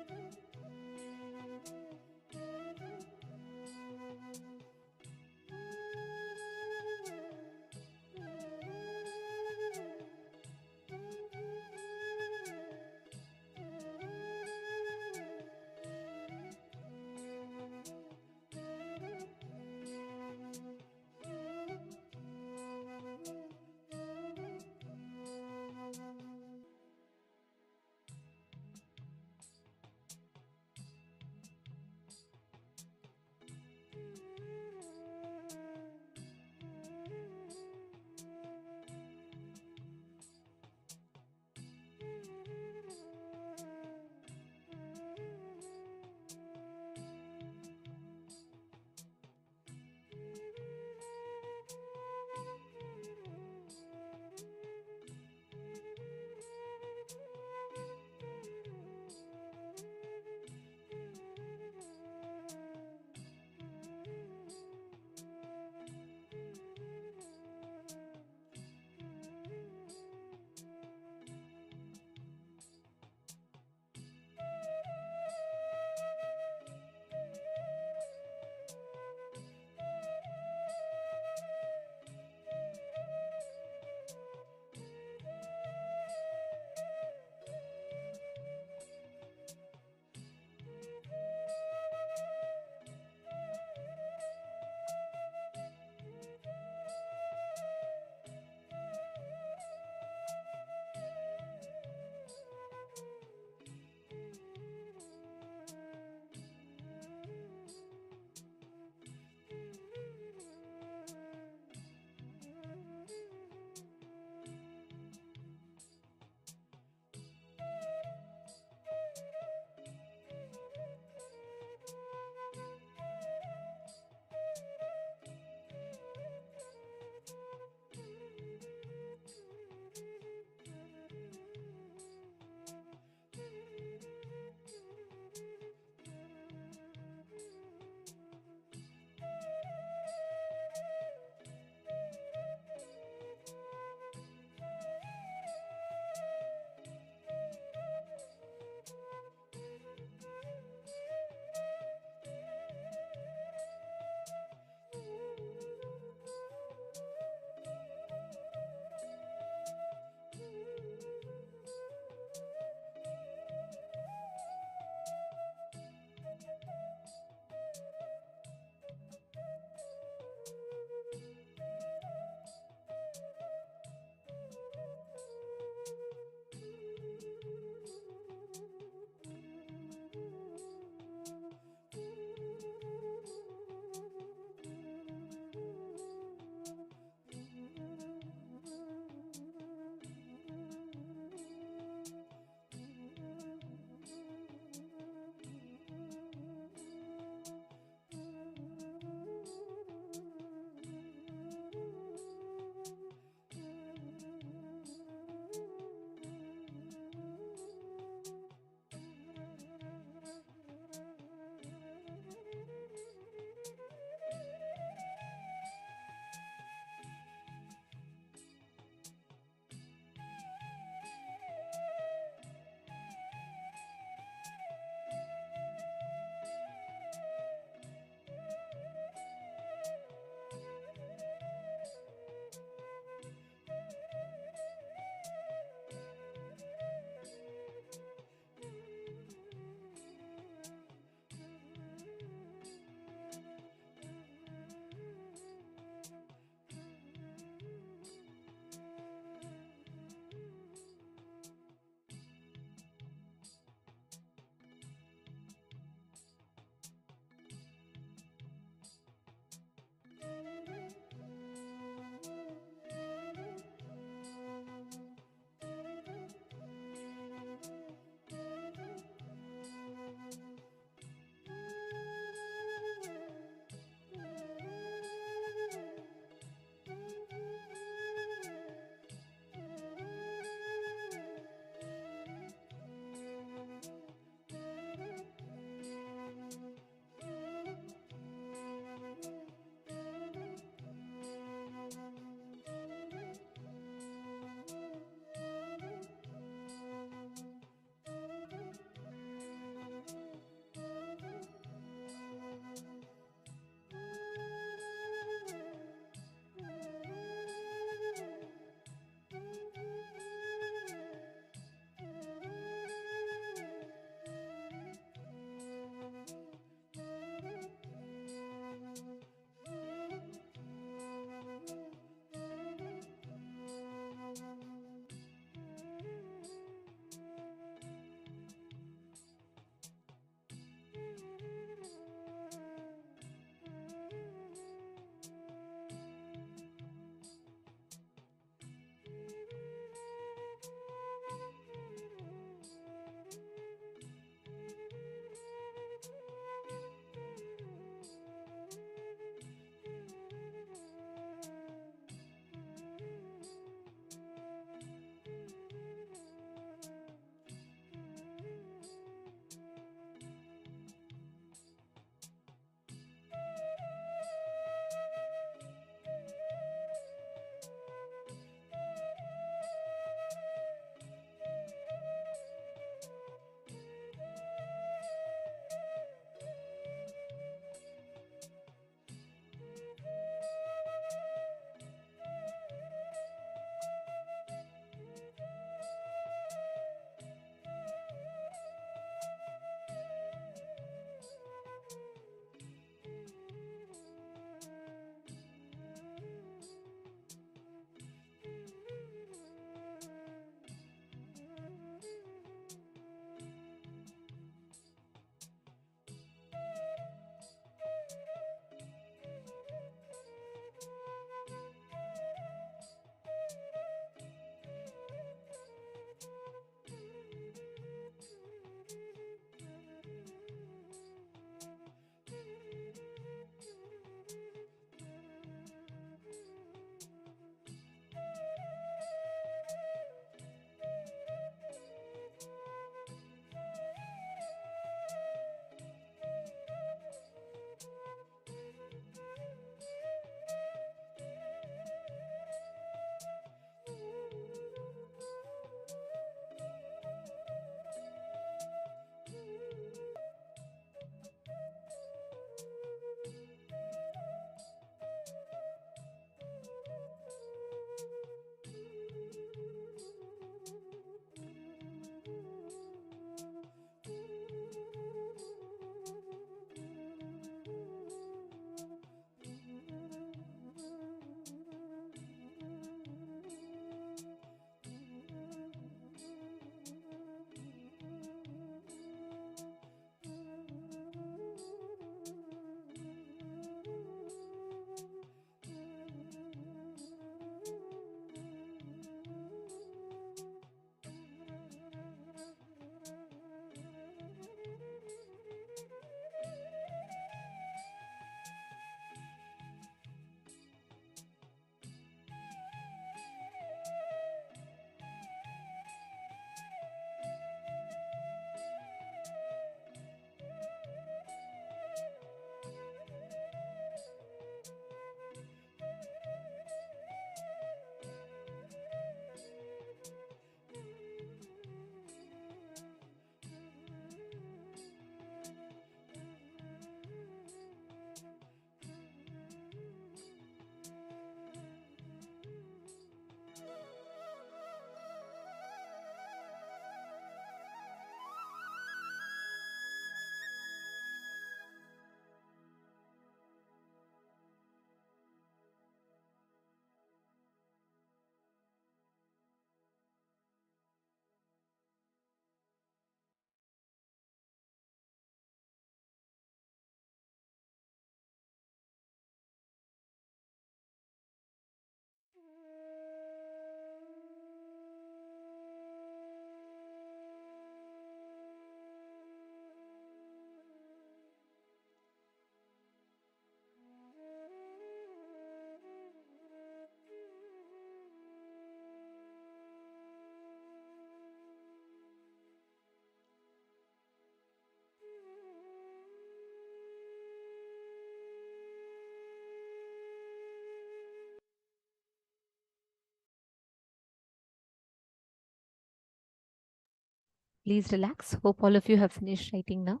Please relax. Hope all of you have finished writing now.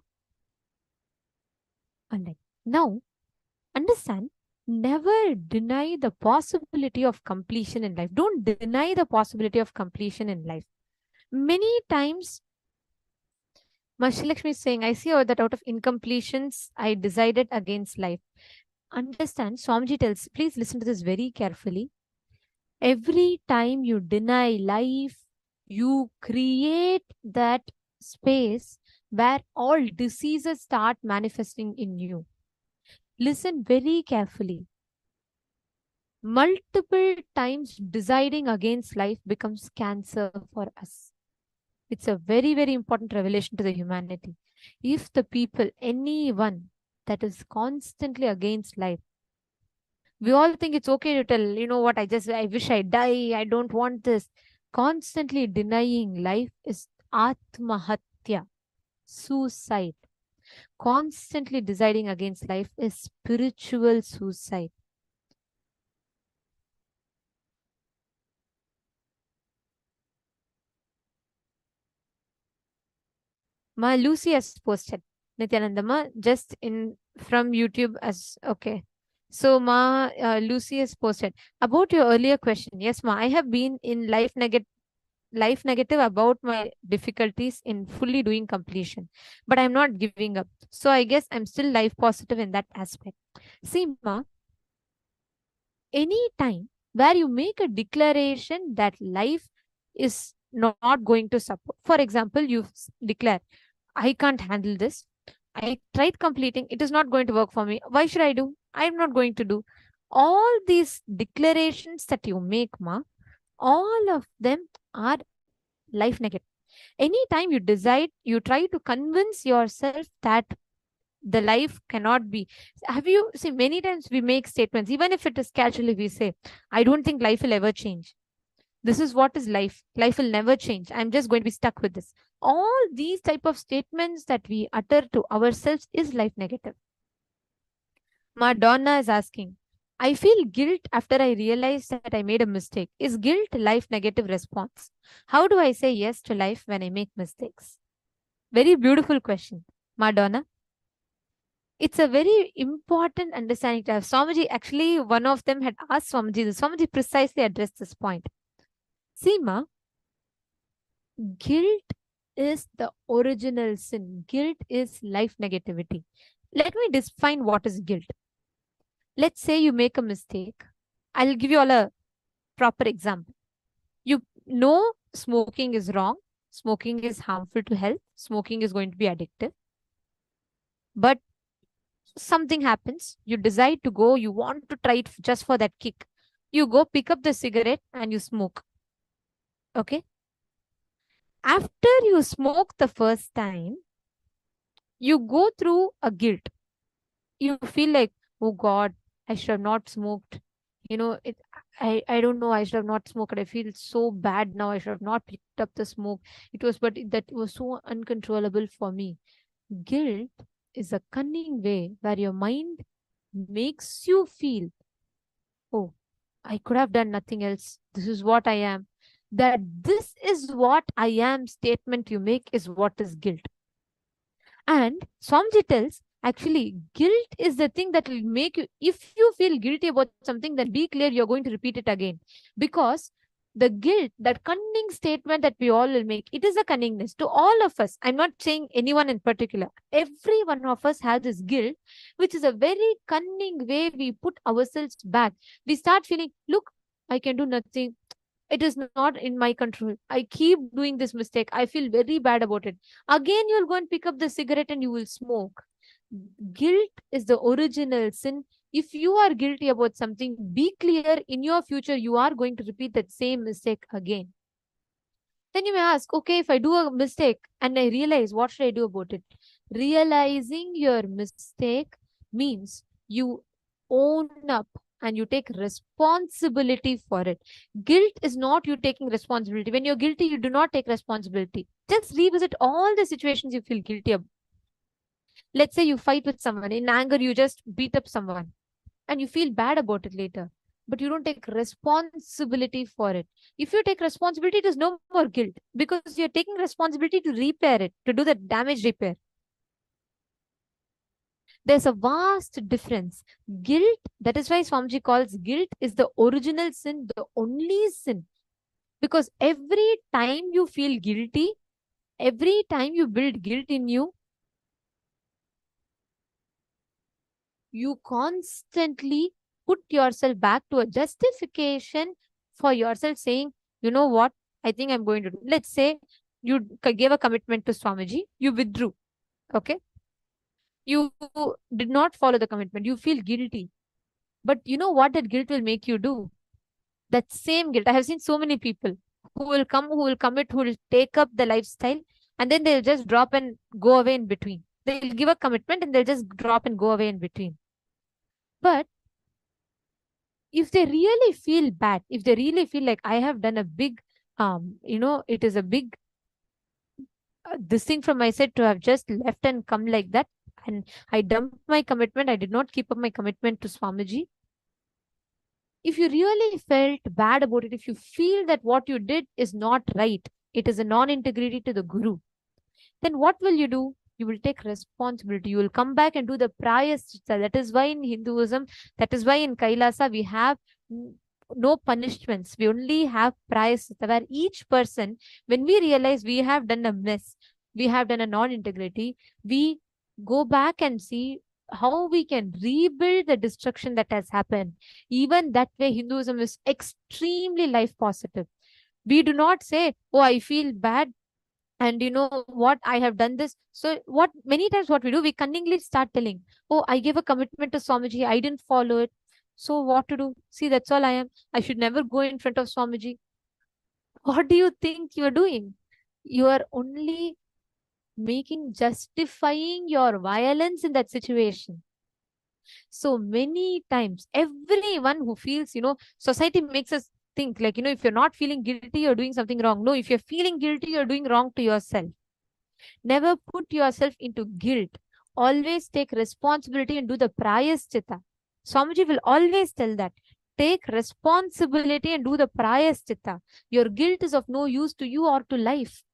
Alright. Now, understand, never deny the possibility of completion in life. Don't deny the possibility of completion in life. Many times, Lakshmi is saying, I see that out of incompletions, I decided against life. Understand, Swamiji tells, please listen to this very carefully. Every time you deny life, you create that space where all diseases start manifesting in you. Listen very carefully. Multiple times deciding against life becomes cancer for us. It's a very, very important revelation to the humanity. If the people, anyone that is constantly against life, we all think it's okay to tell, you know what, I wish I die, I don't want this. Constantly denying life is atmahatya, suicide. Constantly deciding against life is spiritual suicide. Ma Lucy has posted, Nithyananda Ma, just in from YouTube as okay. So Ma Lucy has posted about your earlier question. Yes, Ma, I have been in life negative about my difficulties in fully doing completion, but I'm not giving up. So I guess I'm still life positive in that aspect. See, Ma, any time where you make a declaration that life is not going to support, for example, you declare, I can't handle this. I tried completing. It is not going to work for me. Why should I do? I'm not going to do. All these declarations that you make, Ma, all of them are life negative. Anytime you decide, you try to convince yourself that the life cannot be. Have you seen many times we make statements, even if it is casually, we say, I don't think life will ever change. This is what is life. Life will never change. I'm just going to be stuck with this. All these type of statements that we utter to ourselves is life negative. Madonna is asking, I feel guilt after I realize that I made a mistake. Is guilt life negative response? How do I say yes to life when I make mistakes? Very beautiful question, Madonna. It's a very important understanding to have. Swamiji, actually, one of them had asked Swamiji. Swamiji precisely addressed this point. Seema, guilt is the original sin. Guilt is life negativity. Let me define what is guilt. Let's say you make a mistake. I'll give you all a proper example. You know smoking is wrong. Smoking is harmful to health. Smoking is going to be addictive. But something happens. You decide to go. You want to try it just for that kick. You go pick up the cigarette and you smoke. Okay? After you smoke the first time, you go through a guilt. You feel like, oh God, I should have not smoked. You know, I don't know, I should have not smoked. I feel so bad now. I should have not picked up the smoke. But that was so uncontrollable for me. Guilt is a cunning way where your mind makes you feel, oh, I could have done nothing else. This is what I am. That this is what I am statement you make is what is guilt. And Swamiji tells, actually, guilt is the thing that will make you, if you feel guilty about something, then be clear you're going to repeat it again. Because the guilt, that cunning statement that we all will make, it is a cunningness to all of us. I'm not saying anyone in particular. Every one of us has this guilt, which is a very cunning way we put ourselves back. We start feeling, look, I can do nothing. It is not in my control. I keep doing this mistake. I feel very bad about it. Again, you'll go and pick up the cigarette and you will smoke. Guilt is the original sin. If you are guilty about something, be clear in your future, you are going to repeat that same mistake again. Then you may ask, okay, if I do a mistake and I realize, what should I do about it? Realizing your mistake means you own up and you take responsibility for it. Guilt is not you taking responsibility. When you're guilty, you do not take responsibility. Just revisit all the situations you feel guilty about. Let's say you fight with someone. In anger, you just beat up someone and you feel bad about it later. but you don't take responsibility for it. If you take responsibility, it is no more guilt because you're taking responsibility to repair it, to do the damage repair. There's a vast difference. Guilt, that is why Swamiji calls guilt is the original sin, the only sin. Because every time you feel guilty, every time you build guilt in you, you constantly put yourself back to a justification for yourself saying, you know what, I think I'm going to do. Let's say you gave a commitment to Swamiji, you withdrew, okay? You did not follow the commitment. You feel guilty. But you know what that guilt will make you do? That same guilt. I have seen so many people who will come, who will commit, who will take up the lifestyle, and then they'll just drop and go away in between. They'll give a commitment and they'll just drop and go away in between. But if they really feel bad, if they really feel like I have done a big, it is a big this thing from my side to have just left and come like that, and I dumped my commitment, I did not keep up my commitment to Swamiji. If you really felt bad about it, if you feel that what you did is not right, it is a non-integrity to the Guru, then what will you do? You will take responsibility. You will come back and do the prayaschitta. That is why in Hinduism, that is why in Kailasa, we have no punishments. We only have prayaschitta, where each person, when we realize we have done a mess, we have done a non-integrity, we go back and see how we can rebuild the destruction that has happened. Even that way, Hinduism is extremely life positive. We do not say, oh, I feel bad, and you know what, I have done this. So what many times what we do, we cunningly start telling, oh, I gave a commitment to Swamiji, I didn't follow it. So what to do? See, that's all I am. I should never go in front of Swamiji. What do you think you are doing? You are only justifying your violence in that situation. So many times, everyone who feels, society makes us think like, if you're not feeling guilty, you're doing something wrong. No, if you're feeling guilty, you're doing wrong to yourself. Never put yourself into guilt. Always take responsibility and do the prayaschitta. Swamiji will always tell that. Take responsibility and do the prayaschitta. Your guilt is of no use to you or to life.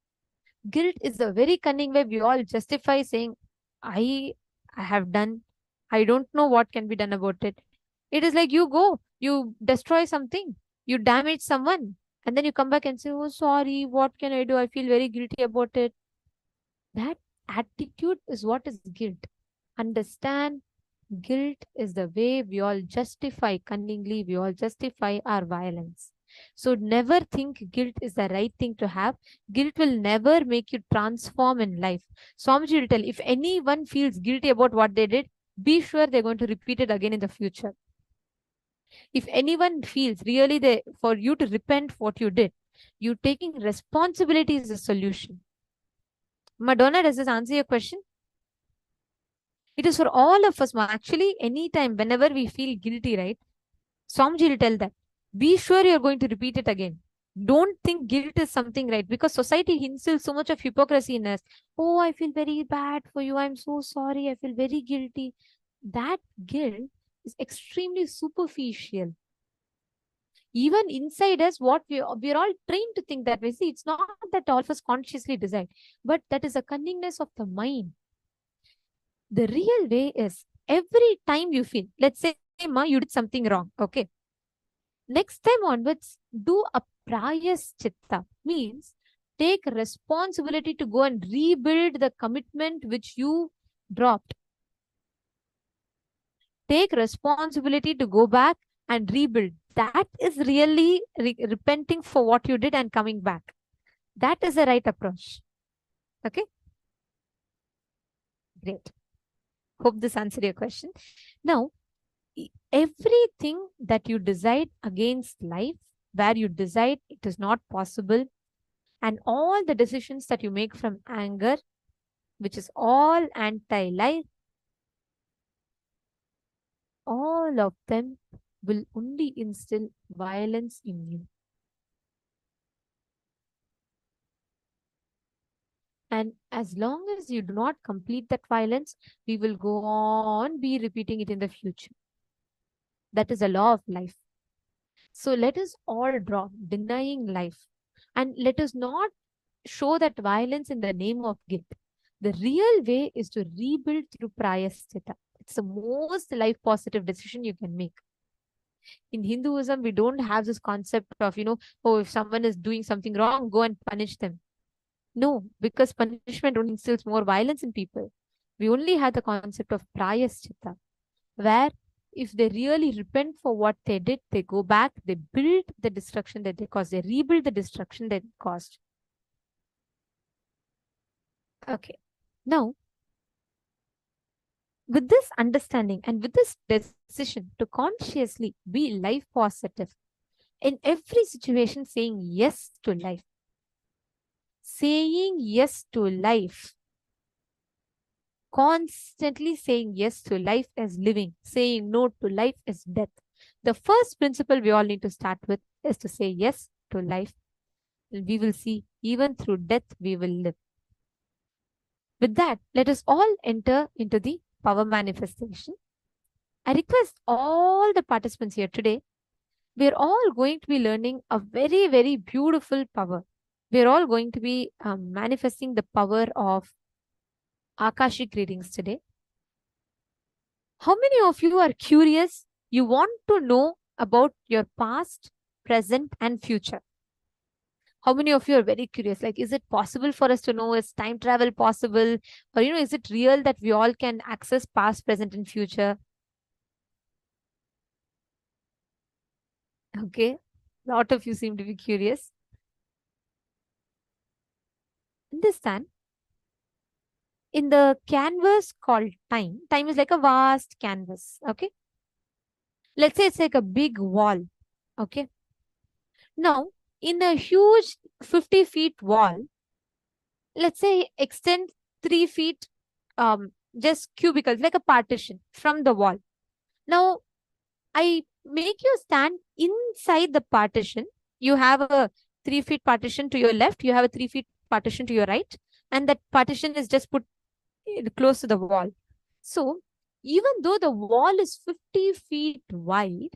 Guilt is a very cunning way we all justify saying, I have done, I don't know what can be done about it. It is like you go, you destroy something, you damage someone, and then you come back and say, oh, sorry, what can I do? I feel very guilty about it. That attitude is what is guilt. Understand, guilt is the way we all justify cunningly, we all justify our violence. So never think guilt is the right thing to have. Guilt will never make you transform in life. Swamiji will tell, if anyone feels guilty about what they did, be sure they're going to repeat it again in the future. If anyone feels really for you to repent what you did, you taking responsibility is a solution. Madonna, does this answer your question? It is for all of us. Actually, anytime, whenever we feel guilty, right? Swamiji will tell that. Be sure you're going to repeat it again. Don't think guilt is something right, because society instills so much of hypocrisy in us. Oh, I feel very bad for you. I'm so sorry. I feel very guilty. That guilt is extremely superficial. Even inside us, what we're all trained to think that way. See, it's not that all of us consciously decide, but that is a cunningness of the mind. The real way is every time you feel, let's say, Ma, you did something wrong. Okay. Next time onwards, do a prayaschitta. Means take responsibility to go and rebuild the commitment which you dropped. Take responsibility to go back and rebuild. That is really repenting for what you did and coming back. That is the right approach. Okay? Great. Hope this answered your question. Now, everything that you decide against life, where you decide it is not possible, and all the decisions that you make from anger, which is all anti-life, all of them will only instill violence in you. And as long as you do not complete that violence, we will go on be repeating it in the future. That is a law of life. So let us all drop denying life, and let us not show that violence in the name of guilt. The real way is to rebuild through prayasthita. It's the most life positive decision you can make. In Hinduism, we don't have this concept of, oh, if someone is doing something wrong, go and punish them. No, because punishment only instills more violence in people. We only have the concept of prayasthita, where if they really repent for what they did, they go back, they build the destruction that they caused, they rebuild the destruction that they caused. Okay. Now, with this understanding and with this decision to consciously be life positive, in every situation saying yes to life, saying yes to life, constantly saying yes to life as living, saying no to life as death. The first principle we all need to start with is to say yes to life. We will see even through death we will live. With that, let us all enter into the power manifestation. I request all the participants here today, we are all going to be learning a very, very beautiful power. We are all going to be manifesting the power of Akashic readings today. How many of you are curious? You want to know about your past, present, and future? How many of you are very curious? Like, is it possible for us to know? Is time travel possible? Or, is it real that we all can access past, present, and future? Okay. A lot of you seem to be curious. Understand? In the canvas called time, time is like a vast canvas. Okay. Let's say it's like a big wall. Okay. Now, in a huge 50 feet wall, let's say extend 3 feet, just cubicles, like a partition from the wall. Now, I make you stand inside the partition. You have a 3 feet partition to your left. You have a 3 feet partition to your right. And that partition is just put close to the wall. So, even though the wall is 50 feet wide,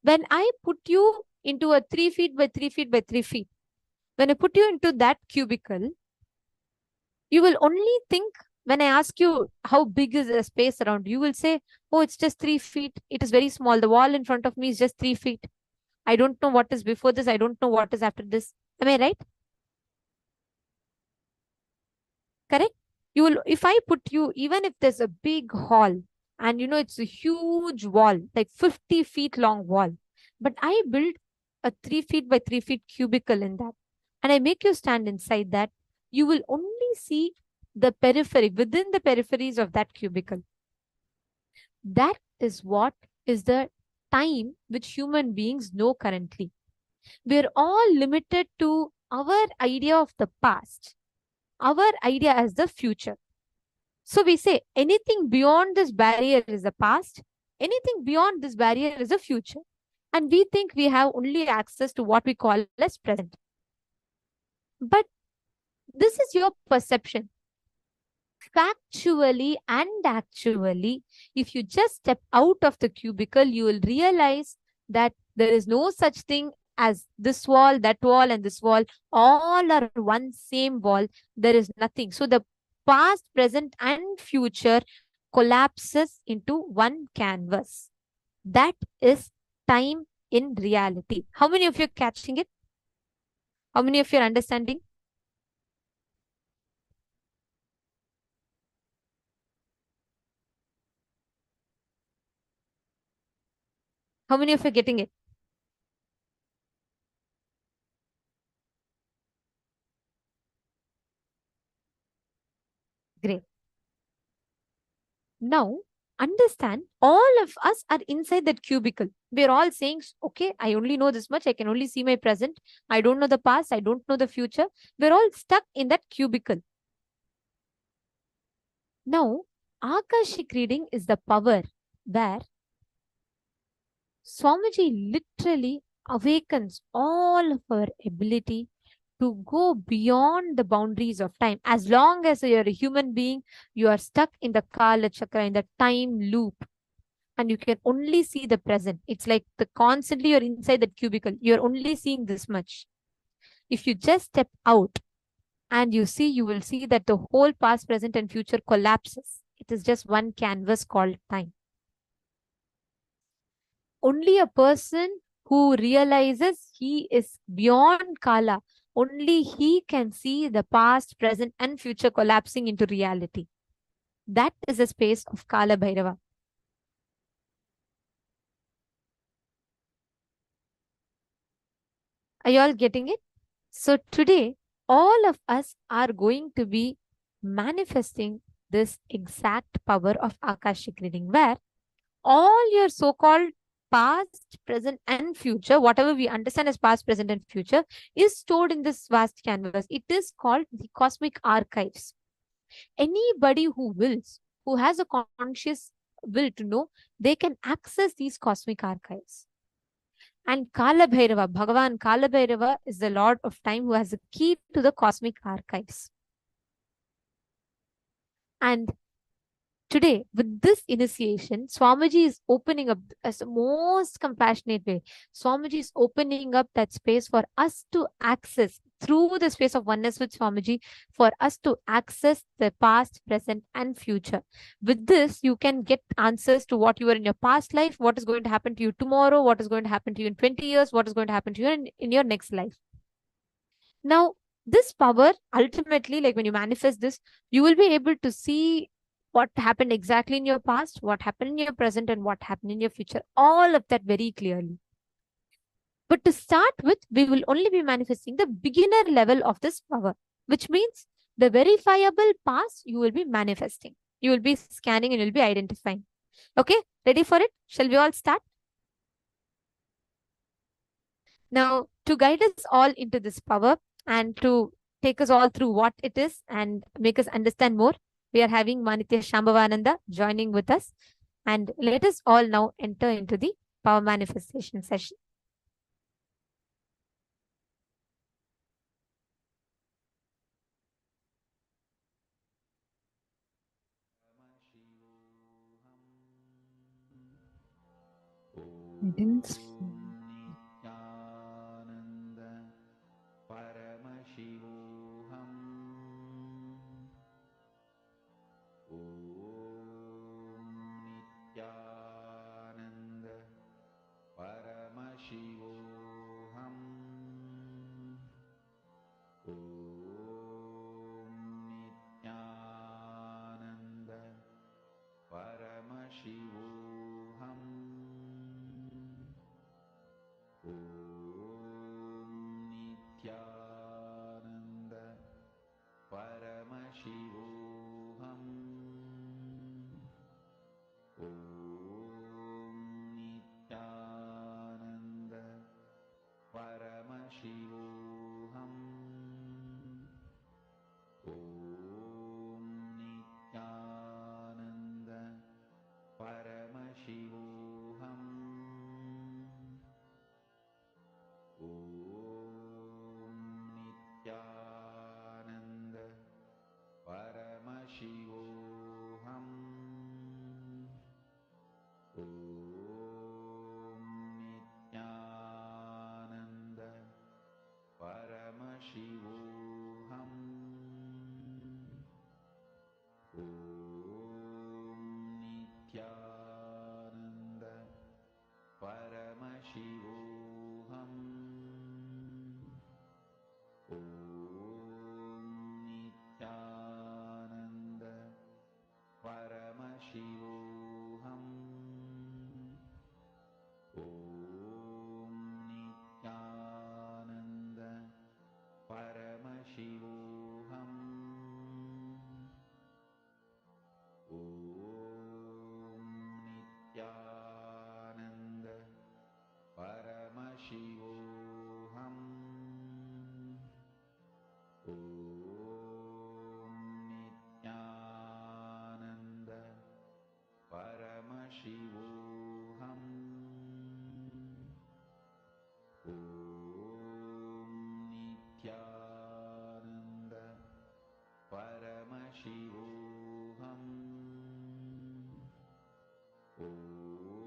when I put you into a 3 feet by 3 feet by 3 feet, when I put you into that cubicle, you will only think, when I ask you how big is the space around, you will say, oh, it's just 3 feet. It is very small. The wall in front of me is just 3 feet. I don't know what is before this. I don't know what is after this. Am I right? Correct? You will, if I put you, even if there's a big hall and it's a huge wall, like 50 feet long wall, but I build a 3 feet by 3 feet cubicle in that, and I make you stand inside that, you will only see the periphery, within the peripheries of that cubicle. That is what is the time which human beings know currently. We're all limited to our idea of the past, our idea as the future. So we say anything beyond this barrier is the past, anything beyond this barrier is the future. And we think we have only access to what we call as present. But this is your perception. Factually and actually, if you just step out of the cubicle, you will realize that there is no such thing as this wall, that wall, and this wall. All are one same wall. There is nothing. So the past, present, and future collapses into one canvas. That is time in reality. How many of you are catching it? How many of you are understanding? How many of you are getting it? Great. Now, understand, all of us are inside that cubicle. We're all saying, okay, I only know this much. I can only see my present. I don't know the past. I don't know the future. We're all stuck in that cubicle. Now, Akashic reading is the power where Swamiji literally awakens all of our ability to go beyond the boundaries of time. As long as you're a human being, you are stuck in the Kala Chakra, in the time loop. and you can only see the present. It's like the constantly you're inside that cubicle. You're only seeing this much. If you just step out and you see, you will see that the whole past, present, and future collapses. It is just one canvas called time. Only a person who realizes he is beyond Kala, only he can see the past, present, and future collapsing into reality. That is the space of Kala Bhairava. Are you all getting it? So today, all of us are going to be manifesting this exact power of Akashic reading, where all your so-called past, present, and future, whatever we understand as past, present, and future, is stored in this vast canvas. It is called the cosmic archives. Anybody who wills, who has a conscious will to know, they can access these cosmic archives. And Kala Bhairava, Bhagavan Kala Bhairava, is the Lord of Time who has the key to the cosmic archives. And today, with this initiation, Swamiji is opening up as the most compassionate way. Swamiji is opening up that space for us to access through the space of oneness with Swamiji, for us to access the past, present, and future. With this, you can get answers to what you were in your past life, what is going to happen to you tomorrow, what is going to happen to you in 20 years, what is going to happen to you in your next life. Now, this power, ultimately, like when you manifest this, you will be able to see what happened exactly in your past, what happened in your present, and what happened in your future. All of that very clearly. But to start with, we will only be manifesting the beginner level of this power, which means the verifiable past you will be manifesting. You will be scanning and you'll be identifying. Okay, ready for it? Shall we all start? Now, to guide us all into this power and to take us all through what it is and make us understand more, we are having Manitya Shambhavananda joining with us. And let us all now enter into the power manifestation session. I didn't see. Nithyananda Paramashivoham. Om Nithyananda Paramashivoham. Om Nithyananda Paramashivoham. Om Nithyananda Paramashivoham. Om Nithyananda Paramashivoham. Om Nithyananda Paramashivoham. Om Nithyananda Paramashivoham. Om Nithyananda Paramashivoham. Om Nithyananda Paramashivoham. Om Nithyananda Paramashivoham. Om Nithyananda Paramashivoham. Om Nithyananda Paramashivoham. Om Nithyananda Paramashivoham. Om Nithyananda Paramashivoham. Om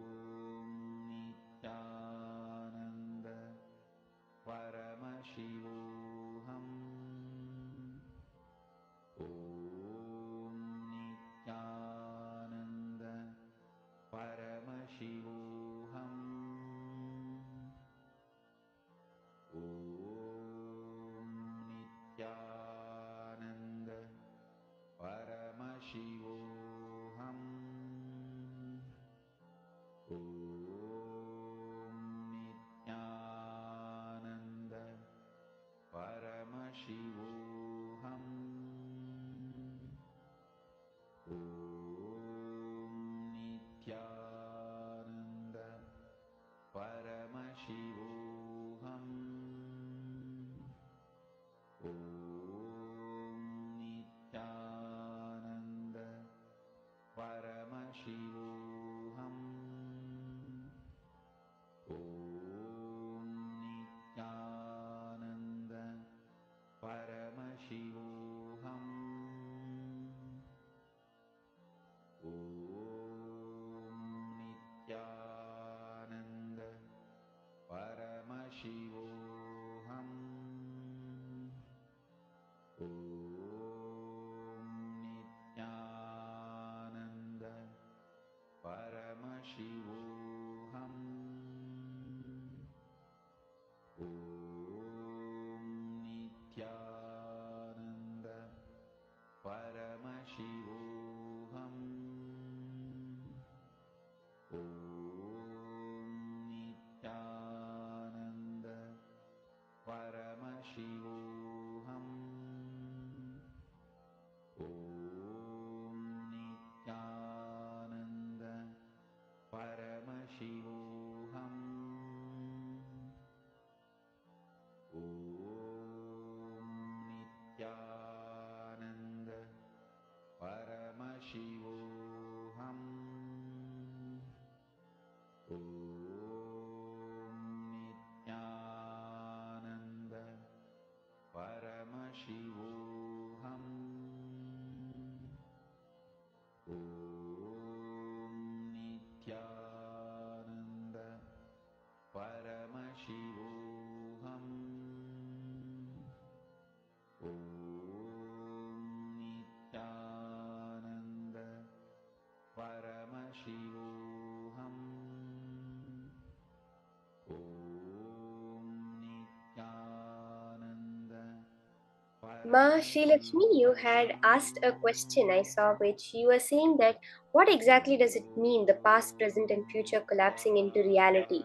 Ma Sri Lakshmi, you had asked a question I saw, which you were saying that what exactly does it mean, the past, present, and future collapsing into reality?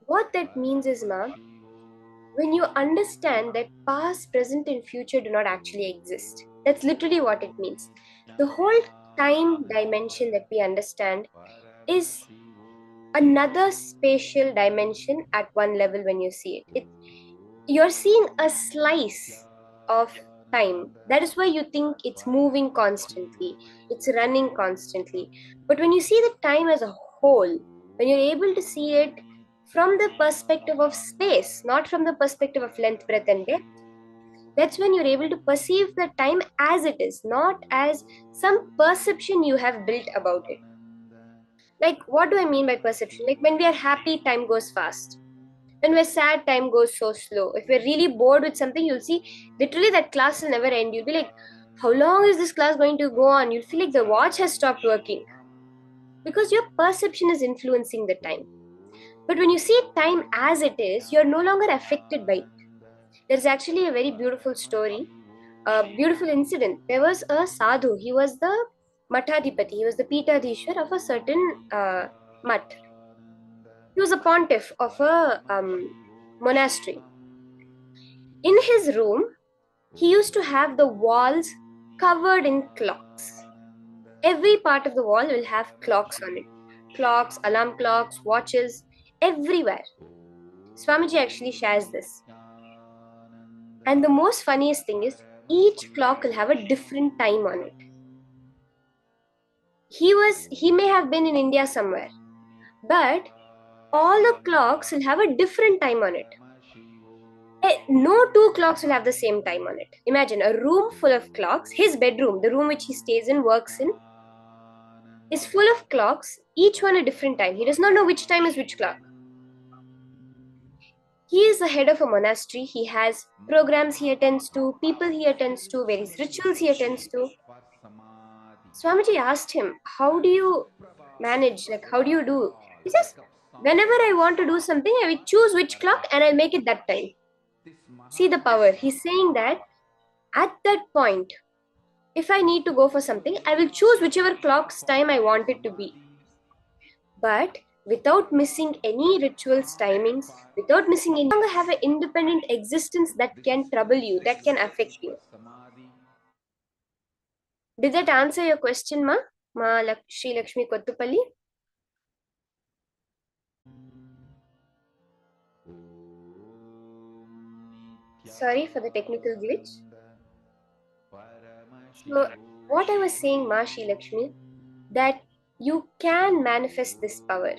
What that means is, Ma, when you understand that past, present, and future do not actually exist, that's literally what it means. The whole time dimension that we understand is another spatial dimension at one level when you see it. You're seeing a slice of time. That is why you think it's moving constantly, it's running constantly. But when you see the time as a whole, when you're able to see it from the perspective of space, not from the perspective of length, breadth, and depth, that's when you're able to perceive the time as it is, not as some perception you have built about it. Like, what do I mean by perception? Like, when we are happy, time goes fast. When we're sad, time goes so slow. If we're really bored with something, you'll see literally that class will never end. You'll be like, how long is this class going to go on? You'll feel like the watch has stopped working because your perception is influencing the time. But when you see time as it is, you're no longer affected by it. There's actually a very beautiful story, a beautiful incident. There was a sadhu. He was the Matadhipati. He was the Pitadhishwar of a certain mat. He was a pontiff of a monastery. In his room, he used to have the walls covered in clocks. Every part of the wall will have clocks on it. Clocks, alarm clocks, watches, everywhere. Swamiji actually shares this. And the most funniest thing is, each clock will have a different time on it. He may have been in India somewhere, but all the clocks will have a different time on it. No two clocks will have the same time on it. Imagine a room full of clocks. His bedroom, the room which he stays in, works in, is full of clocks, each one a different time. He does not know which time is which clock. He is the head of a monastery. He has programs he attends to, people he attends to, various rituals he attends to. Swamiji asked him, how do you manage? Like, how do you do? He says, whenever I want to do something, I will choose which clock and I'll make it that time. See the power. He's saying that at that point, If I need to go for something, I will choose whichever clock's time I want it to be. But without missing any rituals timings, without missing any, you no longer have an independent existence that can trouble you, that can affect you. Did that answer your question, Sri Lakshmi Kottupalli? Sorry for the technical glitch. So what I was saying, Ma Sri Lakshmi, that you can manifest this power.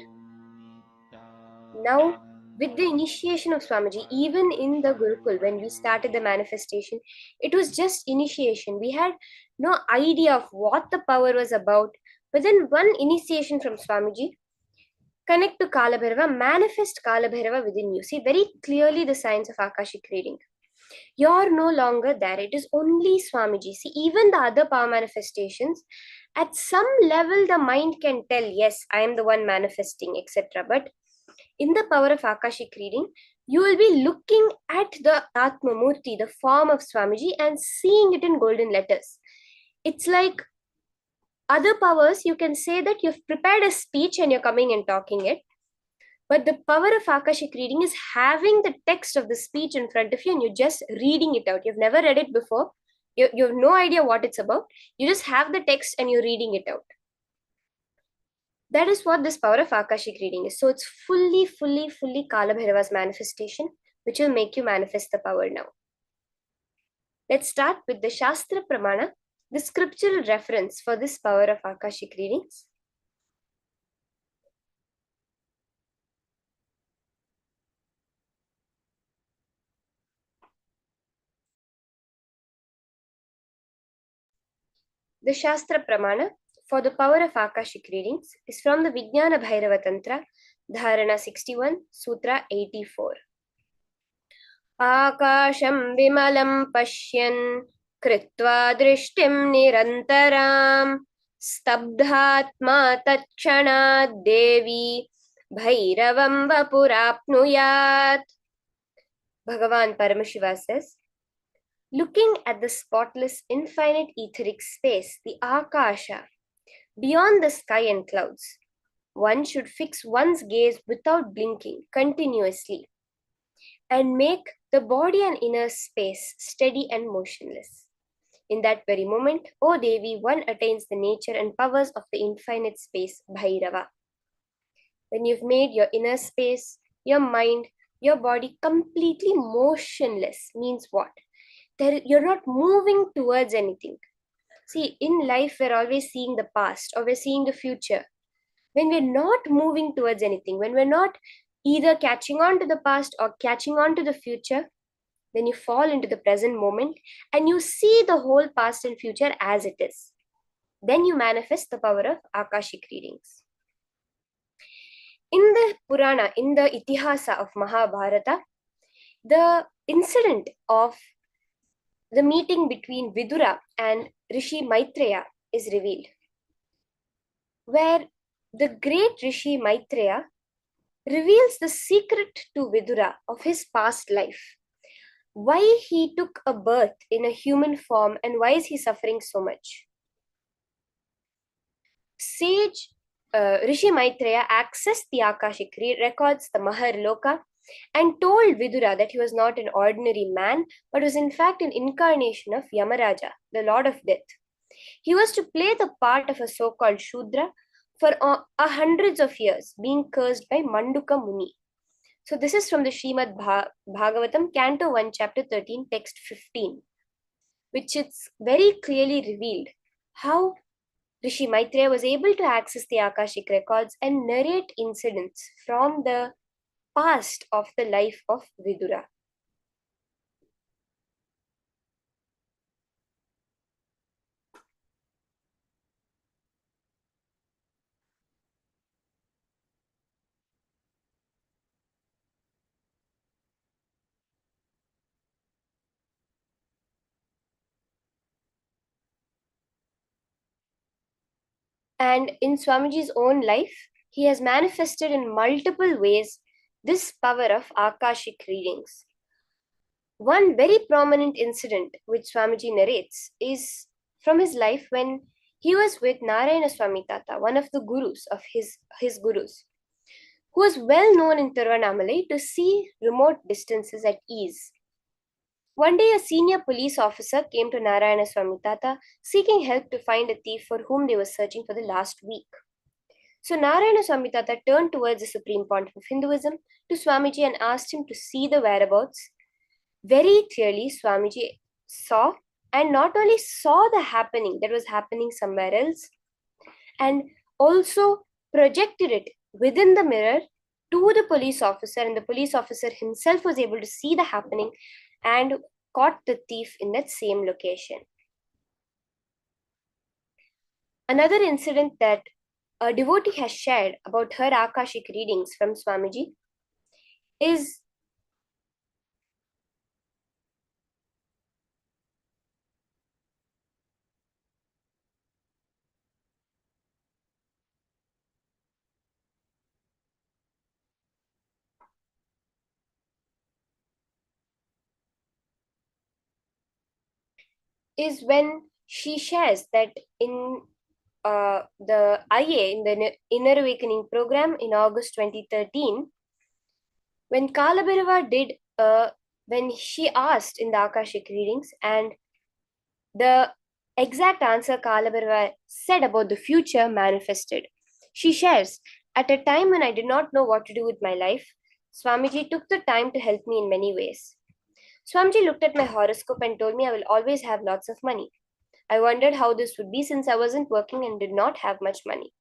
Now, with the initiation of Swamiji, even in the Gurukul, when we started the manifestation, it was just initiation. We had no idea of what the power was about. But then one initiation from Swamiji, connect to Kala Bhairava, manifest Kala Bhairava within you. See very clearly the signs of Akashic reading. You're no longer there. It is only Swamiji. See, even the other power manifestations, at some level, the mind can tell, yes, I am the one manifesting, etc. But in the power of Akashic reading, you will be looking at the Atma Murti, the form of Swamiji, and seeing it in golden letters. It's like other powers, you can say that you've prepared a speech and you're coming and talking it. But the power of Akashic reading is having the text of the speech in front of you and you're just reading it out. You've never read it before. You have no idea what it's about. You just have the text and you're reading it out. That is what this power of Akashic reading is. So it's fully Kala Bhairava's manifestation, which will make you manifest the power now. Let's start with the Shastra Pramana, the scriptural reference for this power of Akashic readings. The Shastra Pramana for the power of Akashic readings is from the Vijnana Bhairava Tantra, Dharana 61, Sutra 84. Akasham vimalam pashyan kritva drishtim nirantaram stabdhatma tatkshanad devi bhairavam vapurapnuyat. Bhagavan Paramashivam says, looking at the spotless infinite etheric space, the Akasha, beyond the sky and clouds, one should fix one's gaze without blinking continuously and make the body and inner space steady and motionless. In that very moment, O Devi, one attains the nature and powers of the infinite space, Bhairava. When you've made your inner space, your mind, your body completely motionless, means what? You're not moving towards anything. See, in life, we're always seeing the past or we're seeing the future. When we're not moving towards anything, when we're not either catching on to the past or catching on to the future, then you fall into the present moment and you see the whole past and future as it is. Then you manifest the power of Akashic readings. In the Purana, in the Itihasa of Mahabharata, the incident of the meeting between Vidura and Rishi Maitreya is revealed, where the great Rishi Maitreya reveals the secret to Vidura of his past life, why he took a birth in a human form and why is he suffering so much. Sage Rishi Maitreya accessed the Akashic records, the Maharloka, and told Vidura that he was not an ordinary man, but was in fact an incarnation of Yamaraja, the Lord of Death. He was to play the part of a so-called Shudra for hundreds of years, being cursed by Manduka Muni. So this is from the Srimad Bhagavatam, Canto 1, Chapter 13, Text 15, which it's very clearly revealed how Rishi Maitreya was able to access the Akashic records and narrate incidents from the past of the life of Vidura. And in Swamiji's own life, he has manifested in multiple ways this power of Akashic readings. One very prominent incident which Swamiji narrates is from his life when he was with Narayana Swami Tata, one of the gurus of his gurus, who was well known in Tiruvannamalai to see remote distances at ease. One day, a senior police officer came to Narayana Swami Tata seeking help to find a thief for whom they were searching for the last week. So Narayana Swami Tata turned towards the Supreme Pontiff of Hinduism to Swamiji and asked him to see the whereabouts. Very clearly, Swamiji saw, and not only saw the happening that was happening somewhere else, and also projected it within the mirror to the police officer, and the police officer himself was able to see the happening and caught the thief in that same location. Another incident that a devotee has shared about her Akashic readings from Swamiji is when she shares that in the IA, in the Inner Awakening program in August 2013, when Kalabhairava did, when she asked in the Akashic readings, and the exact answer Kalabhairava said about the future manifested. She shares, at a time when I did not know what to do with my life, Swamiji took the time to help me in many ways. Swamiji looked at my horoscope and told me I will always have lots of money. I wondered how this would be since I wasn't working and did not have much money.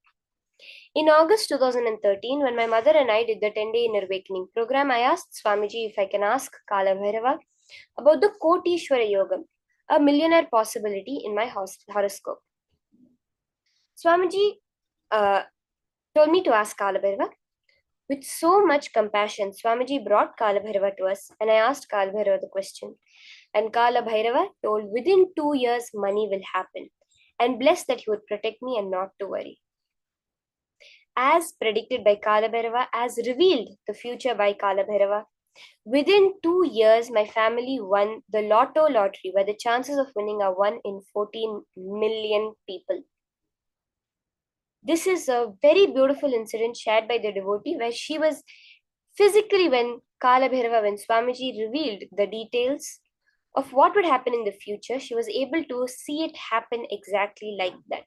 In August 2013, when my mother and I did the 10-day Inner Awakening program, I asked Swamiji if I can ask Kala Bhairava about the Kotishwara Yogam, a millionaire possibility in my horoscope. Swamiji told me to ask Kala Bhairava. With so much compassion, Swamiji brought Kala Bhairava to us, and I asked Kala Bhairava the question. And Kala Bhairava told within 2 years money will happen, and blessed that he would protect me and not to worry. As predicted by Kala Bhairava, as revealed the future by Kala Bhairava, within 2 years my family won the lotto lottery, where the chances of winning are 1 in 14 million people. This is a very beautiful incident shared by the devotee, where she was physically, when Kala Bhairava, when Swamiji revealed the details of what would happen in the future, she was able to see it happen exactly like that.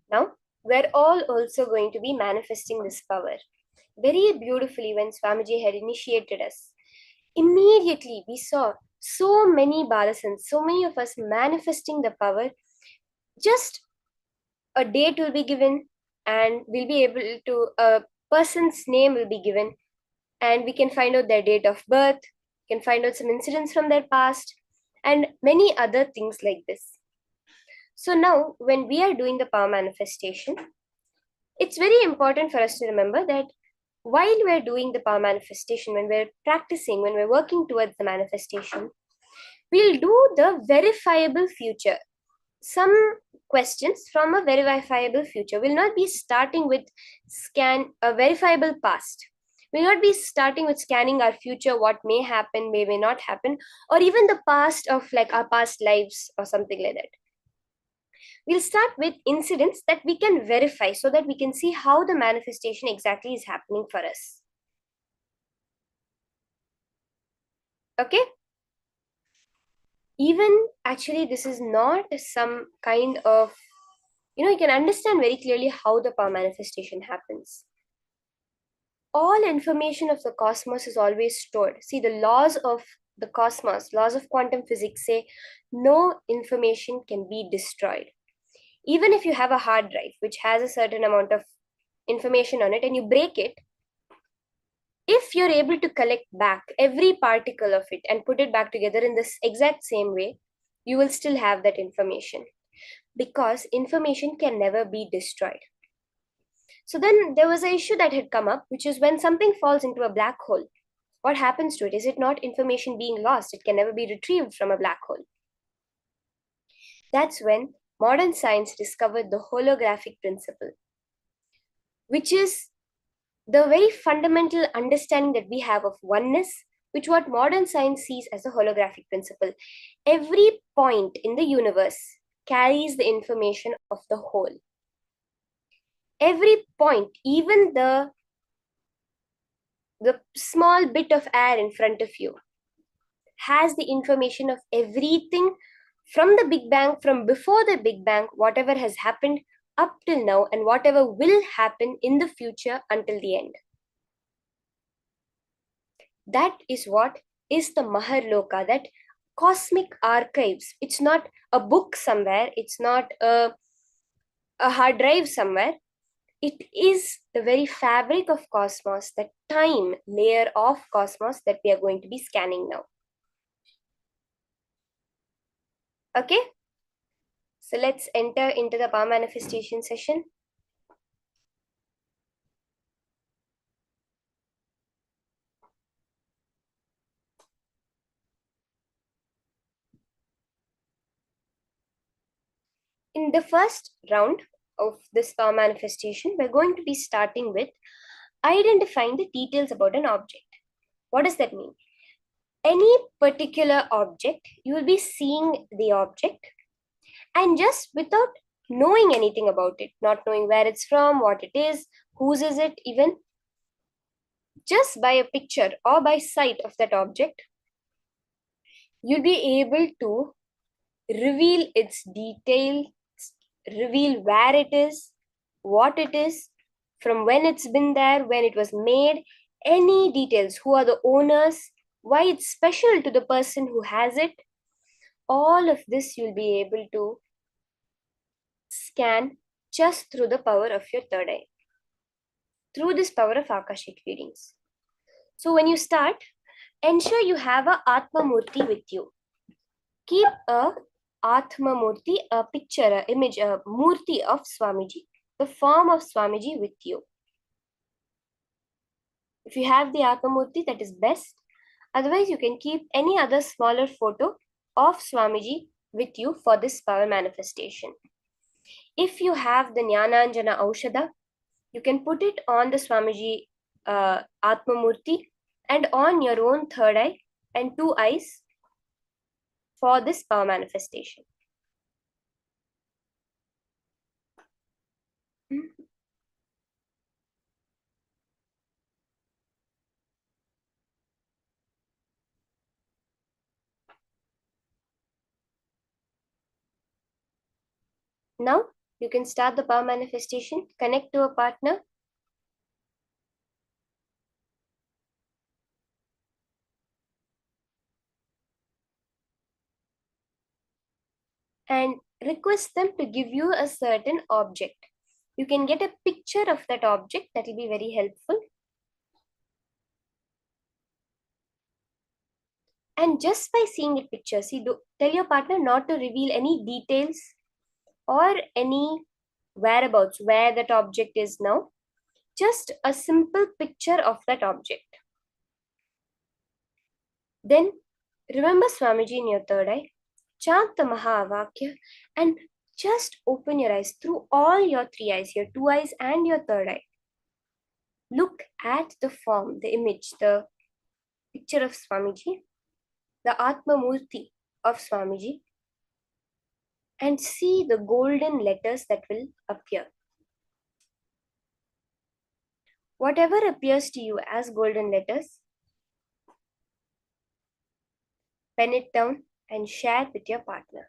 Now, we're all also going to be manifesting this power very beautifully. When Swamiji had initiated us, immediately we saw so many balasans, so many of us manifesting the power. Just a date will be given, and we'll be able to, a person's name will be given, and we can find out their date of birth, can find out some incidents from their past, and many other things like this. So now, when we are doing the power manifestation, it's very important for us to remember that while we're doing the power manifestation, when we're practicing, when we're working towards the manifestation, we'll do the verifiable future. Some questions from a verifiable future. We'll not be starting with scan a verifiable past. We'll not be starting with scanning our future, what may happen, may not happen, or even the past of like our past lives or something like that. We'll start with incidents that we can verify so that we can see how the manifestation exactly is happening for us. Okay? Even actually, this is not some kind of, you can understand very clearly how the power manifestation happens. All information of the cosmos is always stored. See, the laws of the cosmos, laws of quantum physics say no information can be destroyed. Even if you have a hard drive which has a certain amount of information on it and you break it, if you're able to collect back every particle of it and put it back together in this exact same way, you will still have that information, because information can never be destroyed. So then there was an issue that had come up, which is when something falls into a black hole What happens to it? Is it not information being lost? It can never be retrieved from a black hole. That's when modern science discovered the holographic principle, which is the very fundamental understanding that we have of oneness, which what modern science sees as a holographic principle. Every point in the universe carries the information of the whole. Every point, even the small bit of air in front of you, has the information of everything from the Big Bang, from before the Big Bang, whatever has happened up till now, and whatever will happen in the future until the end. That is what is the Maharloka, that cosmic archives. It's not a book somewhere, it's not a hard drive somewhere. It is the very fabric of cosmos, the time layer of cosmos that we are going to be scanning now. Okay? So let's enter into the power manifestation session. In the first round of this power manifestation, we're going to be starting with identifying the details about an object. What does that mean? Any particular object, you will be seeing the object, and just without knowing anything about it, not knowing where it's from, what it is, whose is it even, just by a picture or by sight of that object, you'll be able to reveal its details, reveal where it is, what it is, from when it's been there, when it was made, any details, who are the owners, why it's special to the person who has it. All of this you'll be able to scan just through the power of your third eye, through this power of Akashic readings. So when you start, ensure you have a Atma Murti with you. Keep a Atma Murti, a picture, a image, a Murti of Swamiji, the form of Swamiji with you. If you have the Atma Murti, that is best. Otherwise, you can keep any other smaller photo of Swamiji with you for this power manifestation. If you have the Jnananjana Aushadha, you can put it on the Swamiji Atma Murti and on your own third eye and two eyes for this power manifestation. Now, you can start the power manifestation, connect to a partner, and request them to give you a certain object. You can get a picture of that object, that will be very helpful. And just by seeing the picture, tell your partner not to reveal any details or any whereabouts, where that object is now. Just a simple picture of that object. Then remember Swamiji in your third eye, chant the Mahavakya, and just open your eyes through all your three eyes, your two eyes and your third eye. Look at the form, the image, the picture of Swamiji, the Atma Murti of Swamiji, and see the golden letters that will appear. Whatever appears to you as golden letters, pen it down and share it with your partner.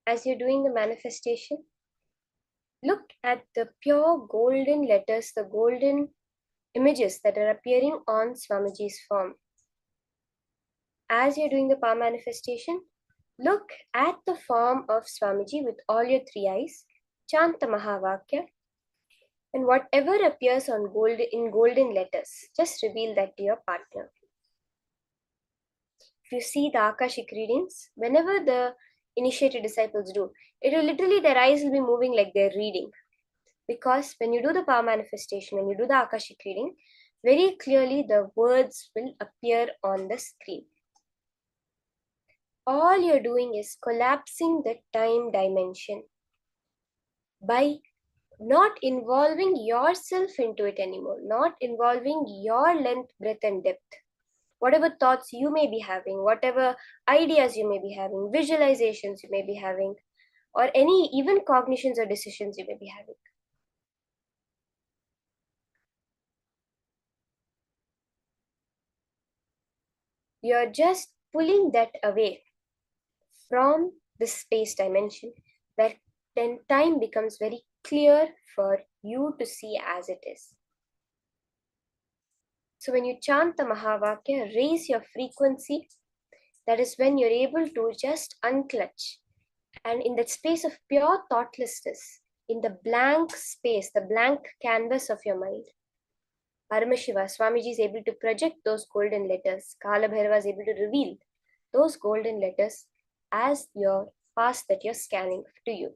as you're doing the manifestation, look at the pure golden letters, the golden images that are appearing on Swamiji's form. As you're doing the power manifestation, look at the form of Swamiji with all your three eyes, chant the Mahavakya, and whatever appears on in golden letters, just reveal that to your partner. If you see the Akashic readings, whenever the initiated disciples do, it will literally, their eyes will be moving like they're reading. Because when you do the power manifestation, when you do the Akashic reading, very clearly the words will appear on the screen. All you're doing is collapsing the time dimension by not involving yourself into it anymore, not involving your length, breadth, and depth. Whatever thoughts you may be having, whatever ideas you may be having, visualizations you may be having, or any even cognitions or decisions you may be having. You're just pulling that away from the space dimension, where then time becomes very clear for you to see as it is. So when you chant the Mahavakya, raise your frequency. That is when you're able to just unclutch. And in that space of pure thoughtlessness, in the blank space, the blank canvas of your mind, Paramashiva, Swamiji is able to project those golden letters. Kala Bhairava is able to reveal those golden letters as your past that you're scanning to you.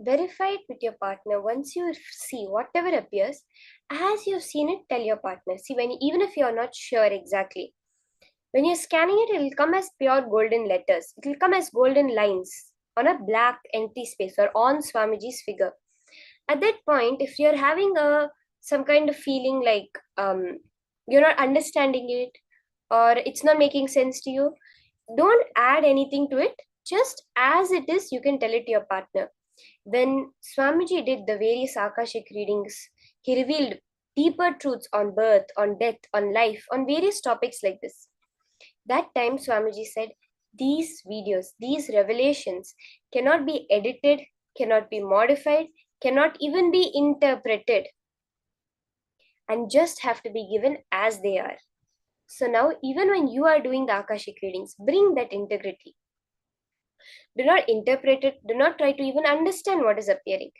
Verify it with your partner. Once you see whatever appears, as you've seen it, tell your partner. See, even if you're not sure exactly, when you're scanning it, it'll come as pure golden letters. It'll come as golden lines on a black empty space or on Swamiji's figure. At that point, if you're having some kind of feeling like you're not understanding it or it's not making sense to you, don't add anything to it. Just as it is, you can tell it to your partner. When Swamiji did the various Akashic readings, he revealed deeper truths on birth, on death, on life, on various topics like this. That time Swamiji said, these videos, these revelations cannot be edited, cannot be modified, cannot even be interpreted, and just have to be given as they are. So now, even when you are doing the Akashic readings, bring that integrity. Do not interpret it. Do not try to even understand what is appearing.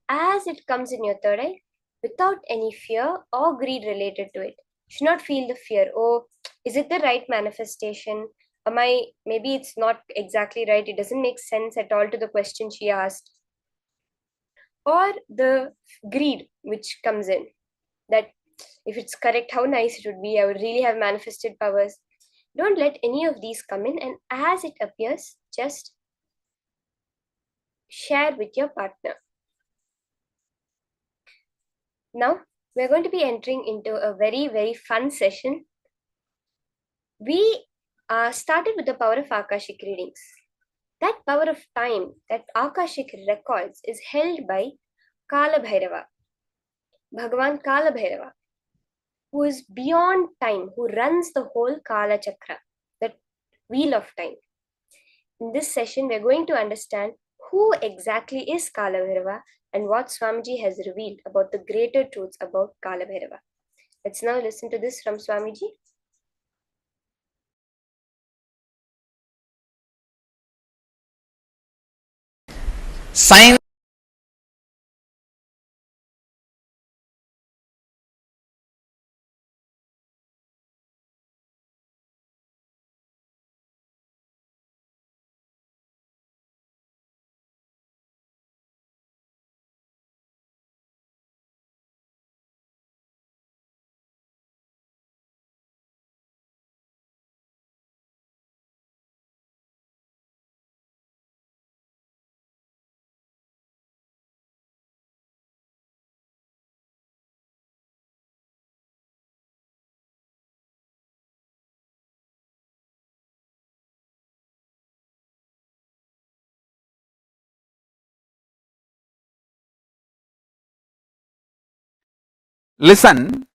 As it comes in your third eye, without any fear or greed related to it. You should not feel the fear. Oh, is it the right manifestation? Maybe it's not exactly right. It doesn't make sense at all to the question she asked. Or the greed which comes in. That if it's correct, how nice it would be. I would really have manifested powers. Don't let any of these come in, and as it appears, just share with your partner. Now, we're going to be entering into a very, very fun session. We started with the power of Akashic readings. That power of time, that Akashic records, is held by Kala Bhairava, Bhagavan Kala Bhairava, who is beyond time, who runs the whole Kala Chakra, that wheel of time. In this session, we're going to understand who exactly is Kala Bhairava and what Swamiji has revealed about the greater truths about Kala Bhairava. Let's now listen to this from Swamiji. Science listen,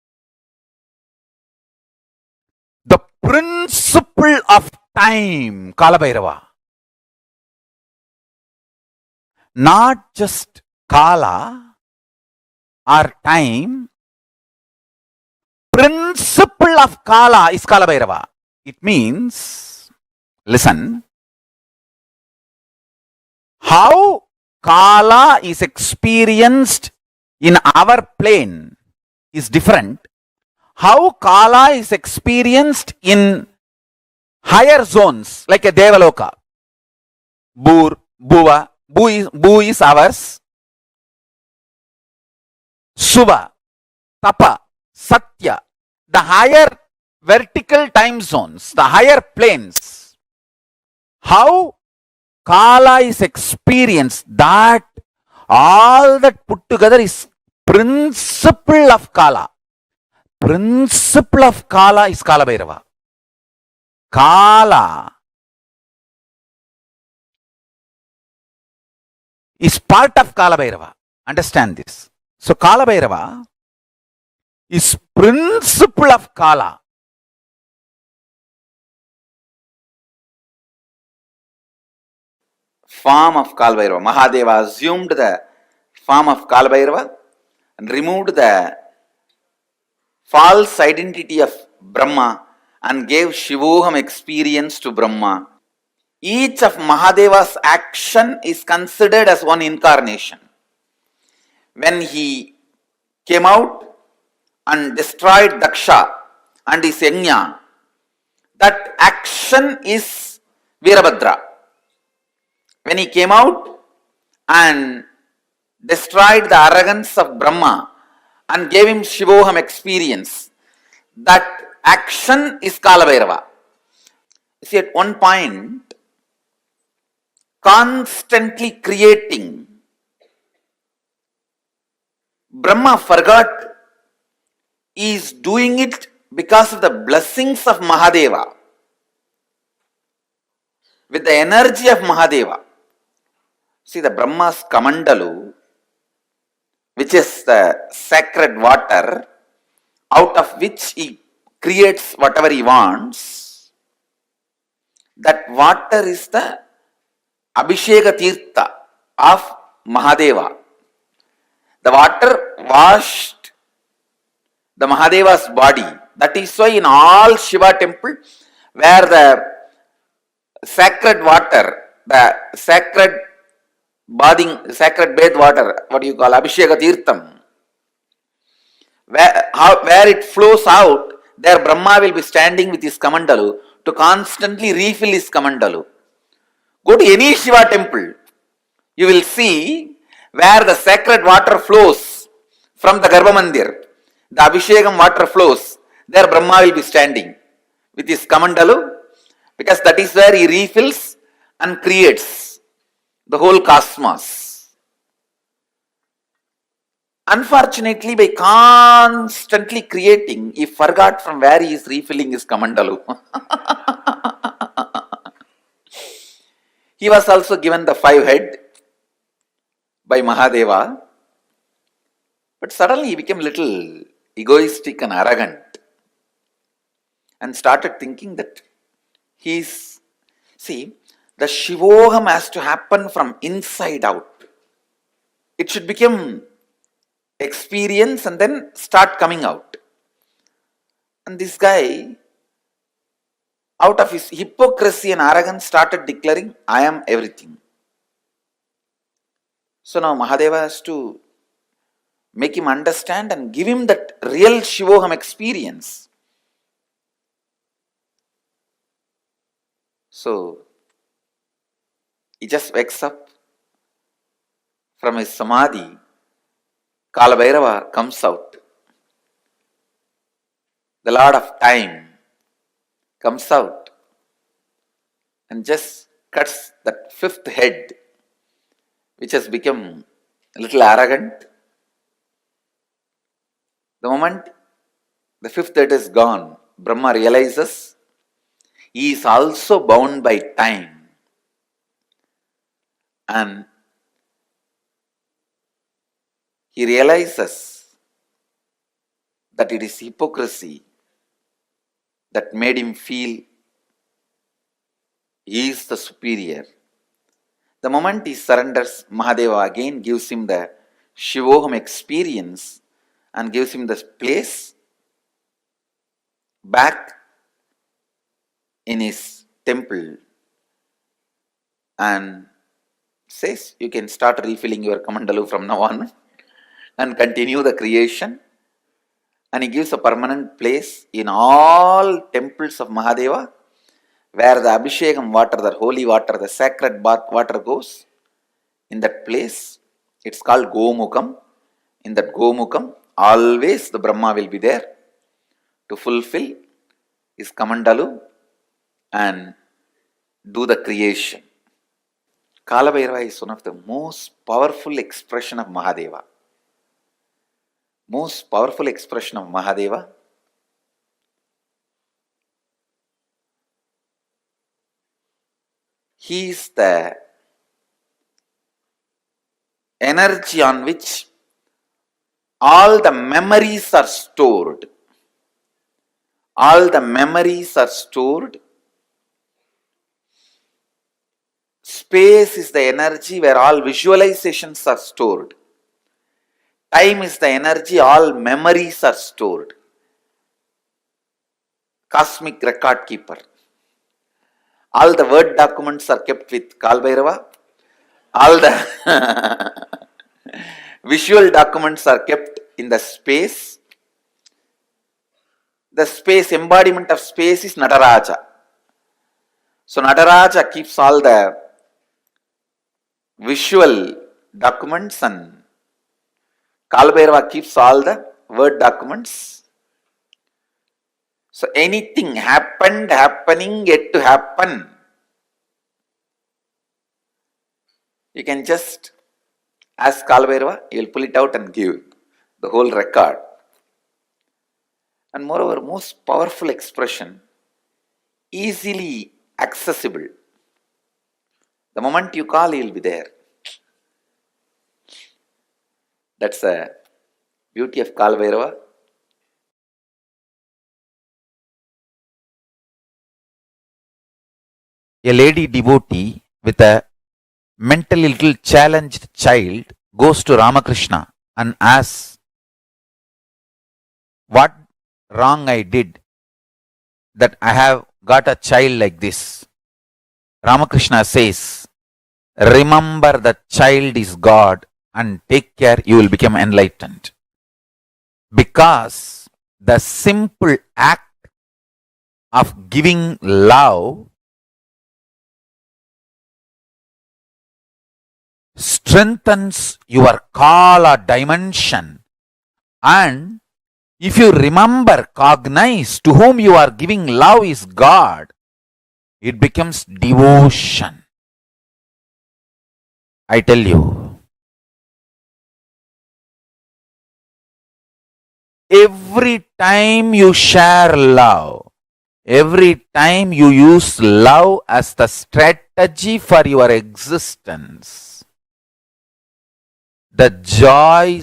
the principle of time, Kala Bhairava. Not just Kala or time, principle of Kala is Kala Bhairava. It means, listen, how Kala is experienced in our plane is different. How Kala is experienced in higher zones like a Devaloka, Bur, Bhuva, Bu is ours, Suva, Tapa, Satya, the higher vertical time zones, the higher planes. How Kala is experienced, that all that put together is principle of Kala. Principle of Kala is Kala Bhairava. Kala is part of Kala Bhairava. Understand this. So Kala Bhairava is principle of Kala. Form of Kala Bhairava. Mahadeva assumed the form of Kala Bhairava and removed the false identity of Brahma and gave Shivoham experience to Brahma. Each of Mahadeva's action is considered as one incarnation. When he came out and destroyed Daksha and his Yajna, that action is Virabhadra. When he came out and destroyed the arrogance of Brahma and gave him Shivoham experience, that action is Kala Bhairava. See, at one point, constantly creating, Brahma forgot he is doing it because of the blessings of Mahadeva, with the energy of Mahadeva. See, the Brahma's Kamandalu, which is the sacred water, out of which he creates whatever he wants, that water is the Abhisheka Tirtha of Mahadeva. The water washed the Mahadeva's body. That is why in all Shiva temple, where the sacred water, the sacred bath water, what you call Abhisheka Tirtham, where it flows out, there Brahma will be standing with his Kamandalu to constantly refill his Kamandalu. Go to any Shiva temple, you will see where the sacred water flows from the Garbha Mandir, the Abhishekam water flows, there Brahma will be standing with his Kamandalu, because that is where he refills and creates the whole cosmos. Unfortunately, by constantly creating, he forgot from where he is refilling his Kamandalu. He was also given the 5 head by Mahadeva, but suddenly he became a little egoistic and arrogant and started thinking that see, The Shivoham has to happen from inside out. It should become experience and then start coming out. And this guy, out of his hypocrisy and arrogance, started declaring, I am everything. So now Mahadeva has to make him understand and give him that real Shivoham experience. So he just wakes up from his samadhi. Kalabhairava comes out. The Lord of Time comes out and just cuts that fifth head, which has become a little arrogant. The moment the fifth head is gone, Brahma realizes he is also bound by time. And he realizes that it is hypocrisy that made him feel he is the superior. The moment he surrenders, Mahadeva again gives him the Shivoham experience and gives him the place back in his temple and says, you can start refilling your Kamandalu from now on and continue the creation. And he gives a permanent place in all temples of Mahadeva, where the Abhishekam water, the holy water, the sacred bath water goes. In that place, it's called Gomukam. In that Gomukam, always the Brahma will be there to fulfill his Kamandalu and do the creation. Kalabhairava is one of the most powerful expression of Mahadeva. Most powerful expression of Mahadeva. He is the energy on which all the memories are stored. All the memories are stored. Space is the energy where all visualizations are stored. Time is the energy, all memories are stored. Cosmic record keeper. All the word documents are kept with Kalbhairava. All the visual documents are kept in the space. The space, embodiment of space is Nataraja. So Nataraja keeps all the visual documents and Kalbhairava keeps all the word documents. So anything happened, happening, yet to happen, you can just ask Kalbhairava, he will pull it out and give the whole record. And moreover, most powerful expression, easily accessible. The moment you call, he will be there. That's the beauty of Kalbhairava. A lady devotee with a mentally little challenged child goes to Ramakrishna and asks, what wrong I did that I have got a child like this? Ramakrishna says, remember that child is God and take care, you will become enlightened. Because the simple act of giving love strengthens your kala dimension, and if you remember, cognize to whom you are giving love is God, it becomes devotion. I tell you, every time you share love, every time you use love as the strategy for your existence, the joy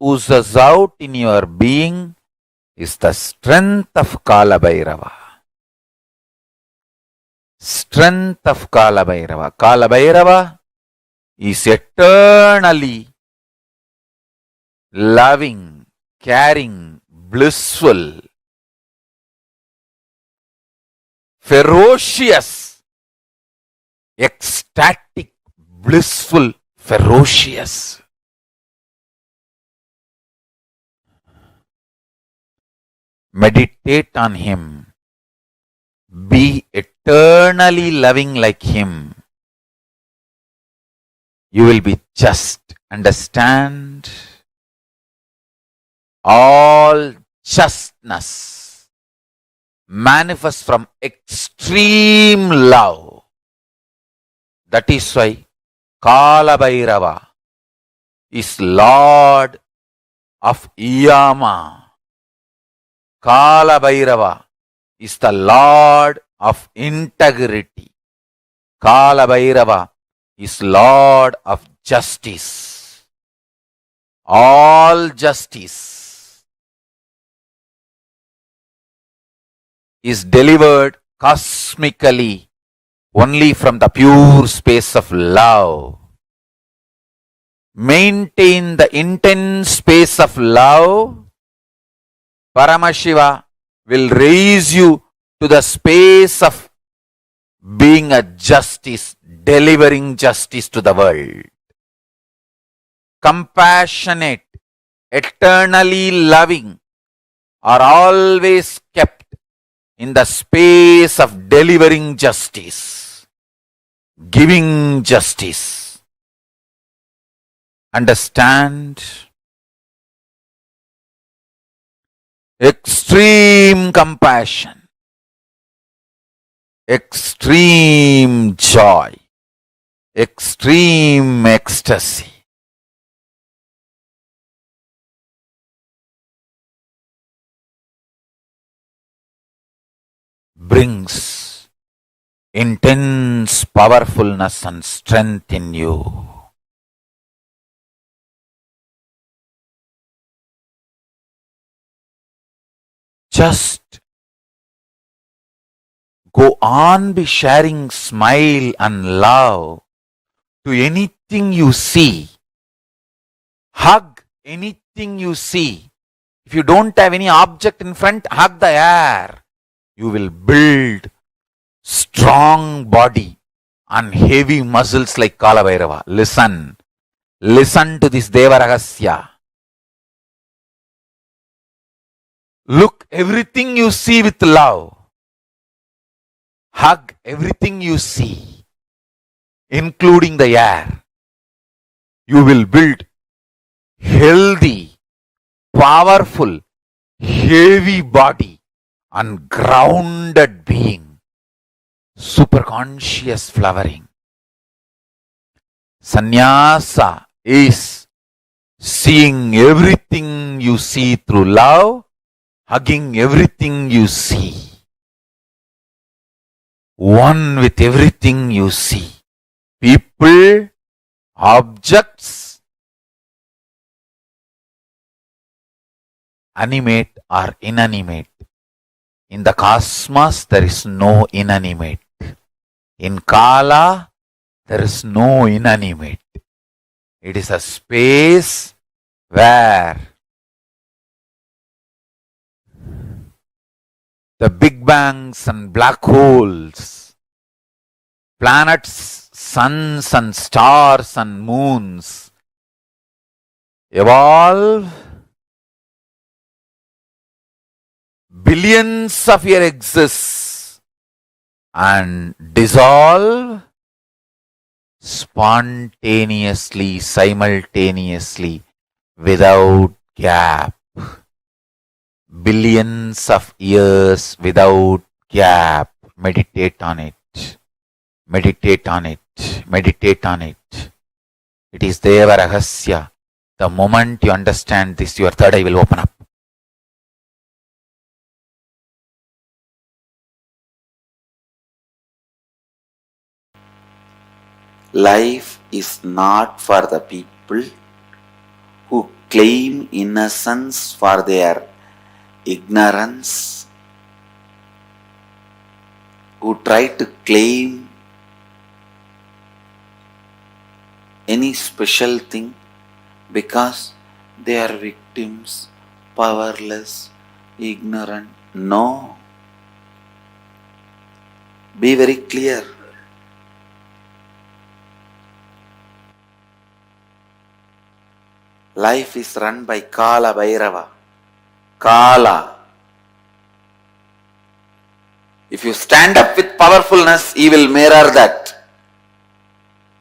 oozes out in your being is the strength of Kalabhairava. strength of Kala Bhairava. Kala Bhairava is eternally loving, caring, blissful, ferocious, ecstatic, blissful, ferocious. Meditate on him. Be eternally loving like him. You will be just. Understand all justness manifests from extreme love. That is why Kala Bhairava is Lord of Yama. Kala Bhairava is the Lord of integrity. Kala Bhairava is Lord of justice. All justice is delivered cosmically only from the pure space of love. Maintain the intense space of love. Paramashiva will raise you to the space of being a justice, delivering justice to the world. Compassionate, eternally loving are always kept in the space of delivering justice, giving justice. Understand? Extreme compassion, extreme joy, extreme ecstasy. Brings intense powerfulness and strength in you. Just go on be sharing smile and love to anything you see. Hug anything you see. If you don't have any object in front, hug the air. You will build strong body and heavy muscles like Kala Bhairava. Listen. Listen to this Deva Rahasya. Look everything you see with love. Hug everything you see, including the air. You will build healthy, powerful, heavy body and grounded being. Superconscious flowering. Sannyasa is seeing everything you see through love, hugging everything you see. One with everything you see. People, objects, animate or inanimate. In the cosmos, there is no inanimate. In Kala, there is no inanimate. It is a space where the big bangs and black holes, planets, suns and stars and moons evolve billions of years exist and dissolve spontaneously, simultaneously, without gap. Billions of years without gap. Meditate on it. Meditate on it. Meditate on it. It is Deva Rahasya. The moment you understand this, your third eye will open up. Life is not for the people who claim innocence for their ignorance. who try to claim any special thing because they are victims, powerless, ignorant. No. Be very clear. Life is run by Kala Bhairava. Kala. If you stand up with powerfulness, he will mirror that.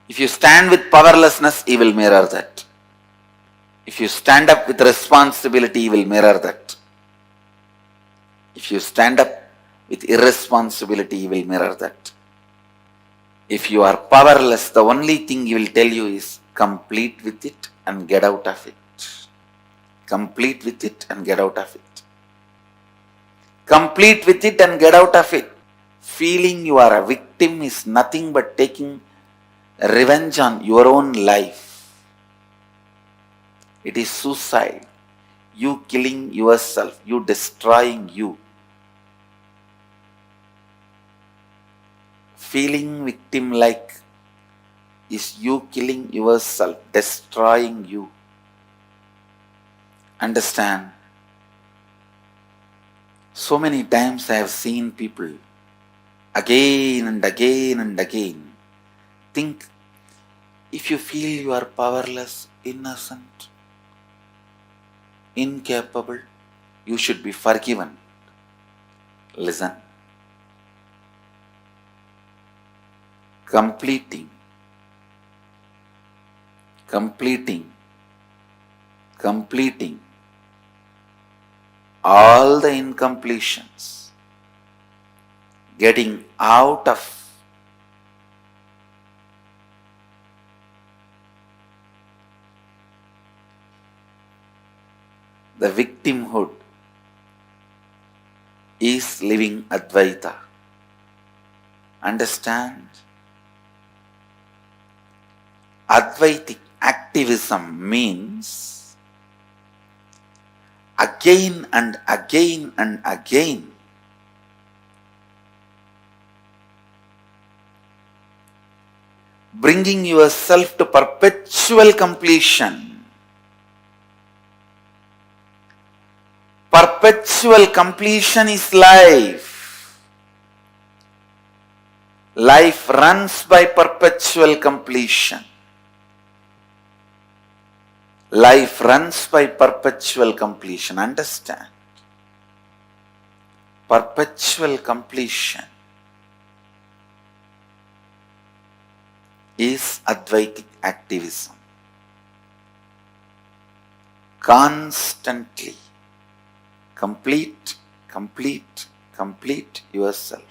If you stand with powerlessness, he will mirror that. If you stand up with responsibility, he will mirror that. If you stand up with irresponsibility, he will mirror that. If you are powerless, the only thing he will tell you is complete with it and get out of it. Complete with it and get out of it. Complete with it and get out of it. Feeling you are a victim is nothing but taking revenge on your own life. It is suicide. You killing yourself, you destroying you. Feeling victim-like is you killing yourself, destroying you. Understand? So many times I have seen people again and again and again think, if you feel you are powerless, innocent, incapable, you should be forgiven. Listen. Completing all the incompletions, getting out of the victimhood is living Advaita. Understand? Advaitic activism means again and again and again bringing yourself to perpetual completion. Perpetual completion is life. Life runs by perpetual completion. Life runs by perpetual completion. Understand? Perpetual completion is Advaitic activism. Constantly complete yourself.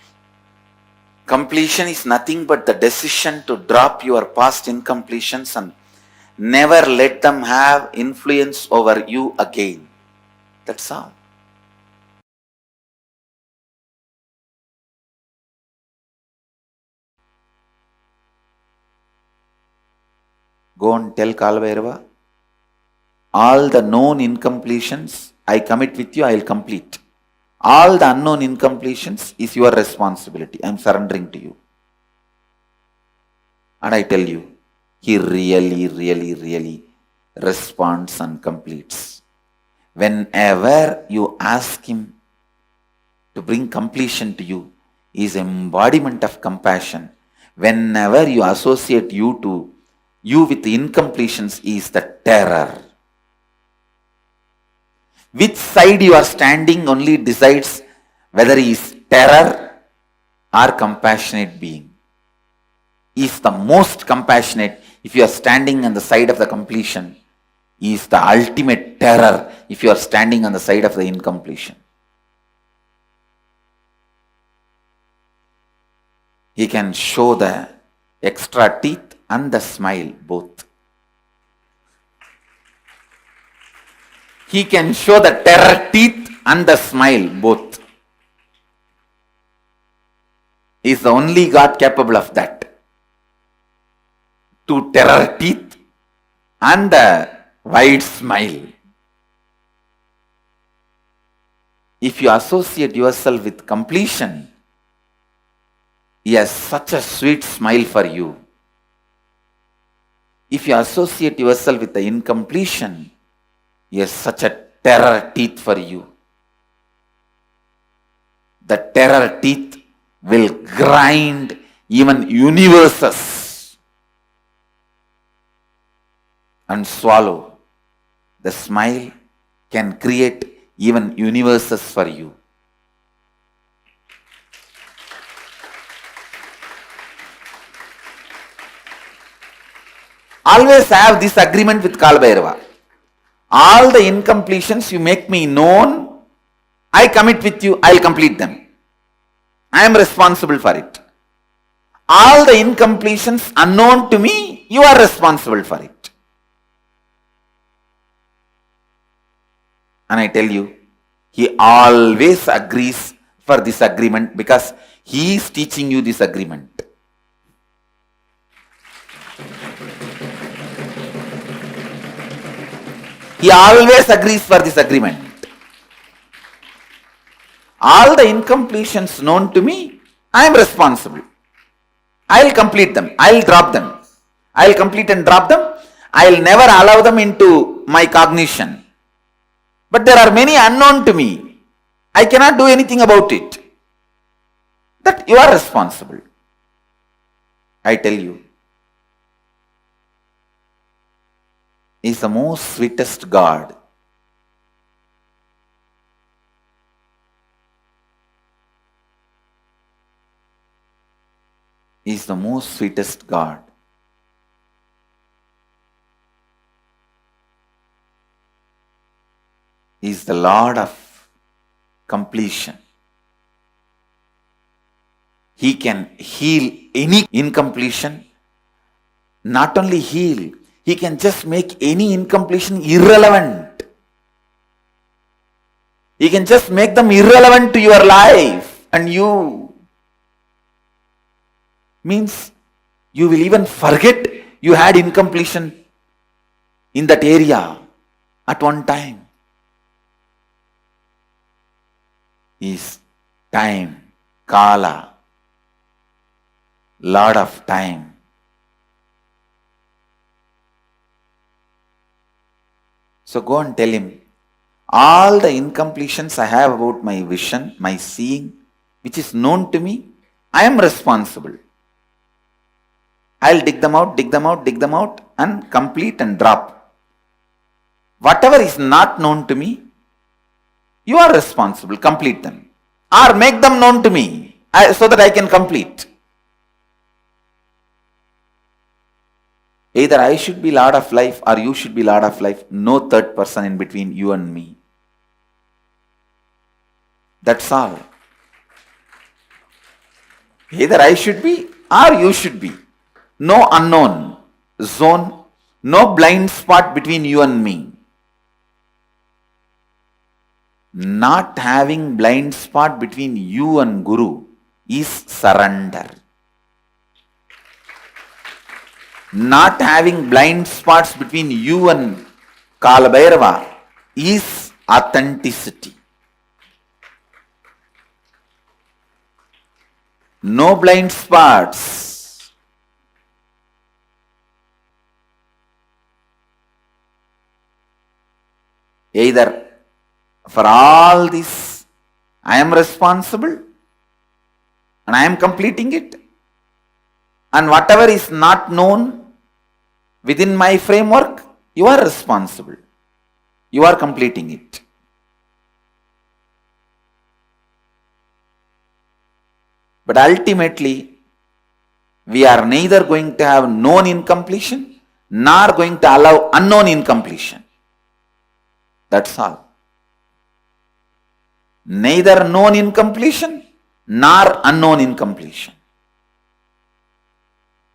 Completion is nothing but the decision to drop your past incompletions and never let them have influence over you again. That's all. Go and tell Kalvairava, all the known incompletions I commit with you, I will complete. All the unknown incompletions is your responsibility. I am surrendering to you. And I tell you, he really responds and completes. Whenever you ask him to bring completion to you, he is embodiment of compassion. Whenever you associate you with incompletions, he is the terror. Which side you are standing only decides whether he is terror or compassionate being. He is the most compassionate if you are standing on the side of the completion. He is the ultimate terror if you are standing on the side of the incompletion. He can show the extra teeth and the smile both. He can show the terror teeth and the smile both. He is the only God capable of that. To terror teeth and the wide smile. If you associate yourself with completion, he has such a sweet smile for you. If you associate yourself with the incompletion, he has such a terror teeth for you. The terror teeth will grind even universes and swallow. The smile can create even universes for you. Always have this agreement with Kalbhairava. All the incompletions you make me known, I commit with you, I will complete them. I am responsible for it. All the incompletions unknown to me, you are responsible for it. And I tell you, he always agrees for this agreement because he is teaching you this agreement. He always agrees for this agreement. All the incompletions known to me, I am responsible. I will complete them. I will drop them. I will complete and drop them. I will never allow them into my cognition. But there are many unknown to me. I cannot do anything about it. That you are responsible. I tell you, he is the most sweetest God. He is the most sweetest God. He is the Lord of completion. He can heal any incompletion. Not only heal, he can just make any incompletion irrelevant. He can just make them irrelevant to your life and you. Means you will even forget you had incompletion in that area at one time. Is time, Kala, Lord of time. So go and tell him, all the incompletions I have about my vision, my seeing, which is known to me, I am responsible. I'll dig them out and complete and drop. Whatever is not known to me, you are responsible. Complete them. Or make them known to me so that I can complete. Either I should be Lord of life or you should be Lord of life. No third person in between you and me. That's all. Either I should be or you should be. No unknown zone, no blind spot between you and me. Not having blind spot between you and Guru is surrender. Not having blind spots between you and Kalbhairava is authenticity. No blind spots. Either for all this I am responsible and I am completing it, and whatever is not known within my framework, you are responsible. You are completing it. But ultimately, we are neither going to have known incompletion nor going to allow unknown incompletion. That's all. Neither known incompletion nor unknown incompletion.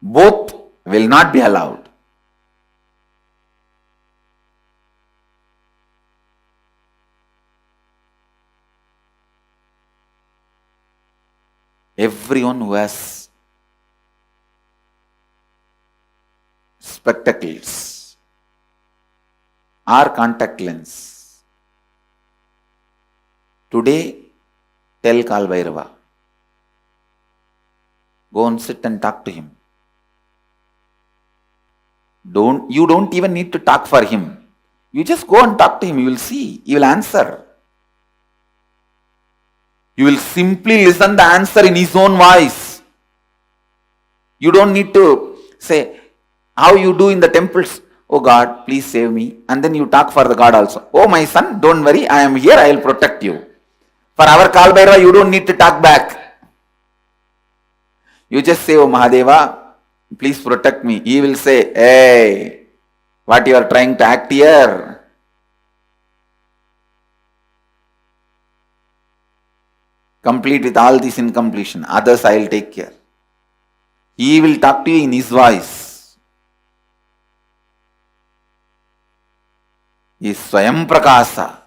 Both will not be allowed. Everyone who has spectacles or contact lens, today tell Kalbhairava, Go and sit and talk to him. You don't even need to talk for him. You just go and talk to him. You will see. He will answer. You will simply listen the answer in his own voice. You don't need to say, how you do in the temples. Oh God, please save me. And then you talk for the God also. Oh my son, don't worry. I am here. I will protect you. For our Kalbhairava, you don't need to talk back. You just say, oh Mahadeva, please protect me. He will say, hey, what you are trying to act here? Complete with all this incompletion. Others I will take care. He will talk to you in his voice. He is Swayam Prakasa.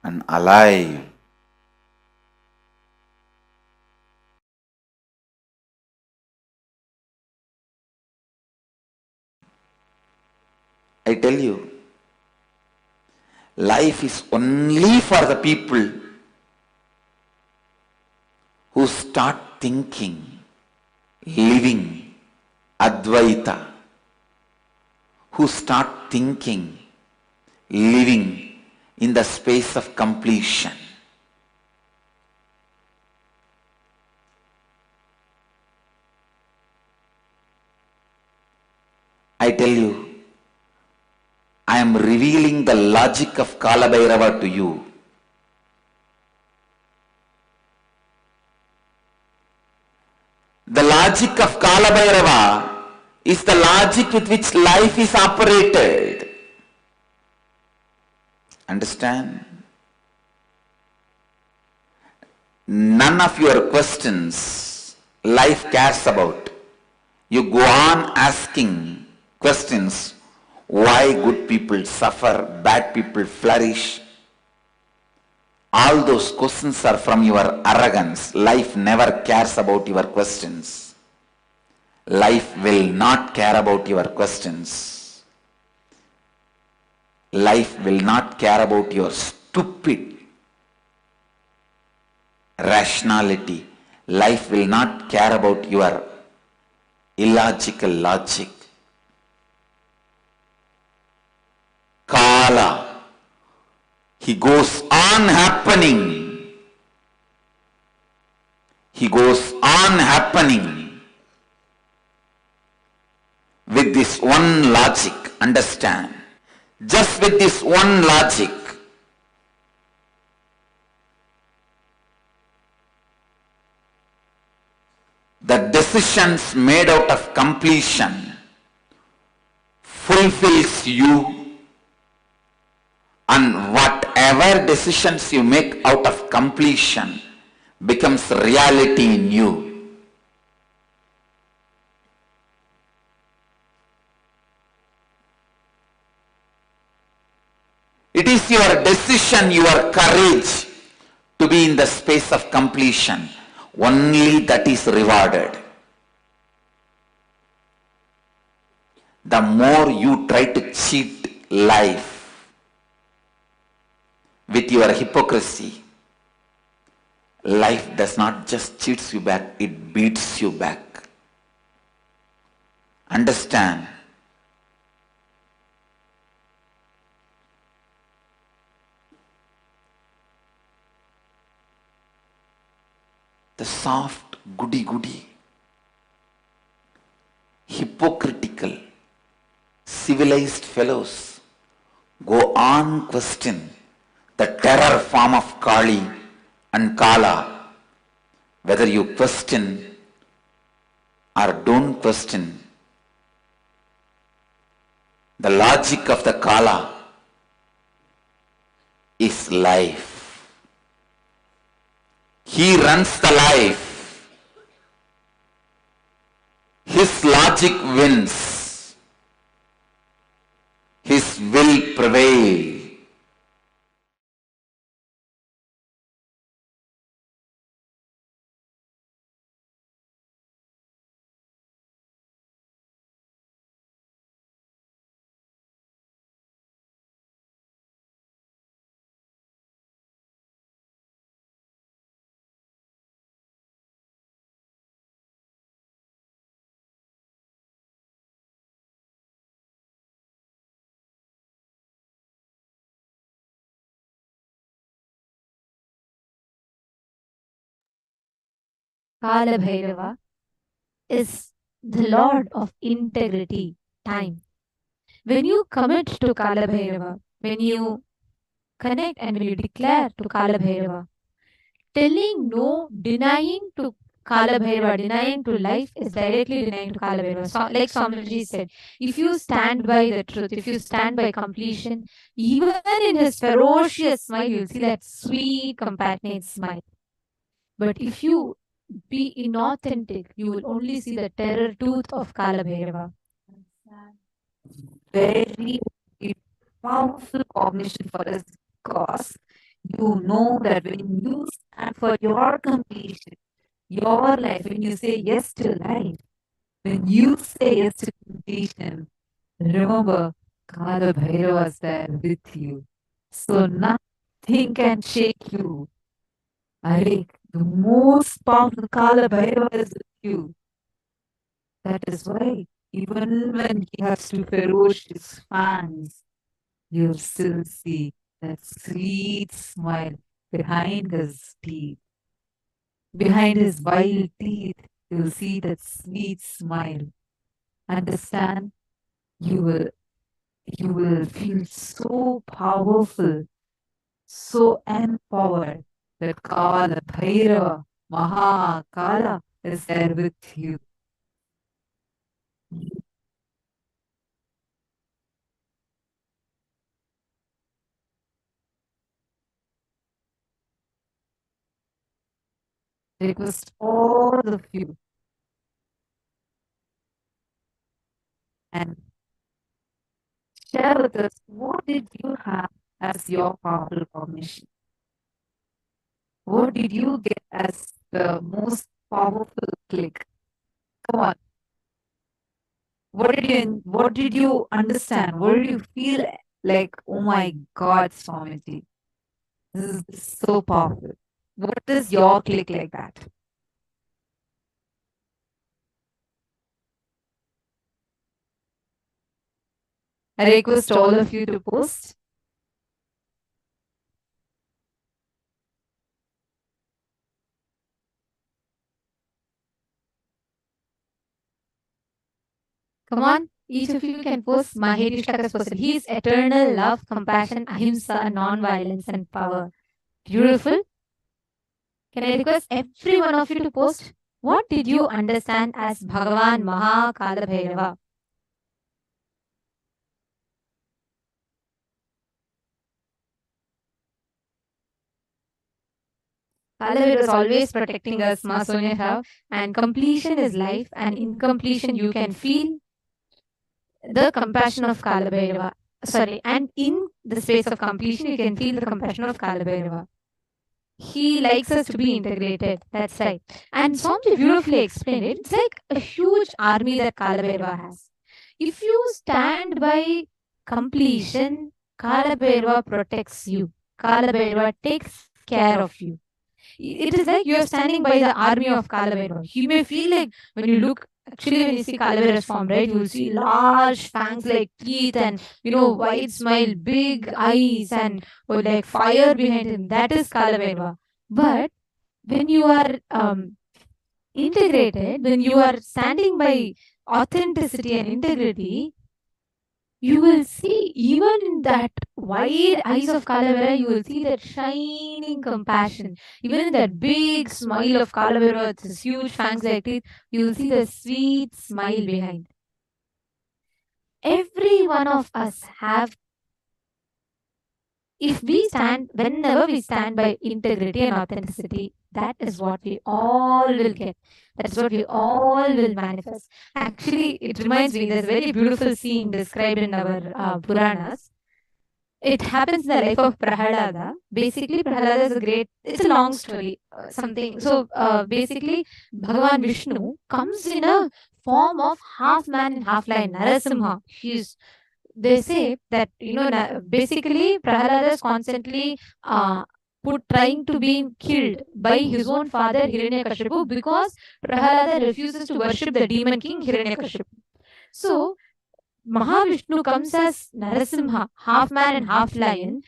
And alive. I tell you, life is only for the people who start thinking, living Advaita, who start thinking, living in the space of completion. I tell you, I am revealing the logic of Kalabhairava to you. The logic of Kalabhairava is the logic with which life is operated. Understand? None of your questions life cares about. You go on asking questions. Why good people suffer, bad people flourish? All those questions are from your arrogance. Life never cares about your questions. Life will not care about your questions. Life will not care about your stupid rationality. Life will not care about your illogical logic. Kala, he goes on happening. He goes on happening with this one logic. Understand? Just with this one logic. The decisions made out of completion fulfills you, and whatever decisions you make out of completion becomes reality in you. It is your decision, your courage to be in the space of completion. Only that is rewarded. The more you try to cheat life with your hypocrisy, life does not just cheats you back, it beats you back. Understand? The soft, goody-goody, hypocritical, civilized fellows go on question the terror form of Kali and Kala. Whether you question or don't question, the logic of the Kala is life. He runs the life. His logic wins. His will prevails. Kala Bhairava is the Lord of integrity, time. When you commit to Kala Bhairava, when you connect and when you declare to Kala Bhairava, telling no, denying to Kala Bhairava, denying to life is directly denying to Kala Bhairava. So, like Swamiji said, if you stand by the truth, if you stand by completion, even in his ferocious smile, you'll see that sweet, compassionate smile. But if you be inauthentic, you will only see the terror tooth of Kala Bhairava. Very powerful cognition for us because you know that when you stand for your completion, your life, when you say yes to life, when you say yes to completion, remember Kala Bhairava is there with you. So nothing can shake you. Arik, the most powerful Kala Bhairava is with you. That is why even when he has two ferocious fangs, you'll still see that sweet smile behind his teeth. Behind his vile teeth, you'll see that sweet smile. Understand? You will feel so powerful, so empowered that Kala Bhairava, Mahakala is there with you. Request all of you and share with us what did you have as your powerful cognition? What did you get as the most powerful click? Come on. What did you understand? What did you feel like, oh my God, Swamiji? This is so powerful. What is your click like that? I request all of you to post. Come on, each of you can post. Maheri Shtakas posted. He is eternal love, compassion, ahimsa, non-violence, and power. Beautiful. Can I request every one of you to post? What did you understand as Bhagavan Mahakala Bhairava? Kalaveer is always protecting us, Ma Sonia Rao, and completion is life, and in completion you can feel the compassion of Kalabhairava. Sorry, and in the space of completion you can feel the compassion of Kalabhairava. He likes us to be integrated. That's right. And Swami beautifully explained it. It's like a huge army that Kalabhairava has. If you stand by completion, Kalabhairava protects you. Kalabhairava takes care of you. It is like you're standing by the army of Kalabhairava. You may feel like when you look, actually, when you see Kalabhairava's form, right, you will see large fangs like teeth and, wide smile, big eyes, and like fire behind him. That is Kalabhairava. But when you are integrated, when you are standing by authenticity and integrity, you will see even in that wide eyes of Kalavera, you will see that shining compassion. Even in that big smile of Kalavera, with his huge fangs like teeth, you will see the sweet smile behind. Every one of us have, whenever we stand by integrity and authenticity, that is what we all will get. That's what we all will manifest. Actually, it reminds me, there's a very beautiful scene described in our Puranas. It happens in the life of Prahalada. Basically, Prahalada is it's a long story, something. So, basically, Bhagavan Vishnu comes in a form of half man and half lion, Narasimha. They say that, basically, Prahalada is constantly trying to be killed by his own father, Hiranyakashipu, because Prahalada refuses to worship the demon king, Hiranyakashipu. So, Mahavishnu comes as Narasimha, half man and half lion.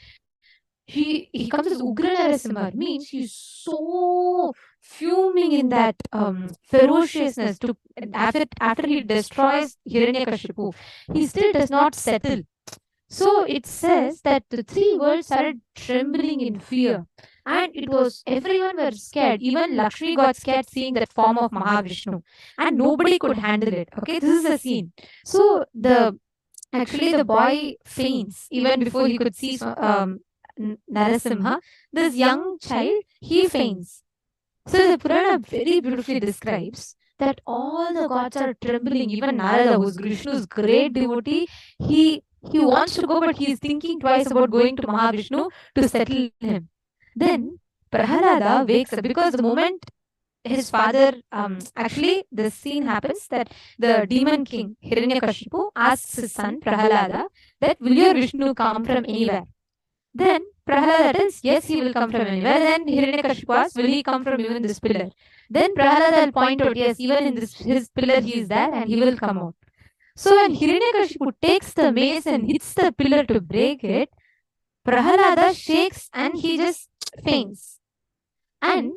He comes as Ugra Narasimha, means he's so fuming in that ferociousness to after he destroys Hiranyakashipu, he still does not settle. So it says that the three worlds started trembling in fear, and it was everyone were scared. Even Lakshmi got scared seeing that form of Mahavishnu, and nobody could handle it. Okay, this is a scene. So the boy faints even before he could see Narasimha. This young child, he faints. So the Purana very beautifully describes that all the gods are trembling. Even Narada, who's Vishnu's great devotee, he wants to go, but he is thinking twice about going to Mahavishnu to settle him. Then Prahalada wakes up because the moment his father, the scene happens that the demon king Hiranyakashipu asks his son Prahalada that will your Vishnu come from anywhere? Then Prahalada tells, yes, he will come from anywhere. Then Hiranyakashipu asks, will he come from even this pillar? Then Prahalada will point out, yes, even in this his pillar he is there and he will come out. So when Hiranyakashipu takes the mace and hits the pillar to break it, Prahalada shakes and he just faints. And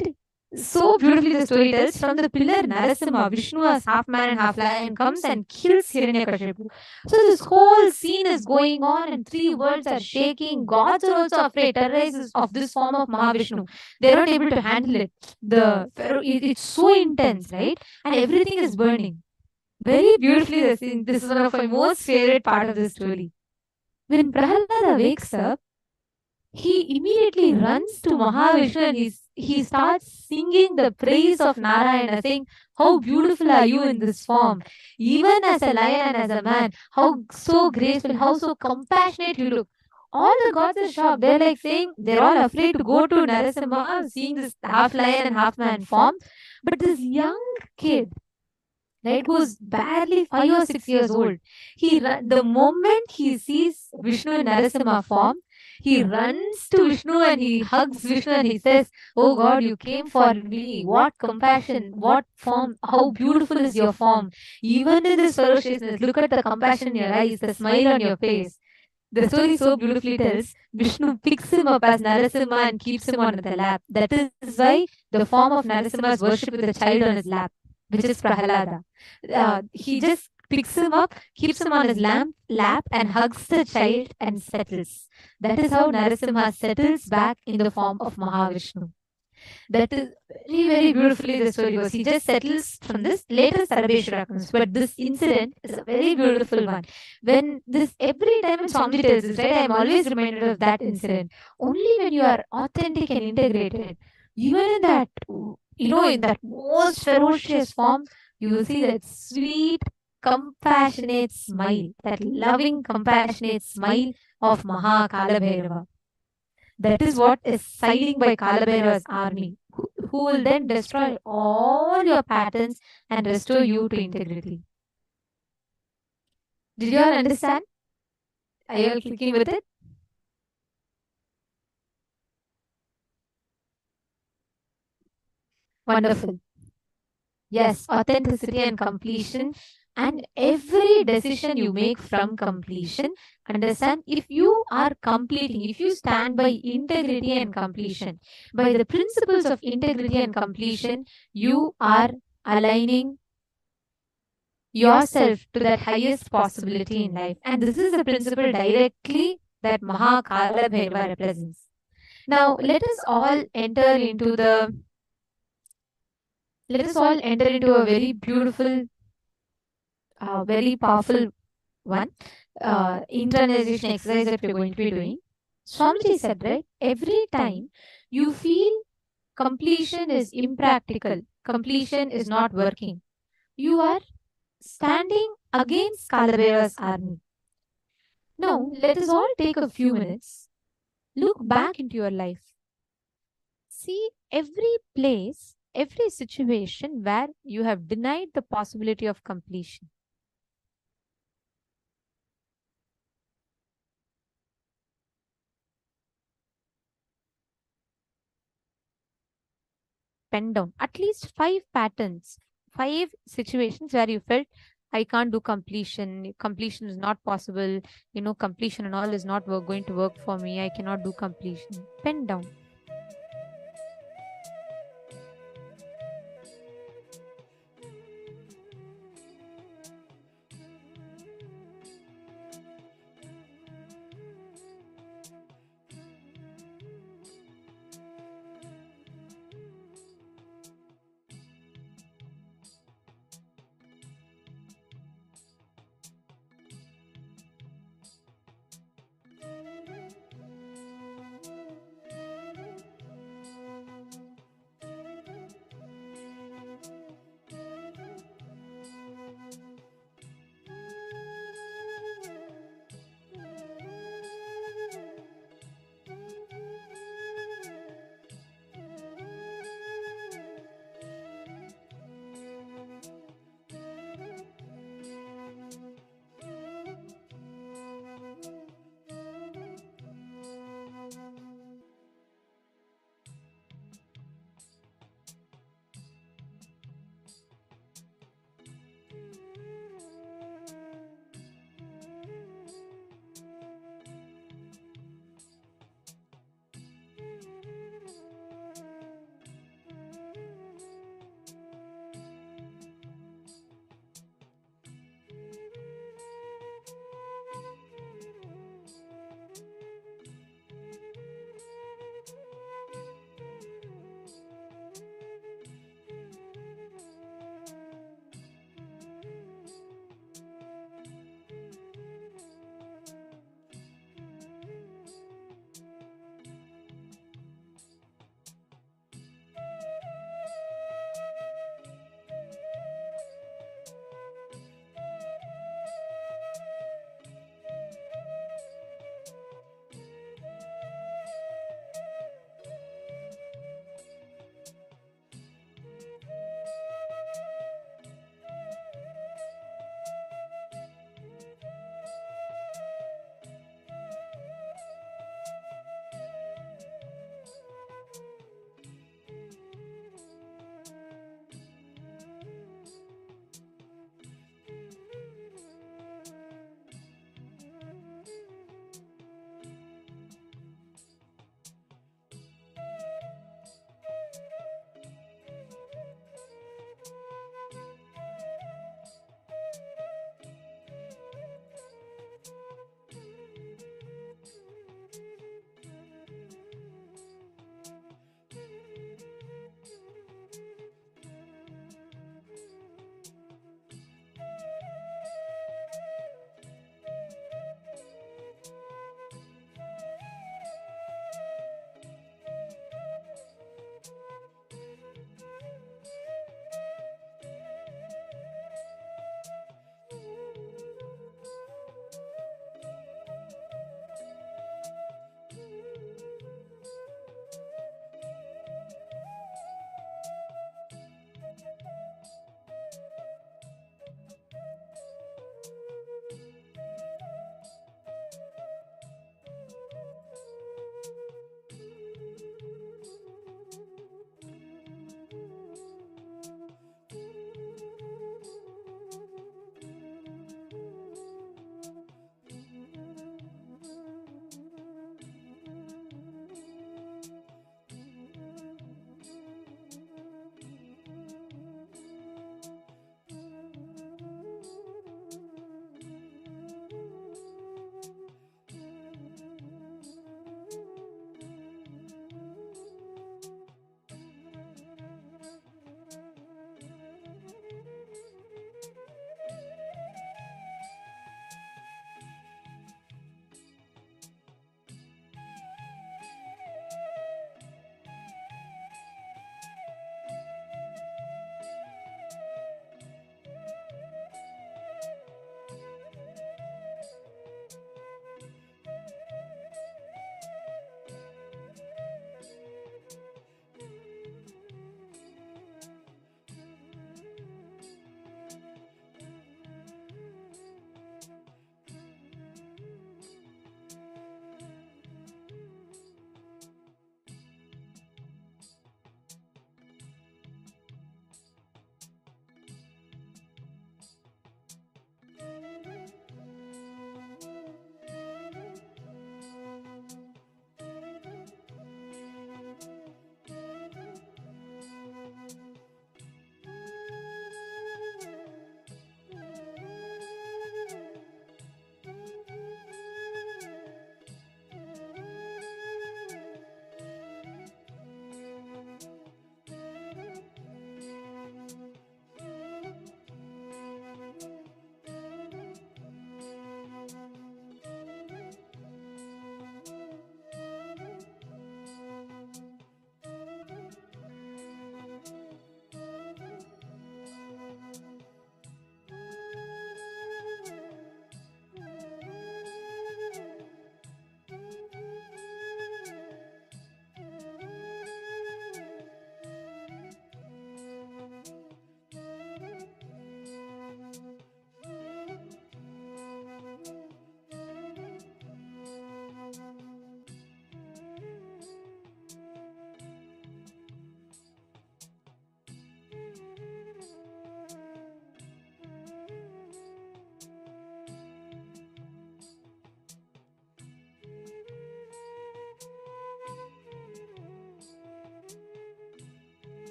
so beautifully the story tells, from the pillar Narasimha, Vishnu as half man and half lion, comes and kills Hiranyakashipu. So this whole scene is going on and three worlds are shaking. Gods are also afraid, terrorized of this form of Mahavishnu. They're not able to handle it. It's so intense, right? And everything is burning. Very beautifully the scene. This is one of my most favorite part of the story. When Prahalada wakes up, he immediately runs to Mahavishnu and he starts singing the praise of Narayana, saying, how beautiful are you in this form, even as a lion and as a man, how so graceful, how so compassionate you look. All the gods are shocked. They're like saying, they're all afraid to go to Narasimha, seeing this half lion and half man form. But this young kid, right, who's barely 5 or 6 years old, the moment he sees Vishnu in Narasimha form, he runs to Vishnu and he hugs Vishnu and he says, oh God, you came for me. What compassion, what form, how beautiful is your form. Even in this ferociousness, look at the compassion in your eyes, the smile on your face. The story so beautifully tells, Vishnu picks him up as Narasimha and keeps him on the lap. That is why the form of Narasimha is worshipped with a child on his lap, which is Prahalada. He just picks him up, keeps him on his lap and hugs the child and settles. That is how Narasimha settles back in the form of Mahavishnu. That is very, very beautifully the story goes. He just settles from this. Later Sarabeshwara comes, but this incident is a very beautiful one. When this, every time when Swamiji tells this, right, I am always reminded of that incident. Only when you are authentic and integrated, even in that, in that most ferocious form, you will see that sweet, compassionate smile, that loving, compassionate smile of Mahakala Bhairava. That is what is siding by Kalabhairava's army, who will then destroy all your patterns and restore you to integrity. Did you all understand? Are you all clicking with it? Wonderful. Yes, authenticity and completion. And every decision you make from completion, understand, if you are completing, if you stand by integrity and completion, by the principles of integrity and completion, you are aligning yourself to that highest possibility in life. And this is the principle directly that Mahakala Bhairava represents. Now, let us all enter into a very beautiful, very powerful one internalization exercise that we're going to be doing. Swamiji said, right, every time you feel completion is impractical, completion is not working, you are standing against Kalabhairava's army. Now, let us all take a few minutes, look back into your life. See every place, every situation where you have denied the possibility of completion. Pen down at least 5 patterns, 5 situations where you felt, I can't do completion, completion is not possible, completion and all is not going to work for me, I cannot do completion. Pen down.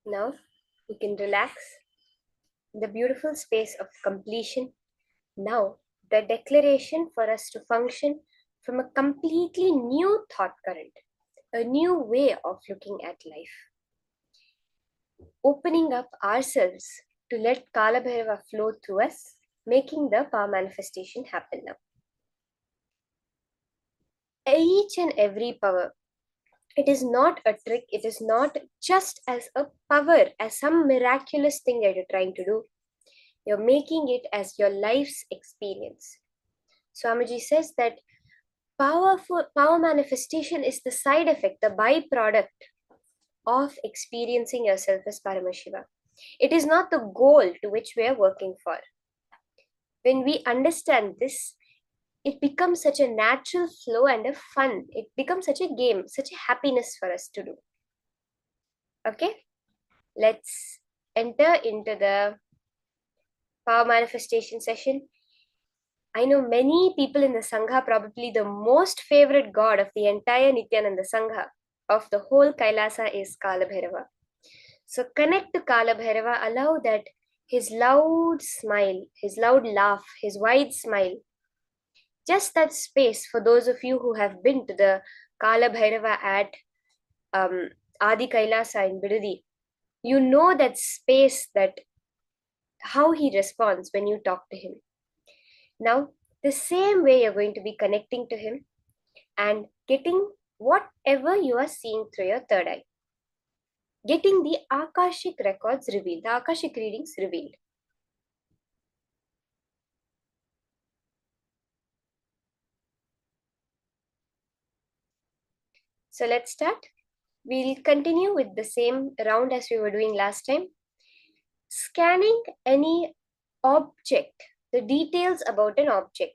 Now you can relax in the beautiful space of completion. Now, the declaration for us to function from a completely new thought current, a new way of looking at life. Opening up ourselves to let Kala Bhairava flow through us, making the power manifestation happen now. Each and every power, it is not a trick, it is not just as a power, as some miraculous thing that you're trying to do. You're making it as your life's experience. Swamiji says that power manifestation is the side effect, the byproduct of experiencing yourself as Paramashiva. It is not the goal to which we are working for. When we understand this, it becomes such a natural flow and a fun. It becomes such a game, such a happiness for us to do. Okay, let's enter into the power manifestation session. I know many people in the Sangha, probably the most favorite god of the entire Nithyananda Sangha, of the whole Kailasa, is Kala Bhairava. So connect to Kala Bhairava, allow that his loud smile, his loud laugh, his wide smile, just that space. For those of you who have been to the Kala Bhairava at Adi Kailasa in Bidadi, you know that space, that how he responds when you talk to him. Now, the same way you're going to be connecting to him and getting whatever you are seeing through your third eye. Getting the Akashic records revealed, the Akashic readings revealed. So let's start. We'll continue with the same round as we were doing last time. Scanning any object, the details about an object.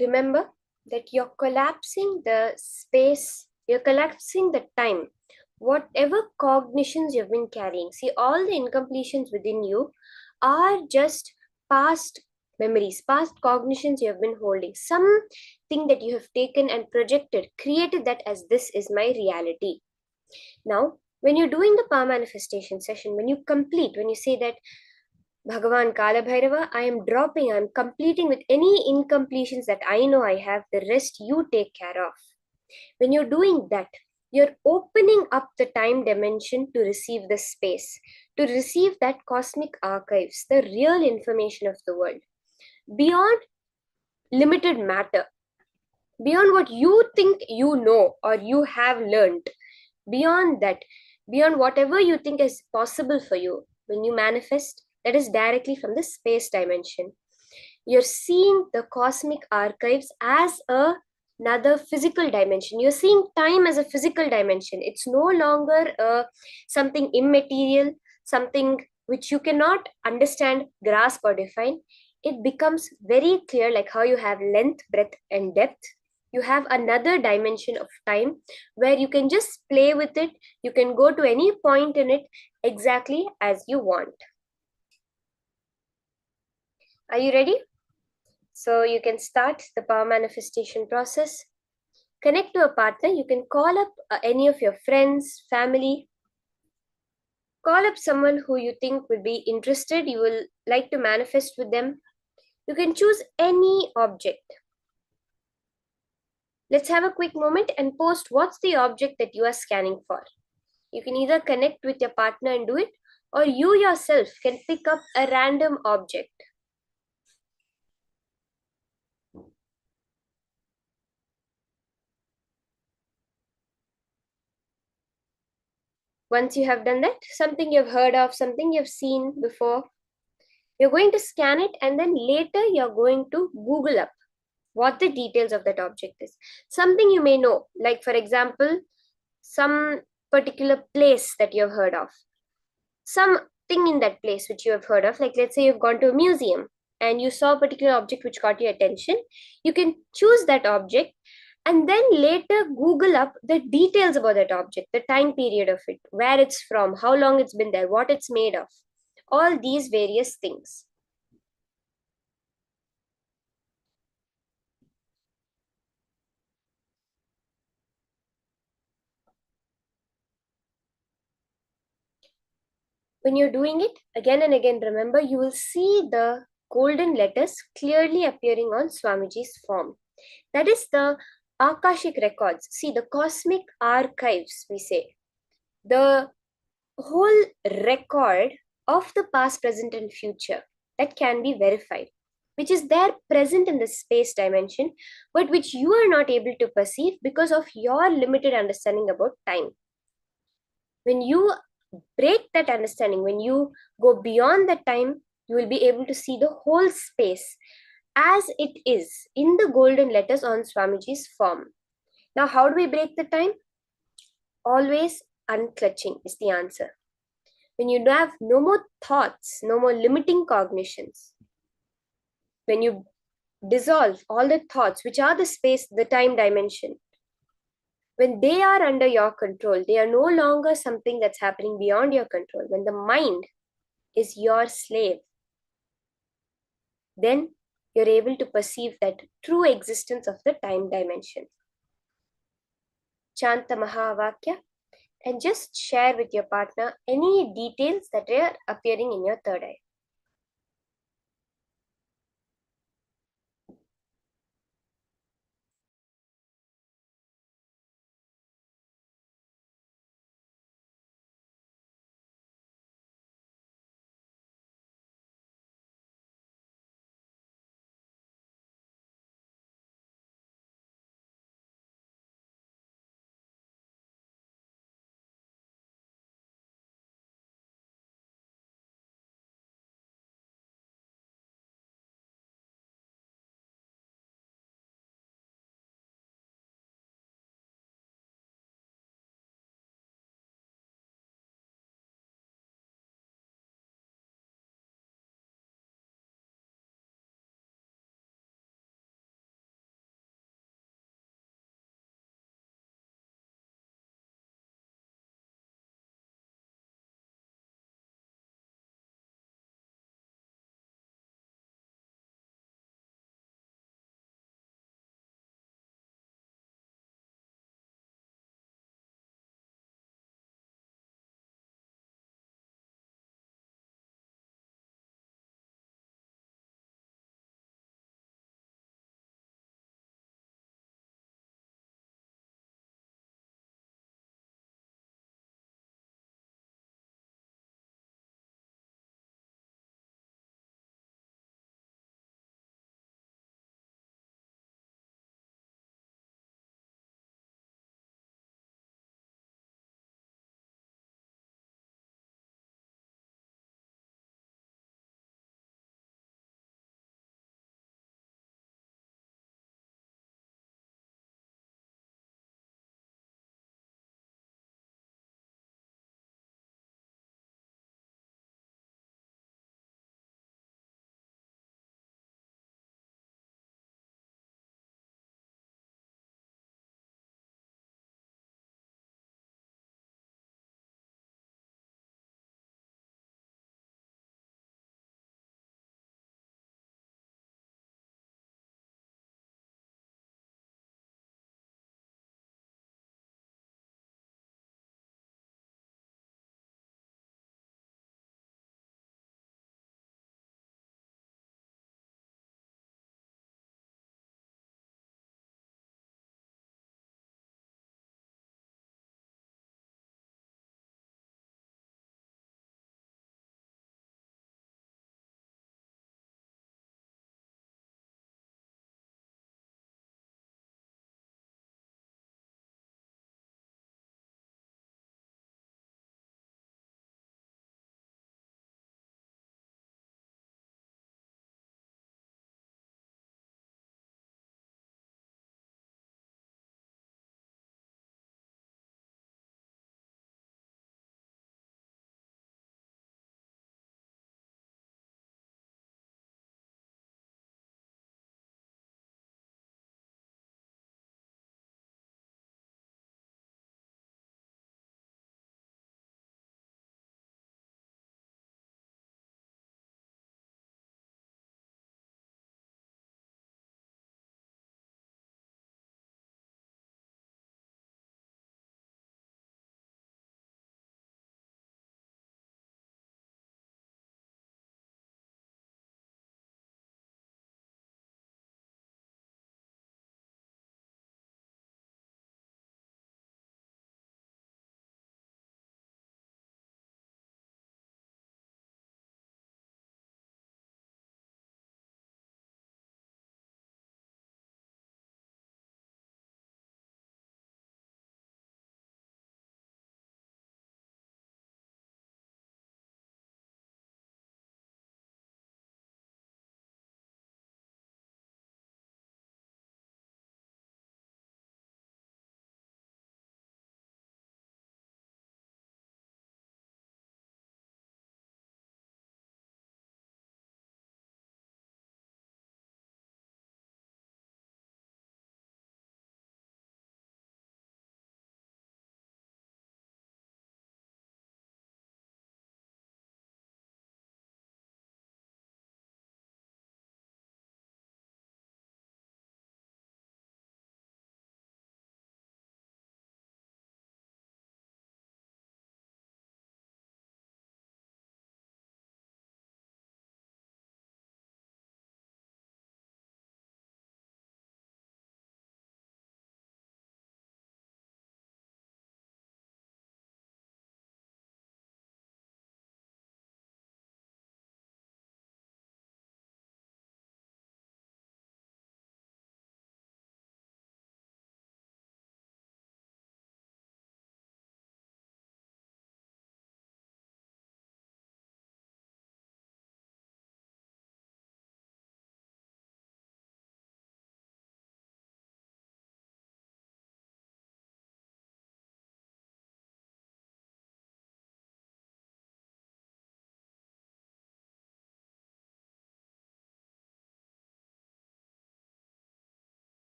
Remember that you're collapsing the space, you're collapsing the time. Whatever cognitions you've been carrying, see, all the incompletions within you are just past memories, past cognitions you have been holding, something that you have taken and projected, created that as this is my reality. Now, when you're doing the power manifestation session, when you complete, when you say that Bhagavan Kala Bhairava, I am dropping, I am completing with any incompletions that I know I have, the rest you take care of. When you're doing that, you're opening up the time dimension to receive the space, to receive that cosmic archives, the real information of the world, beyond limited matter, beyond what you think you know or you have learned, beyond that, beyond whatever you think is possible for you. When you manifest, that is directly from the space dimension. You're seeing the cosmic archives as another physical dimension. You're seeing time as a physical dimension. It's no longer something immaterial, something which you cannot understand, grasp, or define. It becomes very clear, like how you have length, breadth, and depth. You have another dimension of time where you can just play with it. You can go to any point in it exactly as you want. Are you ready? So you can start the power manifestation process. Connect to a partner. You can call up any of your friends, family. Call up someone who you think will be interested, you will like to manifest with them. You can choose any object. Let's have a quick moment and post what's the object that you are scanning for. You can either connect with your partner and do it, or you yourself can pick up a random object. Once you have done that, something you've heard of, something you've seen before, you're going to scan it, and then later you're going to Google up what the details of that object is. Something you may know, like for example, some particular place that you've heard of, something in that place which you have heard of, like let's say you've gone to a museum and you saw a particular object which caught your attention. You can choose that object and then later Google up the details about that object, the time period of it, where it's from, how long it's been there, what it's made of, all these various things. When you're doing it again and again, remember, you will see the golden letters clearly appearing on Swamiji's form. That is the Akashic records. See, the cosmic archives, we say. The whole record of the past, present, and future that can be verified, which is there present in the space dimension, but which you are not able to perceive because of your limited understanding about time. When you break that understanding, when you go beyond that time, you will be able to see the whole space as it is in the golden letters on Swamiji's form. Now, how do we break the time? Always unclutching is the answer. When you have no more thoughts, no more limiting cognitions, when you dissolve all the thoughts, which are the space, the time dimension, when they are under your control, they are no longer something that's happening beyond your control. When the mind is your slave, then you're able to perceive that true existence of the time dimension. Chant the Mahavakya and just share with your partner any details that are appearing in your third eye.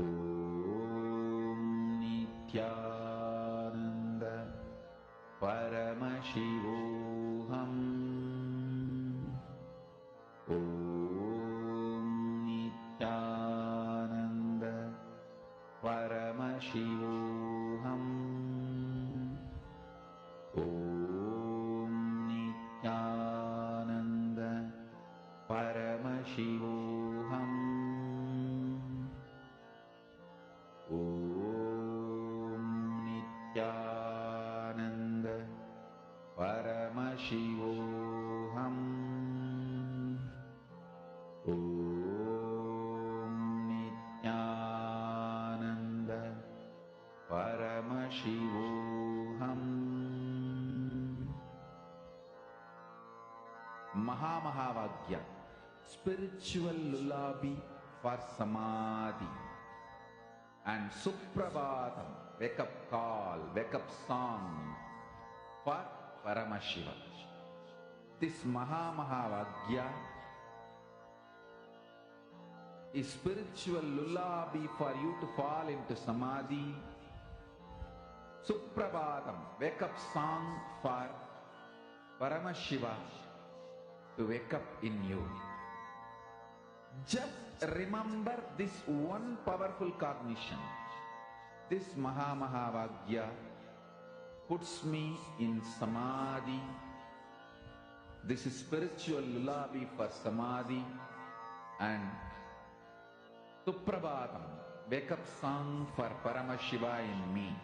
Om Nithyananda Paramashivoham. Om Nithyananda Paramashivoham. Om Nithyananda Paramashivoham. Om Nithyananda Paramashivoham. Om Nithyananda Paramashivoham. Mahamahavaagya, spiritual lullaby for samadhi, and Suprabhatam, wake up call, wake up song for Paramashiva. This Mahamahavaagya is spiritual lullaby for you to fall into samadhi. Suprabhatam, wake up song for Paramashiva to wake up in you. Just remember this one powerful cognition. This Mahamahavaagya puts me in samadhi. This is spiritual lullaby for samadhi, and Suprabhatam, wake up song for Paramashiva in me,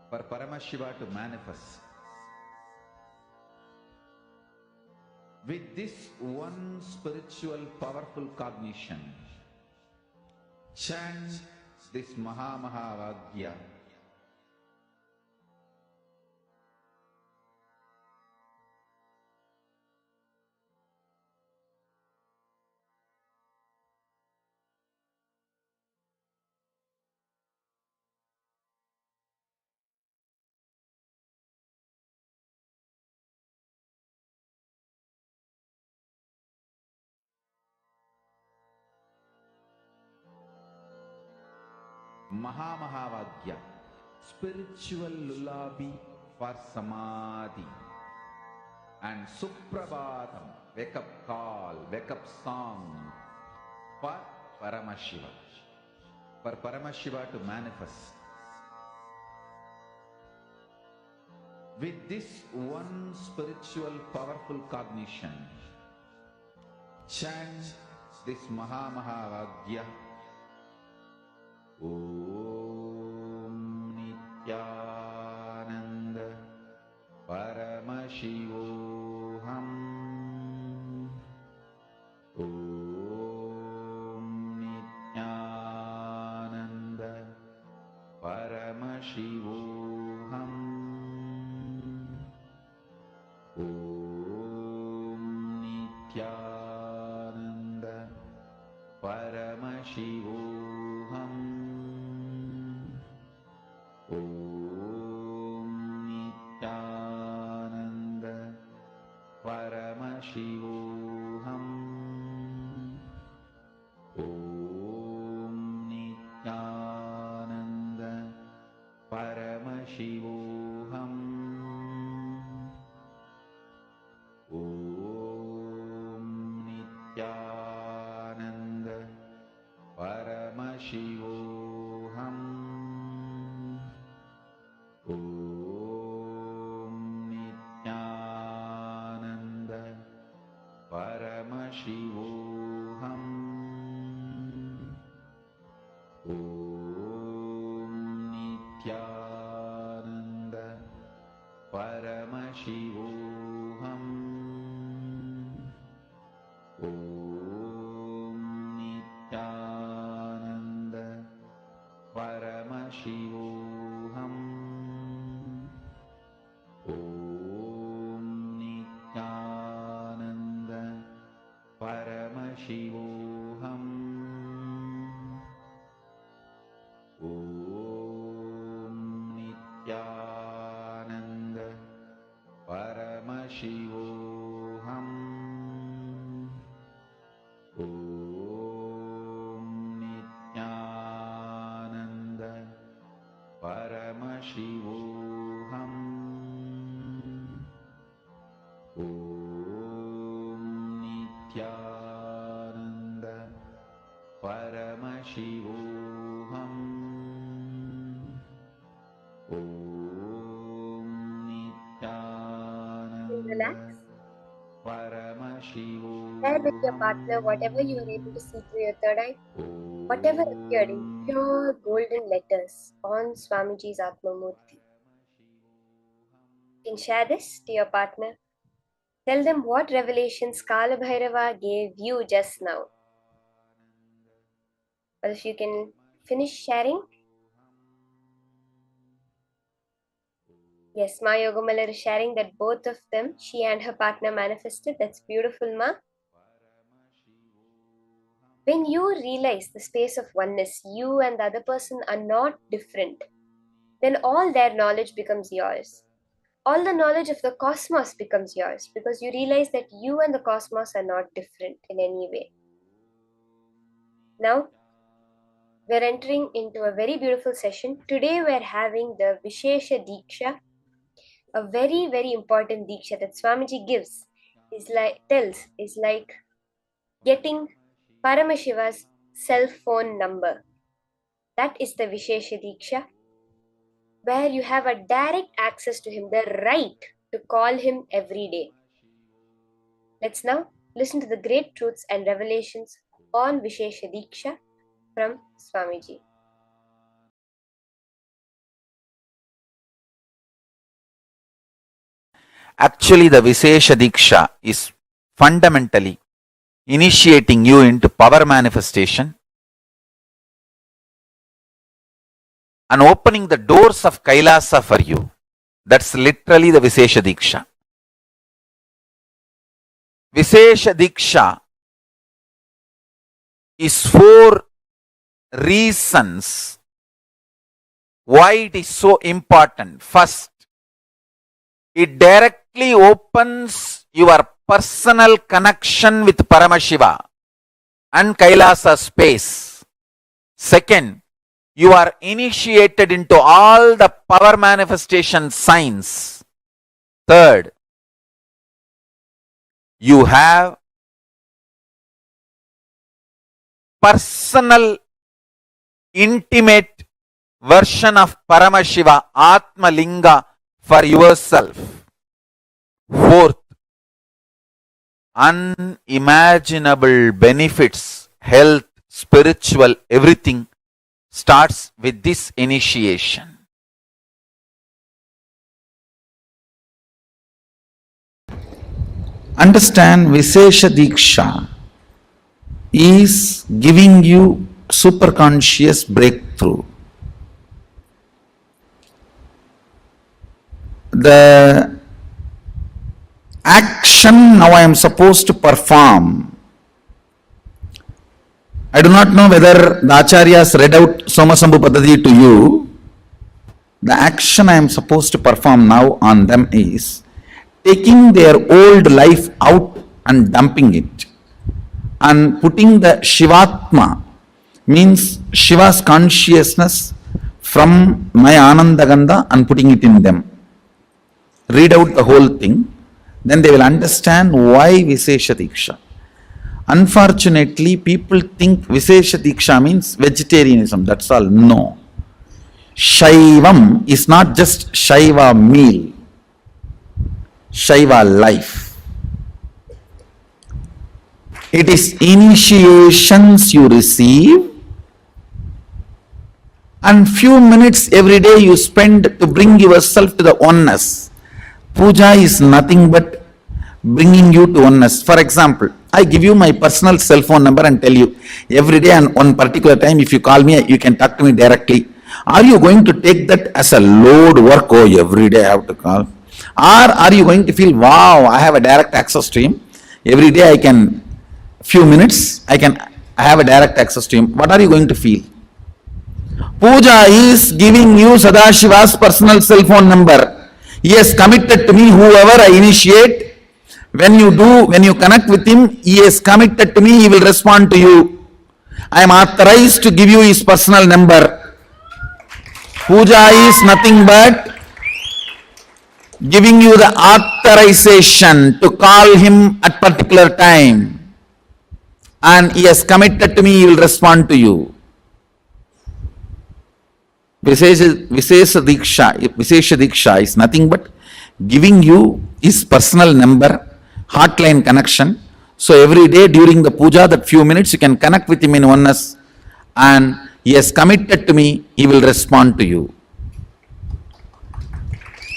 for Paramashiva to manifest. With this one spiritual powerful cognition, chant this Mahamahavaagya. Mahamahavaagya, spiritual lullaby for samadhi, and Suprabhatam, wake up call, wake up song for Paramashiva, for Paramashiva to manifest. With this one spiritual powerful cognition, chant this Mahamahavaagya. Om Nithyananda Paramashivoham. Om Nithyananda Paramashivoham. Om Nithyananda Paramashivoham. Om Nithyananda Paramashivoham. Om Nithyananda Paramashivoham. Om Nithyananda Paramashivoham. Om Nithyananda Paramashivoham. Om Nithyananda Paramashivoham. Om Nithyananda Paramashivoham. Om Nithyananda Paramashivoham. Om Nithyananda Paramashivoham. Om Paramashivoham. Om Nithyananda Relax. Paramashivoham. Share with your partner whatever you are able to see through your third eye, whatever appeared in pure golden letters on Swamiji's Atmamurti. You can share this to your partner. Tell them what revelations Kala Bhairava gave you just now. Or if you can finish sharing. Yes, Ma Yogamala is sharing that both of them, she and her partner, manifested. That's beautiful, Ma. When you realize the space of oneness, you and the other person are not different, then all their knowledge becomes yours. All the knowledge of the cosmos becomes yours because you realize that you and the cosmos are not different in any way. Now, we're entering into a very beautiful session. Today, we're having the Vishesha Deeksha, a very, very important Deeksha that Swamiji gives, is like getting Paramashiva's cell phone number. That is the Vishesha Deeksha, where you have a direct access to him, the right to call him every day. Let's now listen to the great truths and revelations on Vishesha Deeksha from Swamiji. Actually, the Vishesha Diksha is fundamentally initiating you into power manifestation and opening the doors of Kailasa for you. That's literally the Vishesha Diksha. Vishesha Diksha is 4 reasons why it is so important. First, it directly opens your personal connection with Paramashiva and Kailasa space. Second, you are initiated into all the power manifestation signs. Third, you have personal, intimate version of Paramashiva, Atma Linga, for yourself. Fourth, unimaginable benefits, health, spiritual, everything starts with this initiation. Understand, Vishesha Diksha is giving you superconscious breakthrough. The action now I am supposed to perform. I do not know whether the Acharyas read out Somasambhu Paddhati to you. The action I am supposed to perform now on them is taking their old life out and dumping it and putting the Shivatma, means Shiva's consciousness, from my Anandagandha and putting it in them. Read out the whole thing, then they will understand why Vishesha Diksha. Unfortunately, people think Vishesha Diksha means vegetarianism, that's all. No. Shaivam is not just Shaiva meal, Shaiva life. It is initiations you receive and few minutes every day you spend to bring yourself to the oneness. Puja is nothing but bringing you to oneness. For example, I give you my personal cell phone number and tell you every day and one particular time if you call me, you can talk to me directly. Are you going to take that as a load work? Oh, every day I have to call. Or are you going to feel, wow, I have a direct access to him. Every day I can, few minutes, I have a direct access to him. What are you going to feel? Puja is giving you Sadashiva's personal cell phone number. He has committed to me, whoever I initiate. When you connect with him, he is committed to me, he will respond to you. I am authorized to give you his personal number. Puja is nothing but giving you the authorization to call him at particular time. and he has committed to me, he will respond to you. Vishesha Diksha is nothing but giving you his personal number, hotline connection. So every day during the puja, that few minutes you can connect with him in oneness, and he has committed to me, he will respond to you.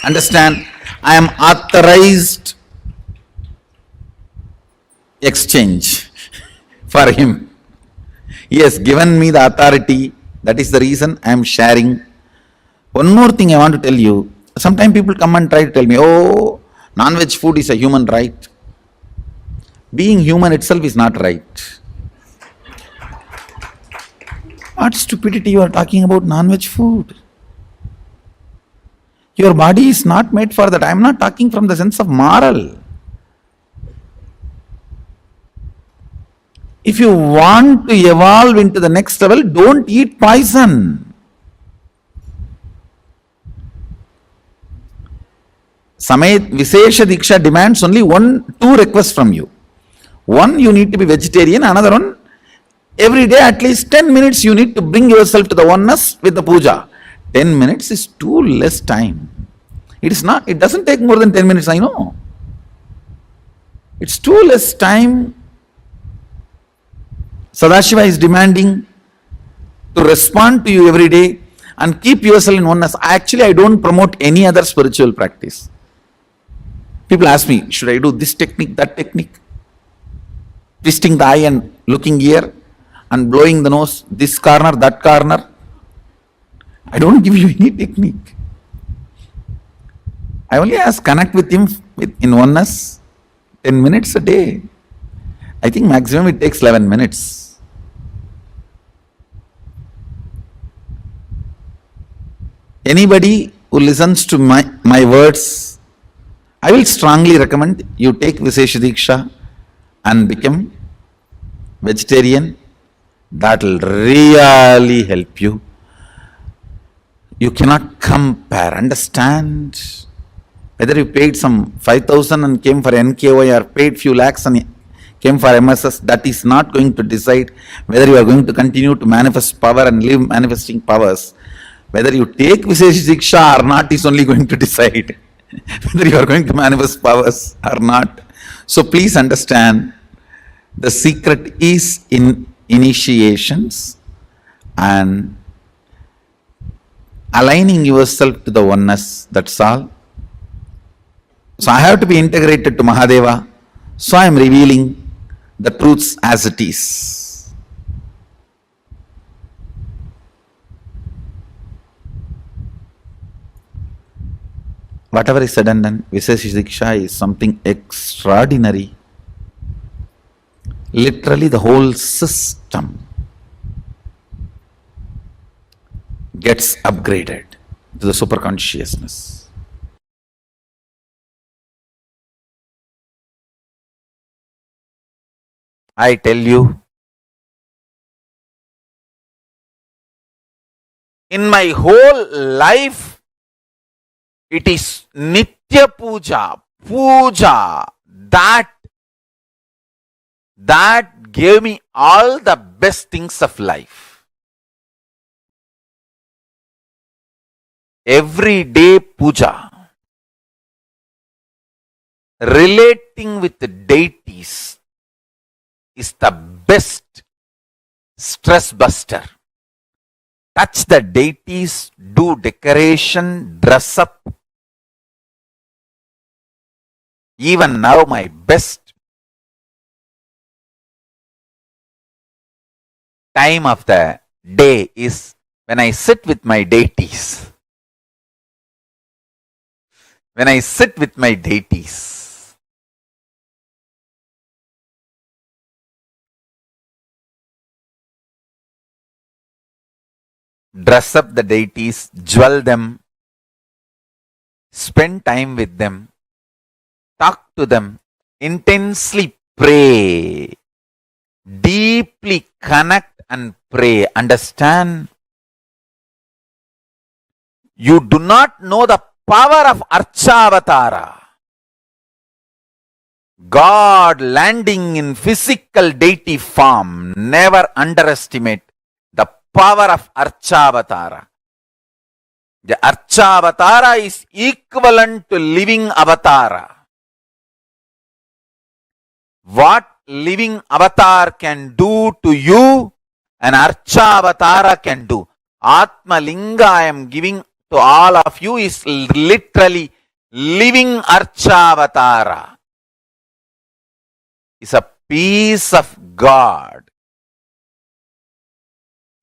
Understand? I am authorized exchange for him. He has given me the authority. That is the reason I am sharing. One more thing I want to tell you. Sometimes people come and try to tell me, oh, non-veg food is a human right. Being human itself is not right. What stupidity you are talking about non-veg food? Your body is not made for that. I am not talking from the sense of moral. If you want to evolve into the next level, don't eat poison. Vishesha Diksha demands only two requests from you. One, you need to be vegetarian. Another one, every day at least 10 minutes you need to bring yourself to the oneness with the puja. 10 minutes is too less time. It doesn't take more than 10 minutes, I know. It's too less time. Sadashiva is demanding to respond to you every day and keep yourself in oneness. Actually, I don't promote any other spiritual practice. People ask me, should I do this technique, that technique? Twisting the eye and looking here and blowing the nose, this corner, that corner. I don't give you any technique. I only ask, connect with him in oneness, 10 minutes a day. I think maximum it takes 11 minutes. Anybody who listens to my words, I will strongly recommend you take Vishesha Diksha and become vegetarian. That will really help you. You cannot compare, understand? Whether you paid some 5,000 and came for NKY or paid few lakhs and came for MSS, that is not going to decide whether you are going to continue to manifest power and live manifesting powers. Whether you take Vishesha Diksha or not is only going to decide whether you are going to manifest powers or not. So please understand, the secret is in initiations and aligning yourself to the oneness, that's all. So I have to be integrated to Mahadeva, so I am revealing the truths as it is. Whatever is said and done, Vishesha Diksha is something extraordinary. Literally the whole system gets upgraded to the super consciousness. I tell you, in my whole life, it is Nitya Puja, that gave me all the best things of life. Everyday puja, relating with the deities, is the best stress buster. Touch the deities, do decoration, dress up. Even now, my best time of the day is when I sit with my deities. When I sit with my deities. Dress up the deities, jewel them, spend time with them, talk to them, intensely pray, deeply connect and pray. Understand? You do not know the power of Archavatara. God landing in physical deity form. Never underestimate the power of Archavatara. The Archavatara is equivalent to living avatara. What living avatar can do to you, an Archavatara can do. Atma Linga I am giving to all of you is literally living Archavatara. Is a piece of God.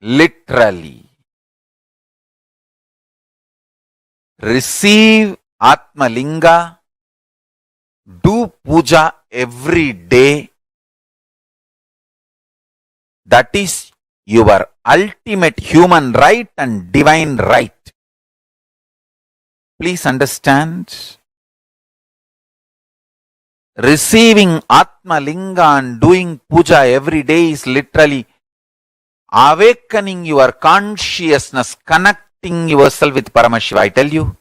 Literally. Receive Atma Linga. Do puja every day. That is your ultimate human right and divine right. Please understand. Receiving Atma Linga and doing puja every day is literally awakening your consciousness, connecting yourself with Paramashiva. I tell you,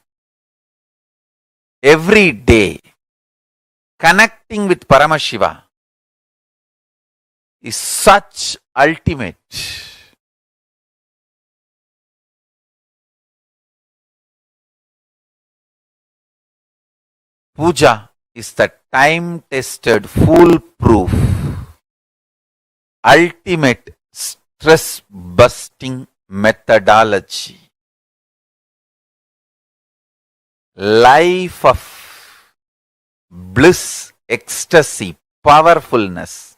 every day, connecting with Paramashiva is such ultimate. Puja is the time-tested, foolproof, ultimate stress-busting methodology. Life of bliss, ecstasy, powerfulness.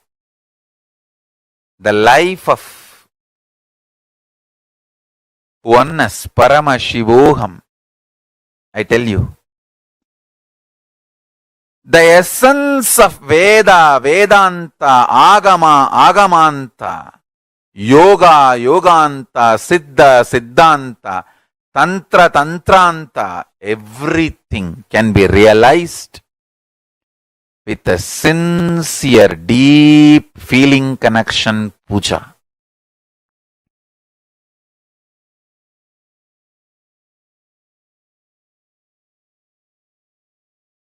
The life of oneness, Paramashivoham. I tell you. The essence of Veda, Vedanta, Agama, Agamanta, Yoga, Yoganta, Siddha, Siddhanta, Tantra, Tantranta, everything can be realized with a sincere, deep feeling connection puja.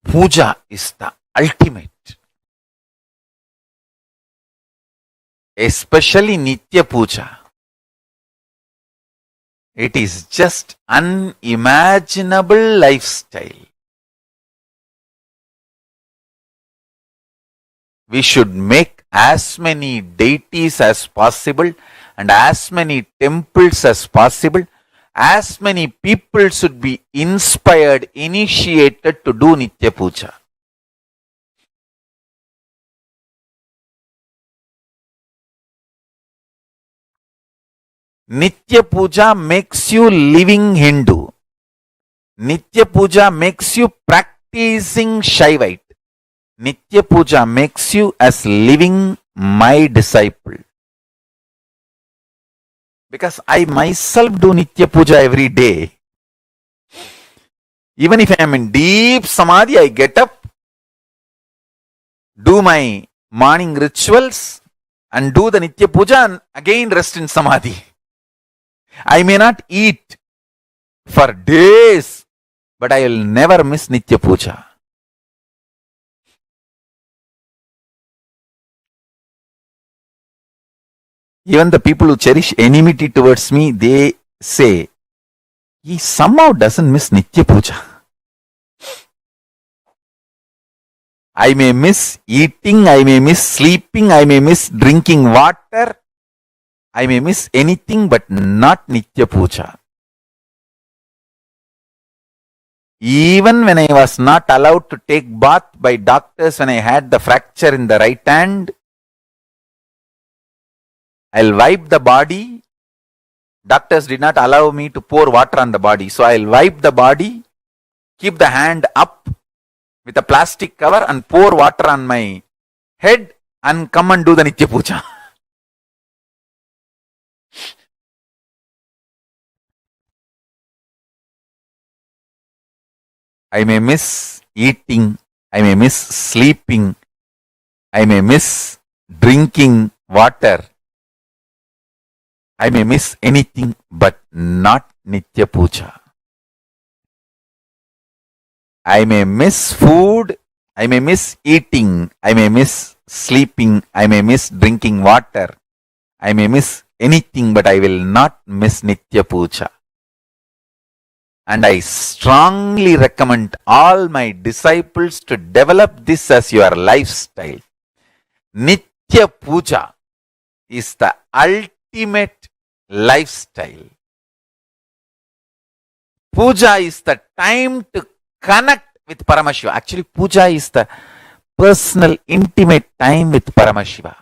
Puja is the ultimate. Especially Nitya Puja. It is just unimaginable lifestyle. We should make as many deities as possible and as many temples as possible. As many people should be inspired, initiated to do Nitya Puja. Nitya Puja makes you living Hindu. Nitya Puja makes you practicing Shaivite. Nitya Puja makes you as living my disciple. Because I myself do Nitya Puja every day. Even if I am in deep Samadhi, I get up, do my morning rituals and do the Nitya Puja and again rest in Samadhi. I may not eat for days, but I will never miss Nitya Puja. Even the people who cherish enmity towards me, they say, he somehow doesn't miss Nitya Puja. I may miss eating, I may miss sleeping, I may miss drinking water, I may miss anything but not Nitya Puja. Even when I was not allowed to take bath by doctors when I had the fracture in the right hand, I'll wipe the body. Doctors did not allow me to pour water on the body. So I'll wipe the body, keep the hand up with a plastic cover and pour water on my head and come and do the Nitya Puja. I may miss eating, I may miss sleeping, I may miss drinking water. I may miss anything but not Nitya Puja. I may miss food, I may miss eating, I may miss sleeping, I may miss drinking water, I may miss anything, but I will not miss Nitya Puja. And I strongly recommend all my disciples to develop this as your lifestyle. Nitya Puja is the ultimate lifestyle. Puja is the time to connect with Paramashiva. Actually, puja is the personal, intimate time with Paramashiva.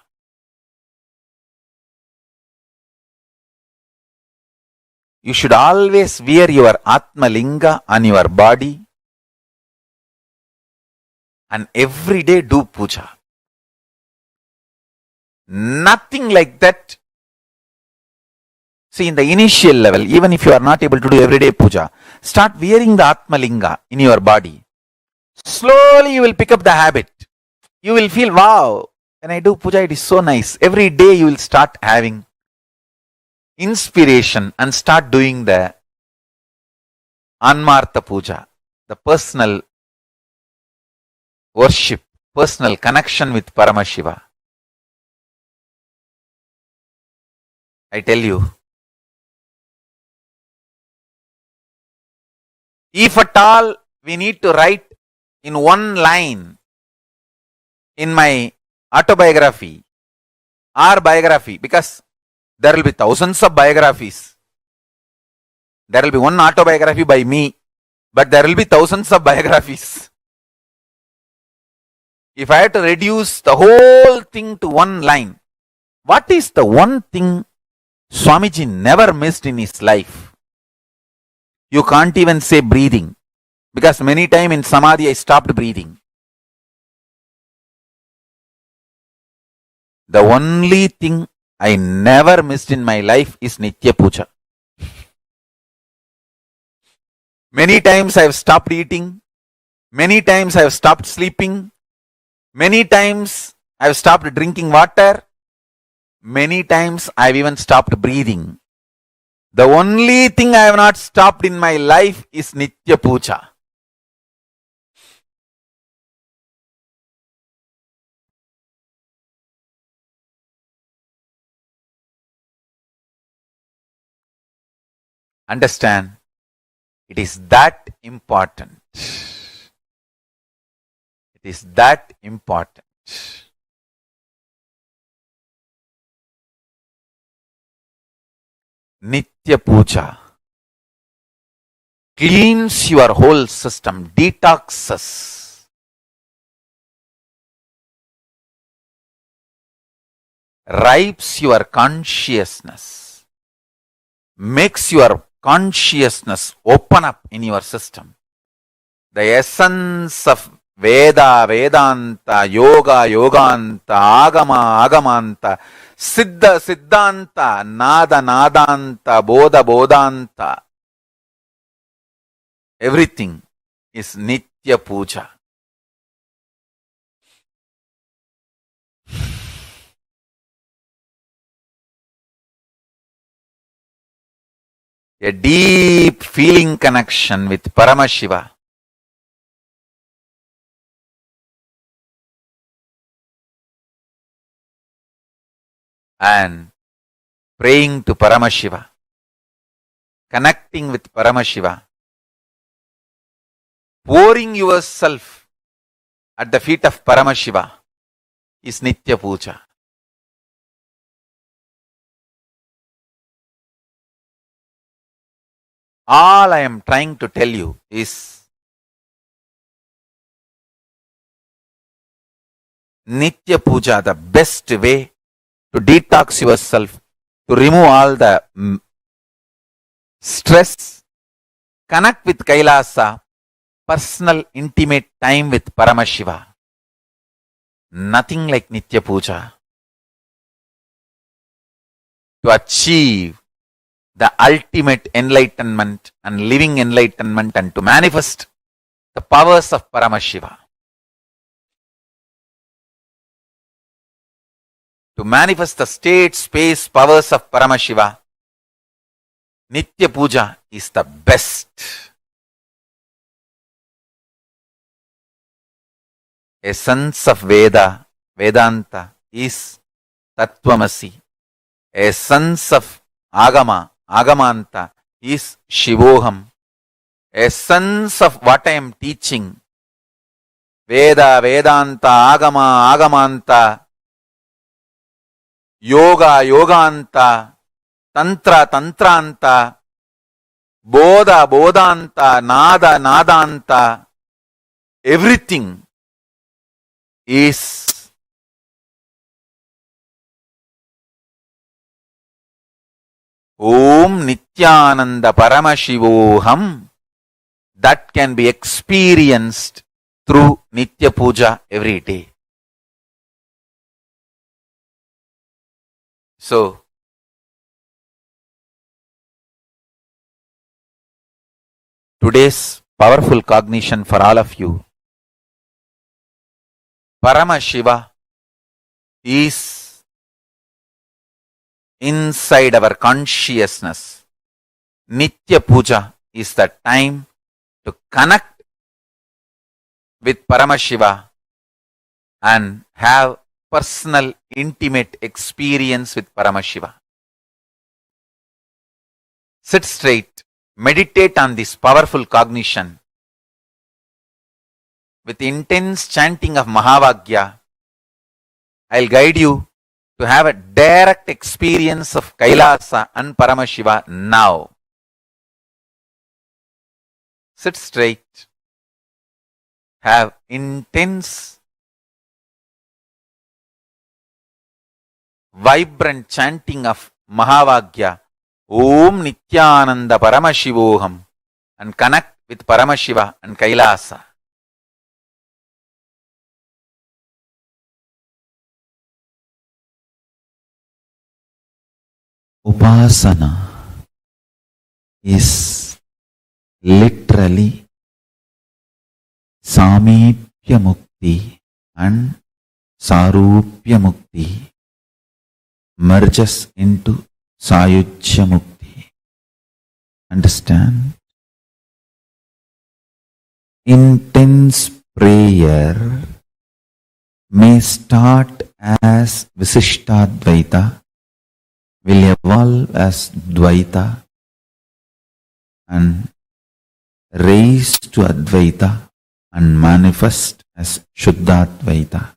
You should always wear your Atma Linga on your body and every day do puja. Nothing like that. See, in the initial level, even if you are not able to do everyday puja, start wearing the Atma Linga in your body. Slowly you will pick up the habit. You will feel, wow, when I do puja, it is so nice. Every day you will start having inspiration and start doing the Anmartha Puja, the personal worship, personal connection with Paramashiva. I tell you, if at all we need to write in one line in my autobiography or biography, because there will be thousands of biographies. There will be one autobiography by me, but there will be thousands of biographies. If I have to reduce the whole thing to one line, what is the one thing Swamiji never missed in his life? You can't even say breathing, because many times in Samadhi I stopped breathing. The only thing I never missed in my life is Nitya Puja. Many times I have stopped eating. Many times I have stopped sleeping. Many times I have stopped drinking water. Many times I have even stopped breathing. The only thing I have not stopped in my life is Nitya Puja. Understand? It is that important. It is that important. Nitya Puja cleans your whole system, detoxes. Ripes your consciousness, makes your consciousness open up in your system. The essence of Veda, Vedanta, Yoga, Yoganta, Agama, Agamanta, Siddha, Siddhanta, Nada, Nadanta, Bodha, Bodhanta, everything is Nitya Puja. A deep feeling connection with Paramashiva. And praying to Paramashiva, connecting with Paramashiva, pouring yourself at the feet of Paramashiva is Nitya Puja. All I am trying to tell you is Nitya Puja, the best way to detox yourself, to remove all the stress, connect with Kailasa, personal, intimate time with Paramashiva. Nothing like Nitya Puja. To achieve the ultimate enlightenment and living enlightenment and to manifest the powers of Paramashiva. To manifest the state, space, powers of Paramashiva, Nitya Puja is the best. essence of Veda, Vedanta is Tattvamasi. Essence of Agama, Agamanta is Shivoham. Essence of what I am teaching, Veda, Vedanta, Agama, Agamanta, Yoga, Yoganta, Tantra, Tantranta, Bodha, Bodhanta, Nada, Nadanta, everything is Om Nithyananda Paramashivoham, that can be experienced through Nitya Puja every day. So, today's powerful cognition for all of you, Paramashiva is inside our consciousness. Nitya Puja is the time to connect with Paramashiva and have personal, intimate experience with Paramashiva. Sit straight, meditate on this powerful cognition. With intense chanting of Mahavagya, I'll guide you to have a direct experience of Kailasa and Paramashiva now. Sit straight. Have intense, vibrant chanting of Mahavagya, Om Nithyananda Paramashivoham, and connect with Paramashiva and Kailasa. Upasana is literally Samipya Mukti and Sarupya Mukti merges into Sayujya Mukti. Understand? Intense prayer may start as Visishtadvaita, will evolve as Dvaita and raise to Advaita and manifest as Shuddhadvaita.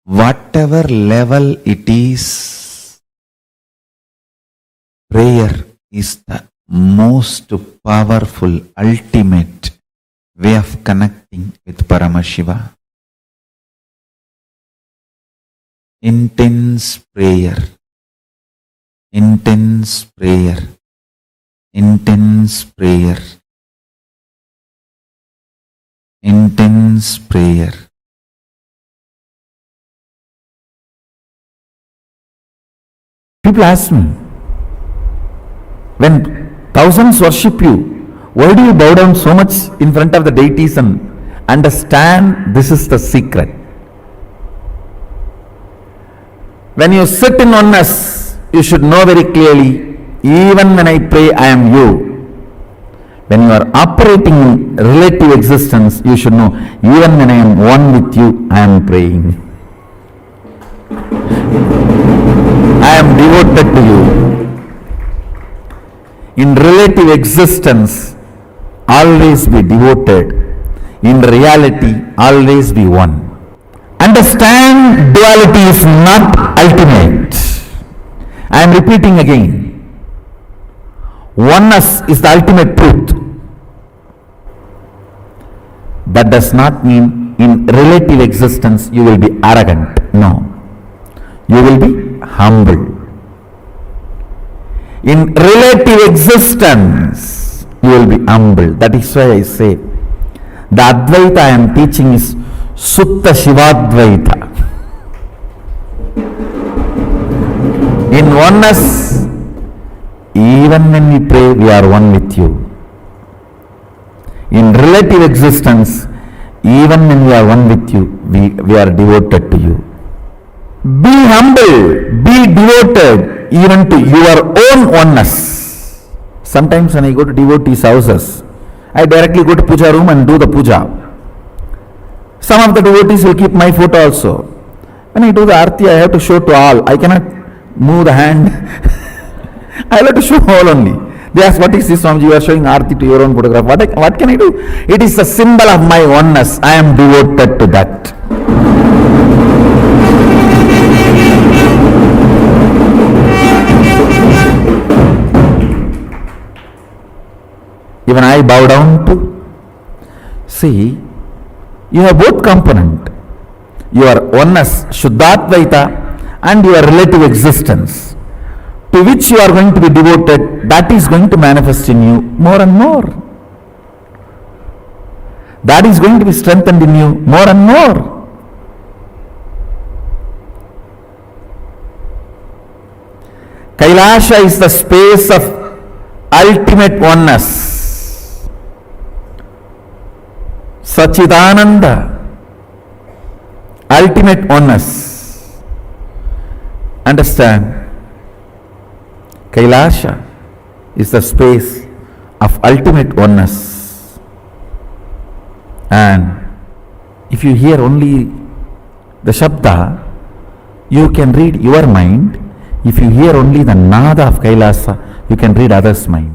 Whatever level it is, prayer is the most powerful, ultimate way of connecting with Paramashiva. Intense prayer, intense prayer, intense prayer, intense prayer. People ask me, when thousands worship you, why do you bow down so much in front of the deities? And understand, this is the secret. When you sit in oneness, you should know very clearly, even when I pray, I am you. When you are operating in relative existence, you should know, even when I am one with you, I am praying. I am devoted to you. In relative existence, always be devoted. In reality, always be one. Understand, duality is not ultimate. I am repeating again. Oneness is the ultimate truth. That does not mean in relative existence you will be arrogant. No. You will be humble. In relative existence, you will be humble. That is why I say, the Advaita I am teaching is Sutta Shivadvaita. In oneness, even when we pray, we are one with you. In relative existence, even when we are one with you, we are devoted to you. Be humble, be devoted even to your own oneness. Sometimes when I go to devotees' houses, I directly go to puja room and do the puja. Some of the devotees will keep my photo also. When I do the arti, I have to show to all. I cannot move the hand. I have to show all only. They ask, what is this, Swamiji? You are showing arti to your own photograph. What can I do? It is a symbol of my oneness. I am devoted to that. Even I bow down to. See, you have both component. Your oneness, Shuddhatvaita, and your relative existence, to which you are going to be devoted, that is going to manifest in you more and more. That is going to be strengthened in you more and more. Kailasa is the space of ultimate oneness. Sachidananda, ultimate oneness. Understand? Kailasa is the space of ultimate oneness. And if you hear only the Shabda, you can read your mind. If you hear only the Nada of Kailasa, you can read others' mind.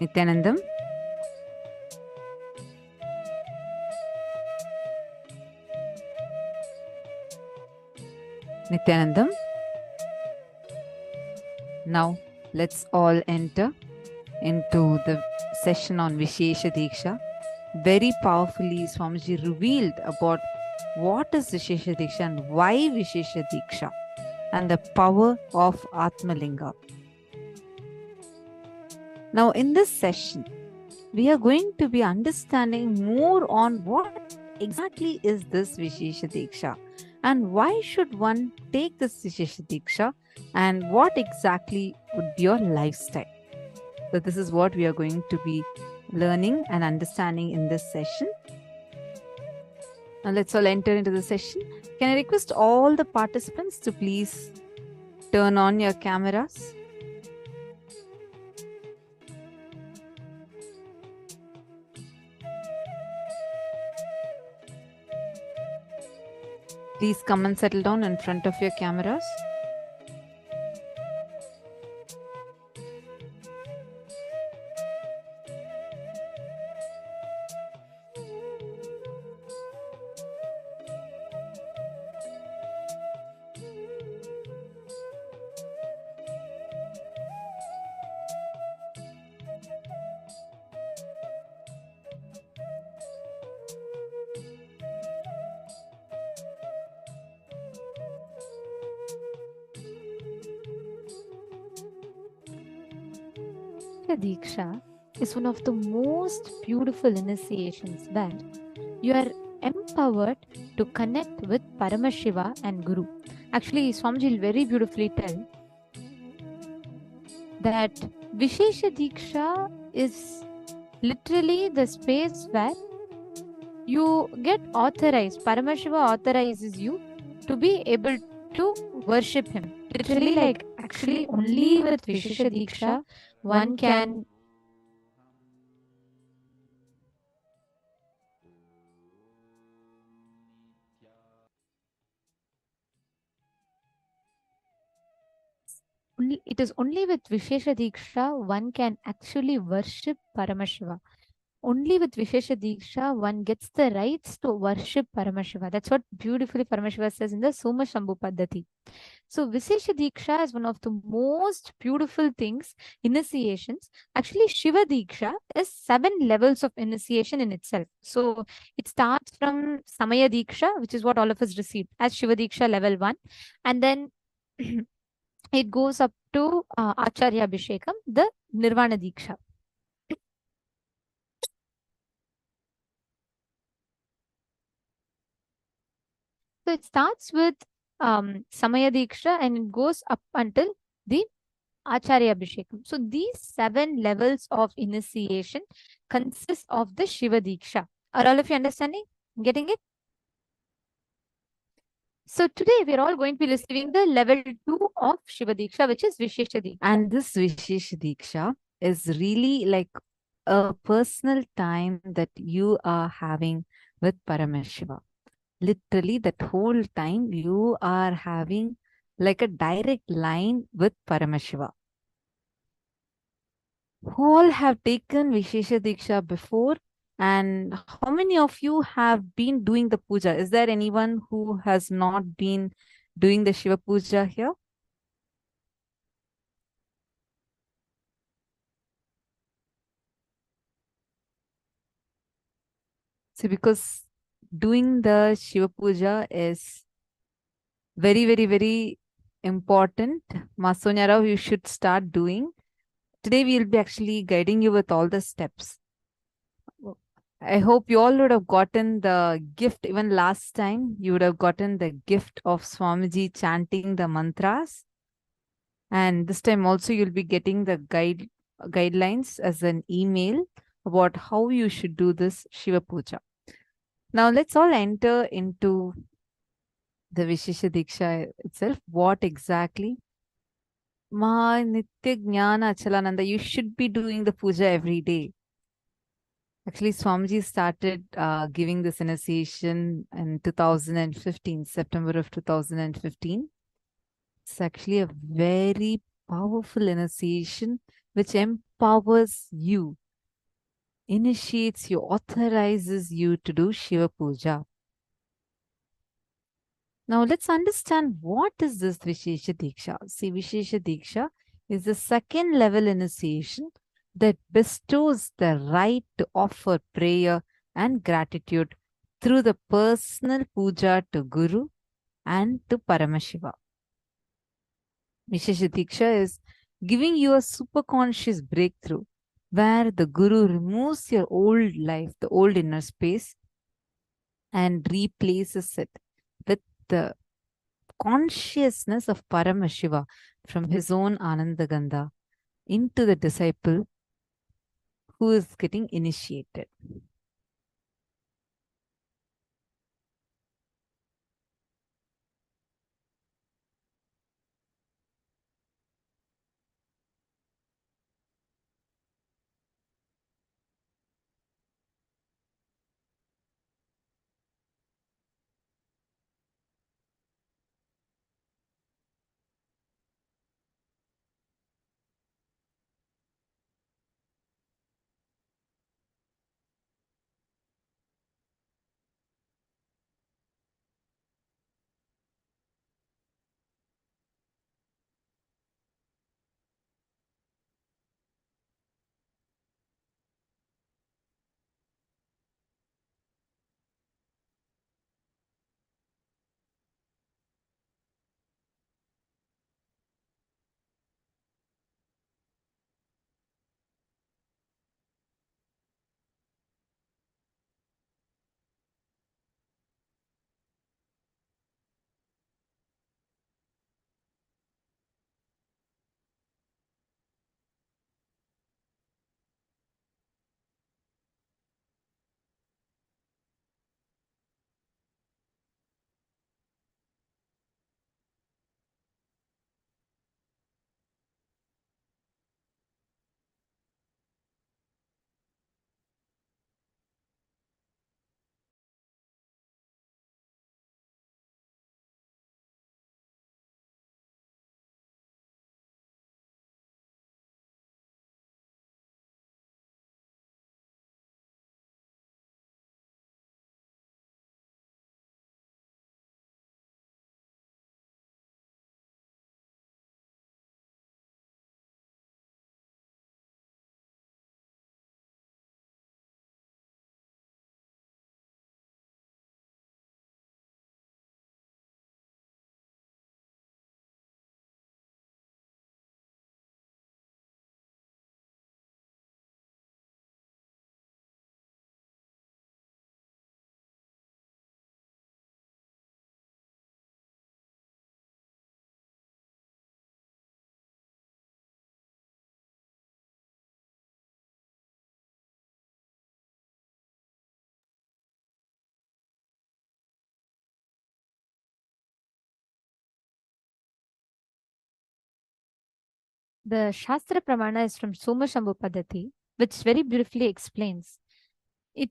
Nithyanandam. Nithyanandam. Now let's all enter into the session on Vishesha Deeksha. Very powerfully, Swamiji revealed about what is Vishesha Deeksha and why Vishesha Deeksha and the power of Atmalinga. Now, in this session, we are going to be understanding more on what exactly is this Vishesha Deeksha and why should one take this Vishesha Deeksha and what exactly would be your lifestyle. So this is what we are going to be learning and understanding in this session. Now let's all enter into the session. Can I request all the participants to please turn on your cameras? Please come and settle down in front of your cameras. Deeksha is one of the most beautiful initiations where you are empowered to connect with Paramashiva and Guru. Actually, Swamiji will very beautifully tell that Vishesha Deeksha is literally the space where you get authorized. Paramashiva authorizes you to be able to worship him. Literally, like actually only with Vishesha Deeksha one can it is only with Vishesha Deeksha one can actually worship Paramashiva. Only with Vishesha Deeksha one gets the rights to worship Paramashiva. That's what beautifully Paramashiva says in the Soma Shambhu Paddhati. So Vishesha Deeksha is one of the most beautiful things, initiations. Actually, Shiva Deeksha is 7 levels of initiation in itself. So it starts from Samaya Deeksha, which is what all of us received as Shiva Deeksha level 1. And then it goes up to Acharya Abhishekam, the Nirvana Deeksha. So it starts with Samaya Deeksha and it goes up until the Acharya Abhishekam. So these 7 levels of initiation consist of the Shiva Deeksha. Are all of you understanding? Getting it? So today we are all going to be receiving the level 2 of Shiva Deeksha, which is Vishesha Deeksha. And this Vishesha Deeksha is really like a personal time that you are having with Paramashiva. Literally that whole time you are having like a direct line with Paramashiva. Who all have taken Vishesha Deeksha before? And how many of you have been doing the puja? Is there anyone who has not been doing the Shiva puja here? See, because doing the Shiva puja is very, very, very important. Masonya Rao, you should start doing. Today we will be actually guiding you with all the steps. I hope you all would have gotten the gift. Even last time, you would have gotten the gift of Swamiji chanting the mantras. And this time also, you'll be getting the guidelines as an email about how you should do this Shiva Puja. Now, let's all enter into the Vishesha Deeksha itself. What exactly? Ma Nitya Jnana Achalananda, you should be doing the puja every day. Actually, Swamiji started giving this initiation in 2015, September of 2015. It's actually a very powerful initiation which empowers you, initiates you, authorizes you to do Shiva Puja. Now let's understand what is this Vishesha Deeksha. See, Vishesha Deeksha is the second level initiation that bestows the right to offer prayer and gratitude through the personal puja to Guru and to Paramashiva. Vishesha Diksha is giving you a superconscious breakthrough where the Guru removes your old life, the old inner space, and replaces it with the consciousness of Paramashiva from his own Anandagandha into the disciple who is getting initiated. The Shastra Pramana is from Soma Shambhu Padati, which very beautifully explains it.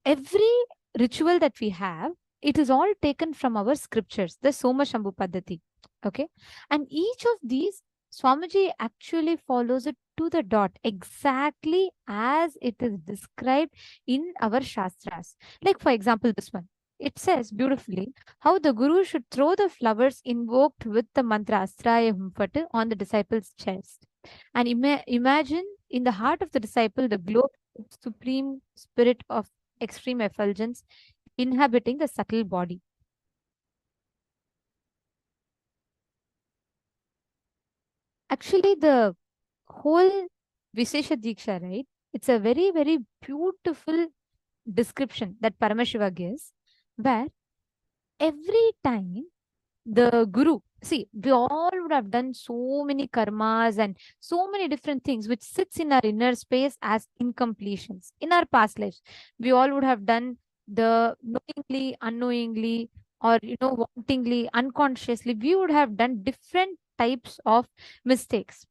Every ritual that we have, it is all taken from our scriptures, the Soma Shambhu Padati. Okay. And each of these, Swamiji actually follows it to the dot, exactly as it is described in our Shastras. Like, for example, this one. It says beautifully how the Guru should throw the flowers invoked with the mantra Astraya Humfatu on the disciple's chest. And imagine in the heart of the disciple the glow of supreme spirit of extreme effulgence inhabiting the subtle body. Actually, the whole Vishesha Diksha, right? It's a very, very beautiful description that Paramashiva gives, where every time the Guru, see, we all would have done so many karmas and so many different things which sits in our inner space as incompletions. In our past lives, we all would have done the knowingly, unknowingly, or wantingly, unconsciously, we would have done different types of mistakes,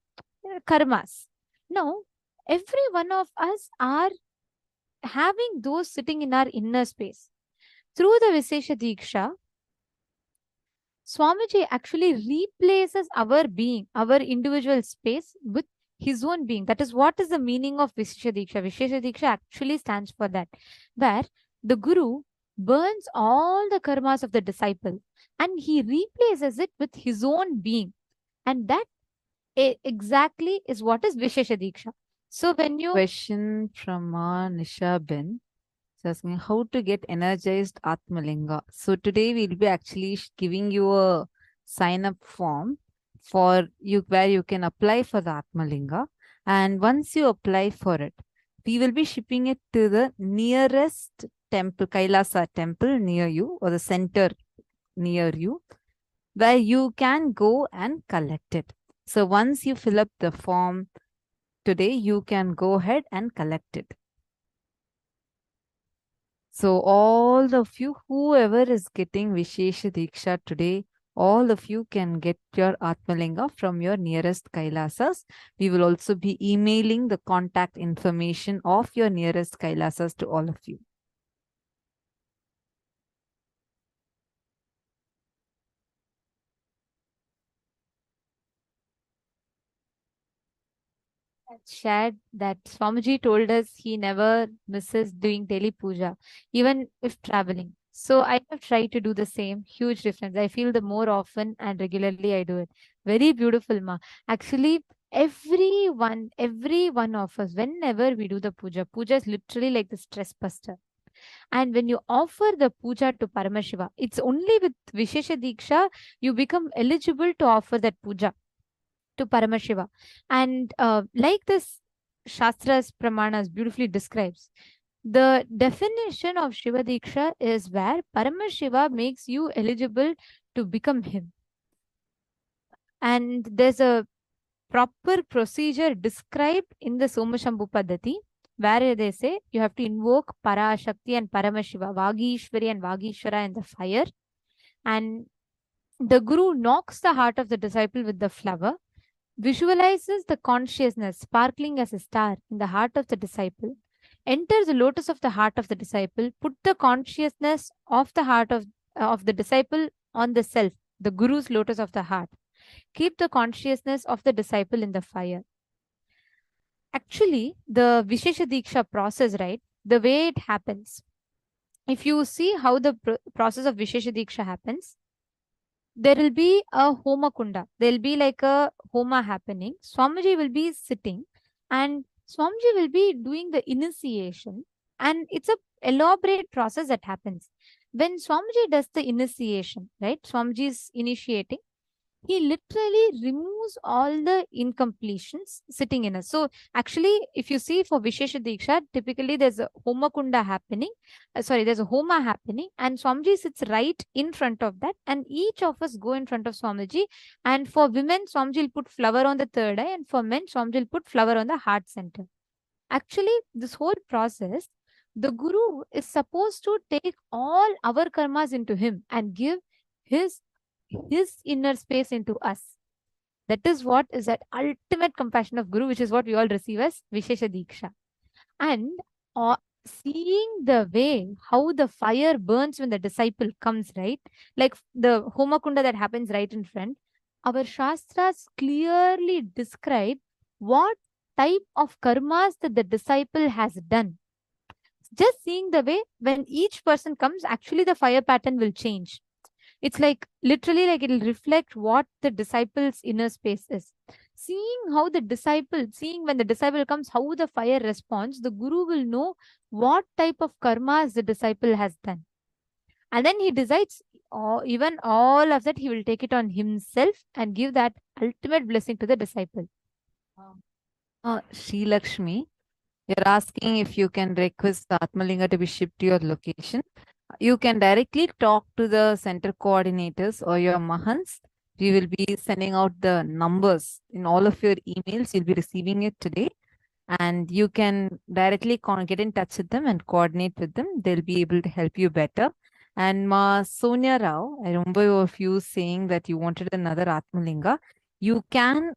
karmas. Now, every one of us are having those sitting in our inner space. Through the Vishesha Diksha, Swamiji actually replaces our being, our individual space with his own being. That is what is the meaning of Vishesha Diksha. Vishesha Diksha actually stands for that, where the Guru burns all the karmas of the disciple and he replaces it with his own being. And that exactly is what is Vishesha Diksha. So when you... Question from Nisha Ben. She's asking how to get energized Atmalinga. So today we'll be actually giving you a sign up form for you where you can apply for the Atmalinga. And once you apply for it, we will be shipping it to the nearest temple, Kailasa temple near you, or the center near you, where you can go and collect it. So once you fill up the form today, you can go ahead and collect it. So all of you, whoever is getting Vishesha Diksha today, all of you can get your Atmalinga from your nearest Kailasas. We will also be emailing the contact information of your nearest Kailasas to all of you. Shared that Swamiji told us he never misses doing daily puja, even if traveling. So I have tried to do the same. Huge difference. I feel the more often and regularly I do it. Very beautiful, ma. Actually, every one of us, whenever we do the puja is literally like the stress buster. And when you offer the puja to Paramashiva, it's only with Vishesha Diksha you become eligible to offer that puja to Paramashiva. And like this Shastra's Pramanas beautifully describes, the definition of Shiva Diksha is where Paramashiva makes you eligible to become him. And there's a proper procedure described in the Somashambhu Paddhati, where they say you have to invoke Parashakti and Paramashiva, Vagishwari and Vagishwara in the fire. And the Guru knocks the heart of the disciple with the flower, visualizes the consciousness sparkling as a star in the heart of the disciple, enters the lotus of the heart of the disciple, put the consciousness of the heart of the disciple on the self, the Guru's lotus of the heart. Keep the consciousness of the disciple in the fire. Actually, the Vishesha Diksha process, right, the way it happens, if you see how the process of Vishesha Diksha happens, there will be a Homa Kunda. There will be like a Homa happening. Swamiji will be sitting and Swamiji will be doing the initiation. And it's a elaborate process that happens. When Swamiji does the initiation, right? Swamiji is initiating. He literally removes all the incompletions sitting in us. So actually, if you see for Vishesha Diksha, typically there's a Homa Kunda happening. There's a Homa happening and Swamiji sits right in front of that and each of us go in front of Swamiji. And for women, Swamiji will put flower on the third eye and for men, Swamiji will put flower on the heart center. Actually, this whole process, the Guru is supposed to take all our karmas into him and give his inner space into us. That is what is that ultimate compassion of Guru, which is what we all receive as Vishesha Diksha. And seeing the way how the fire burns when the disciple comes, right? Like the Homa Kunda that happens right in front, our Shastras clearly describe what type of karmas that the disciple has done. Just seeing the way when each person comes, actually the fire pattern will change. It's like literally like it will reflect what the disciple's inner space is. Seeing when the disciple comes, how the fire responds, the Guru will know what type of karmas the disciple has done. And then he decides, even all of that, he will take it on himself and give that ultimate blessing to the disciple. Sri Lakshmi, you're asking if you can request the Atmalinga to be shipped to your location. You can directly talk to the center coordinators or your Mahants. We will be sending out the numbers in all of your emails. You'll be receiving it today. And you can directly get in touch with them and coordinate with them. They'll be able to help you better. And Ma Sonia Rao, I remember of you saying that you wanted another Atmalinga. You can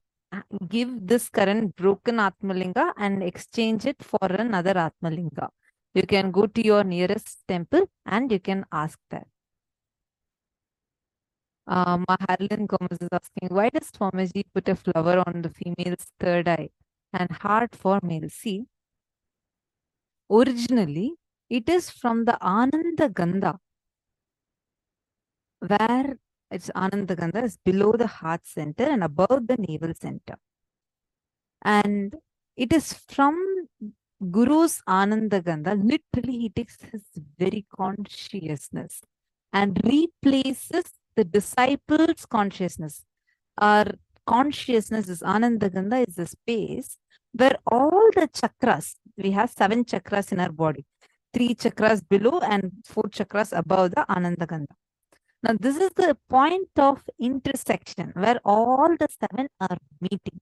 give this current broken Atmalinga and exchange it for another Atmalinga. You can go to your nearest temple and you can ask that. Maharlin Gomez is asking, why does Swamiji put a flower on the female's third eye? and heart for male. See, originally it is from the Ananda Gandha, where it's Ananda Gandha is below the heart center and above the navel center. And it is from Guru's Ananda Gandha, literally he takes his very consciousness and replaces the disciple's consciousness. Our consciousness is Ananda Gandha, is the space where all the chakras, we have 7 chakras in our body, 3 chakras below and 4 chakras above the Ananda Gandha. Now, this is the point of intersection where all the 7 are meeting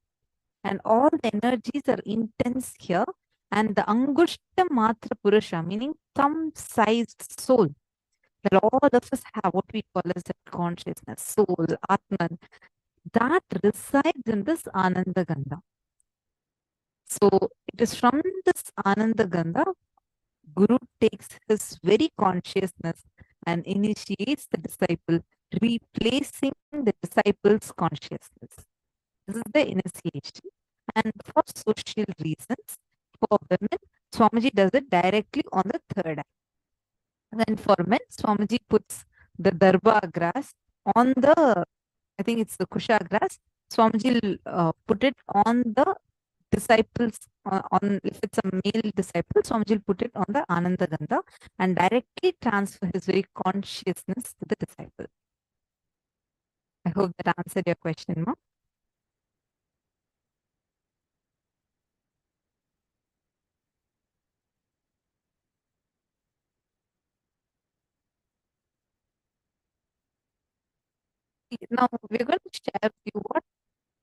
and all the energies are intense here. And the Angushta Matra Purusha, meaning thumb-sized soul, that all of us have what we call as a consciousness, soul, Atman, that resides in this Ananda Gandha. So it is from this Ananda Gandha, Guru takes his very consciousness and initiates the disciple, replacing the disciple's consciousness. This is the initiation. And for social reasons, for women, Swamiji does it directly on the 3rd eye. Then for men, Swamiji puts the darba grass on the, I think it's the kusha grass. Swamiji will put it on the disciples, if it's a male disciple, Swamiji will put it on the Ananda Gandha and directly transfer his very consciousness to the disciple. I hope that answered your question, Ma. Now we're going to share with you what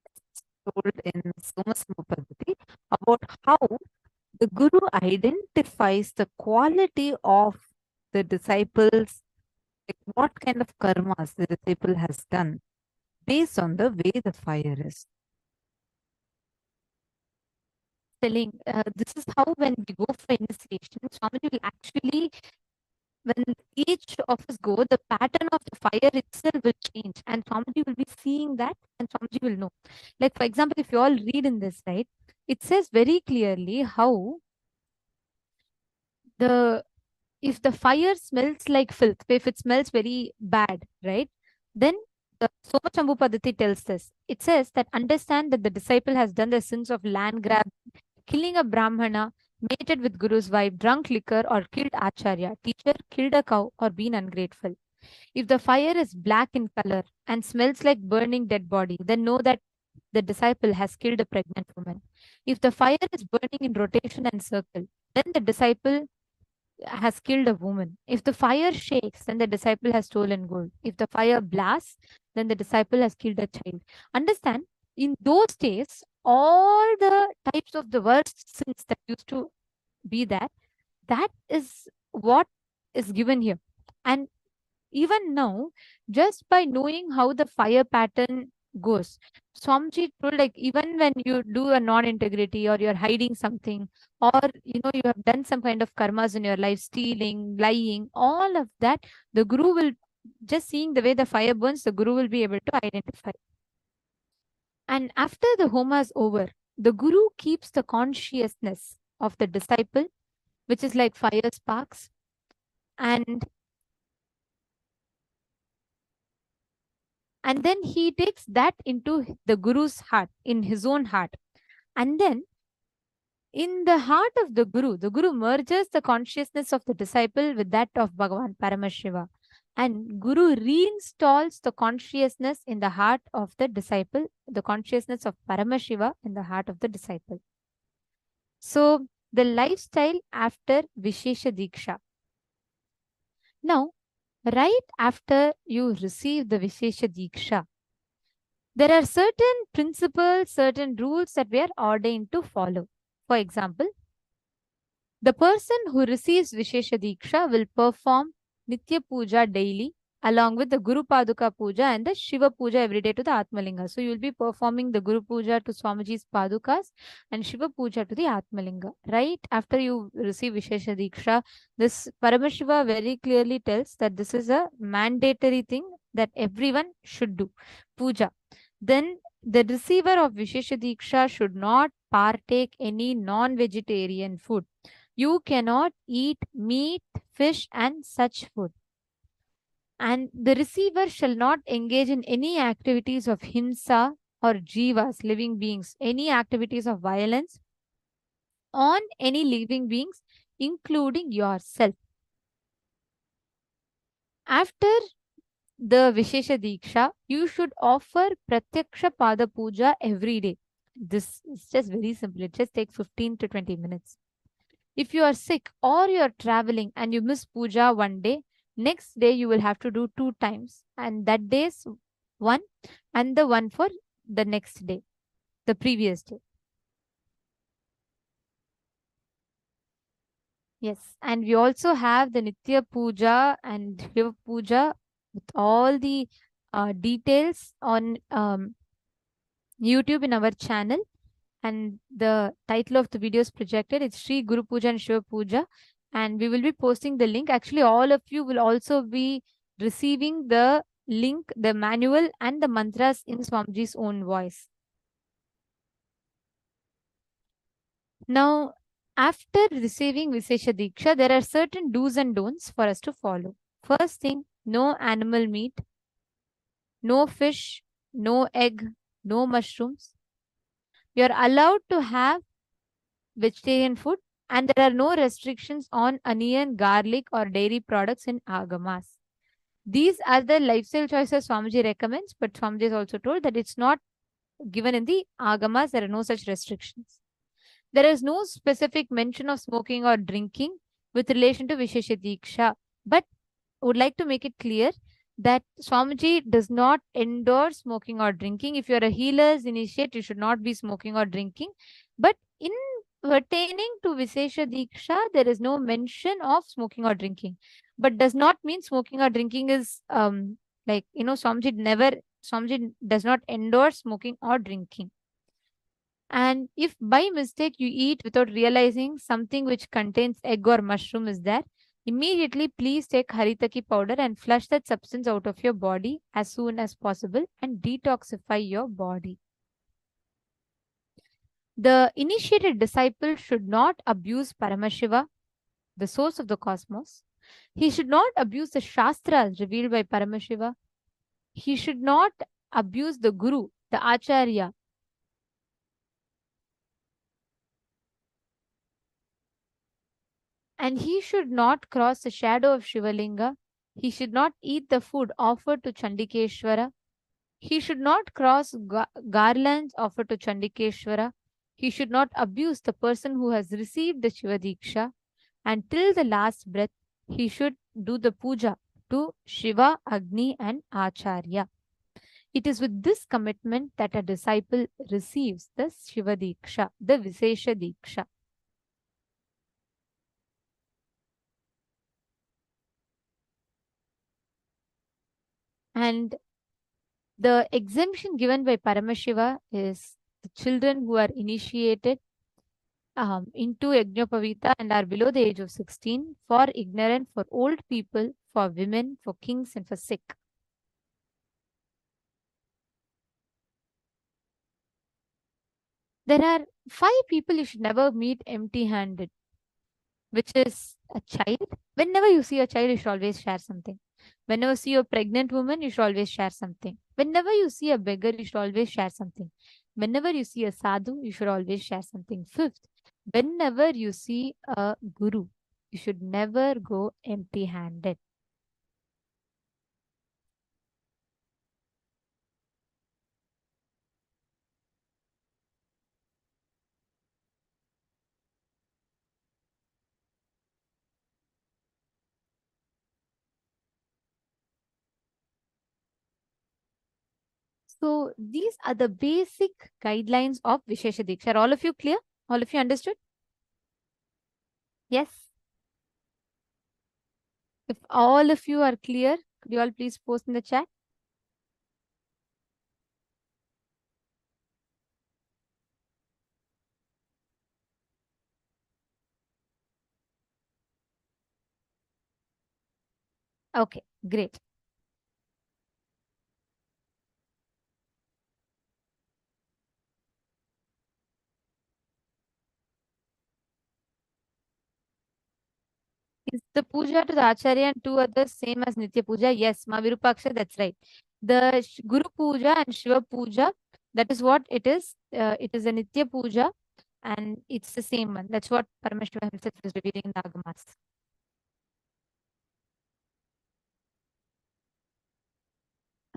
is told in Somasambhadati about how the Guru identifies the quality of the disciples, like what kind of karmas the disciple has done based on the way the fire is. Telling this is how when we go for initiation, Swamiji will actually, when each of us go, the pattern of the fire itself will change and Swamiji will be seeing that and Swamiji will know. Like for example, if you all read in this, right, it says very clearly how if the fire smells like filth, if it smells very bad, right, then the Soma Padati tells this. It says that understand that the disciple has done the sins of land grab, killing a Brahmana, mated with Guru's wife, drunk liquor, or killed Acharya, teacher, killed a cow, or been ungrateful. If the fire is black in color and smells like burning dead body, then know that the disciple has killed a pregnant woman. If the fire is burning in rotation and circle, then the disciple has killed a woman. If the fire shakes, then the disciple has stolen gold. If the fire blasts, then the disciple has killed a child. Understand, in those days, all the types of the worst sins that used to be there, that is what is given here. And even now, just by knowing how the fire pattern goes, Swamiji told, like, even when you do a non-integrity or you're hiding something, or you have done some kind of karmas in your life, stealing, lying, all of that, the Guru will, just seeing the way the fire burns, the Guru will be able to identify. And after the homa is over, the Guru keeps the consciousness of the disciple, which is like fire sparks, and then he takes that into the Guru's heart, in his own heart. And then in the heart of the Guru merges the consciousness of the disciple with that of Bhagavan Paramashivam. And Guru reinstalls the consciousness in the heart of the disciple, the consciousness of Paramashiva in the heart of the disciple. So the lifestyle after Vishesha Deeksha. Now, right after you receive the Vishesha Deeksha, there are certain principles, certain rules that we are ordained to follow. For example, the person who receives Vishesha Deeksha will perform Nitya Puja daily along with the Guru Paduka Puja and the Shiva Puja every day to the Atmalinga. So you will be performing the Guru Puja to Swamiji's Padukas and Shiva Puja to the Atmalinga. Right after you receive Vishesha Deeksha, this Paramashiva very clearly tells that this is a mandatory thing that everyone should do. Puja. Then the receiver of Vishesha Diksha should not partake any non-vegetarian food. You cannot eat meat, fish and such food. And the receiver shall not engage in any activities of himsa or jivas, living beings, any activities of violence on any living beings, including yourself. After the Vishesha Diksha, you should offer Pratyaksha Pada Puja every day. This is just very simple. It just takes 15 to 20 minutes. If you are sick or you are traveling and you miss puja one day, next day you will have to do 2 times. And that day's one and the one for the next day, the previous day. Yes, and we also have the Nitya Puja and Shiva Puja with all the details on YouTube in our channel. And the title of the video is projected. It's Sri Guru Puja and Shiva Puja. And we will be posting the link. Actually, all of you will also be receiving the link, the manual and the mantras in Swamiji's own voice. Now, after receiving Vishesha Diksha, there are certain do's and don'ts for us to follow. First thing, no animal meat, no fish, no egg, no mushrooms. You are allowed to have vegetarian food, and there are no restrictions on onion, garlic, or dairy products in Agamas. These are the lifestyle choices Swamiji recommends, but Swamiji is also told that it's not given in the Agamas. There are no such restrictions. There is no specific mention of smoking or drinking with relation to Vishesha Diksha, but would like to make it clear that Swamiji does not endorse smoking or drinking. If you're a healer's initiate, you should not be smoking or drinking. But in pertaining to Vishesha Diksha, there is no mention of smoking or drinking. But does not mean smoking or drinking is Swamiji does not endorse smoking or drinking. And if by mistake you eat without realizing something which contains egg or mushroom is there, immediately please take haritaki powder and flush that substance out of your body as soon as possible and detoxify your body. The initiated disciple should not abuse Paramashiva, the source of the cosmos. He should not abuse the Shastras revealed by Paramashiva. He should not abuse the Guru, the Acharya. And he should not cross the shadow of Shivalinga. He should not eat the food offered to Chandikeshwara. He should not cross garlands offered to Chandikeshwara. He should not abuse the person who has received the Shiva Diksha. And till the last breath, he should do the puja to Shiva, Agni and Acharya. It is with this commitment that a disciple receives the Shiva Diksha, the Vishesha Diksha. And the exemption given by Paramashiva is the children who are initiated into Yajnopavita and are below the age of 16, for ignorant, for old people, for women, for kings and for sick. There are 5 people you should never meet empty-handed, which is a child. Whenever you see a child, you should always share something. Whenever you see a pregnant woman, you should always share something. Whenever you see a beggar, you should always share something. Whenever you see a sadhu, you should always share something. 5th, whenever you see a guru, you should never go empty-handed. So these are the basic guidelines of Vishesha Diksha. Are all of you clear? All of you understood? Yes. If all of you are clear, could you all please post in the chat? Okay, great. Is the puja to the Acharya and two others same as Nitya Puja? Yes, Ma Virupaksha, that's right. The Guru Puja and Shiva Puja, that is what it is. It is a Nitya Puja and it's the same one. That's what Paramashiva himself is revealing in the Agamas.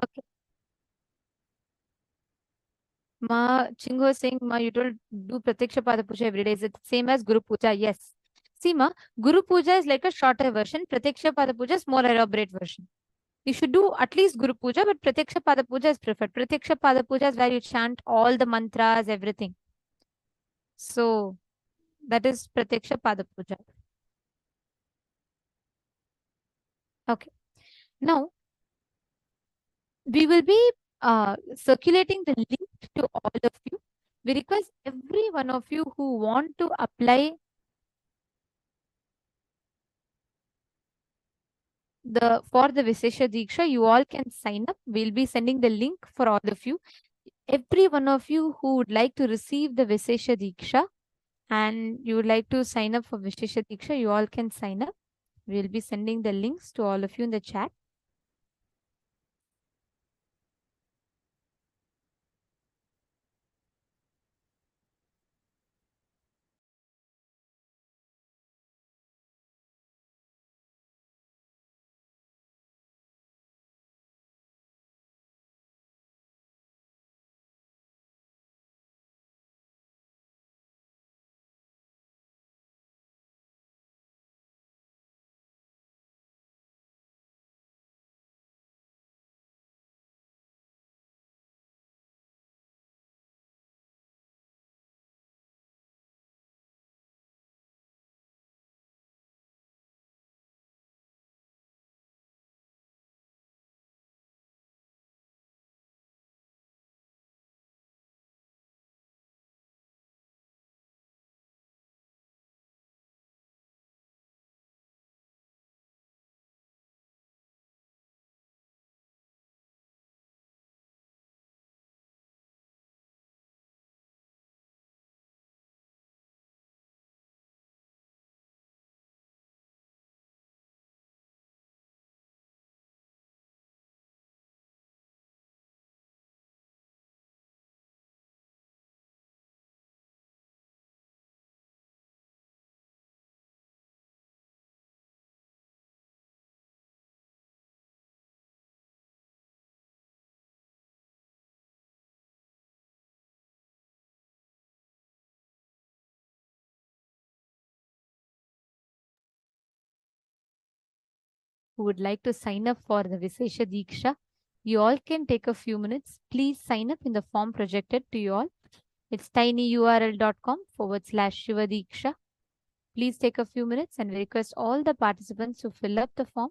Okay. Ma Chingo is saying, Ma, you told do Pratiksha Pada Puja every day. Is it same as Guru Puja? Yes. See, Ma, Guru Puja is like a shorter version. Pratiksha Pada Puja is more elaborate version. You should do at least Guru Puja, but Pratiksha Pada Puja is preferred. Pratiksha Pada Puja is where you chant all the mantras, everything. So that is Pratiksha Pada Puja. Okay. Now, we will be circulating the link to all of you. We request every one of you who want to apply for the Vishesha Deeksha, you all can sign up. We'll be sending the link for all of you. Every one of you who would like to receive the Vishesha Deeksha and you would like to sign up for Vishesha Deeksha, you all can sign up. We'll be sending the links to all of you in the chat. Who would like to sign up for the Vishesha Deeksha, you all can take a few minutes. Please sign up in the form projected to you all. It's tinyurl.com/Shiva Deeksha. Please take a few minutes and we request all the participants to fill up the form.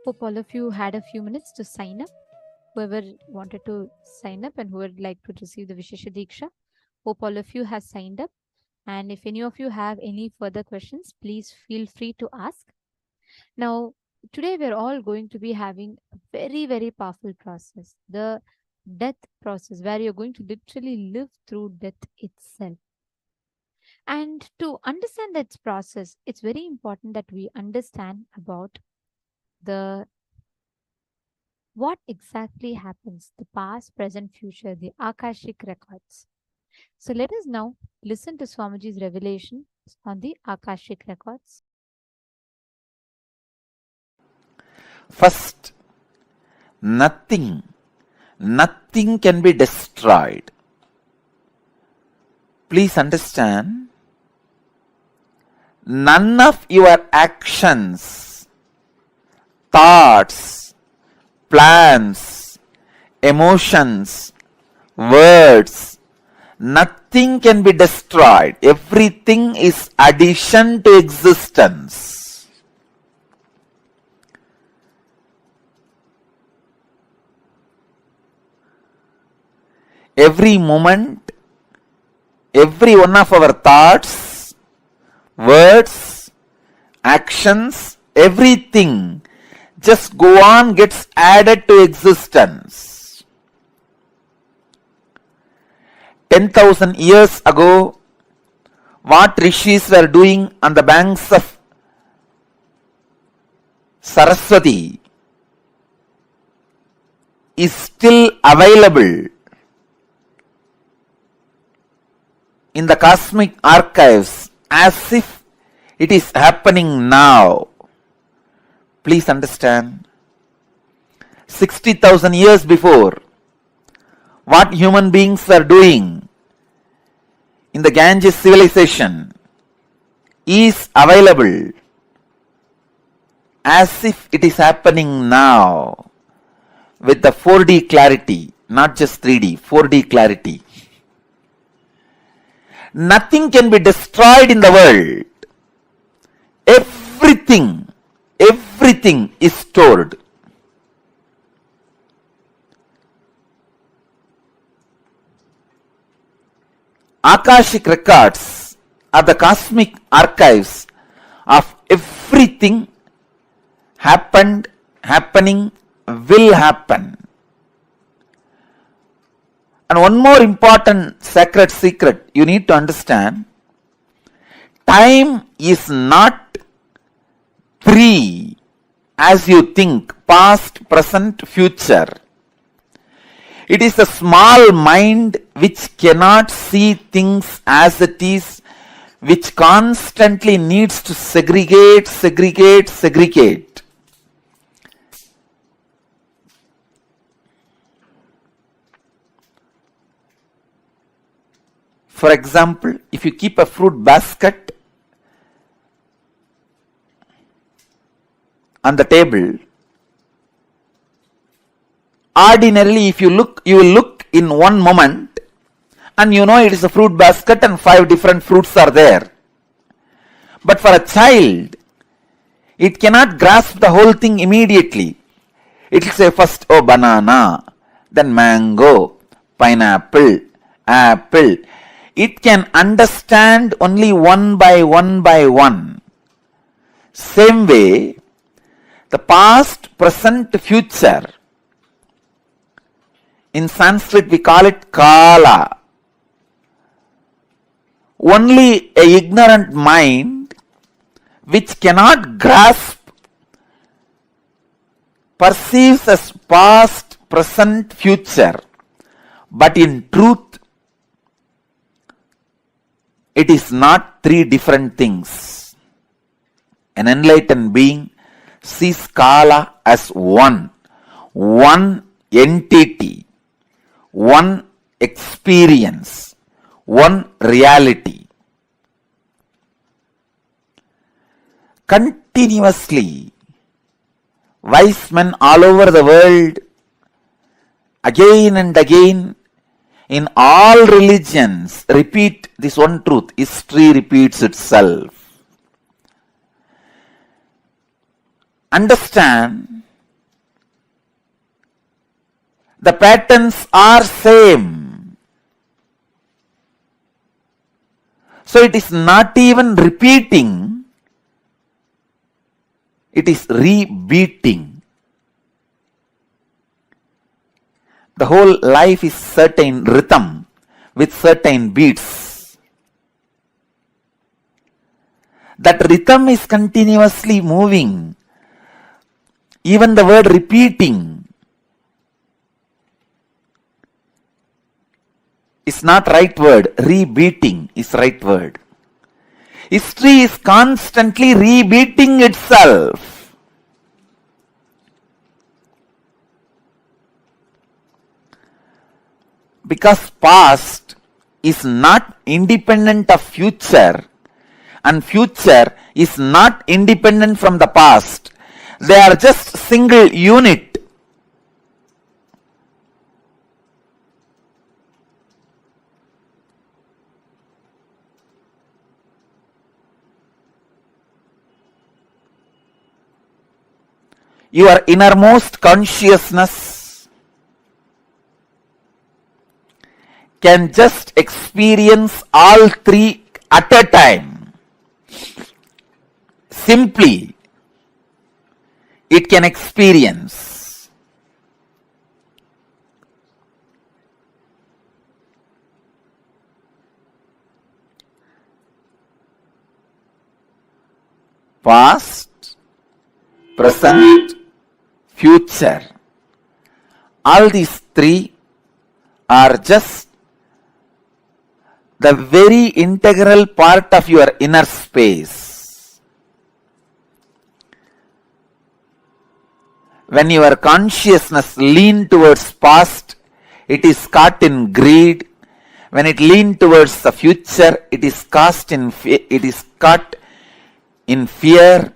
Hope all of you had a few minutes to sign up. Whoever wanted to sign up and who would like to receive the Vishesha Deeksha, hope all of you have signed up. And if any of you have any further questions, please feel free to ask. Now, today we're all going to be having a very, very powerful process, the death process, where you're going to literally live through death itself. And to understand that process, it's very important that we understand about what exactly happens, the past, present, future, the Akashic records. So let us now listen to Swamiji's revelation on the Akashic records. First, nothing can be destroyed. Please understand, none of your actions, thoughts, plans, emotions, words, nothing can be destroyed. Everything is addition to existence. Every moment, every one of our thoughts, words, actions, everything just go on, gets added to existence. 10,000 years ago, what rishis were doing on the banks of Saraswati is still available in the cosmic archives as if it is happening now. Please understand, 60,000 years before, what human beings were doing in the Ganges civilization is available as if it is happening now with the 4D clarity, not just 3D, 4D clarity. Nothing can be destroyed in the world. Everything is stored. Akashic records are the cosmic archives of everything happened, happening, will happen. And one more important sacred secret you need to understand, time is not three as you think, past, present, future. It is a small mind which cannot see things as it is, which constantly needs to segregate. For example, if you keep a fruit basket on the table, ordinarily if you look, you will look in one moment and you know it is a fruit basket and 5 different fruits are there. But for a child, it cannot grasp the whole thing immediately. It will say first, oh, banana, then mango, pineapple, apple. It can understand only one by one. Same way, the past, present, future. In Sanskrit we call it Kala. Only a ignorant mind which cannot grasp perceives as past, present, future. But in truth, it is not 3 different things. An enlightened being sees Kala as one entity, one experience, one reality. Continuously, wise men all over the world, again and again, in all religions, repeat this one truth. History repeats itself. Understand, The patterns are same. So it is not even repeating, it is rebeating. The whole life is certain rhythm with certain beats. That rhythm is continuously moving. Even the word repeating is not right word. Rebeating is right word. History is constantly rebeating itself. Because past is not independent of future and future is not independent from the past. They are just single unit. Your innermost consciousness can just experience all three at a time. Simply, it can experience. Past, present, future. All these three are just the very integral part of your inner space. When your consciousness leans towards past, it is caught in greed. When it leans towards the future, it is caught in fear.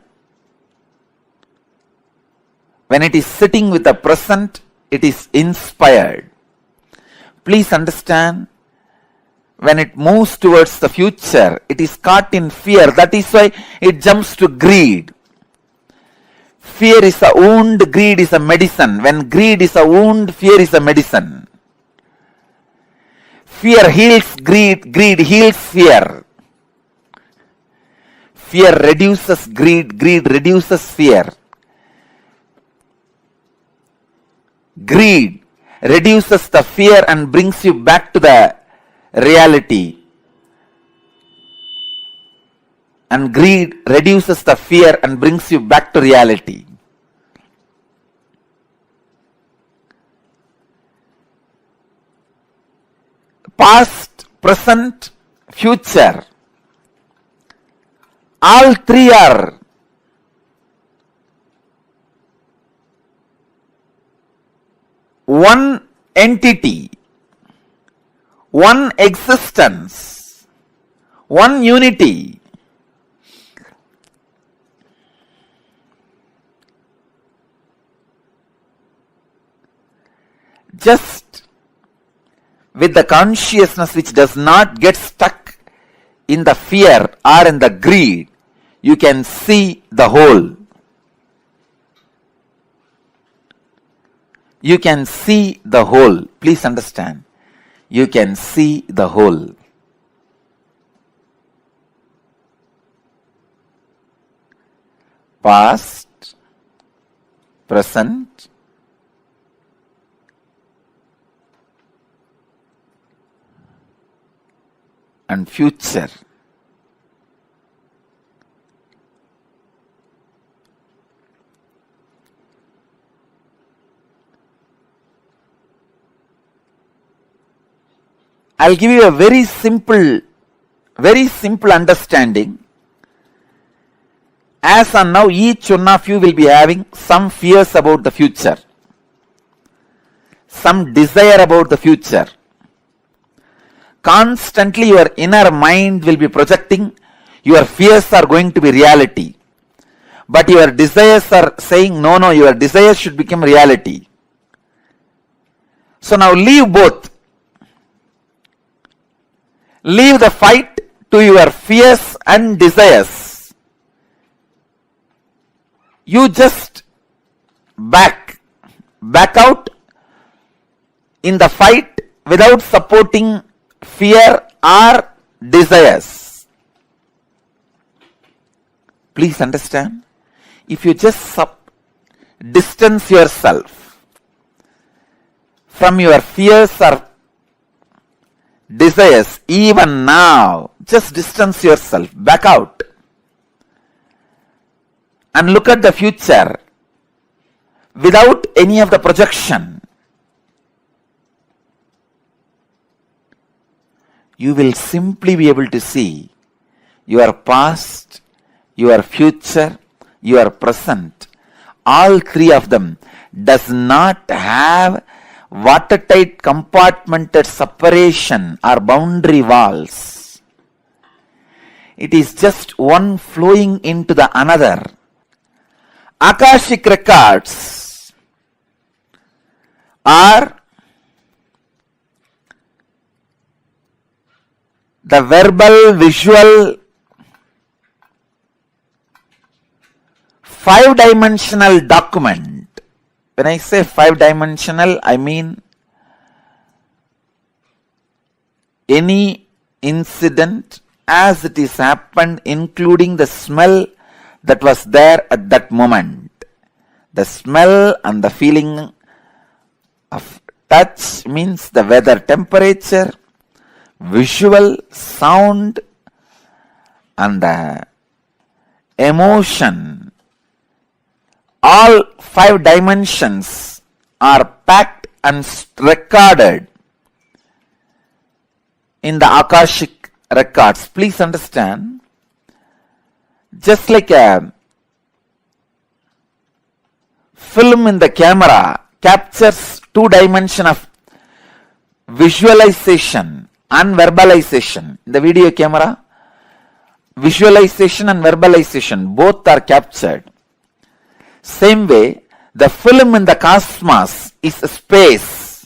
When it is sitting with the present, it is inspired. Please understand, when it moves towards the future, it is caught in fear. That is why it jumps to greed. Fear is a wound, greed is a medicine. When greed is a wound, fear is a medicine. Fear heals greed, greed heals fear. Fear reduces greed, greed reduces fear. Greed reduces the fear and brings you back to the reality. And greed reduces the fear and brings you back to reality. Past, present, future. All three are one entity, one existence, one unity. Just with the consciousness which does not get stuck in the fear or in the greed, you can see the whole. You can see the whole. Please understand. You can see the whole. Past, present, and future. I'll give you a very simple understanding. As on now, each one of you will be having some fears about the future, some desire about the future. Constantly your inner mind will be projecting your fears are going to be reality. But your desires are saying, no, your desires should become reality. So now leave both. Leave the fight to your fears and desires. You just back out in the fight without supporting fear or desires. Please understand, if you just distance yourself from your fears or desires, even now, just distance yourself, back out, and look at the future without any of the projection, you will simply be able to see your past, your future, your present. All three of them does not have watertight compartmented separation or boundary walls. It is just one flowing into the another. Akashic records are the verbal, visual, five-dimensional document. When I say five-dimensional, I mean any incident as it is happened, including the smell that was there at that moment. The smell and the feeling of touch means the weather, temperature, visual, sound, and the emotion. All five dimensions are packed and recorded in the Akashic records. Please understand, just like a film in the camera captures two dimensions of visualization and verbalization. In the video camera, visualization and verbalization both are captured. Same way, the film in the cosmos is space.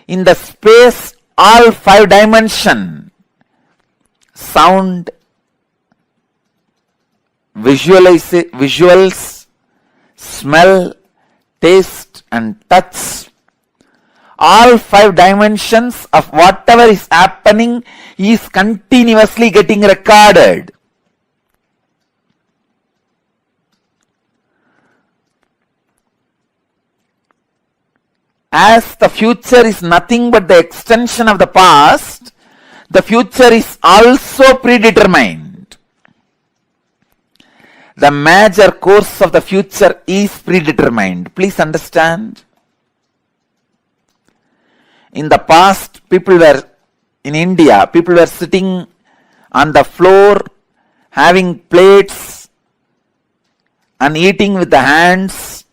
In the space, all five dimensions, sound, visuals, smell, taste, and touch, all five dimensions of whatever is happening is continuously getting recorded. As the future is nothing but the extension of the past, the future is also predetermined. The major course of the future is predetermined. Please understand. In the past, in India, people were sitting on the floor, having plates and eating with the hands.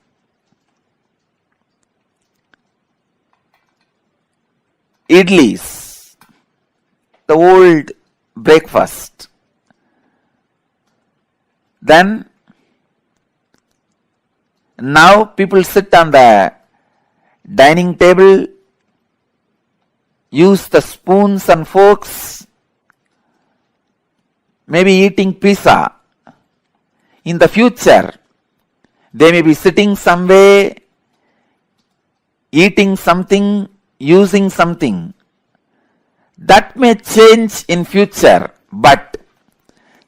Idlis, the old breakfast. Then, now people sit on the dining table, use the spoons and forks, maybe eating pizza. In the future, they may be sitting somewhere, eating something, using something. That may change in future, but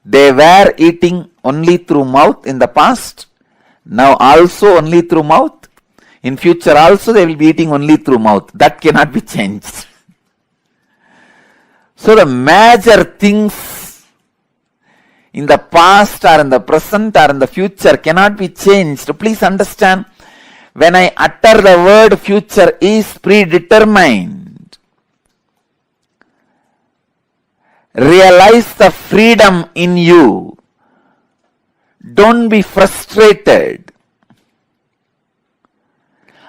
they were eating only through mouth in the past, now also only through mouth. In future also they will be eating only through mouth. That cannot be changed. So the major things in the past or in the present or in the future cannot be changed. Please understand, when I utter the word future is predetermined, realize the freedom in you. Don't be frustrated.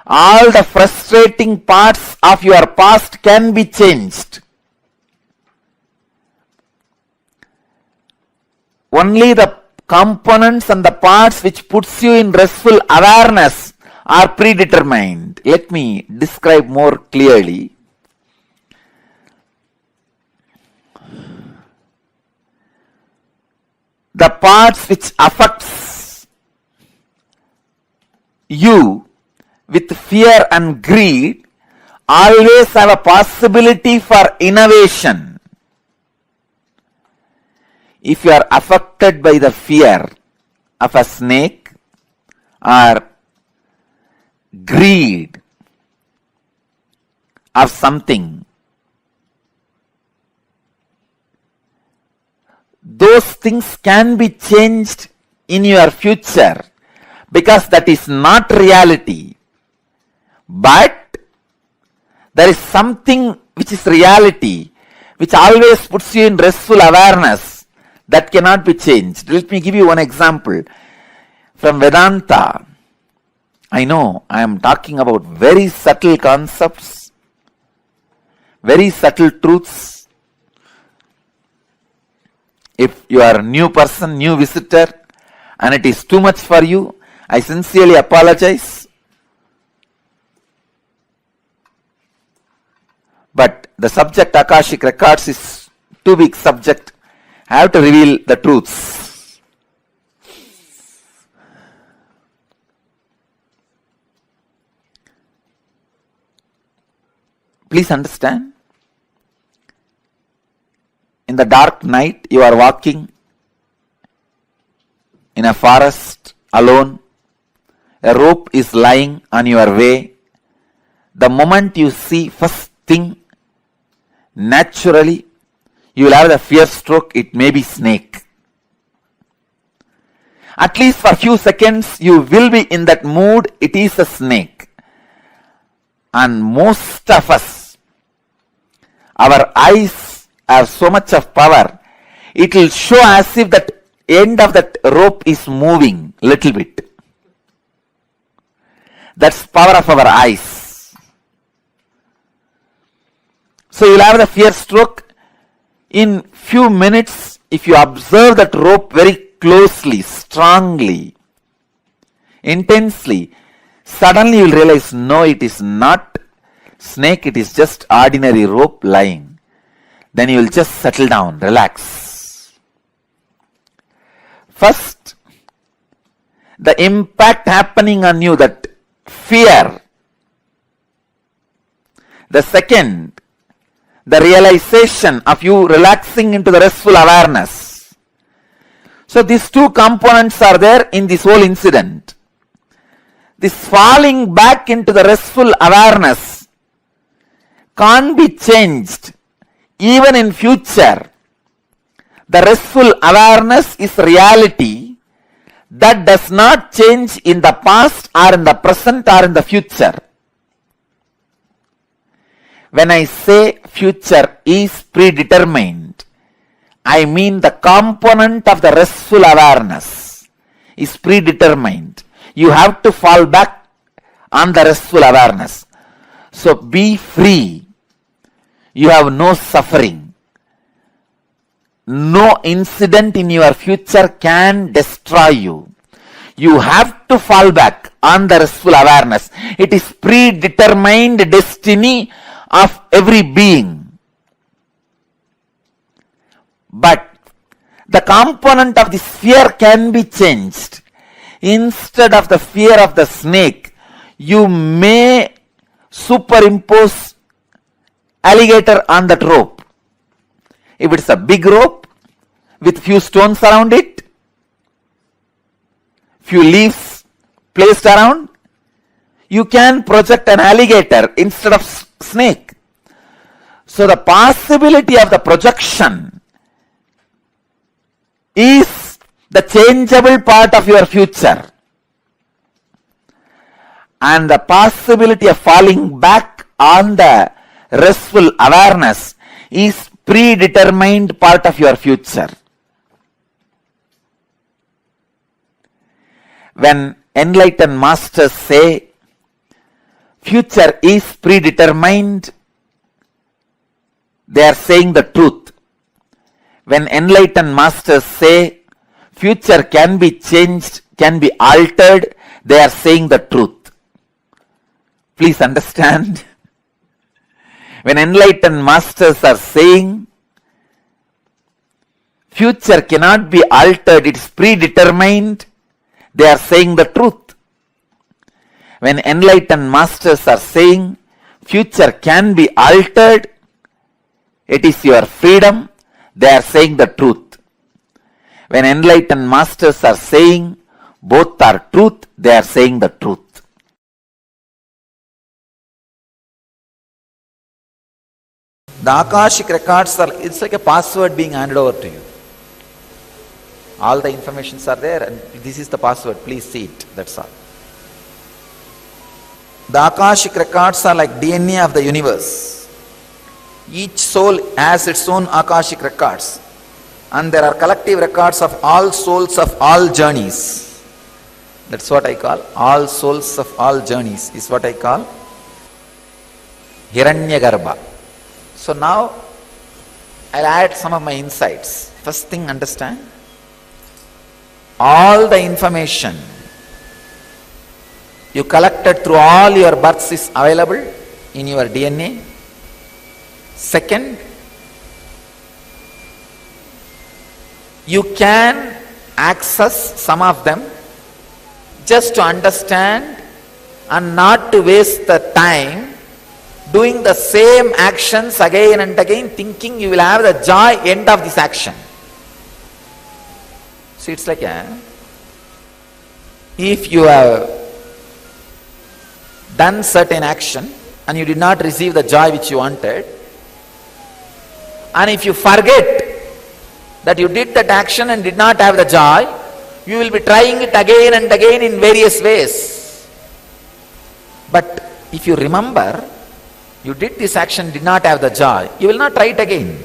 All the frustrating parts of your past can be changed. Only the components and the parts which puts you in restful awareness are predetermined. Let me describe more clearly. The parts which affects you with fear and greed always have a possibility for innovation. If you are affected by the fear of a snake or greed of something, those things can be changed in your future because that is not reality. But there is something which is reality, which always puts you in restful awareness, that cannot be changed. Let me give you one example from Vedanta. I know I am talking about very subtle concepts, very subtle truths. If you are a new person, new visitor, and it is too much for you, I sincerely apologize. But the subject Akashic Records is too big subject. I have to reveal the truths. Please understand. In the dark night, you are walking in a forest alone. A rope is lying on your way. The moment you see first thing, naturally, you will have the fear stroke, it may be snake. At least for a few seconds, you will be in that mood, it is a snake. And most of us, our eyes have so much of power, it will show as if that end of that rope is moving little bit. That's power of our eyes. So you'll have the fear stroke. In few minutes, if you observe that rope very closely, strongly, intensely, suddenly you will realize, no, it is not snake, it is just ordinary rope lying. Then you will just settle down, relax. First, the impact happening on you, that fear. The second, the realization of you relaxing into the restful awareness. So these two components are there in this whole incident. This falling back into the restful awareness can't be changed even in future. The restful awareness is reality that does not change in the past or in the present or in the future. When I say future is predetermined, I mean the component of the restful awareness is predetermined. You have to fall back on the restful awareness. So be free. You have no suffering. No incident in your future can destroy you. You have to fall back on the restful awareness. It is predetermined destiny of every being. But the component of this fear can be changed. Instead of the fear of the snake, you may superimpose alligator on that rope. If it's a big rope with few stones around it, few leaves placed around, you can project an alligator instead of snake. So the possibility of the projection is the changeable part of your future. And the possibility of falling back on the restful awareness is predetermined part of your future. When enlightened masters say future is predetermined, they are saying the truth. When enlightened masters say future can be changed, can be altered, they are saying the truth. Please understand. When enlightened masters are saying future cannot be altered, it is predetermined, they are saying the truth. When enlightened masters are saying future can be altered. It is your freedom. They are saying the truth. When enlightened masters are saying both are truth, they are saying the truth. The Akashic records are, it's like a password being handed over to you. All the informations are there and this is the password, please see it, that's all. The Akashic records are like DNA of the universe. Each soul has its own Akashic records and there are collective records of all souls of all journeys. That's what I call, all souls of all journeys is what I call Hiranyagarbha. So now I'll add some of my insights. First thing, understand, all the information you collected through all your births is available in your DNA. Second, you can access some of them just to understand and not to waste the time doing the same actions again and again, thinking you will have the joy end of this action. See, it's like if you have done certain action and you did not receive the joy which you wanted, and if you forget that you did that action and did not have the joy, you will be trying it again and again in various ways. But if you remember, you did this action, did not have the joy, you will not try it again.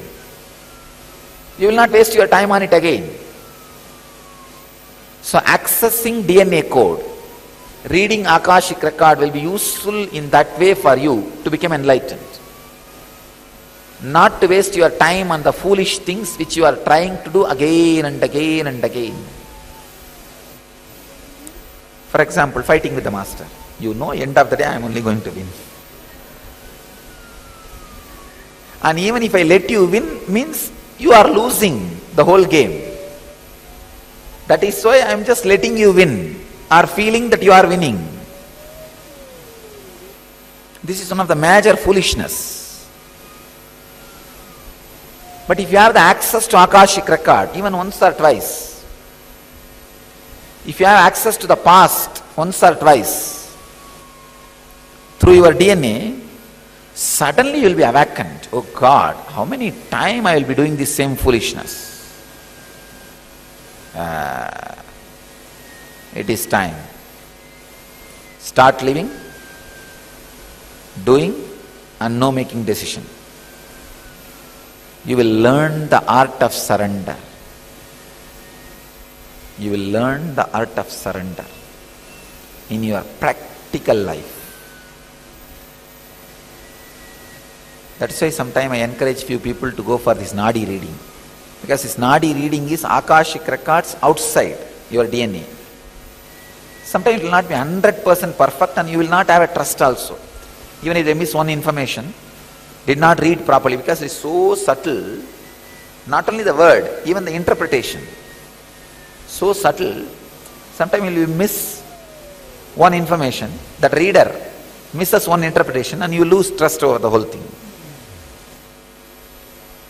You will not waste your time on it again. So accessing DNA code, reading Akashic record will be useful in that way for you to become enlightened. Not to waste your time on the foolish things which you are trying to do again and again and again. For example, fighting with the master. You know, end of the day I am only going to win. And even if I let you win, means you are losing the whole game. That is why I am just letting you win, or feeling that you are winning. This is one of the major foolishness. But if you have the access to Akashic record, even once or twice, if you have access to the past once or twice, through your DNA, suddenly you will be awakened. Oh God, how many times I will be doing this same foolishness? It is time. Start living, doing, and no making decision. You will learn the art of surrender. You will learn the art of surrender in your practical life. That's why sometimes I encourage few people to go for this Nadi reading. Because this Nadi reading is Akashic records outside your DNA. Sometimes it will not be 100% perfect and you will not have a trust also. Even if they miss one information, did not read properly, because it is so subtle, not only the word, even the interpretation. So subtle, sometimes you will miss one information, that reader misses one interpretation and you lose trust over the whole thing.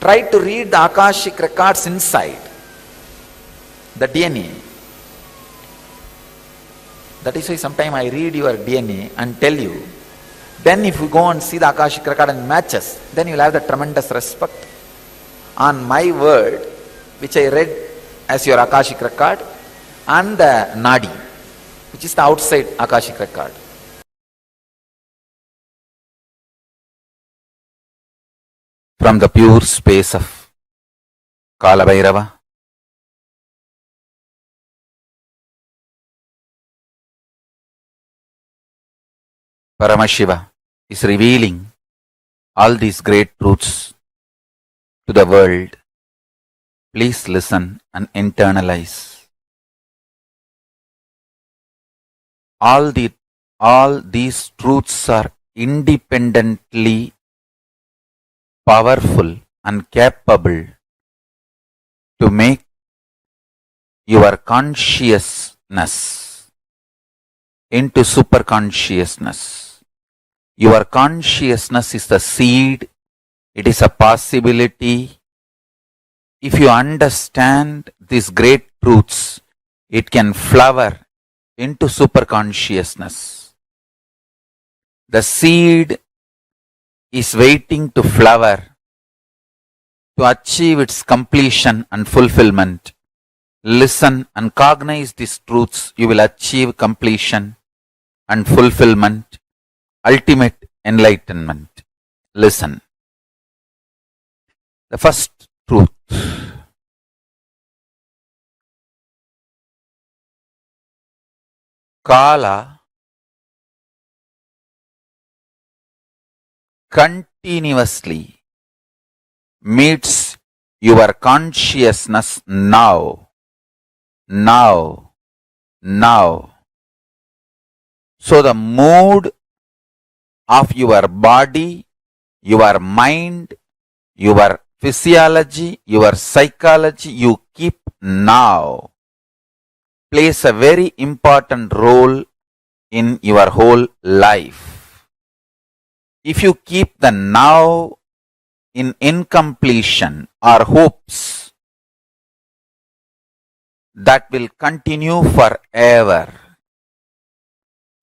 Try to read the Akashic records inside the DNA. That is why sometimes I read your DNA and tell you, then if you go and see the Akashic record and matches, then you will have the tremendous respect on my word, which I read as your Akashic record, and the Nadi, which is the outside Akashic record. From the pure space of Kalabhairava, Paramashiva is revealing all these great truths to the world. Please listen and internalize. All these truths are independently powerful and capable to make your consciousness into super consciousness, Your consciousness is the seed. It is a possibility. If you understand these great truths, it can flower into superconsciousness. The seed is waiting to flower to achieve its completion and fulfillment. Listen and cognize these truths. You will achieve completion and fulfillment, ultimate enlightenment. Listen. The first truth. Kala continuously meets your consciousness now. So the mood of your body, your mind, your physiology, your psychology you keep now plays a very important role in your whole life. If you keep the now in incompletion or hopes, that will continue forever.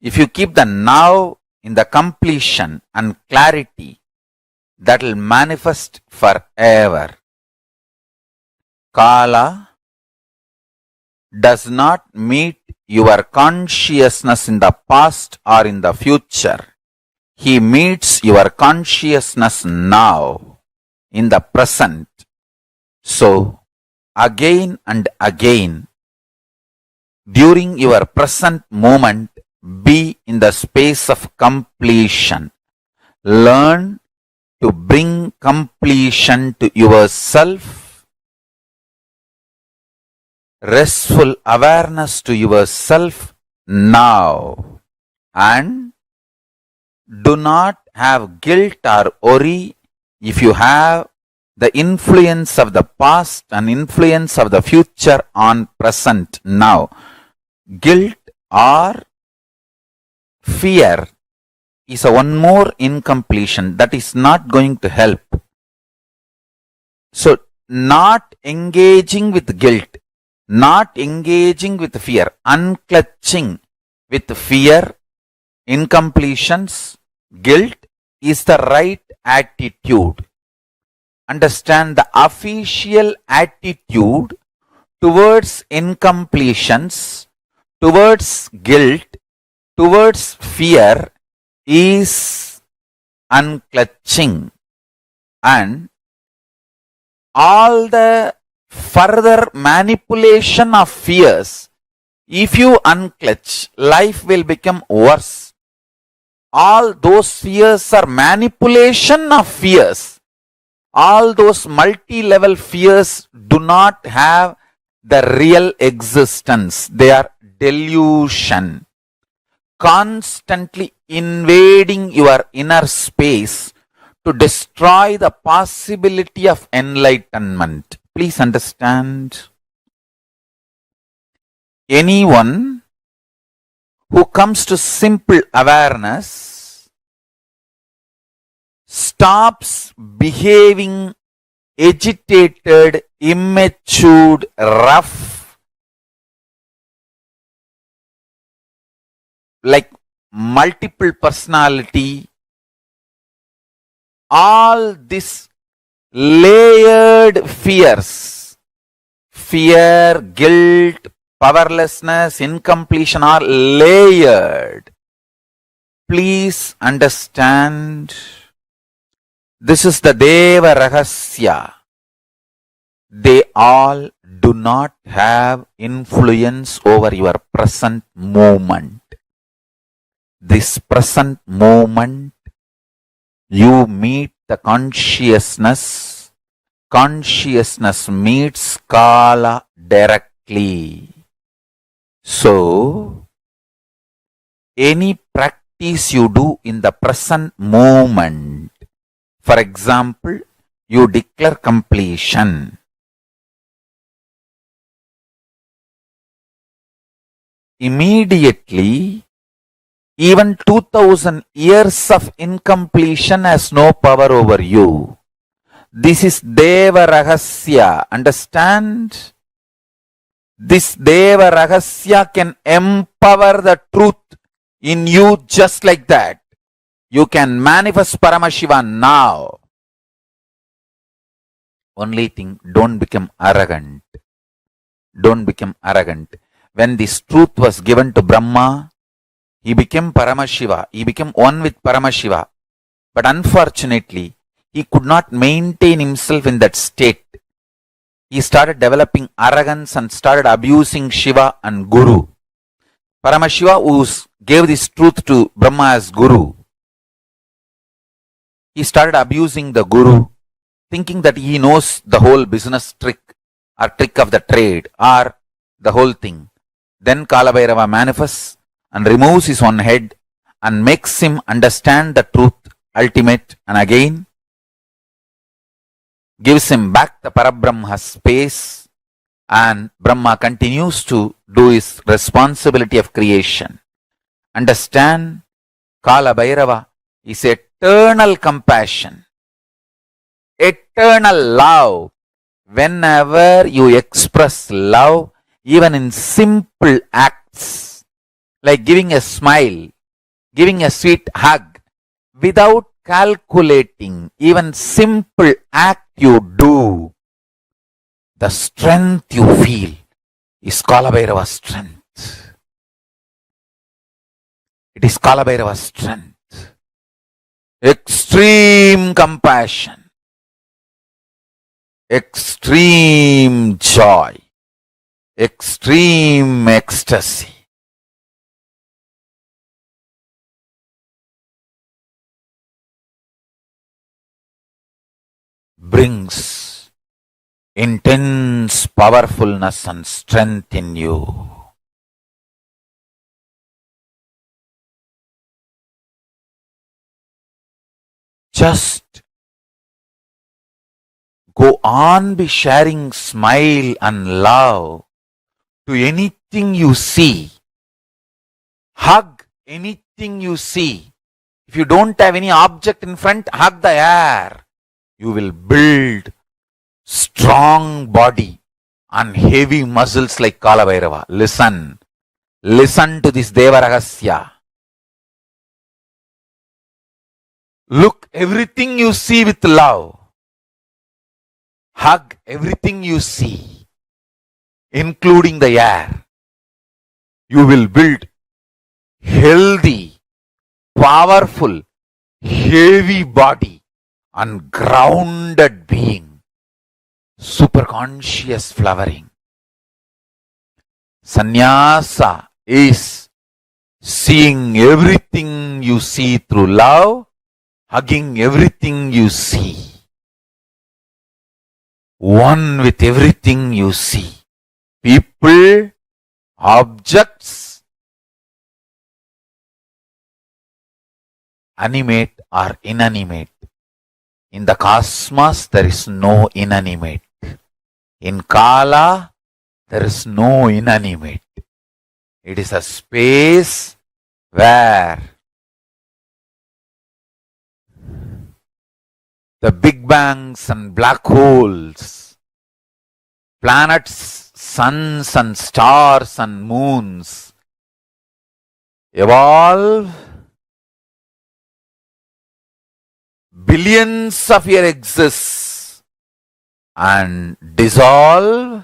If you keep the now in the completion and clarity, that will manifest forever. Kala does not meet your consciousness in the past or in the future. He meets your consciousness now, in the present. So, again and again, during your present moment, be in the space of completion. Learn to bring completion to yourself, restful awareness to yourself now, and do not have guilt or worry if you have the influence of the past and influence of the future on present now. Guilt or fear is a one more incompletion that is not going to help. So, not engaging with guilt, not engaging with fear, unclutching with fear, incompletions, guilt is the right attitude. Understand the official attitude towards incompletions, towards guilt, towards fear is unclutching, and all the further manipulation of fears, if you unclutch, life will become worse. All those fears are manipulation of fears. All those multi-level fears do not have the real existence. They are delusion. Constantly invading your inner space to destroy the possibility of enlightenment. Please understand. Anyone who comes to simple awareness stops behaving agitated, immature, rough, like multiple personality. All these layered fears, fear, guilt, powerlessness, incompletion are layered. Please understand, this is the Deva Rahasya. They all do not have influence over your present moment. This present moment, you meet the consciousness. Consciousness meets Kala directly. So, any practice you do in the present moment, for example, you declare completion. Immediately, Even 2000 years of incompletion has no power over you. This is Deva Rahasya. Understand? This Deva Rahasya can empower the truth in you just like that. You can manifest Paramashiva now. Only thing, don't become arrogant. Don't become arrogant. When this truth was given to Brahma, he became Paramashiva. He became one with Paramashiva. But unfortunately, he could not maintain himself in that state. He started developing arrogance and started abusing Shiva and Guru. Paramashiva, who gave this truth to Brahma as Guru, he started abusing the Guru, thinking that he knows the whole business trick or trick of the trade or the whole thing. Then Kalabhairava manifests and removes his one head and makes him understand the truth ultimate, and again gives him back the Parabrahma space, and Brahma continues to do his responsibility of creation. Understand, Kalabhairava is eternal compassion, eternal love. Whenever you express love, even in simple acts, like giving a smile, giving a sweet hug, without calculating, even simple act you do, the strength you feel is Kalabhairava's strength. It is Kalabhairava's strength. Extreme compassion, extreme joy, extreme ecstasy. Brings intense powerfulness and strength in you. Just go on be sharing smile and love to anything you see. Hug anything you see. If you don't have any object in front, hug the air. You will build strong body and heavy muscles like Kalabhairava. Listen. Listen to this Deva Rahasya. Look everything you see with love. Hug everything you see, including the air. You will build healthy, powerful, heavy body and grounded being. Super conscious flowering. Sannyasa is seeing everything you see through love, hugging everything you see. One with everything you see. People, objects, animate or inanimate. In the cosmos, there is no inanimate. In Kala, there is no inanimate. It is a space where the big bangs and black holes, planets, suns and stars and moons evolve billions of years exist and dissolve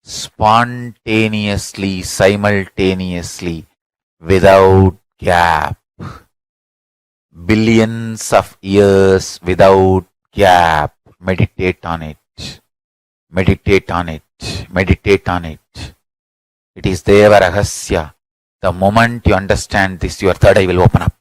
spontaneously, simultaneously, without gap. Billions of years without gap. Meditate on it. Meditate on it. Meditate on it. It is Deva Rahasya. The moment you understand this, your third eye will open up.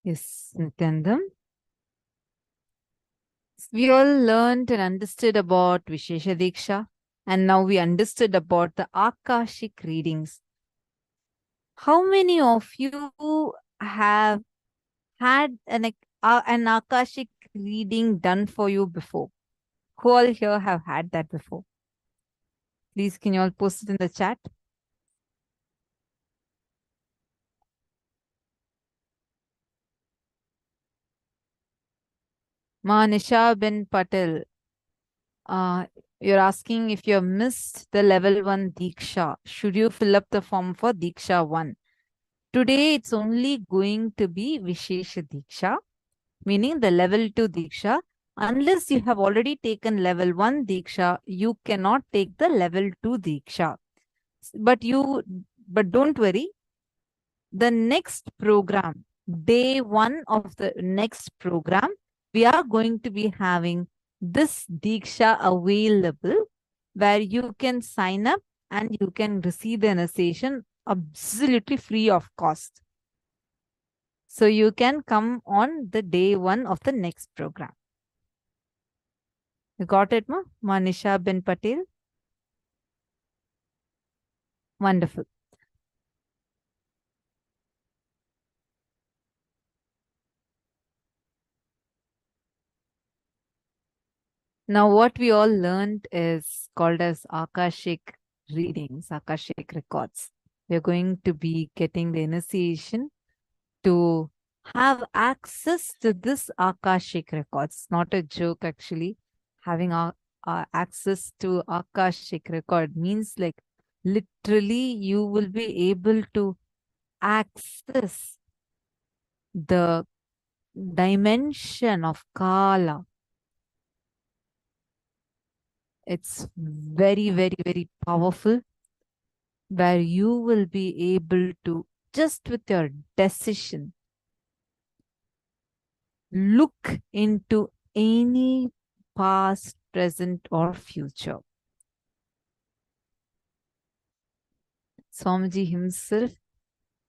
Yes, Nityanandam. We all learned and understood about Vishesha Diksha, and now we understood about the Akashic readings. How many of you have had an Akashic reading done for you before? Who all here have had that before? Please, can you all post it in the chat? Manisha bin Patel, you're asking if you have missed the level 1 Deeksha, should you fill up the form for Deeksha 1? Today, it's only going to be Vishesha Deeksha, meaning the level 2 Deeksha. Unless you have already taken level 1 Deeksha, you cannot take the level 2 Deeksha. But don't worry, the next program, day 1 of the next program, we are going to be having this Deeksha available where you can sign up and you can receive the initiation absolutely free of cost. So you can come on the day 1 of the next program. You got it, ma? Manisha bin Patel? Wonderful. Now, what we all learned is called as Akashic readings, Akashic records. We're going to be getting the initiation to have access to this Akashic records. Not a joke, actually. Having access to Akashic record means like literally you will be able to access the dimension of Kala. It's very, very, very powerful, where you will be able to, just with your decision, look into any past, present, or future. Swamiji himself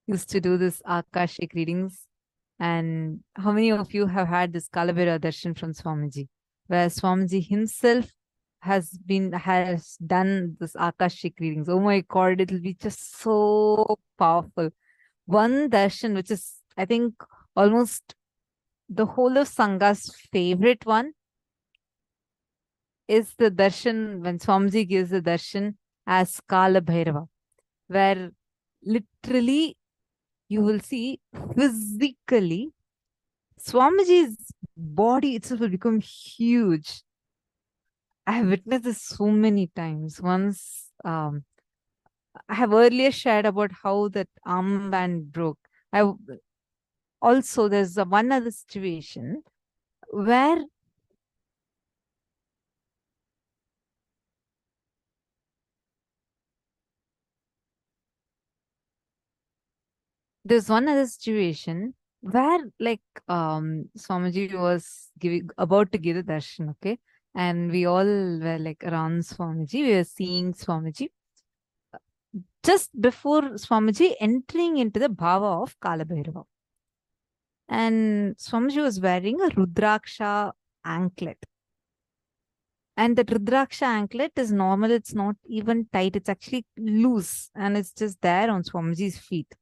used to do this Akashic readings. And how many of you have had this Kalabhera darshan from Swamiji, where Swamiji himself has done this Akashic readings? Oh my God, it will be just so powerful. One darshan, which is, I think, almost the whole of Sangha's favorite one, is the darshan when Swamiji gives the darshan as Kala Bhairava, where literally you will see physically Swamiji's body itself will become huge. I have witnessed this so many times. Once, I have earlier shared about how that armband broke. Also, there's one other situation where like Swamiji was about to give the darshan, okay? And we all were like around Swamiji. We were seeing Swamiji. Just before Swamiji entering into the bhava of Kalabhairava. And Swamiji was wearing a Rudraksha anklet. And that Rudraksha anklet is normal. It's not even tight. It's actually loose. And it's just there on Swamiji's feet.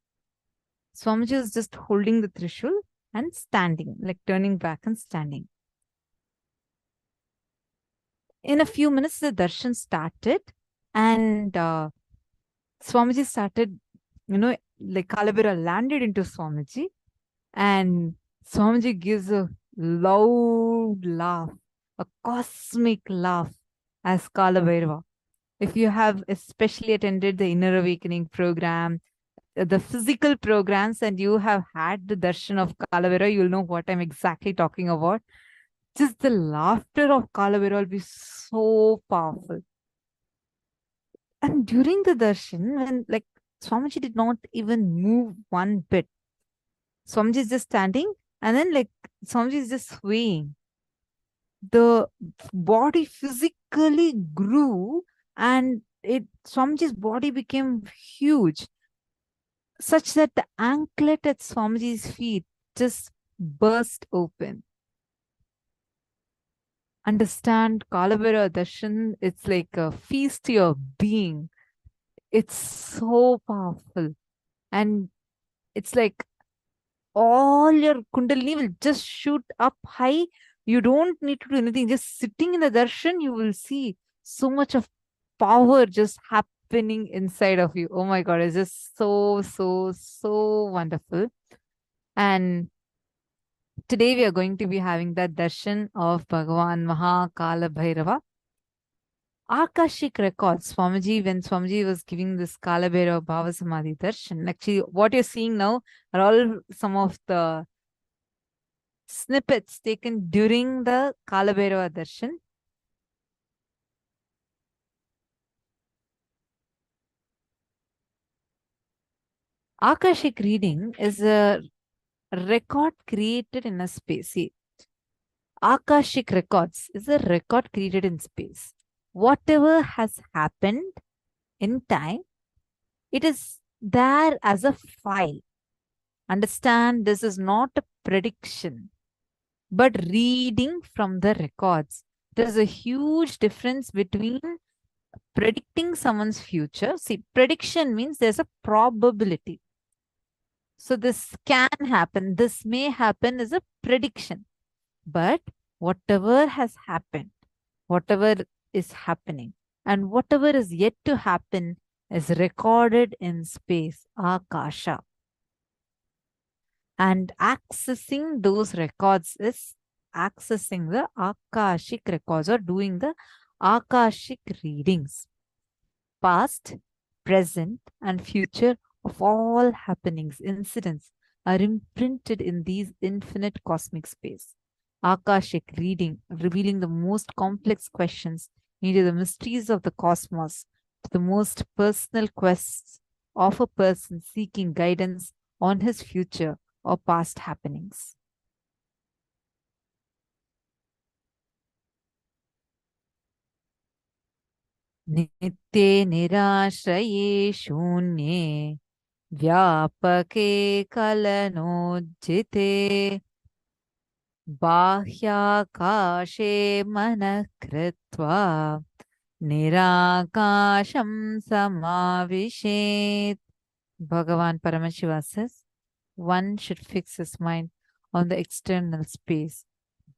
Swamiji is just holding the Trishul and standing, like turning back and standing. In a few minutes, the darshan started. And Swamiji started, like Kalabhairava landed into Swamiji. And Swamiji gives a loud laugh, a cosmic laugh as Kalabhairava. If you have especially attended the Inner Awakening program, the physical programs, and you have had the darshan of Kalabhairava, you'll know what I'm exactly talking about. Just the laughter of Kalabhairava will be so powerful. And during the darshan, when like Swamiji did not even move one bit, Swamiji is just standing, and then like Swamiji is just swaying. The body physically grew, and Swamiji's body became huge, such that the anklet at Swamiji's feet just burst open. Understand Kalabhairava darshan, it's like a feast to your being. It's so powerful. And it's like all your kundalini will just shoot up high. You don't need to do anything. Just sitting in the darshan, you will see so much of power just happening inside of you. Oh my God, it's just so, so, so wonderful. And today we are going to be having that darshan of Bhagavan Mahakala Bhairava. Akashic records, Swamiji, when Swamiji was giving this Kala Bhairava Bhava Samadhi darshan, actually what you're seeing now are all some of the snippets taken during the Kala Bhairava darshan. Akashic reading is a record created in a space. See, Akashic records is a record created in space. Whatever has happened in time, it is there as a file. Understand, this is not a prediction, but reading from the records. There's a huge difference between predicting someone's future. See, prediction means there's a probability. So this can happen, this may happen is a prediction. But whatever has happened, whatever is happening, and whatever is yet to happen is recorded in space, Akasha. And accessing those records is accessing the Akashic records or doing the Akashic readings. Past, present, and future of all happenings, incidents are imprinted in these infinite cosmic space. Akashic reading, revealing the most complex questions into the mysteries of the cosmos, to the most personal quests of a person seeking guidance on his future or past happenings. Nitye nirashreye shunye vyapake kalanojjite bahyakashe manakritva nirakasham samavishet. Bhagavan Paramashivam says, one should fix his mind on the external space,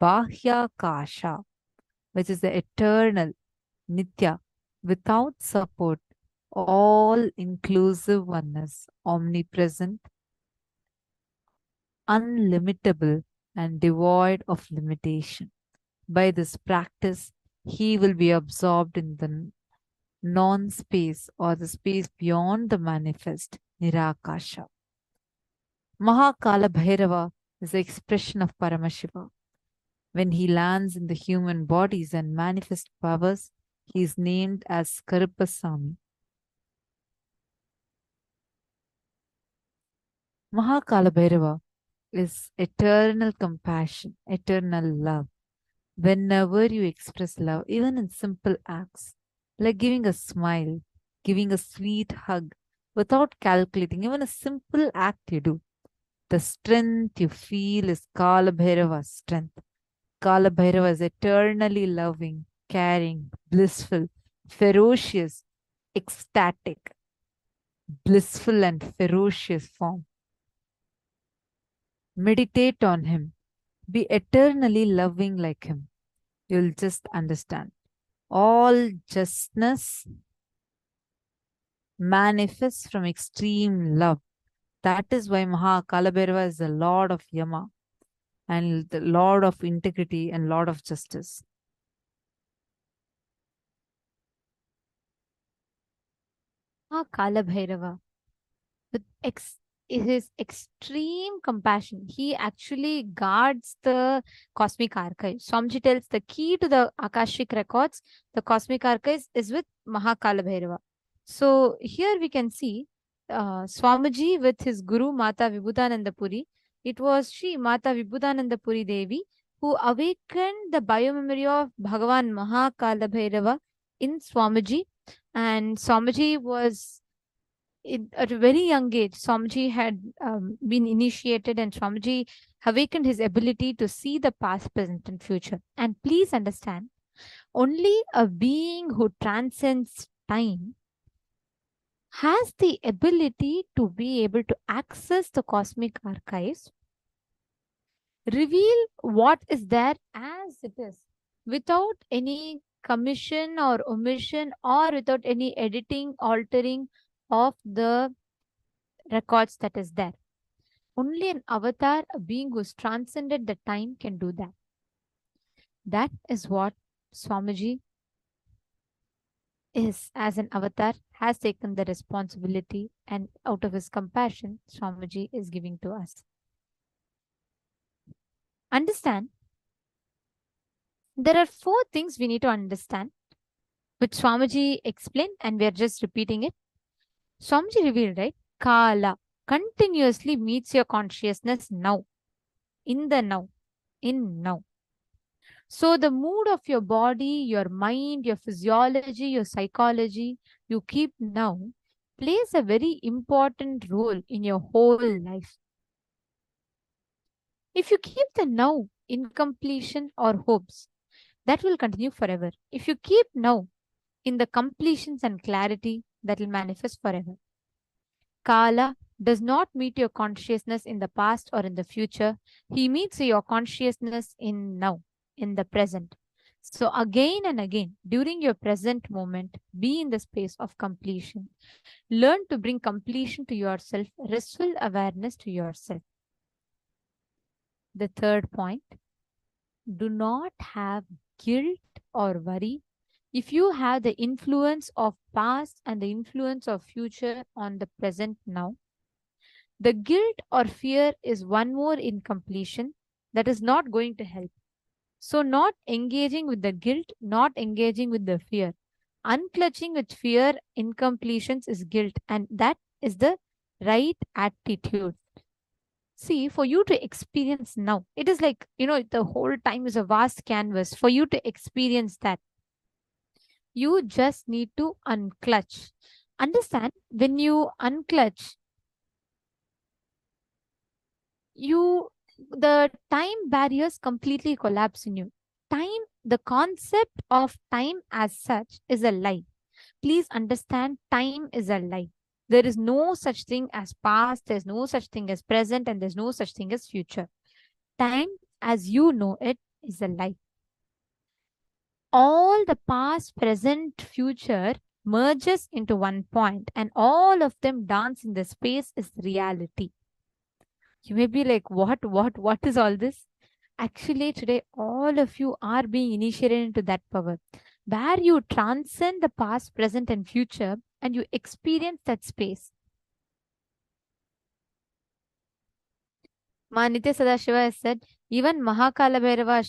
Bahyakasha, which is the eternal, Nitya, without support, all-inclusive oneness, omnipresent, unlimitable, and devoid of limitation. By this practice, he will be absorbed in the non-space or the space beyond the manifest, Nirakasha. Mahakala Bhairava is the expression of Paramashiva. When he lands in the human bodies and manifest powers, he is named as Karupasami. Mahakala Bhairava is eternal compassion, eternal love. Whenever you express love, even in simple acts, like giving a smile, giving a sweet hug, without calculating, even a simple act you do, the strength you feel is Kala Bhairava's strength. Kala Bhairava is eternally loving, caring, blissful, ferocious, ecstatic, blissful and ferocious form. Meditate on him. Be eternally loving like him. You'll just understand. All justness manifests from extreme love. That is why Mahakala Bhairava is the Lord of Yama and the Lord of integrity and Lord of justice. Kala Bhairava, with his extreme compassion, he actually guards the cosmic archives. Swamiji tells the key to the Akashic records, the cosmic archives, is with Mahakala Bhairava. So here we can see Swamiji with his Guru Mata Vibhudananda Puri. It was Shri Mata Vibhudananda Puri Devi who awakened the biomemory of Bhagavan Mahakala Bhairava in Swamiji. And Swamiji was, at a very young age, Swamiji had been initiated, and Swamiji awakened his ability to see the past, present, and future. And please understand, only a being who transcends time has the ability to be able to access the cosmic archives, reveal what is there as it is, without any commission or omission, or without any editing, altering of the records that is there. Only an avatar, a being who's transcended the time, can do that. That is what Swamiji is, as an avatar, has taken the responsibility, and out of his compassion, Swamiji is giving to us. Understand, there are 4 things we need to understand, which Swamiji explained, and we are just repeating it. Swamiji revealed, right? Kala continuously meets your consciousness now, in the now, in now. So the mood of your body, your mind, your physiology, your psychology, you keep now, plays a very important role in your whole life. If you keep the now in completion or hopes, that will continue forever. If you keep now in the completions and clarity, that will manifest forever. Kala does not meet your consciousness in the past or in the future. He meets your consciousness in now, in the present. So again and again, during your present moment, be in the space of completion. Learn to bring completion to yourself, restful awareness to yourself. The third point, do not have guilt or worry if you have the influence of past and the influence of future on the present now. The guilt or fear is one more incompletion that is not going to help. So not engaging with the guilt, not engaging with the fear. Unclutching with fear, incompletions is guilt, and that is the right attitude. See, for you to experience now, it is like, the whole time is a vast canvas. For you to experience that, you just need to unclutch. Understand, when you unclutch, the time barriers completely collapse in you. Time, the concept of time as such is a lie. Please understand, time is a lie. There is no such thing as past, there's no such thing as present, and there's no such thing as future. Time, as you know it, is a lie. All the past, present, future merges into one point, and all of them dance in the space is reality. You may be like, what is all this? Actually, today, all of you are being initiated into that power, where you transcend the past, present, and future, and you experience that space. Ma Nitya Sadashiva has said, even Mahakala Bhairava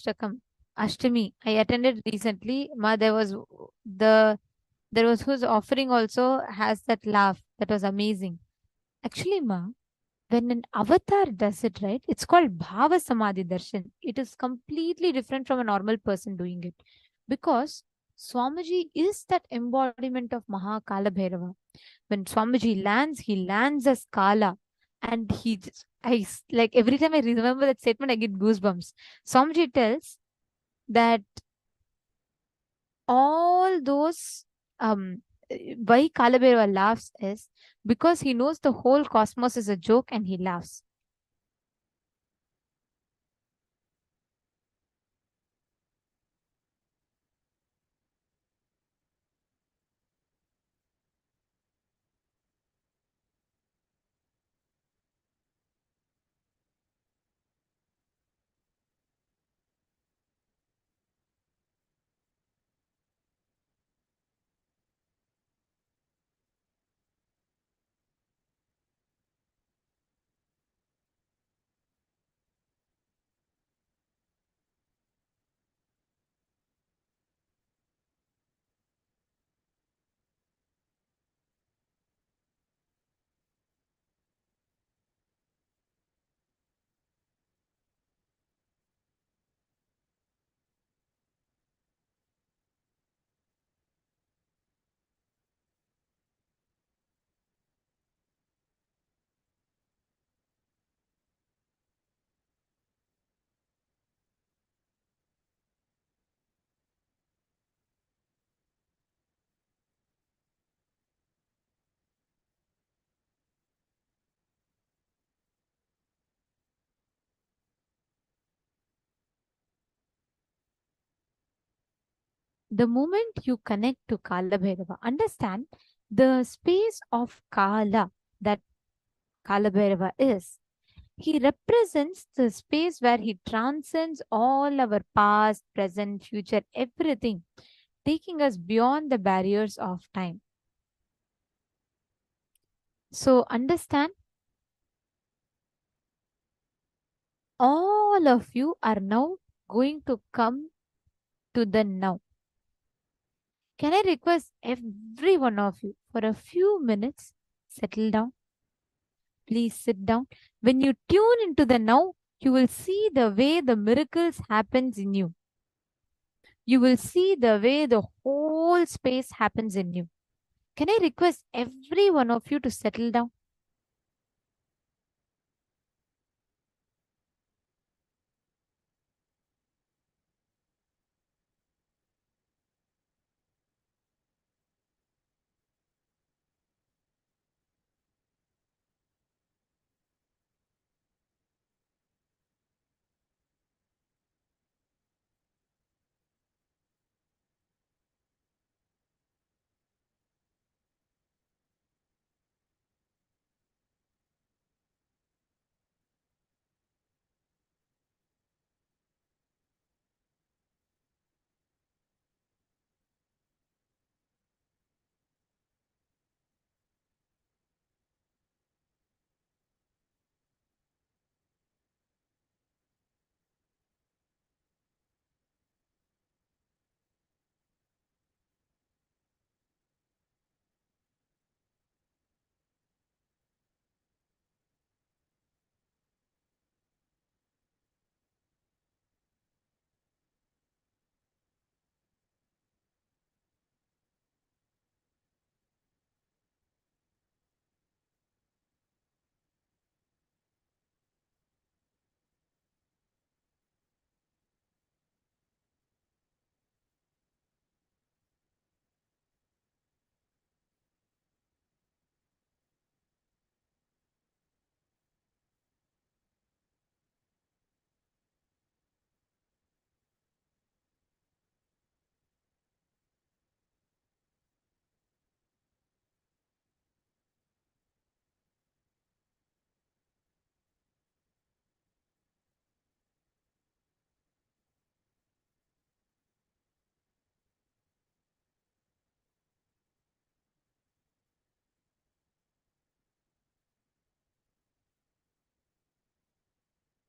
Ashtami, I attended recently. Ma, there was whose offering also has that laugh. That was amazing. Actually, Ma, when an avatar does it, right, it's called Bhava Samadhi Darshan. It is completely different from a normal person doing it. Because Swamiji is that embodiment of Mahakala Bhairava. When Swamiji lands, he lands as Kala. And he just, like every time I remember that statement, I get goosebumps. Swamiji tells that all those, why Kala Bhairava laughs is because he knows the whole cosmos is a joke and he laughs. The moment you connect to Kala Bhairava, understand the space of Kala that Kala Bhairava is. He represents the space where he transcends all our past, present, future, everything, taking us beyond the barriers of time. So understand, all of you are now going to come to the now. Can I request every one of you for a few minutes, settle down? Please sit down. When you tune into the now, you will see the way the miracles happens in you. You will see the way the whole space happens in you. Can I request every one of you to settle down?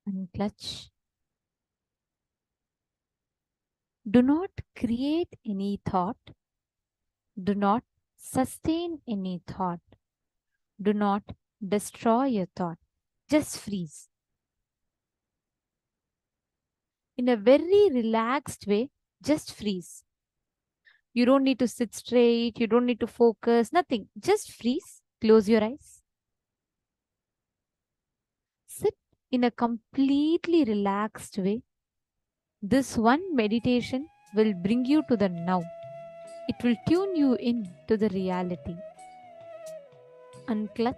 Unclutch. Do not create any thought. Do not sustain any thought. Do not destroy your thought. Just freeze. In a very relaxed way, just freeze. You don't need to sit straight. You don't need to focus. Nothing. Just freeze. Close your eyes. Sit in a completely relaxed way. This one meditation will bring you to the now. It will tune you in to the reality. Unclutch.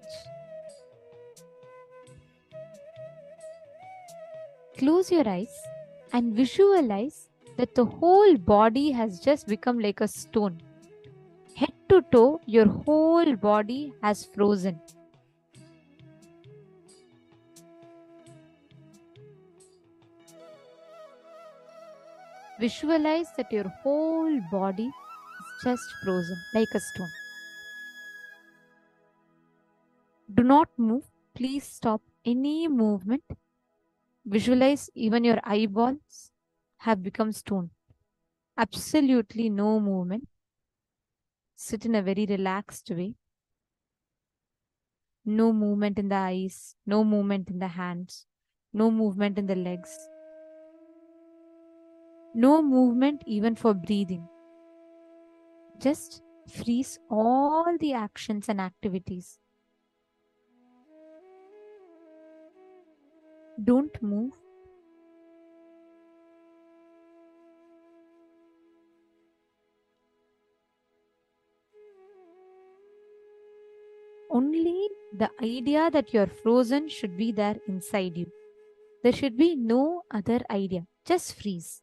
Close your eyes and visualize that the whole body has just become like a stone. Head to toe, your whole body has frozen. Visualize that your whole body is just frozen like a stone. Do not move. Please stop any movement. Visualize even your eyeballs have become stone. Absolutely no movement. Sit in a very relaxed way. No movement in the eyes, no movement in the hands, no movement in the legs. No movement even for breathing. Just freeze all the actions and activities. Don't move. Only the idea that you are frozen should be there inside you. There should be no other idea. Just freeze.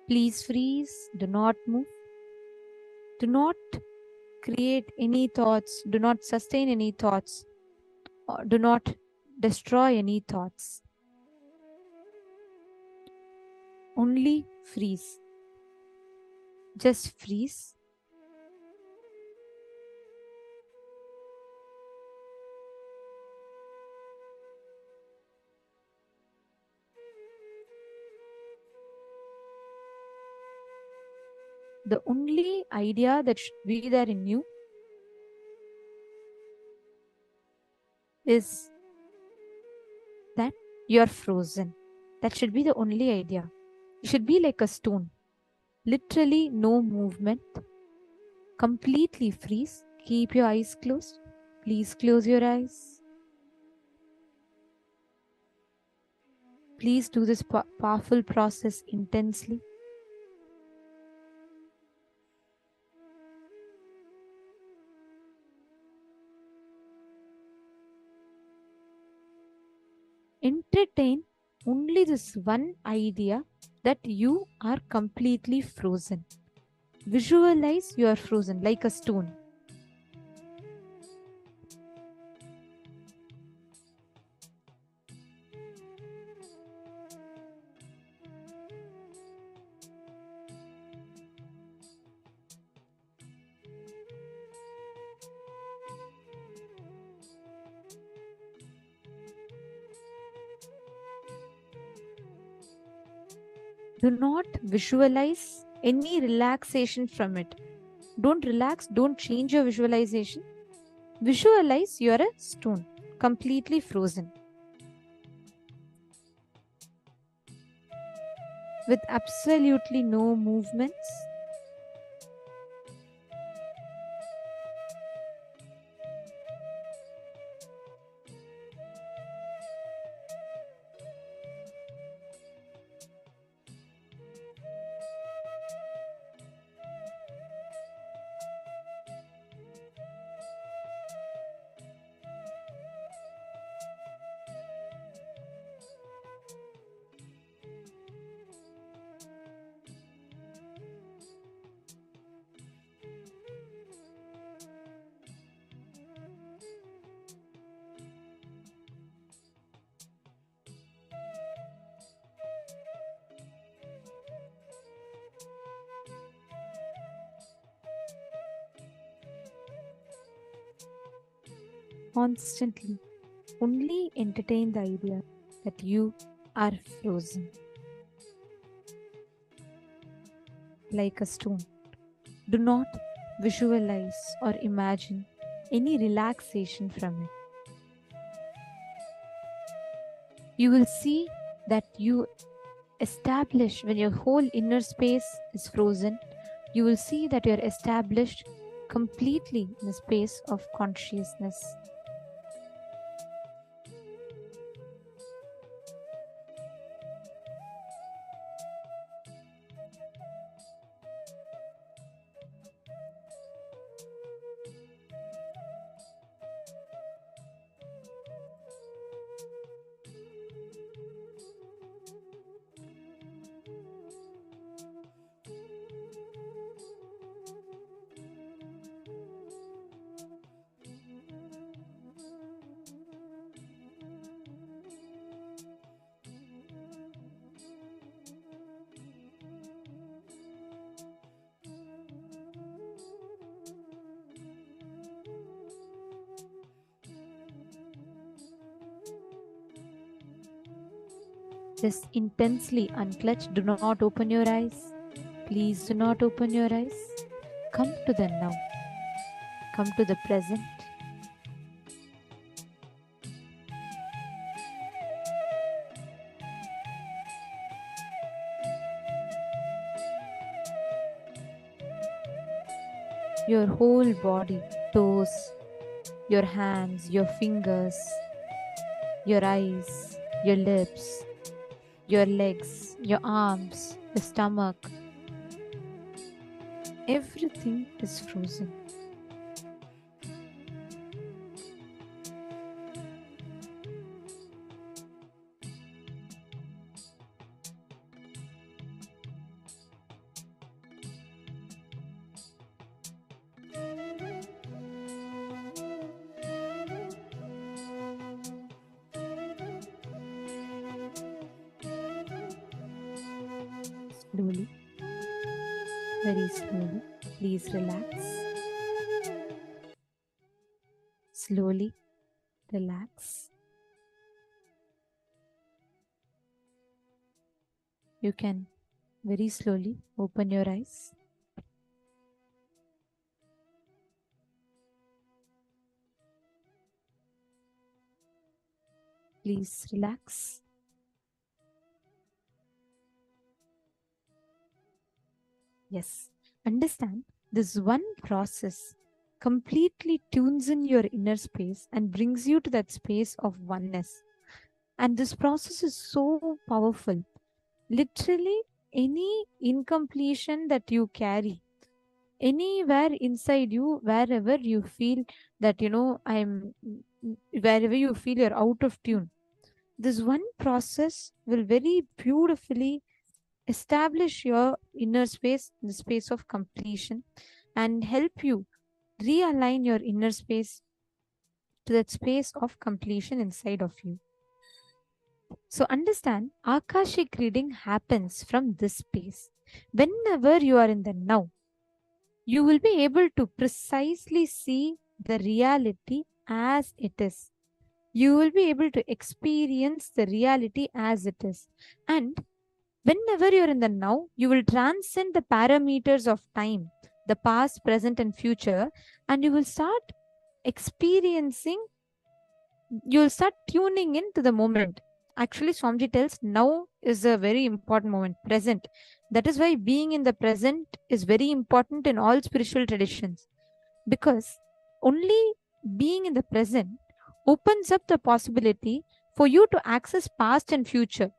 Please freeze. Do not move. Do not create any thoughts. Do not sustain any thoughts. Or do not destroy any thoughts. Only freeze. Just freeze. The only idea that should be there in you is that you are frozen. That should be the only idea. You should be like a stone. Literally no movement. Completely freeze. Keep your eyes closed. Please close your eyes. Please do this powerful process intensely. Entertain only this one idea that you are completely frozen. Visualize you are frozen like a stone. Do not visualize any relaxation from it. Don't relax, don't change your visualization. Visualize you are a stone, completely frozen. With absolutely no movements. Constantly only entertain the idea that you are frozen like a stone. Do not visualize or imagine any relaxation from it. You will see that you establish when your whole inner space is frozen. You will see that you are established completely in the space of consciousness. Just intensely unclutch. Do not open your eyes. Please do not open your eyes. Come to the now. Come to the present. Your whole body, toes, your hands, your fingers, your eyes, your lips, your legs, your arms, your stomach. Everything is frozen. slowly, very slowly. Please relax. Slowly relax. You can very slowly open your eyes. Please relax. Yes, understand this one process completely tunes in your inner space and brings you to that space of oneness. And this process is so powerful. Literally, any incompletion that you carry, anywhere inside you, wherever you feel that, wherever you feel you're out of tune, this one process will very beautifully establish your inner space, the space of completion, and help you realign your inner space to that space of completion inside of you. So understand, Akashic reading happens from this space. Whenever you are in the now, you will be able to precisely see the reality as it is. You will be able to experience the reality as it is. And whenever you're in the now, you will transcend the parameters of time, the past, present, and future, and you will start experiencing, you'll start tuning into the moment. Actually, Swamiji tells now is a very important moment, present. That is why being in the present is very important in all spiritual traditions, because only being in the present opens up the possibility for you to access past and future,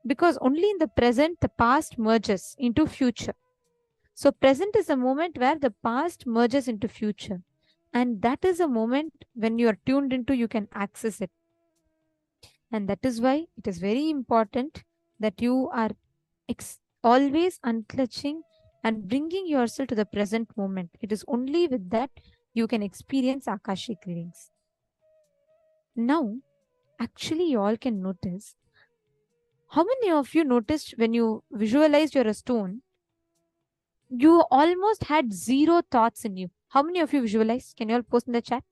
because only in the present the past merges into future. So present is a moment where the past merges into future, and that is a moment when you are tuned into, you can access it. And that is why it is very important that you are always unclutching and bringing yourself to the present moment. It is only with that you can experience Akashic readings. Now, actually, you all can notice, how many of you noticed when you visualized you're a stone, you almost had zero thoughts in you? How many of you visualized? Can you all post in the chat?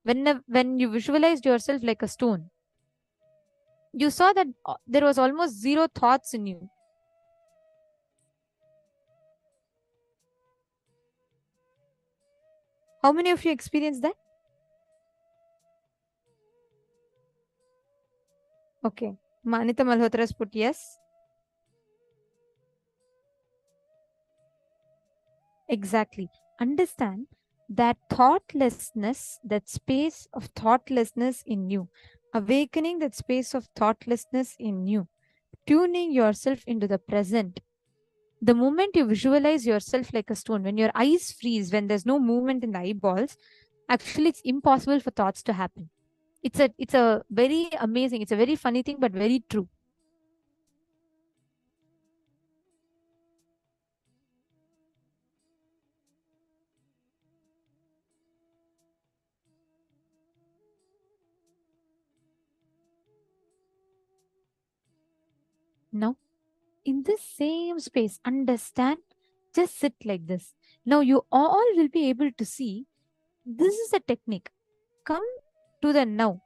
When you visualized yourself like a stone, you saw that there was almost zero thoughts in you. How many of you experienced that? Okay. Manita Malhotra's put yes. Exactly. Understand that thoughtlessness, that space of thoughtlessness in you, awakening that space of thoughtlessness in you, tuning yourself into the present. The moment you visualize yourself like a stone, when your eyes freeze, when there's no movement in the eyeballs, actually it's impossible for thoughts to happen. It's a very amazing, it's a very funny thing, but very true. Now, in this same space, understand, just sit like this. Now you all will be able to see, this is a technique. Come to the now.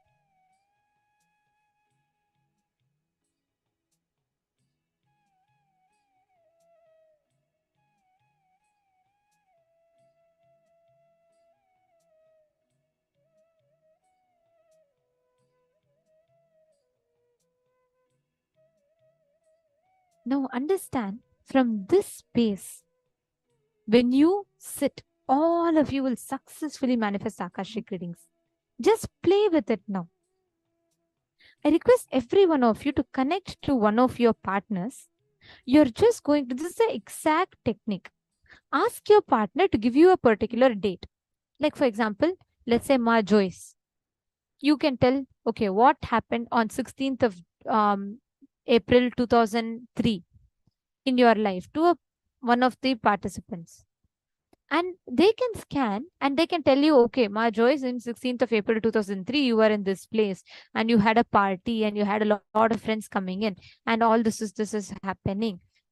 Now understand, from this space, when you sit, all of you will successfully manifest Akashic readings. Just play with it now. I request every one of you to connect to one of your partners. You're just going to, this is the exact technique. Ask your partner to give you a particular date. Like for example, let's say Ma Joyce. You can tell, okay, what happened on 16th of April 2003 in your life to one of the participants. And they can scan and they can tell you, okay, Ma Joyce, in 16th of April 2003, you were in this place and you had a party and you had a lot of friends coming in and all this is happening.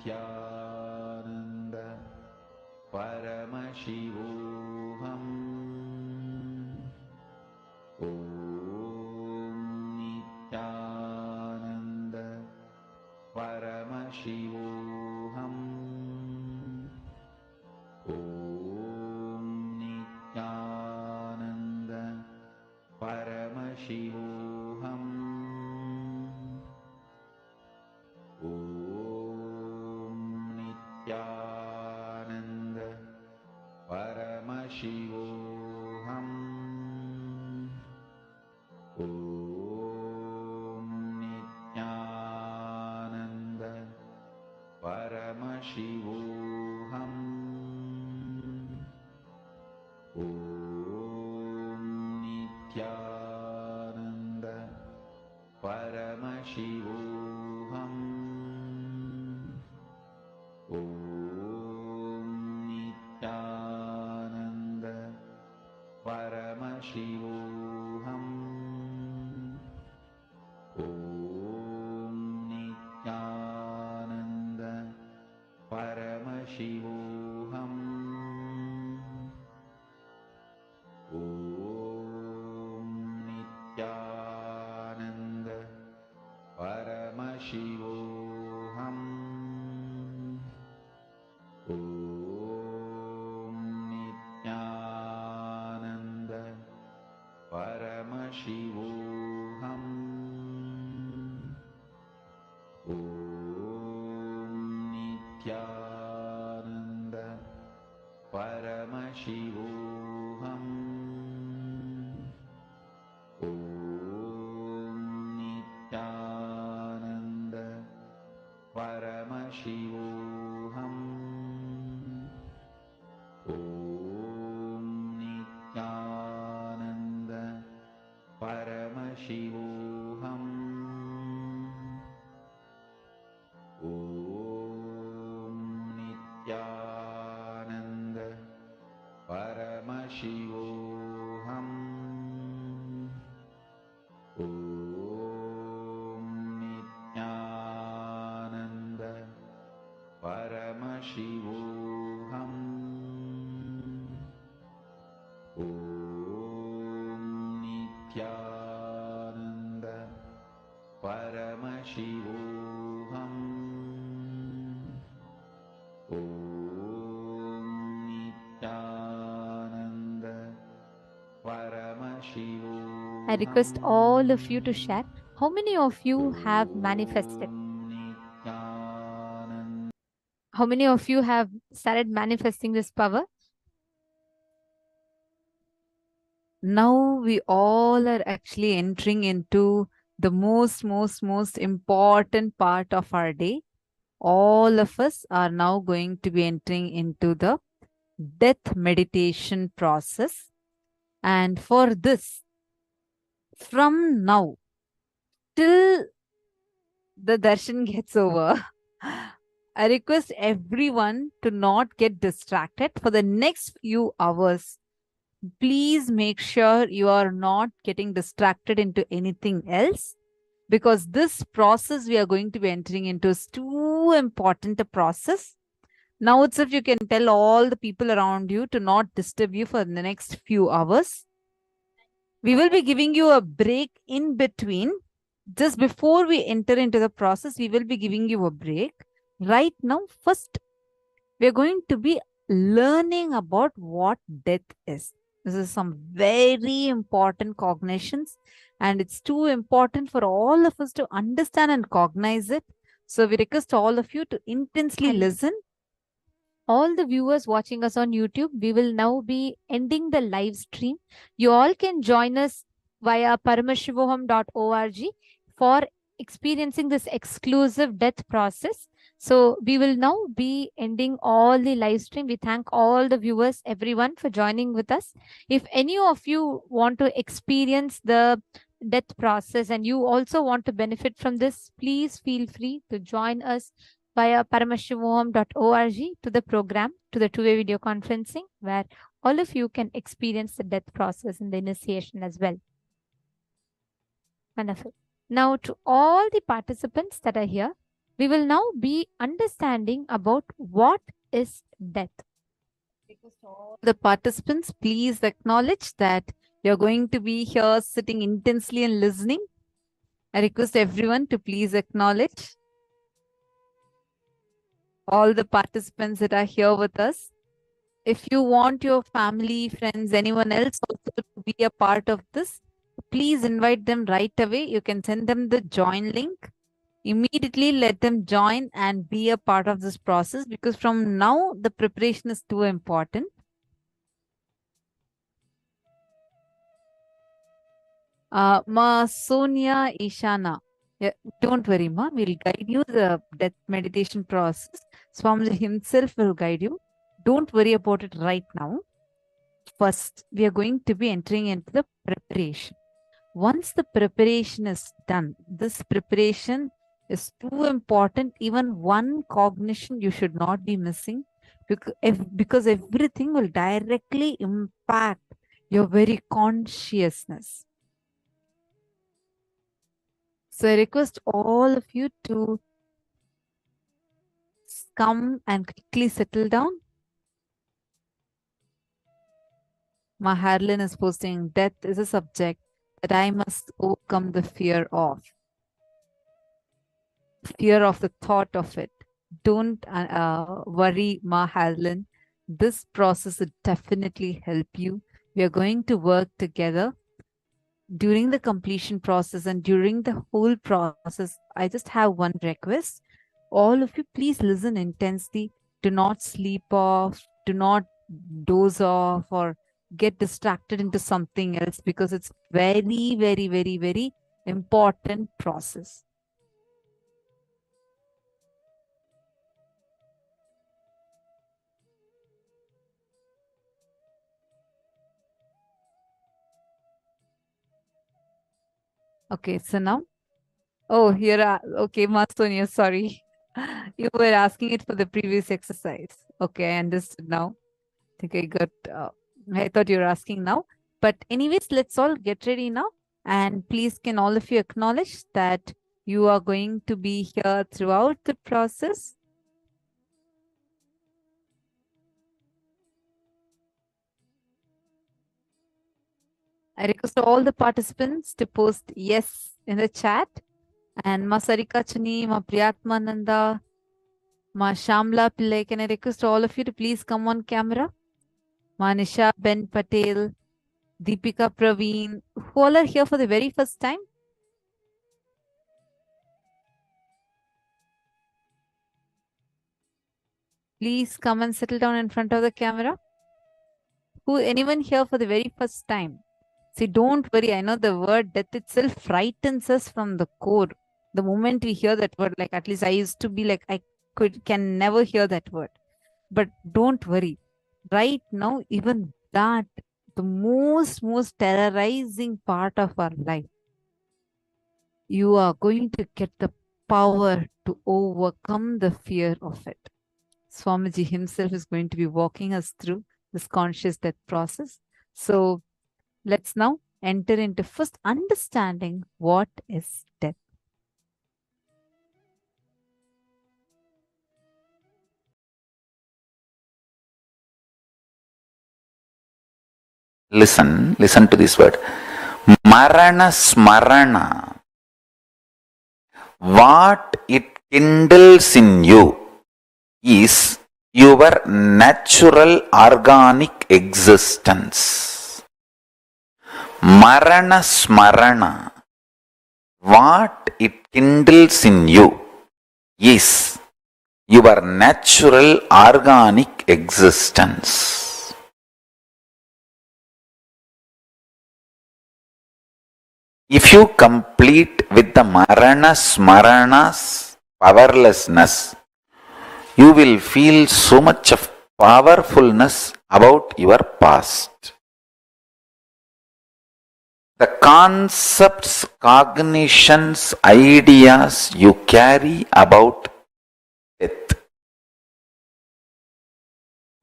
Nithyananda Paramashivoham. Om Nithyananda Paramashivoham. Om Nithyananda Paramashivoham. Om Nithyananda Paramashivoham. Om Nithyananda Paramashivoham. Om Nithyananda Paramashivoham. Om Nithyananda Paramashivoham. Om Nithyananda Paramashivoham. Om Nithyananda Paramashivoham. Om Nithyananda Paramashivoham. Om Nithyananda Paramashivoham. Om Nithyananda Paramashivoham. Om Nithyananda Paramashivoham. Om Nithyananda Paramashivoham. Om Nithyananda Paramashivoham. Om Nithyananda Paramashivoham. Om Nithyananda Paramashivoham. I request all of you to share how many of you have manifested. How many of you have started manifesting this power? Now we all are actually entering into the most important part of our day. All of us are now going to be entering into the death meditation process. And for this, from now till the darshan gets over, I request everyone to not get distracted for the next few hours. Please make sure you are not getting distracted into anything else, because this process we are going to be entering into is too important a process. Now itself you can tell all the people around you to not disturb you for the next few hours. We will be giving you a break in between. Just before we enter into the process, we will be giving you a break. Right now, first, we are going to be learning about what death is. This is some very important cognitions, and it's too important for all of us to understand and cognize it. So we request all of you to intensely listen. All the viewers watching us on YouTube, we will now be ending the live stream. You all can join us via paramashivoham.org for experiencing this exclusive death process. So we will now be ending all the live stream. We thank all the viewers, everyone, for joining with us. If any of you want to experience the death process and you also want to benefit from this, please feel free to join us via paramashivoham.org to the program, to the two-way video conferencing, where all of you can experience the death process and the initiation as well. Wonderful. Now, to all the participants that are here, We will now be understanding about what is death. The participants, please acknowledge that you're going to be here sitting intensely and listening. I request everyone to please acknowledge all the participants that are here with us. If you want your family, friends, anyone else also to be a part of this, please invite them right away. You can send them the join link. Immediately let them join and be a part of this process, because from now the preparation is too important. Ma Sonia Ishana, yeah, don't worry, ma. We'll guide you the death meditation process. Swamiji himself will guide you. Don't worry about it right now. First, we are going to be entering into the preparation. Once the preparation is done, this preparation is too important. Even one cognition you should not be missing, because everything will directly impact your very consciousness. So I request all of you to come and quickly settle down. Maharlin is posting, death is a subject that I must overcome the fear of. Fear of the thought of it. Don't worry, Maharlin. This process will definitely help you. We are going to work together during the completion process and during the whole process. I just have one request. All of you, please listen intensely. Do not sleep off. Do not doze off or get distracted into something else, because it's very, very, very, very important process. Okay, so now, oh, here, okay, Mastonia, sorry. You were asking it for the previous exercise. Okay, I understood now. I think I got, I thought you were asking now. But anyways, let's all get ready now. And please, can all of you acknowledge that you are going to be here throughout the process? I request all the participants to post yes in the chat. And Ma Sarika Chani, Ma Priyatmananda, Ma Shamla Pillai, can I request all of you to please come on camera? Ma Nisha Ben Patel, Deepika Praveen, who all are here for the very first time? Please come and settle down in front of the camera. Anyone here for the very first time? See, don't worry. I know the word death itself frightens us from the core. The moment we hear that word, like at least I used to be like, I can never hear that word. But don't worry. Right now, even that, the most terrorizing part of our life, you are going to get the power to overcome the fear of it. Swamiji himself is going to be walking us through this conscious death process. So let's now enter into first understanding what is death. Listen to this word. Marana smarana. What it kindles in you is your natural organic existence. Marana smarana. What it kindles in you is your natural organic existence. If you complete with the Marana Smarana's powerlessness, you will feel so much of powerfulness about your past. The concepts, cognitions, ideas you carry about death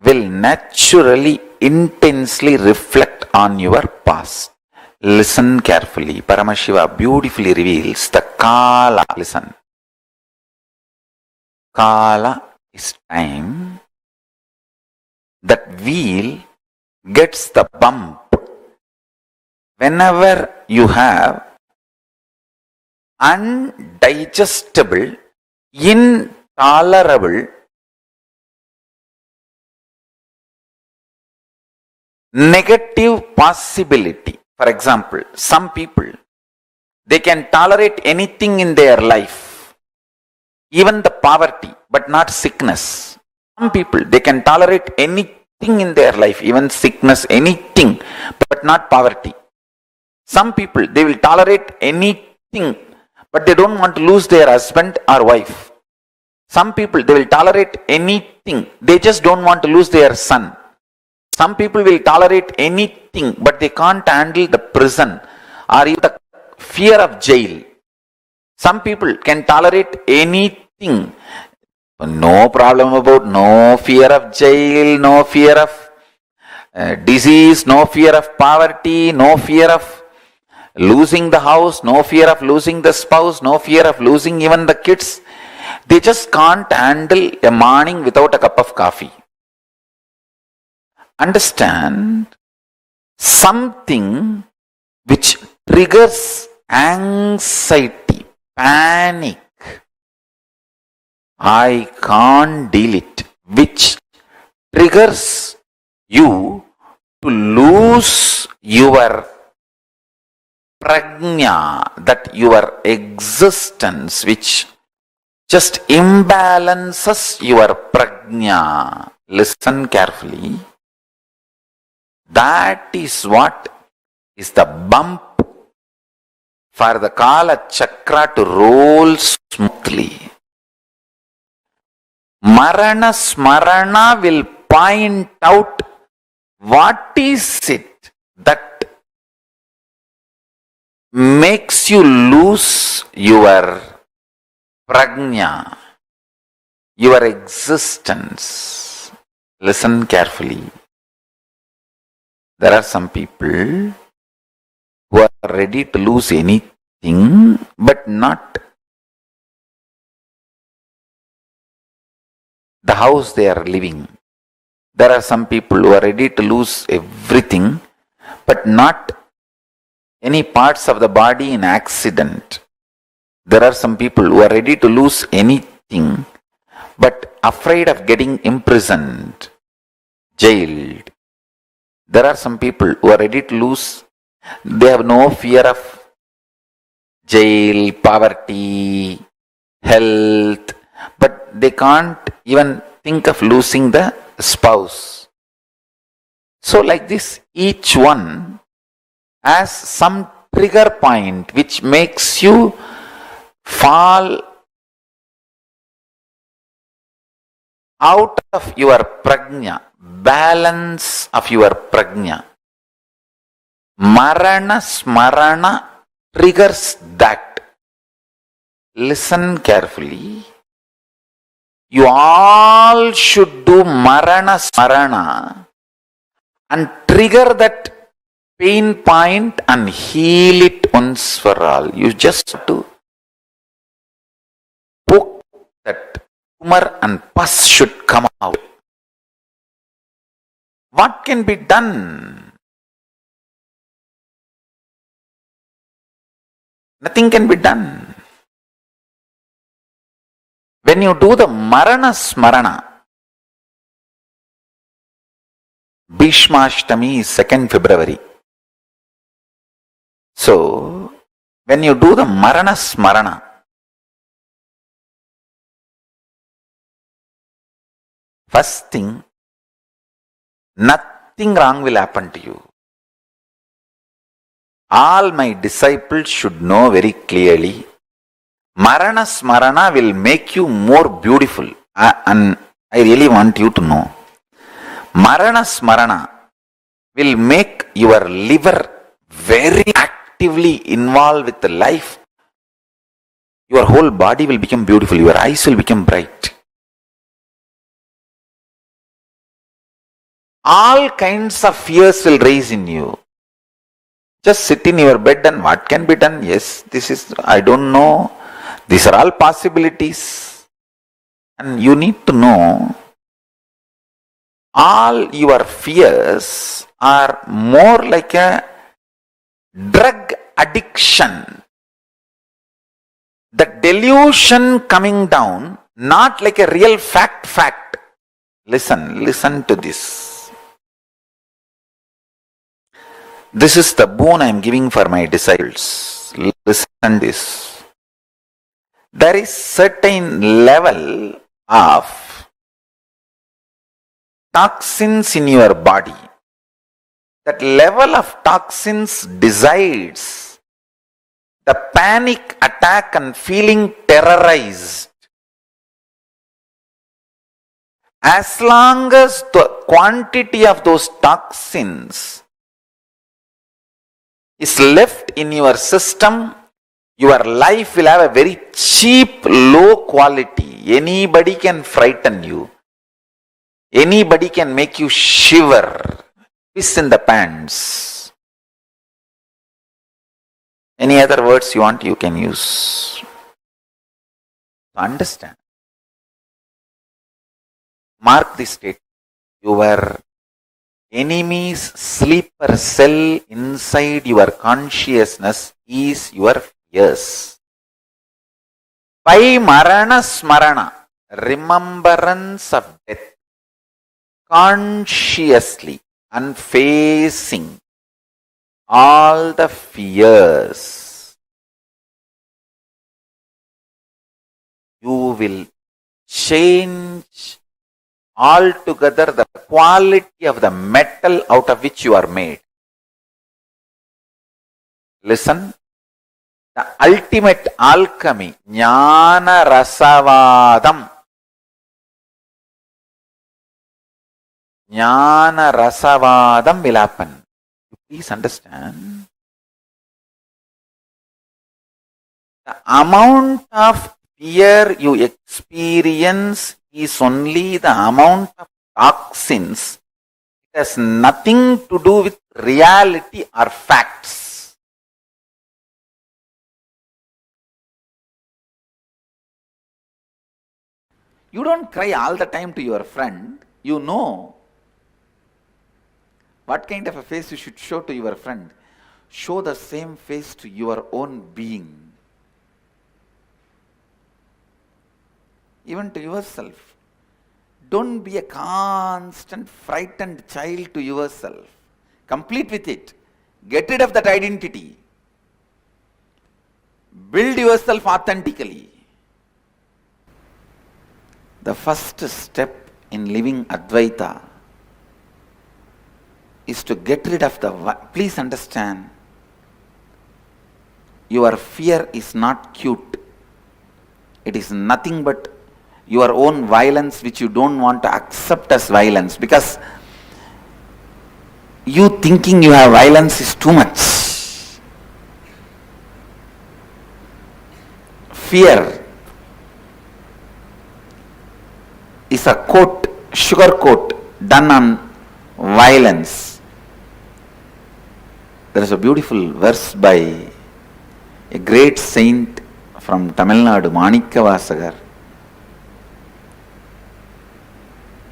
will naturally, intensely reflect on your past. Listen carefully. Paramashiva beautifully reveals the Kala. Listen. Kala is time. That wheel gets the bump whenever you have undigestible, intolerable, negative possibility. For example, some people, they can tolerate anything in their life, even the poverty, but not sickness. Some people, they can tolerate anything in their life, even sickness, anything, but not poverty. Some people, they will tolerate anything, but they don't want to lose their husband or wife. Some people, they will tolerate anything, they just don't want to lose their son. Some people will tolerate anything, but they can't handle the prison or even the fear of jail. Some people can tolerate anything. No problem about no fear of jail, no fear of disease, no fear of poverty, no fear of losing the house, no fear of losing the spouse, no fear of losing even the kids. They just can't handle a morning without a cup of coffee. Understand, something which triggers anxiety, panic, I can't deal it, which triggers you to lose your prajna, that your existence, which just imbalances your prajna. Listen carefully. That is what is the bump for the Kala Chakra to roll smoothly. Marana Smarana will point out what is it that makes you lose your prajna, your existence. Listen carefully. There are some people who are ready to lose anything, but not the house they are living. There are some people who are ready to lose everything, but not any parts of the body in accident. There are some people who are ready to lose anything, but afraid of getting imprisoned, jailed. There are some people who are ready to lose, they have no fear of jail, poverty, health, but they can't even think of losing the spouse. So like this, each one has some trigger point which makes you fall out of your prajna, balance of your prajna. Marana Smarana triggers that. Listen carefully. You all should do Marana Smarana and trigger that pain point and heal it once for all. You just have to poke that tumor and pus should come out. What can be done? Nothing can be done. When you do the Marana Smarana, Bhishmashtami is 2nd February. So, when you do the Marana Smarana, first thing, nothing wrong will happen to you. All my disciples should know very clearly, Marana Smarana will make you more beautiful. And I really want you to know, Marana Smarana will make your liver very actively involved with the life. Your whole body will become beautiful. Your eyes will become bright. All kinds of fears will rise in you. Just sit in your bed and what can be done? Yes, this is, I don't know. These are all possibilities. And you need to know all your fears are more like a drug addiction. The delusion coming down, not like a real fact. Listen to this. This is the boon I am giving for my disciples. Listen this. There is certain level of toxins in your body. That level of toxins decides the panic attack and feeling terrorized. As long as the quantity of those toxins is left in your system, your life will have a very cheap, low quality. Anybody can frighten you. Anybody can make you shiver. Piss in the pants. Any other words you want, you can use. Understand. Mark this statement. Your enemy's sleeper cell inside your consciousness is your fears. By marana smarana, remembrance of death, consciously and facing all the fears, you will change altogether the quality of the metal out of which you are made. Listen, the ultimate alchemy, jnana rasavadam. Jnana rasavadam will happen. Please understand. The amount of fear you experience is only the amount of toxins. It has nothing to do with reality or facts. You don't cry all the time to your friend. You know what kind of a face you should show to your friend. Show the same face to your own being. Even to yourself. Don't be a constant frightened child to yourself. Complete with it. Get rid of that identity. Build yourself authentically. The first step in living Advaita is to get rid of the... Please understand, your fear is not cute. It is nothing but your own violence which you don't want to accept as violence, because you thinking you have violence is too much. Fear is a coat, sugar coat done on violence. There is a beautiful verse by a great saint from Tamil Nadu, Manikkavasagar.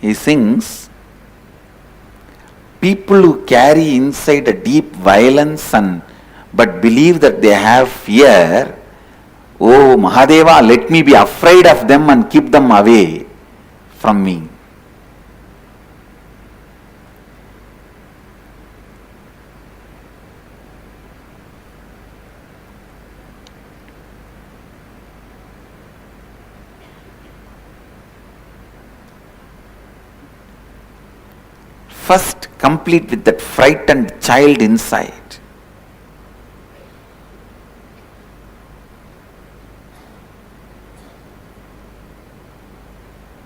He sings, people who carry inside a deep violence but believe that they have fear, oh Mahadeva, let me be afraid of them and keep them away from me. First, complete with that frightened child inside.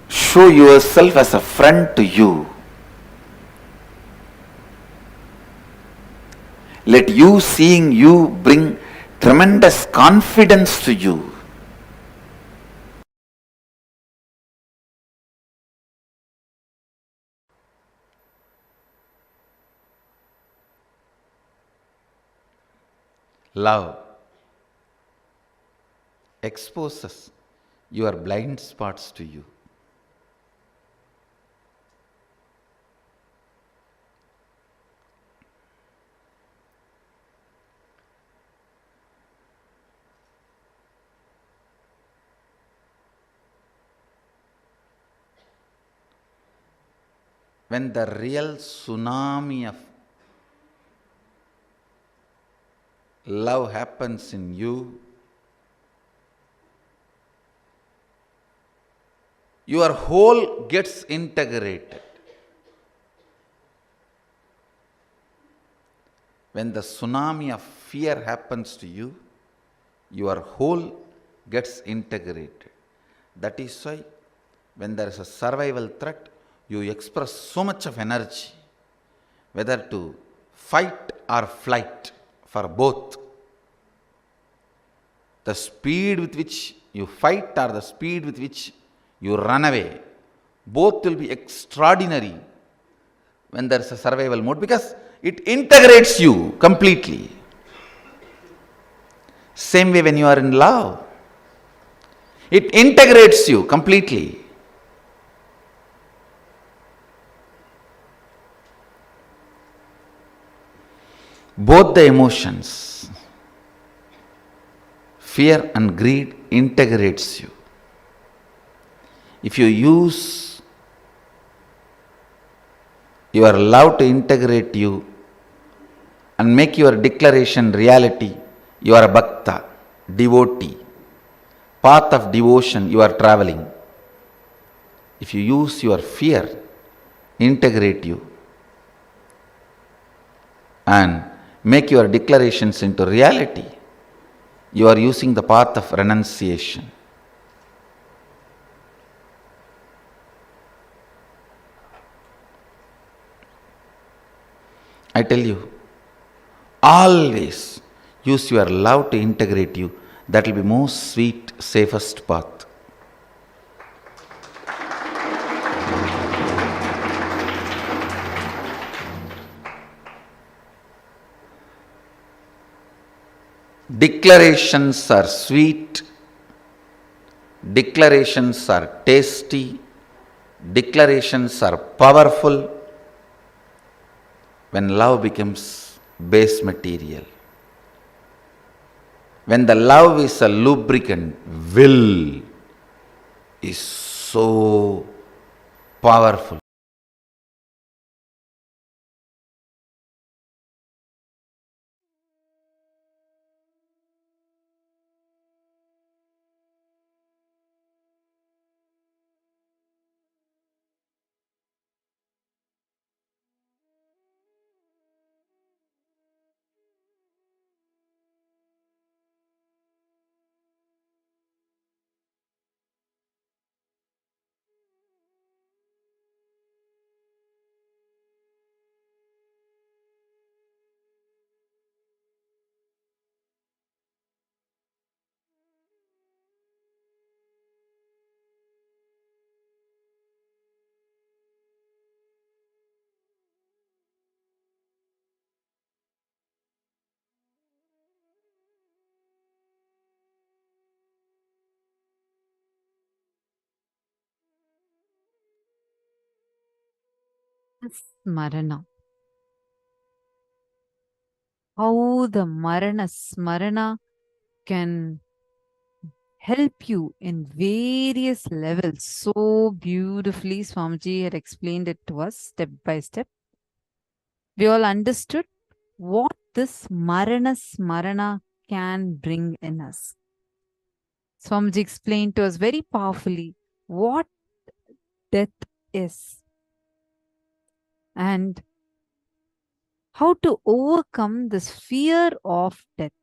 Show yourself as a friend to you. Let you seeing you bring tremendous confidence to you. Love exposes your blind spots to you. when the real tsunami of love happens in you, your whole gets integrated. When the tsunami of fear happens to you, your whole gets integrated. That is why when there is a survival threat, you express so much of energy, whether to fight or flight, for both. The speed with which you fight or the speed with which you run away, both will be extraordinary when there is a survival mode, because it integrates you completely. Same way when you are in love, it integrates you completely. Both the emotions, fear and greed, integrates you. If you use your love to integrate you and make your declaration reality, you are a bhakta, devotee. Path of devotion you are traveling. If you use your fear, integrate you, and make your declarations into reality, you are using the path of renunciation. I tell you, always use your love to integrate you. That will be most sweet, safest path. Declarations are sweet, declarations are tasty, declarations are powerful when love becomes base material. When the love is a lubricant, will is so powerful. Smarana. How the Marana Smarana can help you in various levels. So beautifully, Swamiji had explained it to us step by step. We all understood what this Marana Smarana can bring in us. Swamiji explained to us very powerfully what death is and how to overcome this fear of death.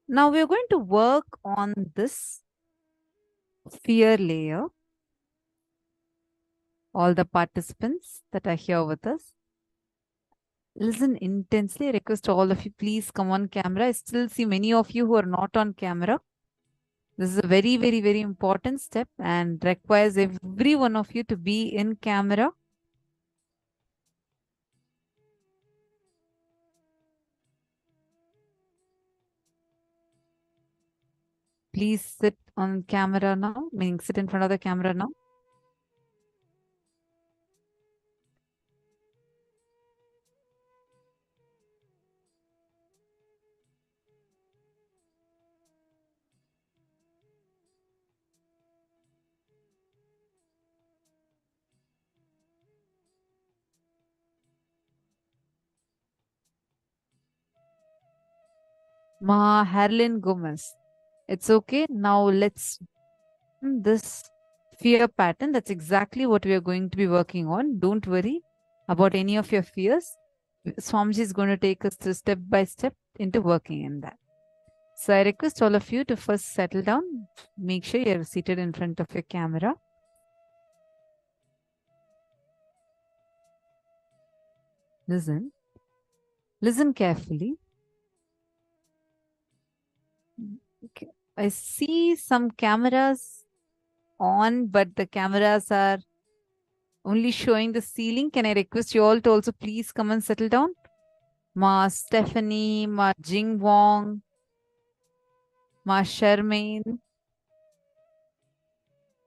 Now we are going to work on this fear layer. All the participants that are here with us, listen intensely. I request all of you, please come on camera. I still see many of you who are not on camera. This is a very, very, very important step and requires every one of you to be in camera. Please sit on camera now, meaning sit in front of the camera now. Ma Harlin Gomez. It's okay. Now let's this fear pattern. That's exactly what we are going to be working on. Don't worry about any of your fears. Swamiji is going to take us through step by step into working in that. So I request all of you to first settle down. Make sure you're seated in front of your camera. Listen. Listen carefully. Okay. I see some cameras on, but the cameras are only showing the ceiling. Can I request you all to also please come and settle down? Ma Stephanie, Ma Jing Wong, Ma Sharmaine,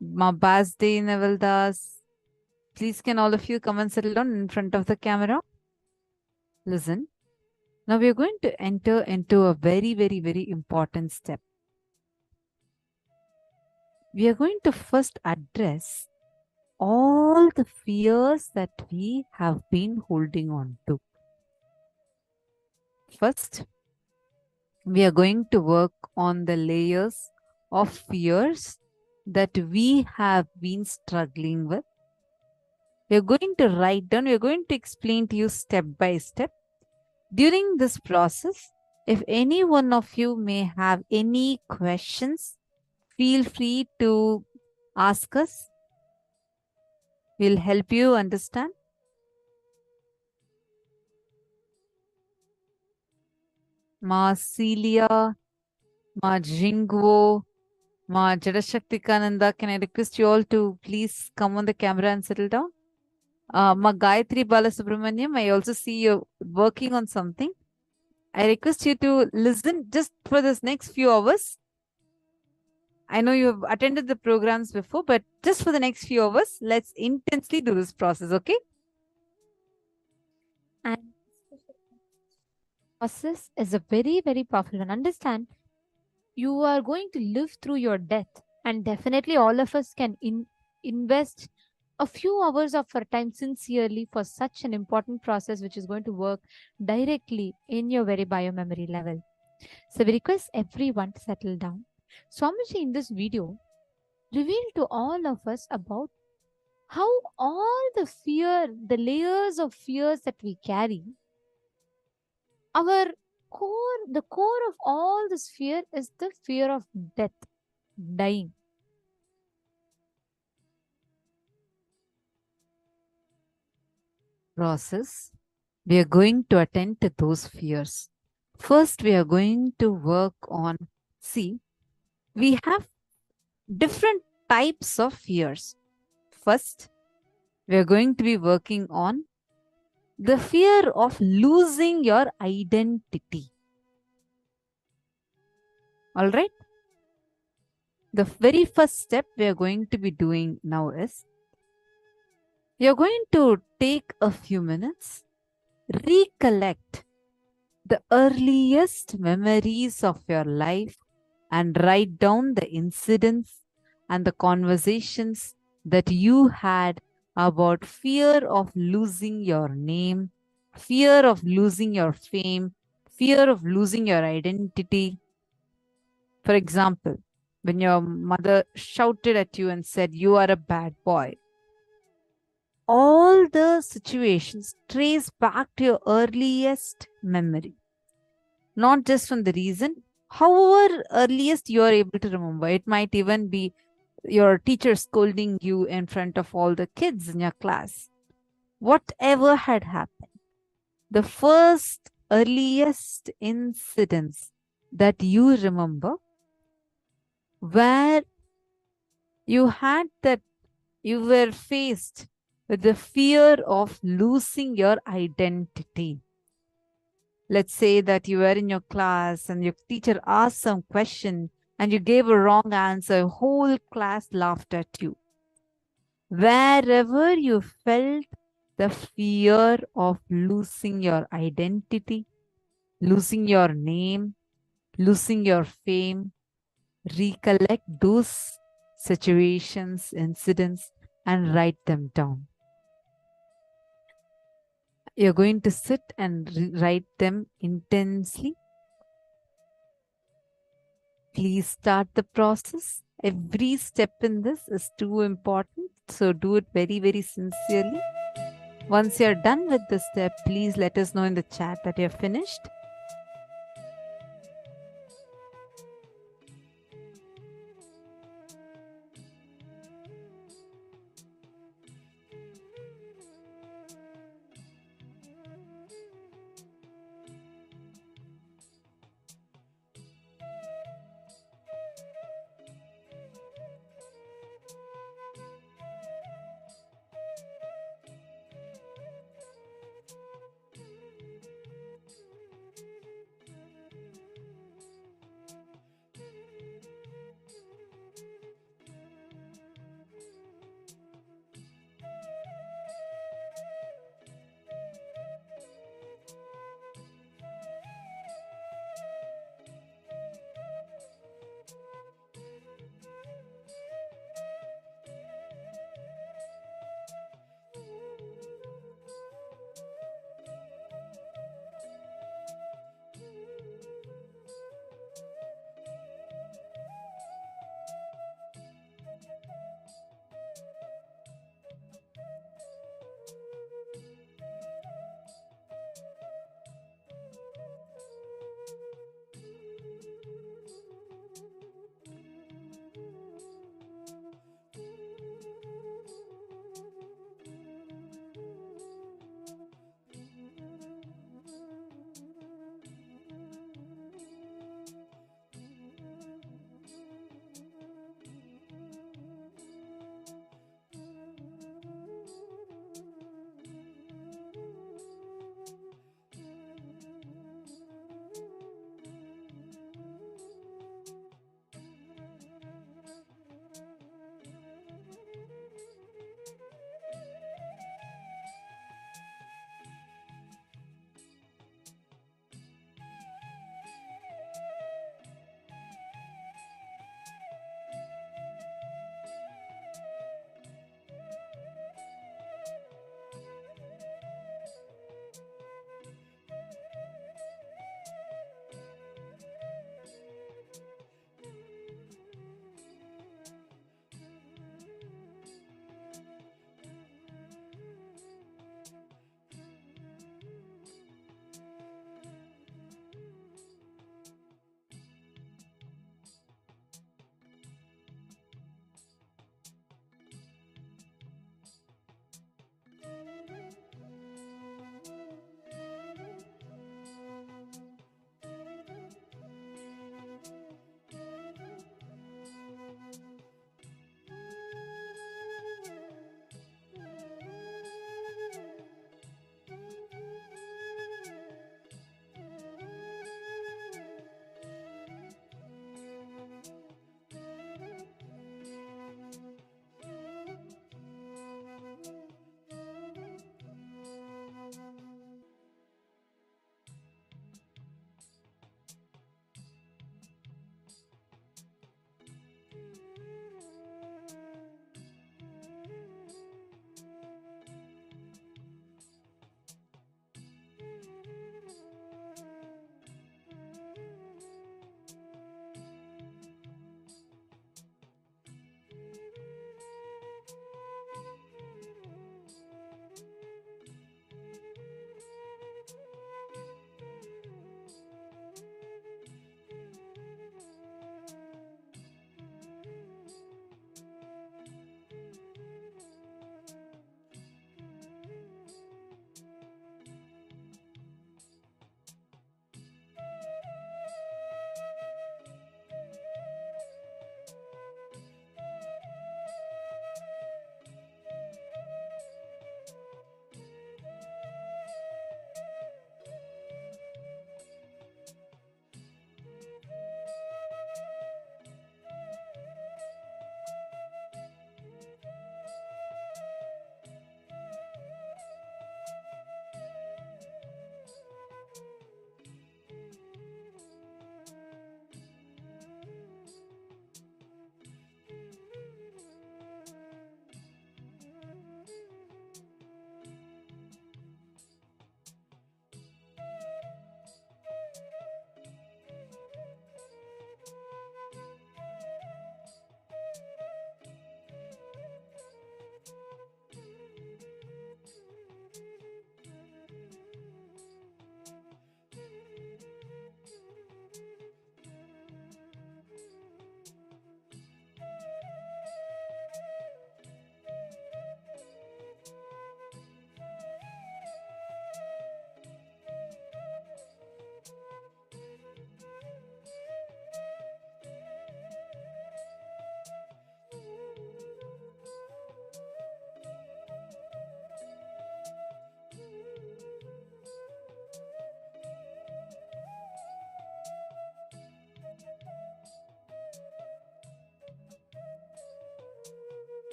Ma Basde Nevaldas. Please can all of you come and settle down in front of the camera? Listen. Now we are going to enter into a very, very, very important step. We are going to first address all the fears that we have been holding on to. First, we are going to work on the layers of fears that we have been struggling with. We are going to write down, we are going to explain to you step by step. During this process, if any one of you may have any questions, feel free to ask us. We'll help you understand. Ma Celia, Ma Jingwo, Ma Jadashaktikananda, can I request you all to please come on the camera and settle down? Ma Gayatri Balasubramaniam, I also see you working on something. I request you to listen just for this next few hours. I know you have attended the programs before, but just for the next few hours, let's intensely do this process, okay? And process is a very, very powerful one. Understand, you are going to live through your death, and definitely all of us can invest a few hours of our time sincerely for such an important process which is going to work directly in your very biomemory level. So we request everyone to settle down. Swamiji in this video revealed to all of us about how all the fear, the layers of fears that we carry, the core of all this fear is the fear of death, dying. Process, we are going to attend to those fears. First, we are going to work on, see, we have different types of fears. First, we are going to be working on the fear of losing your identity. All right? The very first step we are going to be doing now is, you're going to take a few minutes, recollect the earliest memories of your life and write down the incidents and the conversations that you had about fear of losing your name, fear of losing your fame, fear of losing your identity. For example, when your mother shouted at you and said, "You are a bad boy." All the situations trace back to your earliest memory. Not just from the reason, however earliest you are able to remember. It might even be your teacher scolding you in front of all the kids in your class. Whatever had happened, the first earliest incidents that you remember where you had that, you were faced with the fear of losing your identity. Let's say that you were in your class and your teacher asked some question and you gave a wrong answer, whole class laughed at you. Wherever you felt the fear of losing your identity, losing your name, losing your fame, recollect those situations, incidents, and write them down. You're going to sit and write them intensely. Please start the process. Every step in this is too important, so do it very, very sincerely. Once you're done with the step, please let us know in the chat that you're finished.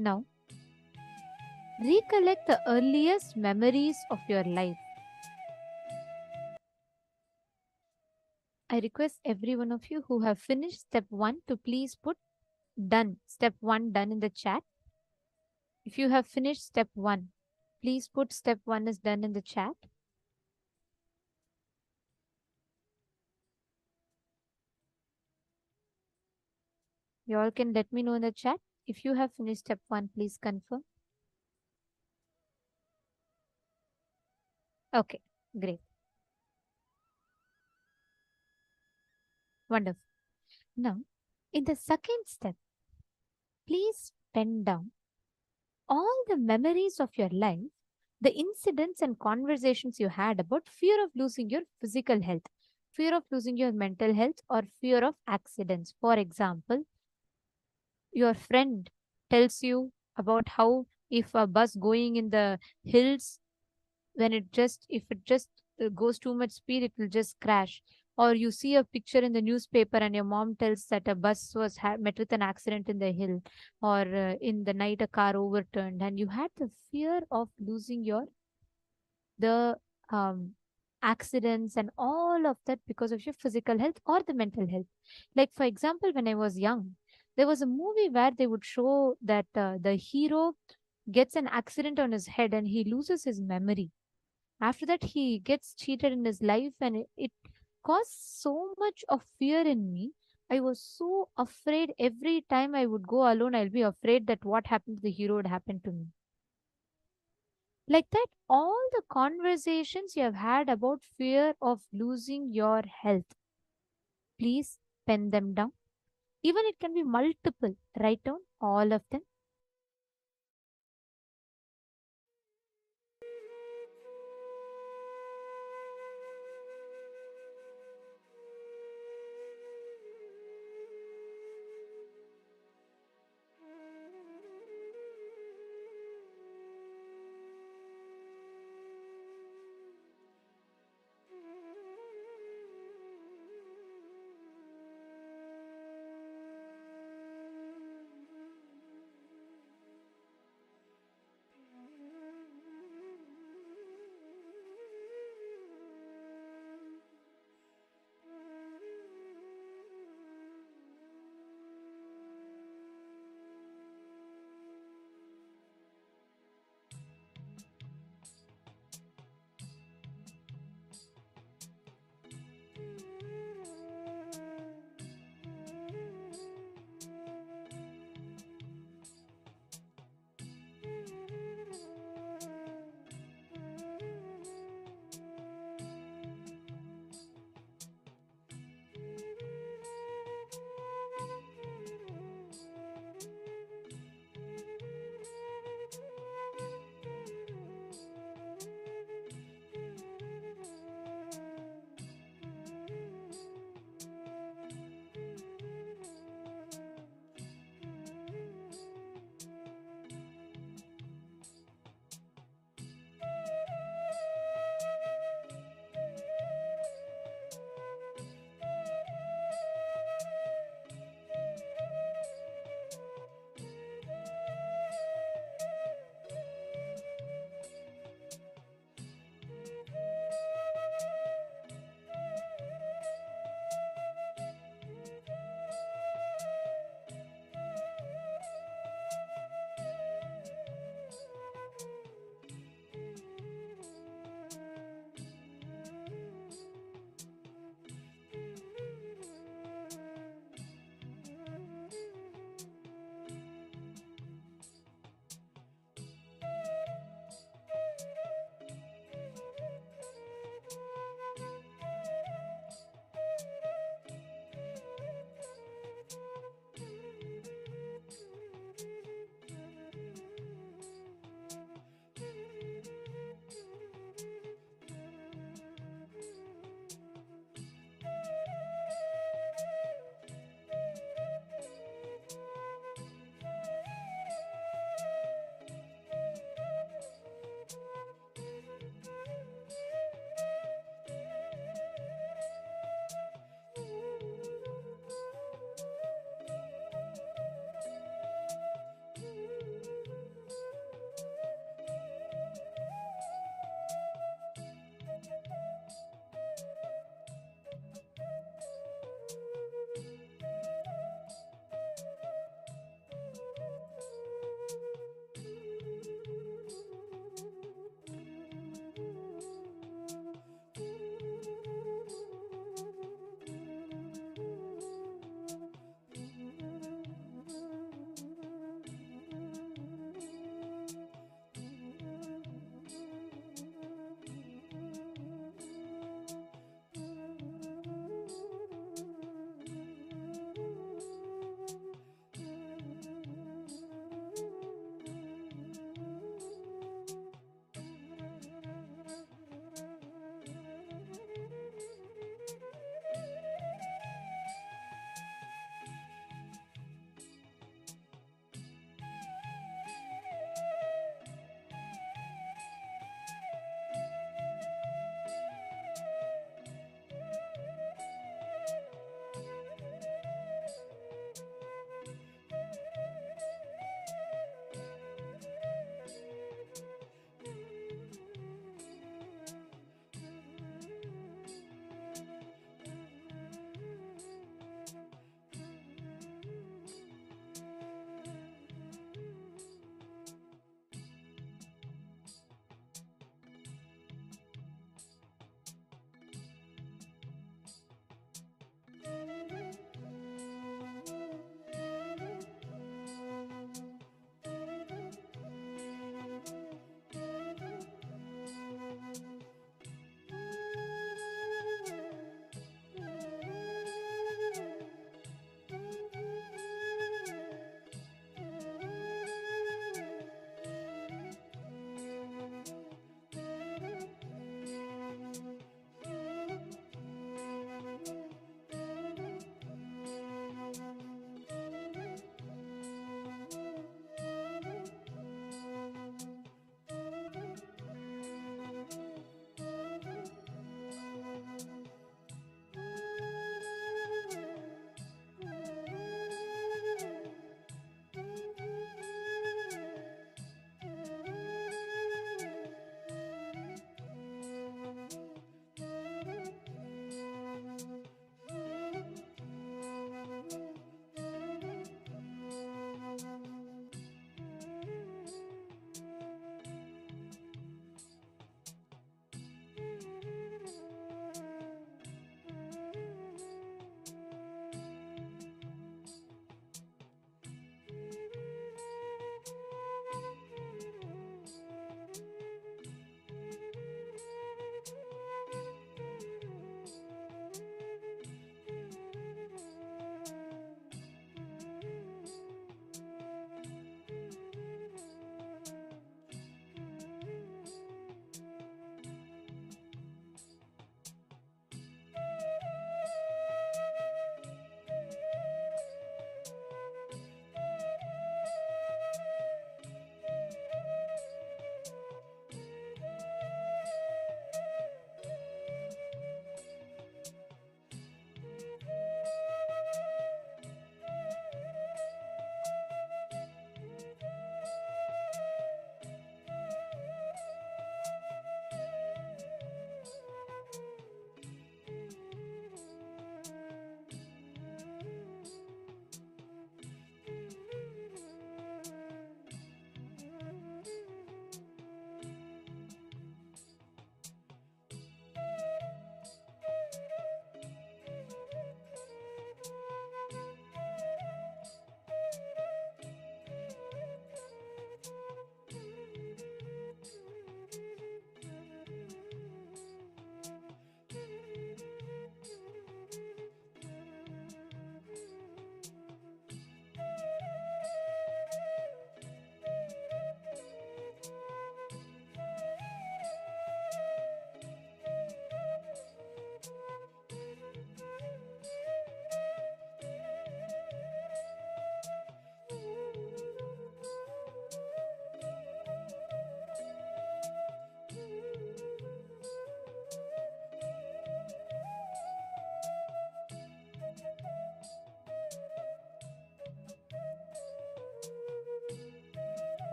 Now, recollect the earliest memories of your life. I request every one of you who have finished step 1 to please put done, step 1 done in the chat. If you have finished step 1, please put step 1 is done in the chat. You all can let me know in the chat. If you have finished step 1, please confirm. Okay, great. Wonderful. Now, in the second step, please pen down all the memories of your life, the incidents and conversations you had about fear of losing your physical health, fear of losing your mental health, or fear of accidents. For example, your friend tells you about how if a bus going in the hills, when if it just goes too much speed, it will just crash. Or you see a picture in the newspaper and your mom tells that a bus was met with an accident in the hill, or in the night a car overturned, and you had the fear of losing the um, accidents and all of that because of your physical health or the mental health. Like, for example, when I was young, there was a movie where they would show that the hero gets an accident on his head and he loses his memory. After that, he gets cheated in his life, and it caused so much of fear in me. I was so afraid. Every time I would go alone, I'll be afraid that what happened to the hero would happen to me. Like that, all the conversations you have had about fear of losing your health, please pen them down. Even it can be multiple. Write down all of them.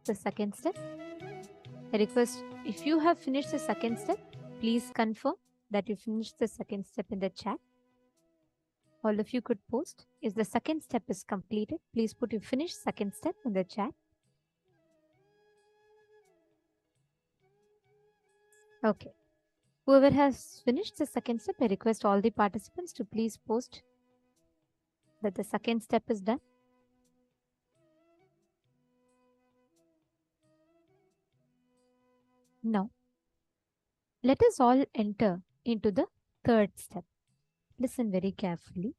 the second step. I request, if you have finished the second step, please confirm that you finished the second step in the chat. All of you could post. If the second step is completed, please put you finished second step in the chat. Okay. Whoever has finished the second step, I request all the participants to please post that the second step is done. Now, let us all enter into the third step. Listen very carefully.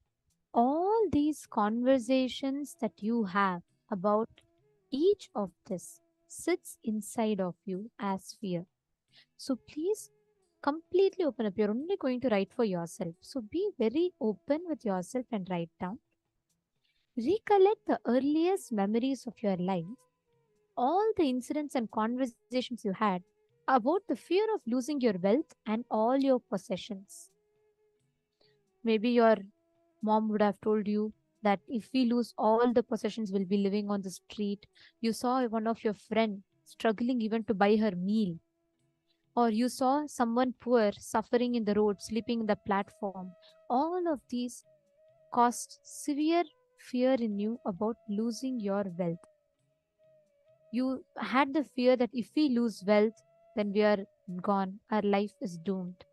All these conversations that you have about each of this sits inside of you as fear. So please completely open up. You're only going to write for yourself. So be very open with yourself and write down. Recollect the earliest memories of your life, all the incidents and conversations you had about the fear of losing your wealth and all your possessions. Maybe your mom would have told you that if we lose all the possessions, we'll be living on the street. You saw one of your friend struggling even to buy her meal. Or you saw someone poor suffering in the road, sleeping in the platform. All of these caused severe fear in you about losing your wealth. You had the fear that if we lose wealth, then we are gone, our life is doomed.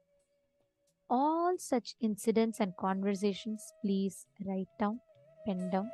All such incidents and conversations, please write down, pen down.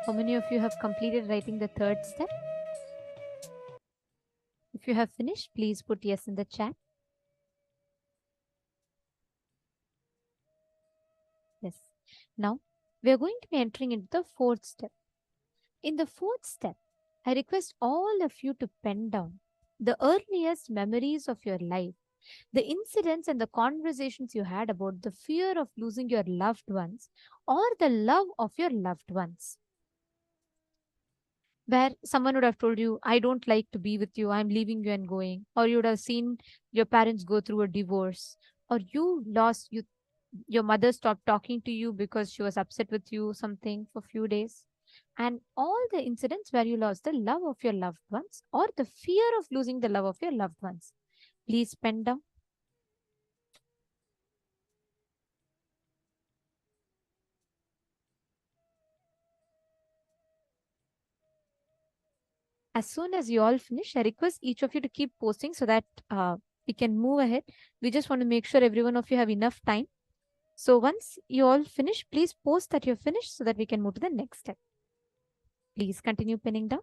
How many of you have completed writing the third step? If you have finished, please put yes in the chat. Yes. Now, we are going to be entering into the fourth step. In the fourth step, I request all of you to pen down the earliest memories of your life, the incidents and the conversations you had about the fear of losing your loved ones or the love of your loved ones. Where someone would have told you, I don't like to be with you, I'm leaving you and going. Or you would have seen your parents go through a divorce, or your mother stopped talking to you because she was upset with you something for a few days. And all the incidents where you lost the love of your loved ones or the fear of losing the love of your loved ones. Please pen down. As soon as you all finish, I request each of you to keep posting so that we can move ahead. We just want to make sure every one of you have enough time. So once you all finish, please post that you're finished so that we can move to the next step. Please continue pinning down.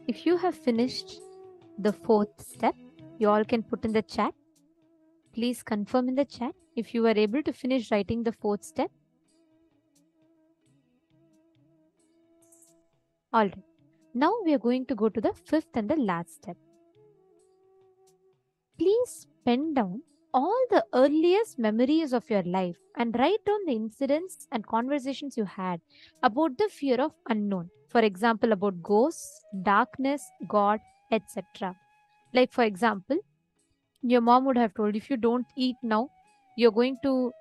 If you have finished the fourth step, you all can put in the chat. Please confirm in the chat if you were able to finish writing the fourth step. All right. Now we are going to go to the fifth and the last step. Please pen down all the earliest memories of your life and write down the incidents and conversations you had about the fear of unknown. For example, about ghosts, darkness, God, etc. Like, for example, your mom would have told, if you don't eat now, you're going to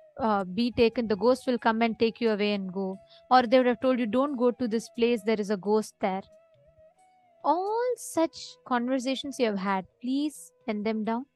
be taken, the ghost will come and take you away and go. Or they would have told you, don't go to this place, there is a ghost there. All such conversations you have had, please pen them down.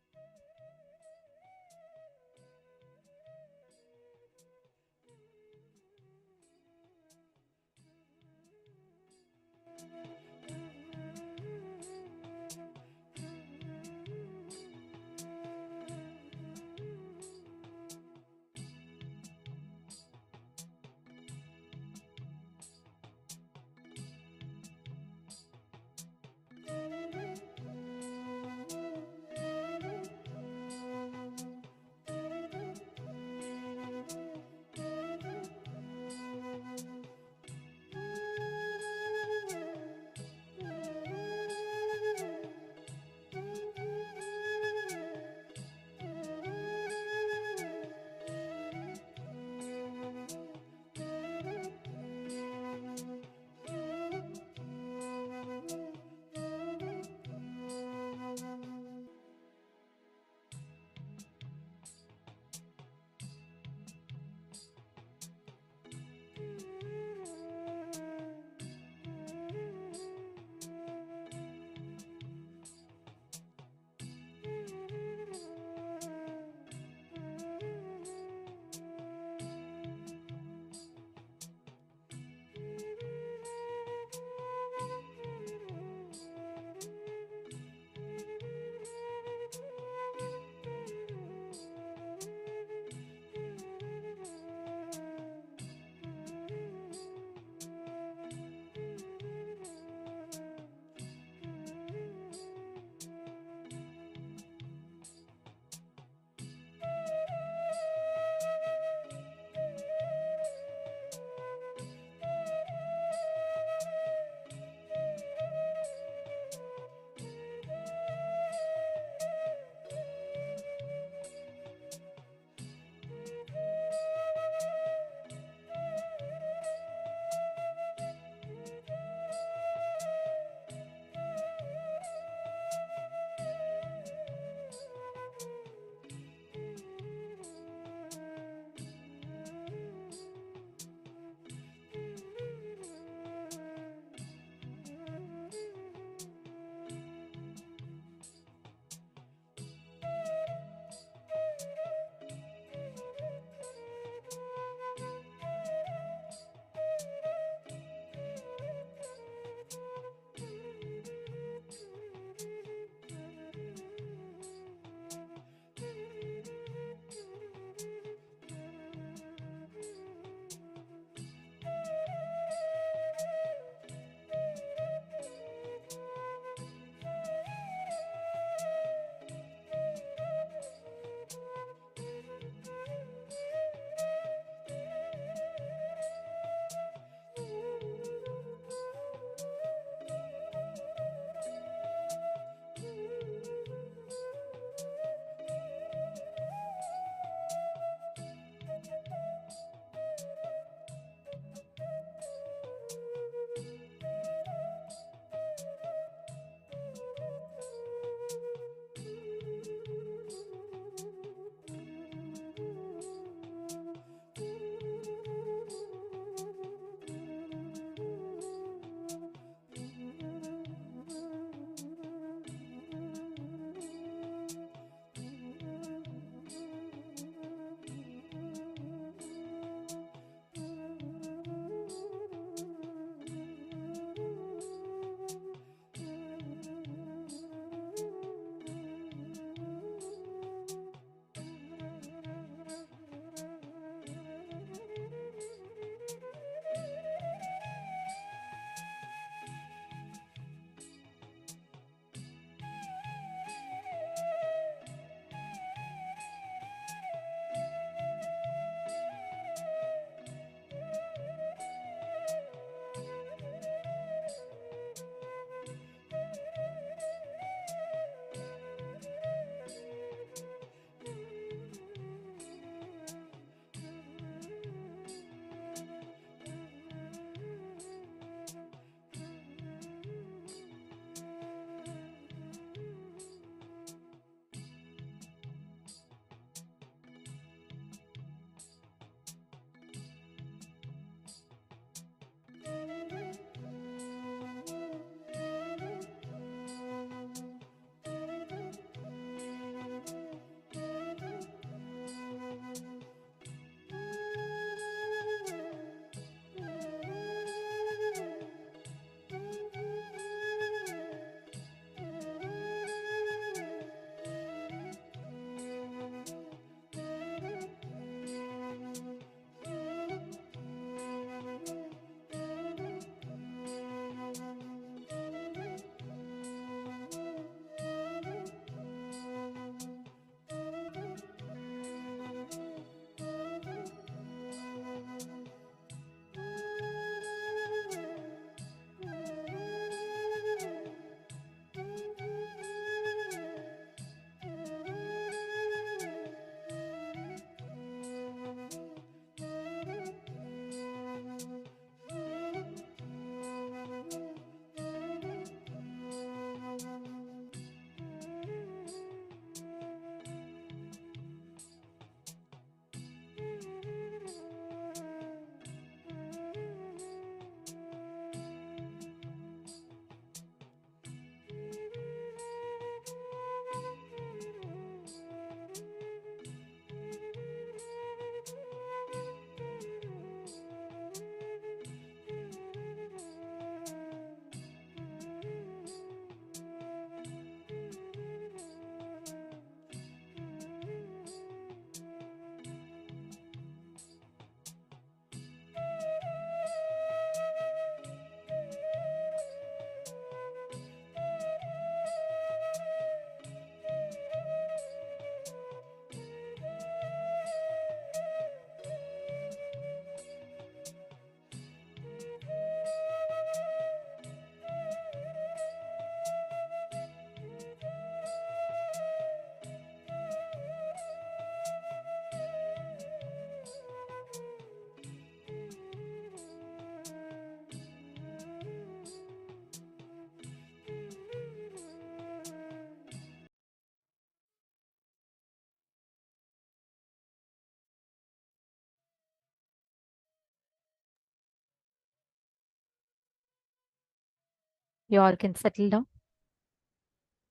You all can settle down.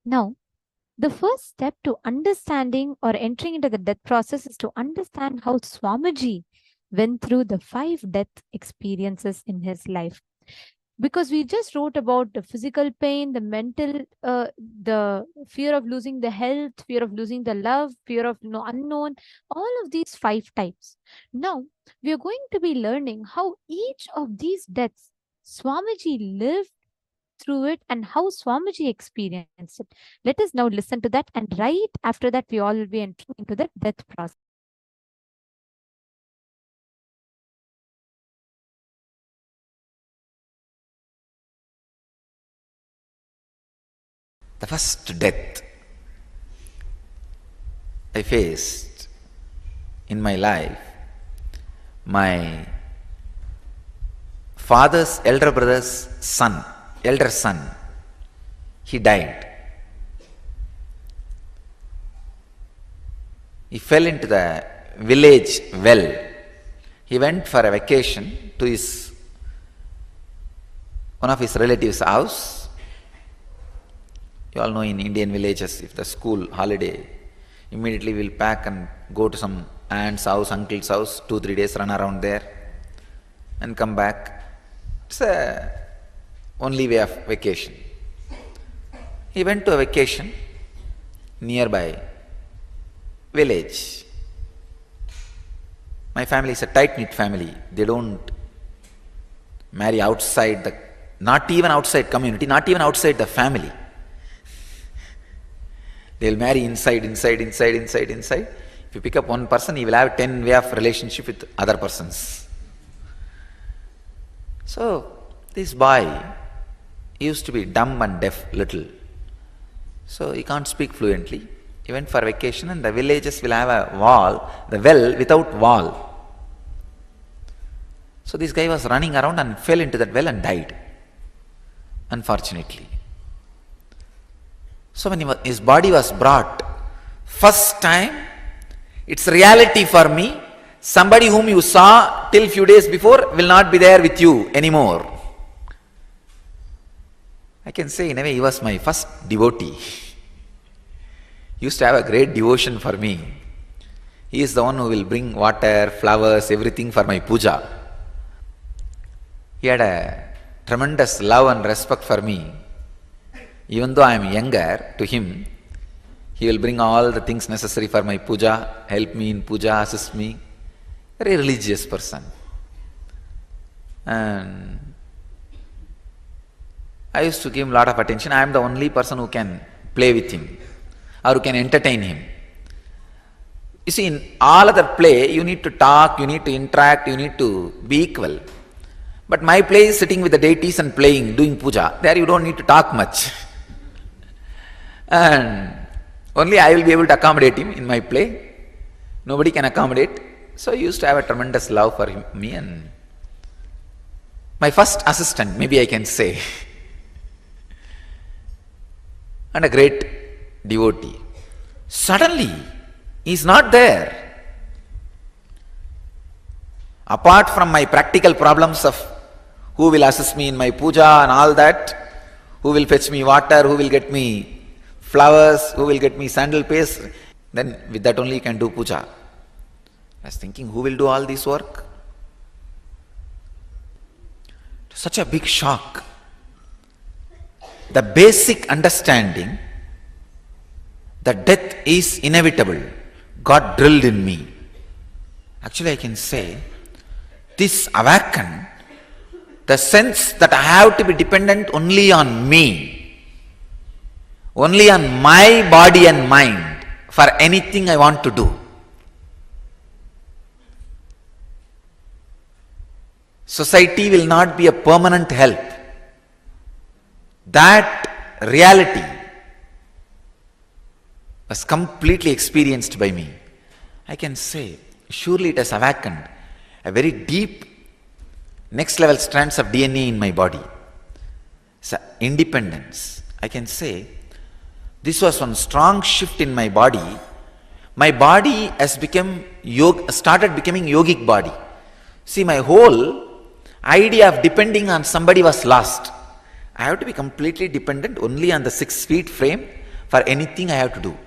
Now, the first step to understanding or entering into the death process is to understand how Swamiji went through the 5 death experiences in his life. Because we just wrote about the physical pain, the mental, the fear of losing the health, fear of losing the love, fear of unknown, all of these 5 types. Now, we are going to be learning how each of these deaths Swamiji lived through it and how Swamiji experienced it. Let us now listen to that, and right after that, we all will be entering into the death process. The first death I faced in my life, my father's elder brother's son, elder son, he died. He fell into the village well. He went for a vacation to one of his relatives' house. You all know in Indian villages, if the school holiday, immediately we'll pack and go to some aunt's house, uncle's house, 2-3 days run around there and come back. It's the only way of vacation. He went to a vacation nearby village. My family is a tight-knit family. They don't marry outside not even outside community, not even outside the family. They'll marry inside. If you pick up one person, he will have 10 way of relationship with other persons. So, this boy used to be dumb and deaf little. So, he can't speak fluently. He went for vacation and the villages will have a wall, the well without wall. So, this guy was running around and fell into that well and died, unfortunately. So when his body was brought, first time, it's reality for me, somebody whom you saw till few days before will not be there with you anymore. I can say in a way he was my first devotee. He used to have a great devotion for me. He is the one who will bring water, flowers, everything for my puja. He had a tremendous love and respect for me. Even though I am younger, to him, he will bring all the things necessary for my puja, help me in puja, assist me. Very religious person. And I used to give him a lot of attention. I am the only person who can play with him or who can entertain him. You see, in all other play, you need to talk, you need to interact, you need to be equal. But my play is sitting with the deities and playing, doing puja. There you don't need to talk much. And only I will be able to accommodate him in my play. Nobody can accommodate. So I used to have a tremendous love for me and my first assistant, maybe I can say, and a great devotee. Suddenly, he is not there. Apart from my practical problems of who will assist me in my puja and all that, who will fetch me water, who will get me flowers, who will get me sandal paste, then with that only you can do puja. I was thinking, who will do all this work? Such a big shock. The basic understanding that death is inevitable got drilled in me. Actually, I can say, this awakened the sense that I have to be dependent only on me, only on my body and mind for anything I want to do. Society will not be a permanent help. That reality was completely experienced by me. I can say, surely it has awakened a very deep, next level strands of DNA in my body. So, independence. I can say, this was one strong shift in my body. My body has started becoming yogic body. See, my whole idea of depending on somebody was lost. I have to be completely dependent only on the 6 feet frame for anything I have to do.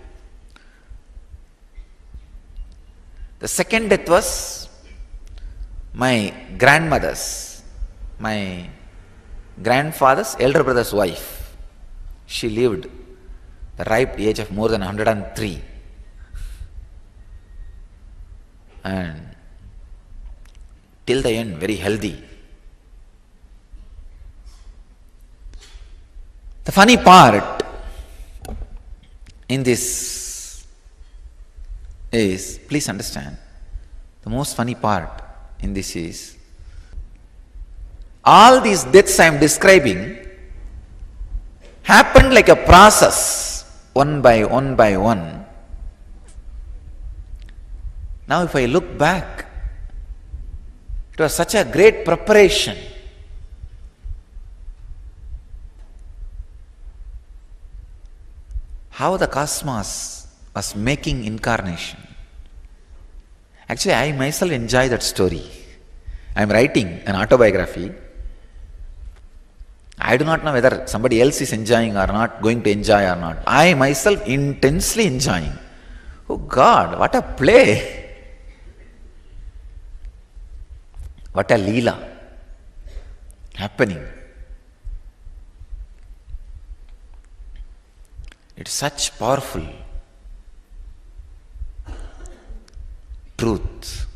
The second death was my grandmother's, my grandfather's elder brother's wife. She lived the ripe age of more than 103. And till the end, very healthy. The funny part in this is, please understand, the most funny part in this is, all these deaths I am describing happened like a process, one by one by one. Now if I look back, it was such a great preparation. How the cosmos was making incarnation. Actually, I myself enjoy that story. I am writing an autobiography. I do not know whether somebody else is enjoying or not, going to enjoy or not. I myself intensely enjoying. Oh God, what a play! What a leela happening. It's such powerful truth,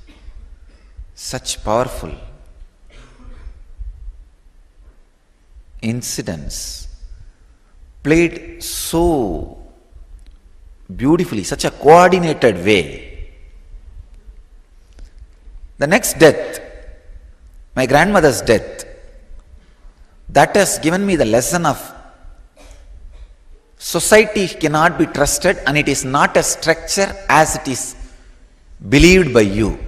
such powerful incidents, played so beautifully, such a coordinated way. The next death, my grandmother's death, that has given me the lesson of society cannot be trusted, and it is not a structure as it is believed by you.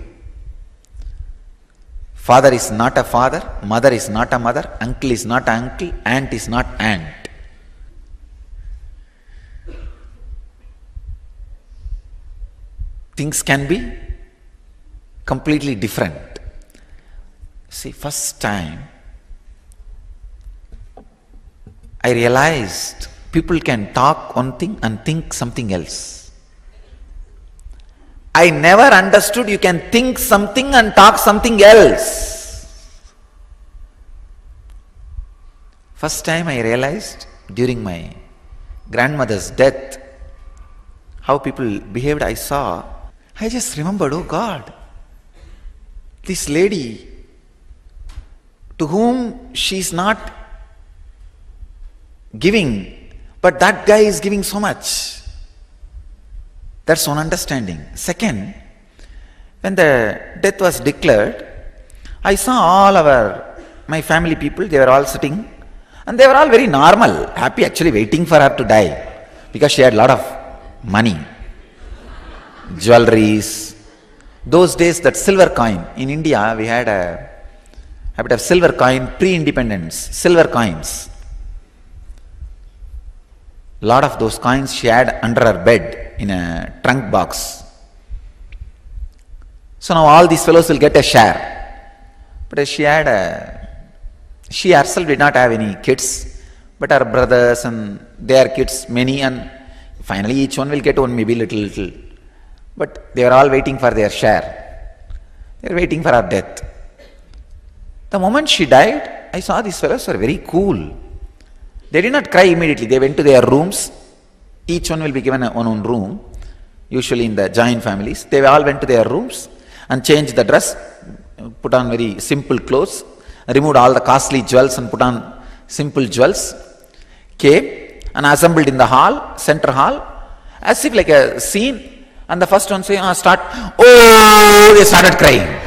Father is not a father, mother is not a mother, uncle is not an uncle, aunt is not aunt. Things can be completely different. See, first time I realized people can talk one thing and think something else. I never understood you can think something and talk something else. First time I realized during my grandmother's death how people behaved. I just remembered, oh God, this lady to whom she's not giving, but that guy is giving so much. That's one understanding. Second, when the death was declared, I saw my family people, they were all sitting, and they were all very normal, happy, actually waiting for her to die, because she had a lot of money, jewelries. Those days, that silver coin, in India, we had a habit of silver coin, pre-independence, silver coins. Lot of those coins she had under her bed in a trunk box. So now all these fellows will get a share. But she herself did not have any kids, but her brothers and their kids, many, and finally each one will get one, maybe little. But they were all waiting for their share. They were waiting for her death. The moment she died, I saw these fellows were very cool. They did not cry immediately. They went to their rooms. Each one will be given one own room, usually in the joint families. They all went to their rooms and changed the dress, put on very simple clothes, removed all the costly jewels and put on simple jewels, came and assembled in the hall, center hall, as if like a scene. And the first one say, they started crying.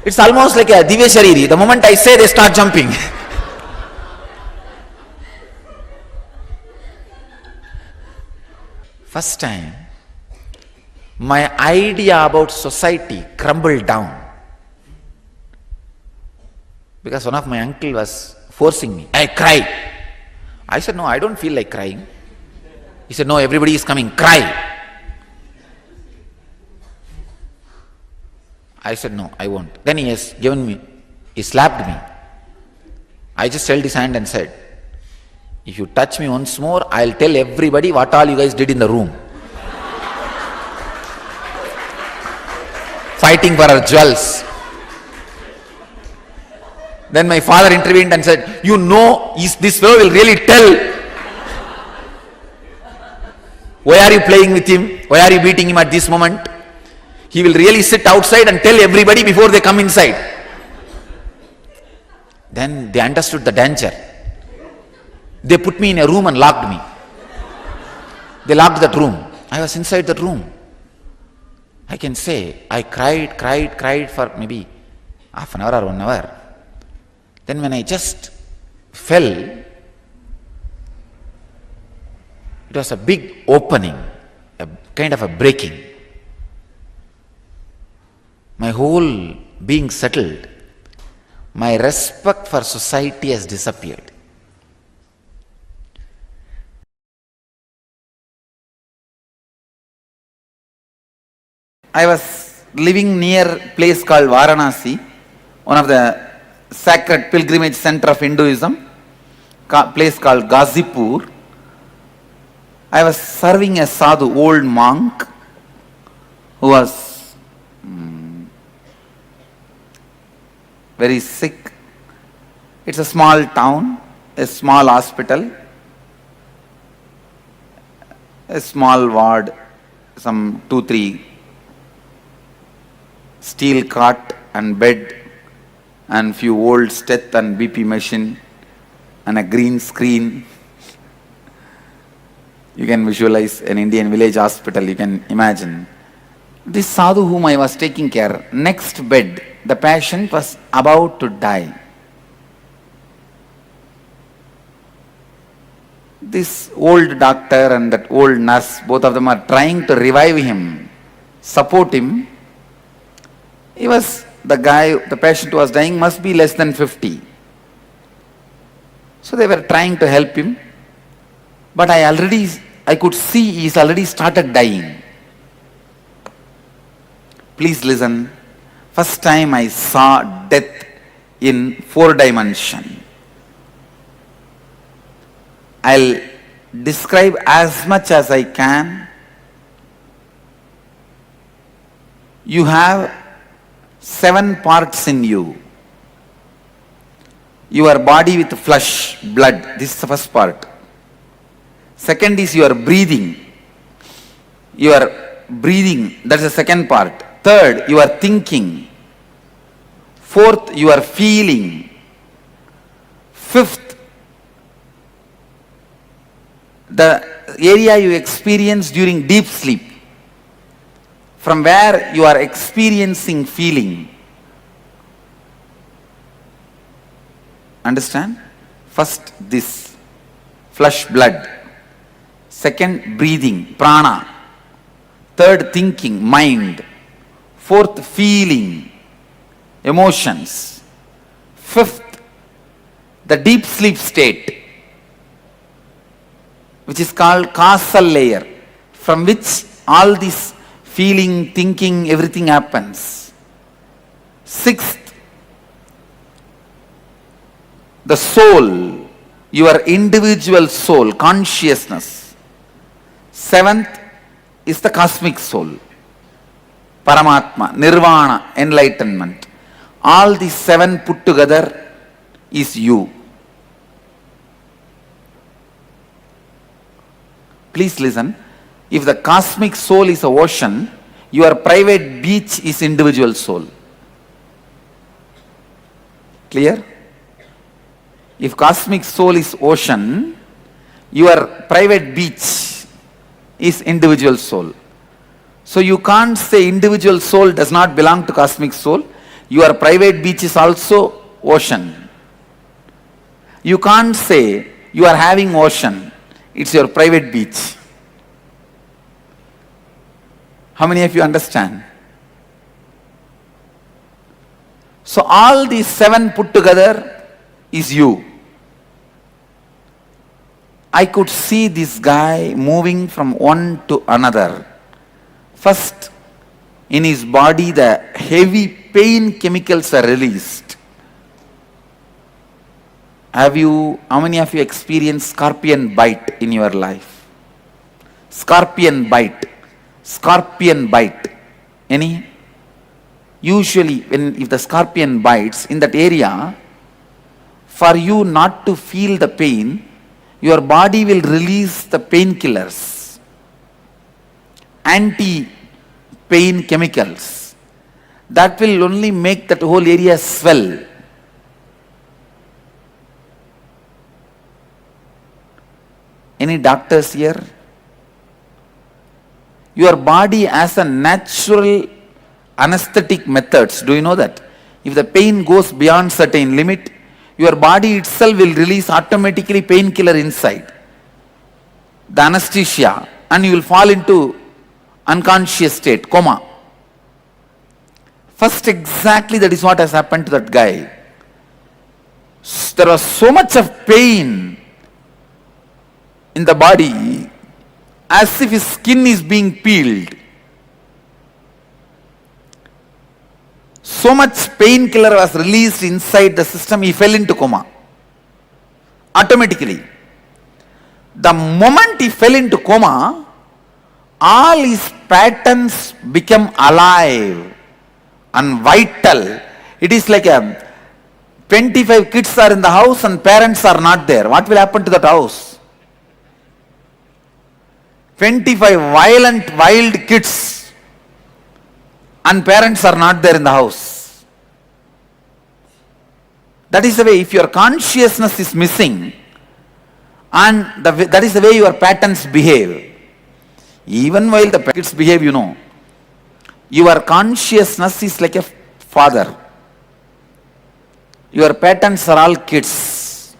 It's almost like a Divya Shariri. The moment I say, they start jumping. First time, my idea about society crumbled down. Because one of my uncle was forcing me. I cry. I said, no, I don't feel like crying. He said, no, everybody is coming, cry. I said, no, I won't. Then he slapped me. I just held his hand and said, if you touch me once more, I'll tell everybody what all you guys did in the room. Fighting for our jewels. Then my father intervened and said, you know, this fellow will really tell. Why are you playing with him? Why are you beating him at this moment? He will really sit outside and tell everybody before they come inside. Then they understood the danger. They put me in a room and locked me. They locked that room. I was inside that room. I can say, I cried for maybe half an hour or 1 hour. Then when I just fell, it was a big opening, a kind of a breaking. My whole being settled. My respect for society has disappeared. I was living near a place called Varanasi, one of the sacred pilgrimage center of Hinduism, place called Ghazipur. I was serving a sadhu, old monk, who was very sick. It's a small town, a small hospital, a small ward, some 2-3 steel cot and bed and few old steth and BP machine and a green screen. You can visualize an Indian village hospital, you can imagine. This sadhu whom I was taking care, next bed, the patient was about to die. This old doctor and that old nurse, both of them are trying to revive him, support him. He was, the guy, the patient who was dying must be less than 50. So they were trying to help him. But I could see he's already started dying. Please listen. First time I saw death in 4 dimension. I'll describe as much as I can. You have 7 parts in you. Your body with flesh, blood. This is the first part. Second is your breathing. Your breathing, that's the second part. Third, your thinking. Fourth, your feeling. Fifth, the area you experience during deep sleep, from where you are experiencing feeling. Understand? First, this flesh, blood. Second, breathing, prana. Third, thinking, mind. Fourth, feeling, emotions. Fifth, the deep sleep state, which is called causal layer, from which all this feeling, thinking, everything happens. Sixth, the soul, your individual soul, consciousness. Seventh is the cosmic soul, Paramatma, Nirvana, enlightenment. All these 7 put together is you. Please listen. If the cosmic soul is an ocean, your private beach is individual soul. Clear? If cosmic soul is ocean, your private beach is individual soul. So you can't say individual soul does not belong to cosmic soul. Your private beach is also ocean. You can't say you are having ocean. It's your private beach. How many of you understand? So all these 7 put together is you. I could see this guy moving from one to another. First, in his body, the heavy pain chemicals are released. How many of you experienced scorpion bite in your life? Scorpion bite. Scorpion bite. Any? Usually, if the scorpion bites in that area, for you not to feel the pain, your body will release the painkillers, anti-pain chemicals. That will only make that whole area swell. Any doctors here? Your body has a natural anesthetic methods. Do you know that? If the pain goes beyond certain limit, your body itself will release automatically painkiller inside, the anesthesia, and you will fall into unconscious state, coma. First, exactly that is what has happened to that guy. There was so much of pain in the body, as if his skin is being peeled. So much painkiller was released inside the system, he fell into coma. Automatically. The moment he fell into coma, all his patterns become alive and vital. It is like 25 kids are in the house and parents are not there. What will happen to that house? 25 violent, wild kids and parents are not there in the house. That is the way, if your consciousness is missing, and that is the way your patterns behave. Even while the kids behave, you know, your consciousness is like a father. Your patterns are all kids.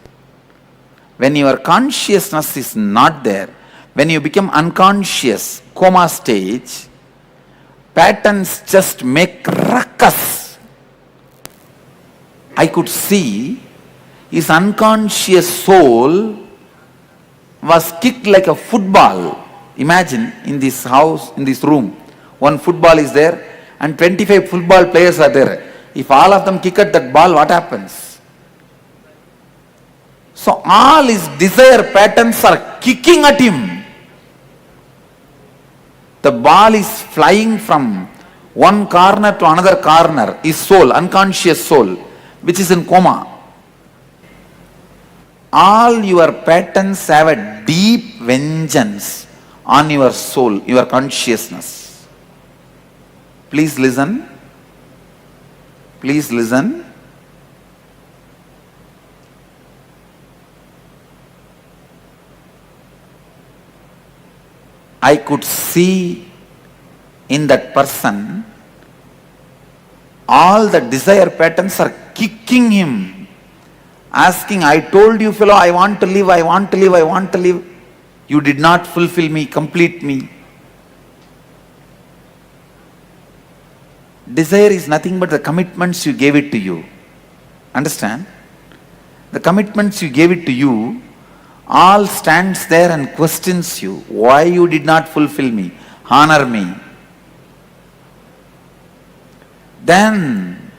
When your consciousness is not there, when you become unconscious, coma stage, patterns just make ruckus. I could see his unconscious soul was kicked like a football. Imagine in this house, in this room, one football is there and 25 football players are there. If all of them kick at that ball, what happens? So all his desire patterns are kicking at him. The ball is flying from one corner to another corner. His soul, unconscious soul, which is in coma. All your patterns have a deep vengeance on your soul, your consciousness. Please listen. Please listen. I could see in that person all the desire patterns are kicking him, asking, I told you fellow, I want to live, I want to live, I want to live. You did not fulfill me, complete me. Desire is nothing but the commitments you gave it to you. Understand? The commitments you gave it to you, all stands there and questions you. Why you did not fulfill me? Honor me. Then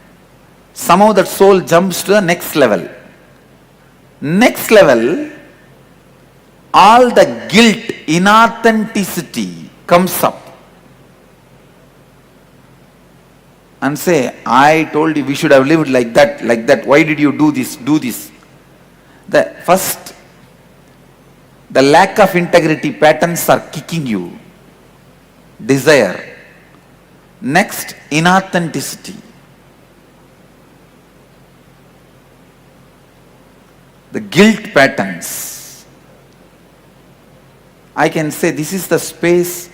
somehow that soul jumps to the next level. Next level, all the guilt, inauthenticity comes up. And say, I told you we should have lived like that, like that. Why did you do this, do this? The first, the lack of integrity patterns are kicking you. Desire. Next, inauthenticity. The guilt patterns. I can say this is the space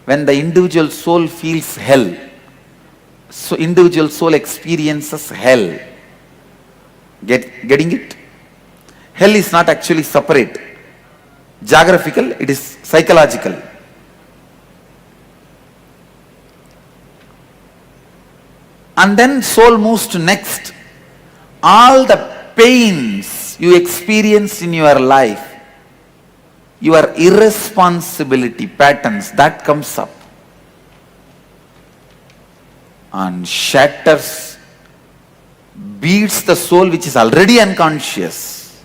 when the individual soul feels hell. So individual soul experiences hell. Getting it? Hell is not actually separate. Geographical, it is psychological. And then soul moves to next. All the pains you experience in your life, your irresponsibility patterns, that comes up and shatters, beats the soul which is already unconscious.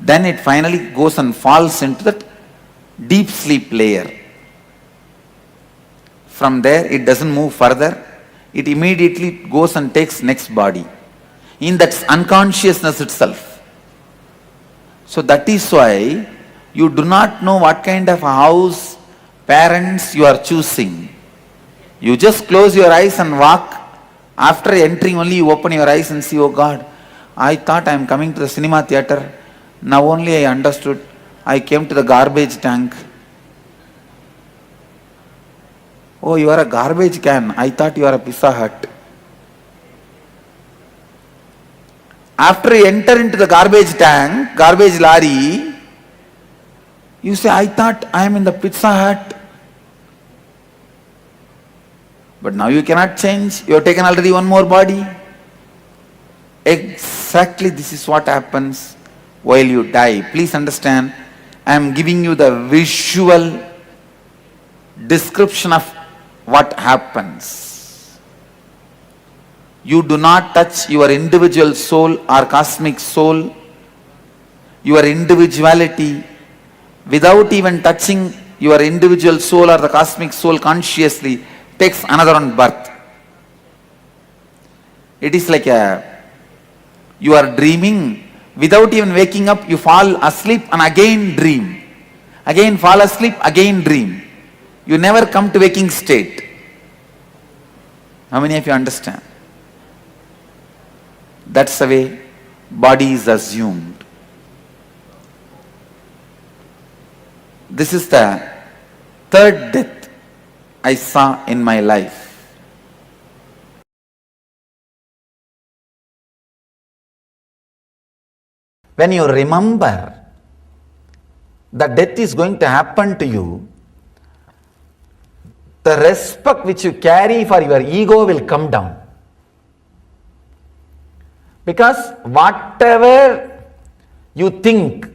then it finally goes and falls into that deep sleep layer. From there, it doesn't move further. It immediately goes and takes next body. In that unconsciousness itself. So that is why you do not know what kind of a house, parents you are choosing. You just close your eyes and walk. After entering only you open your eyes and see, oh God, I thought I am coming to the cinema theatre. Now only I understood. I came to the garbage tank. Oh, you are a garbage can. I thought you are a Pizza Hut. After you enter into the garbage tank, garbage lorry, you say, I thought I am in the Pizza Hut. But now you cannot change. You have taken already one more body. Exactly this is what happens while you die. Please understand, I am giving you the visual description of what happens. You do not touch your individual soul or cosmic soul, your individuality, without even touching your individual soul or the cosmic soul consciously, takes another one birth. It is like you are dreaming, without even waking up, you fall asleep and again dream. Again fall asleep, again dream. You never come to waking state. How many of you understand? That's the way body is assumed. This is the third death I saw in my life. When you remember that death is going to happen to you, the respect which you carry for your ego will come down. Because whatever you think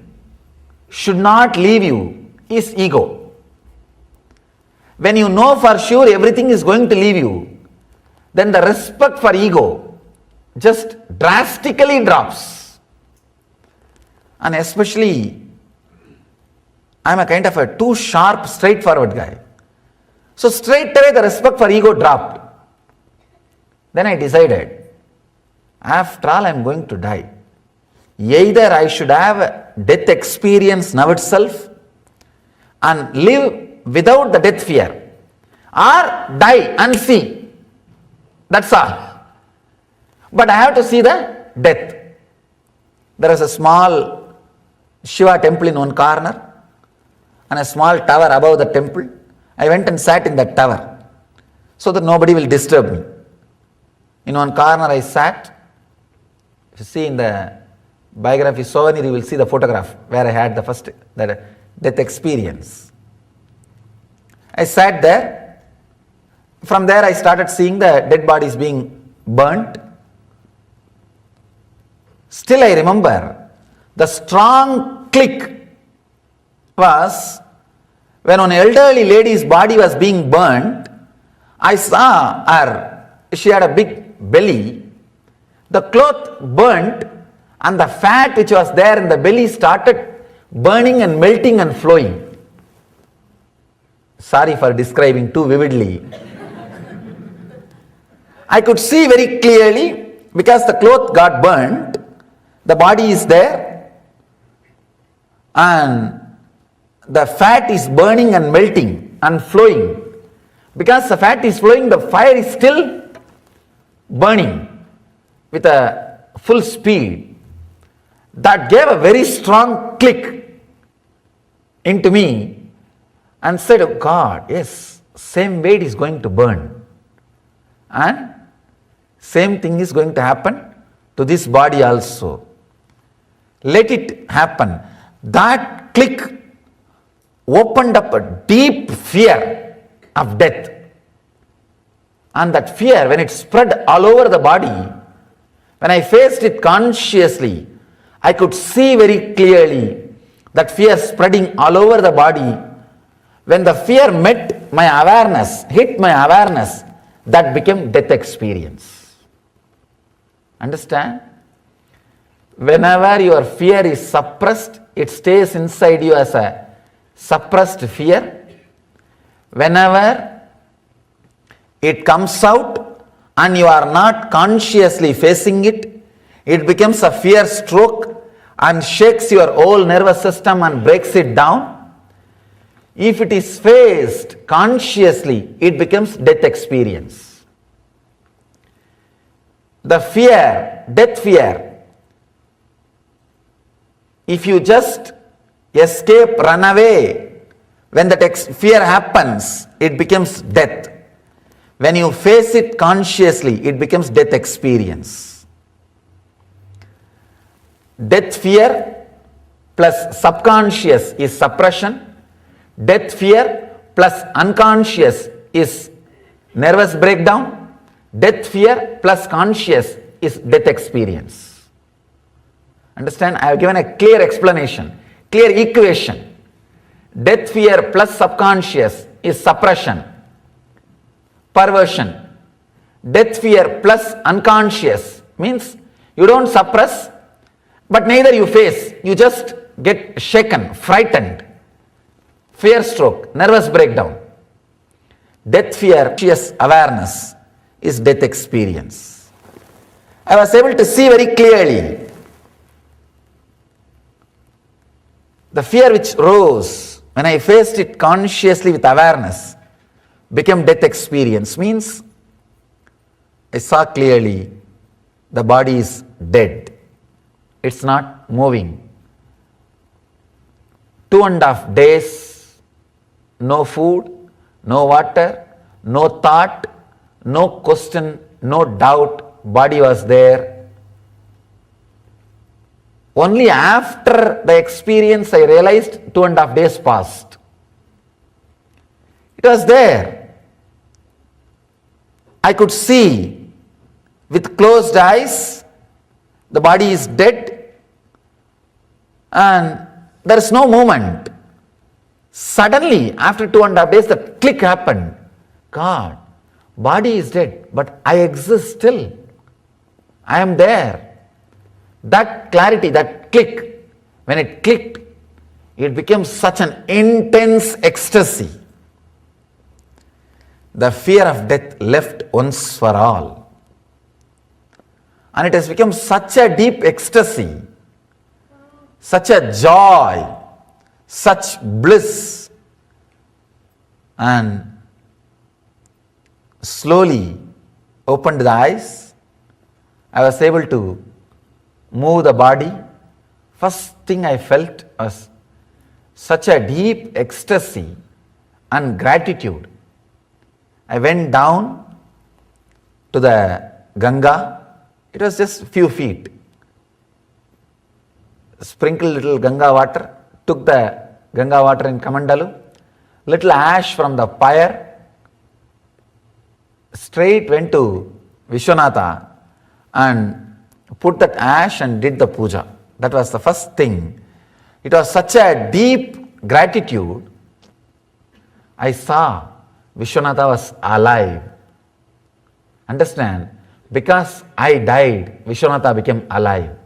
should not leave you is ego. When you know for sure everything is going to leave you, then the respect for ego just drastically drops. And especially, I am a kind of a too sharp, straightforward guy. So straight away the respect for ego dropped. Then I decided, after all I am going to die. Either I should have death experience now itself and live without the death fear, or die and see. That's all. But I have to see the death. There is a small Shiva temple in one corner and a small tower above the temple. I went and sat in that tower so that nobody will disturb me. In one corner I sat. If you see in the biography souvenir, you will see the photograph where I had the first death experience. I sat there. From there I started seeing the dead bodies being burnt. Still I remember the strong click was when an elderly lady's body was being burnt. I saw her, she had a big belly. The cloth burnt and the fat which was there in the belly started burning and melting and flowing. Sorry for describing too vividly. I could see very clearly because the cloth got burnt, the body is there and the fat is burning and melting and flowing. Because the fat is flowing, the fire is still burning with a full speed. That gave a very strong click into me and said, oh God, yes, same way it is going to burn. And same thing is going to happen to this body also. Let it happen. That click opened up a deep fear of death. And that fear, when it spread all over the body, when I faced it consciously, I could see very clearly that fear spreading all over the body. When the fear met my awareness, hit my awareness, that became death experience. Understand? Whenever your fear is suppressed, it stays inside you as a suppressed fear. Whenever it comes out and you are not consciously facing it, it becomes a fear stroke and shakes your whole nervous system and breaks it down. If it is faced consciously, it becomes death experience. The fear, death fear, if you just escape, run away, when that fear happens, it becomes death. When you face it consciously, it becomes death experience. Death fear plus subconscious is suppression. Death fear plus unconscious is nervous breakdown. Death fear plus conscious is death experience. Understand? I have given a clear explanation, clear equation. Death fear plus subconscious is suppression, perversion. Death fear plus unconscious means you don't suppress, but neither you face, you just get shaken, frightened, fear stroke, nervous breakdown. Death fear, conscious awareness is death experience. I was able to see very clearly the fear which rose when I faced it consciously with awareness became death experience. Means I saw clearly the body is dead. It's not moving. 2.5 days, no food, no water, no thought, no question, no doubt, body was there. Only after the experience I realized 2.5 days passed. It was there. I could see with closed eyes, the body is dead and there is no movement. Suddenly, after 2.5 days, the click happened. God, body is dead, but I exist still. I am there. That clarity, that click, when it clicked, it became such an intense ecstasy. The fear of death left once for all. And it has become such a deep ecstasy, such a joy, such bliss. And slowly opened the eyes. I was able to move the body. First thing I felt was such a deep ecstasy and gratitude. I went down to the Ganga. It was just a few feet. Sprinkled little Ganga water, took the Ganga water in Kamandalu, little ash from the pyre, straight went to Vishwanatha and put that ash and did the puja. That was the first thing. It was such a deep gratitude. I saw Vishwanatha was alive. Understand? Because I died, Vishwanatha became alive.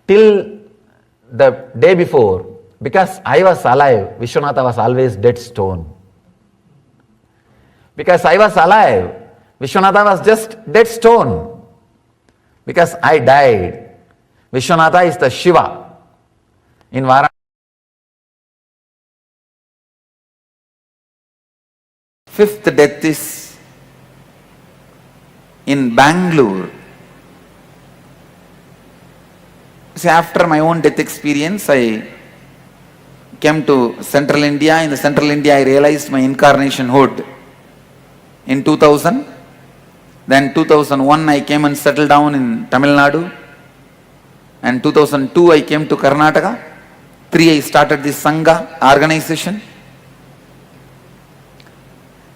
Till the day before, because I was alive, Vishwanatha was always dead stone. Because I was alive, Vishwanatha was just dead stone. Because I died, Vishwanatha is the Shiva. In Varanasi, fifth death is in Bangalore. See, after my own death experience, I came to Central India. In the Central India, I realized my incarnationhood in 2000. Then 2001 I came and settled down in Tamil Nadu, and 2002 I came to Karnataka. 3 I started this Sangha organization.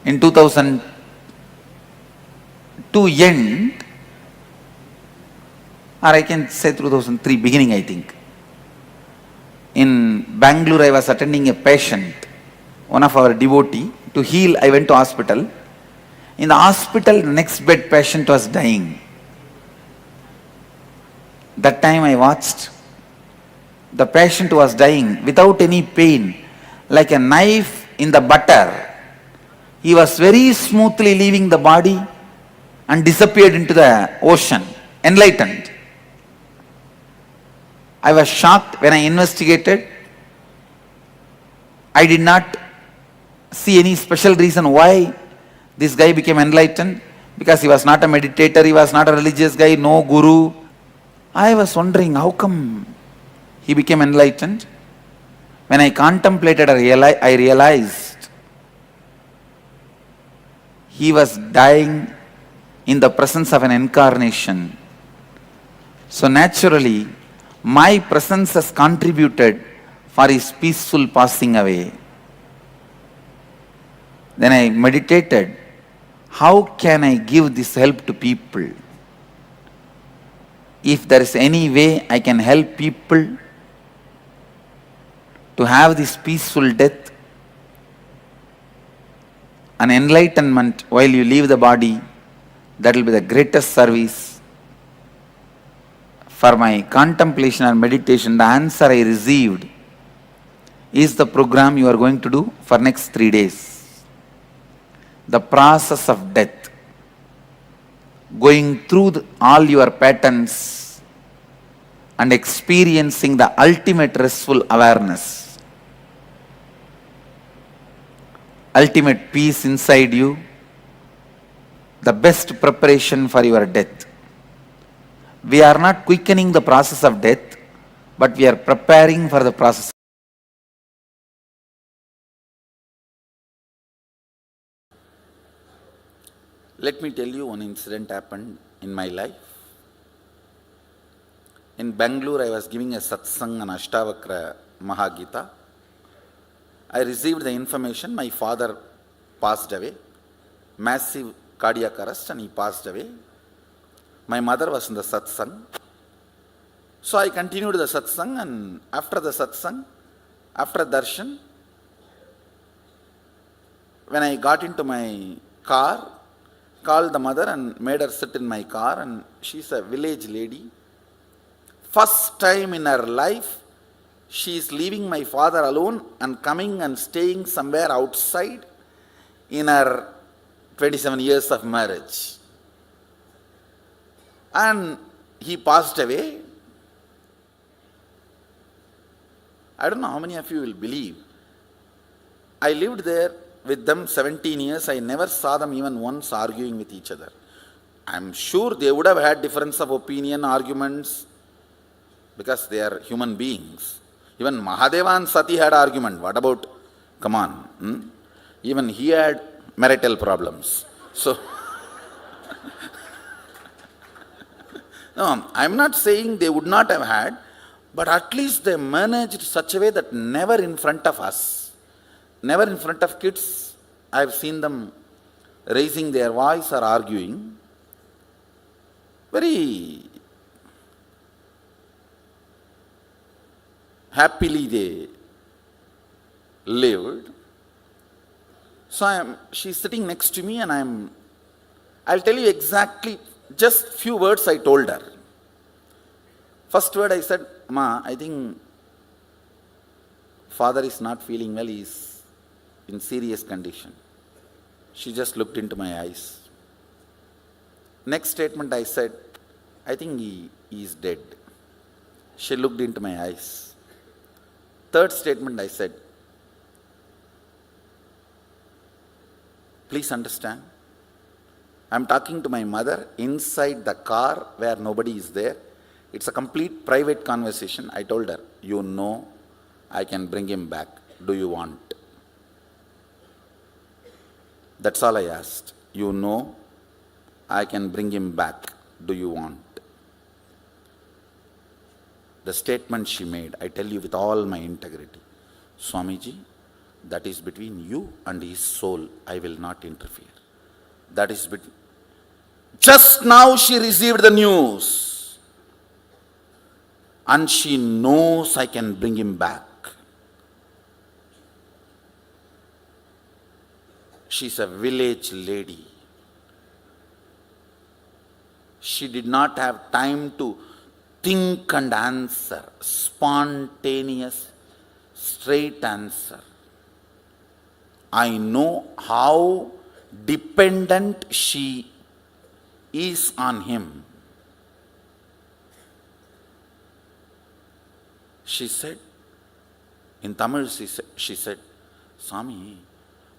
In 2002 end, or I can say 2003 beginning, I think. In Bangalore I was attending a patient, one of our devotee, to heal. I went to hospital. In the hospital, the next bed patient was dying. That time I watched, the patient was dying without any pain, like a knife in the butter. He was very smoothly leaving the body and disappeared into the ocean, enlightened. I was shocked when I investigated. I did not see any special reason why this guy became enlightened, because he was not a meditator, he was not a religious guy, no guru. I was wondering how come he became enlightened. When I contemplated, I realized he was dying in the presence of an incarnation. So naturally, my presence has contributed for his peaceful passing away. Then I meditated, how can I give this help to people? If there is any way I can help people to have this peaceful death, an enlightenment while you leave the body, that will be the greatest service. For my contemplation and meditation, the answer I received is the program you are going to do for next 3 days. The process of death, going through all your patterns and experiencing the ultimate restful awareness, ultimate peace inside you, the best preparation for your death. We are not quickening the process of death, but we are preparing for the process. Let me tell you one incident happened in my life. In Bangalore, I was giving a satsang on Ashtavakra Mahagita. I received the information my father passed away, massive cardiac arrest, and he passed away. My mother was in the satsang. So I continued the satsang, and after the satsang, after darshan, when I got into my car, called the mother and made her sit in my car, and she's a village lady. First time in her life, she is leaving my father alone and coming and staying somewhere outside in her 27 years of marriage. And he passed away. I don't know how many of you will believe. I lived there with them 17 years. I never saw them even once arguing with each other. I'm sure they would have had difference of opinion, arguments, because they are human beings. Even Mahadeva and Sati had argument. What about, come on, even he had marital problems. So, no, I'm not saying they would not have had, but at least they managed such a way that never in front of us, never in front of kids, I've seen them raising their voice or arguing. Very happily they lived. So she's sitting next to me, and I'll tell you exactly just few words I told her. First word I said, Ma, I think father is not feeling well, he is in serious condition. She just looked into my eyes. Next statement I said, I think he is dead. She looked into my eyes. Third statement I said, please understand, I'm talking to my mother inside the car where nobody is there. It's a complete private conversation. I told her, you know, I can bring him back. Do you want? That's all I asked. You know, I can bring him back. Do you want? The statement she made, I tell you with all my integrity, Swamiji, that is between you and his soul. I will not interfere. That is between. Just now she received the news, and she knows I can bring him back. She's a village lady. She did not have time to think and answer, spontaneous, straight answer. I know how dependent she is on him. She said, in Tamil, she said, Swami,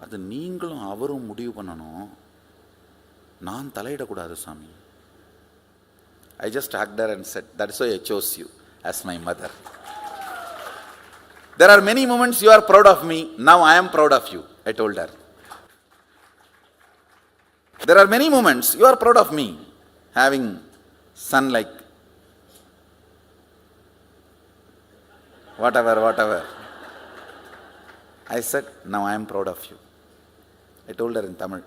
அது நீங்களும் அவரும் முடிவு பண்ணணும், நான் தலையிடக்கூடாது சாமி. I just hugged her and said, that's why I chose you as my mother. There are many moments you are proud of me, now I am proud of you, I told her. There are many moments you are proud of me, having son like whatever. I said, now I am proud of you. I told her in Tamil.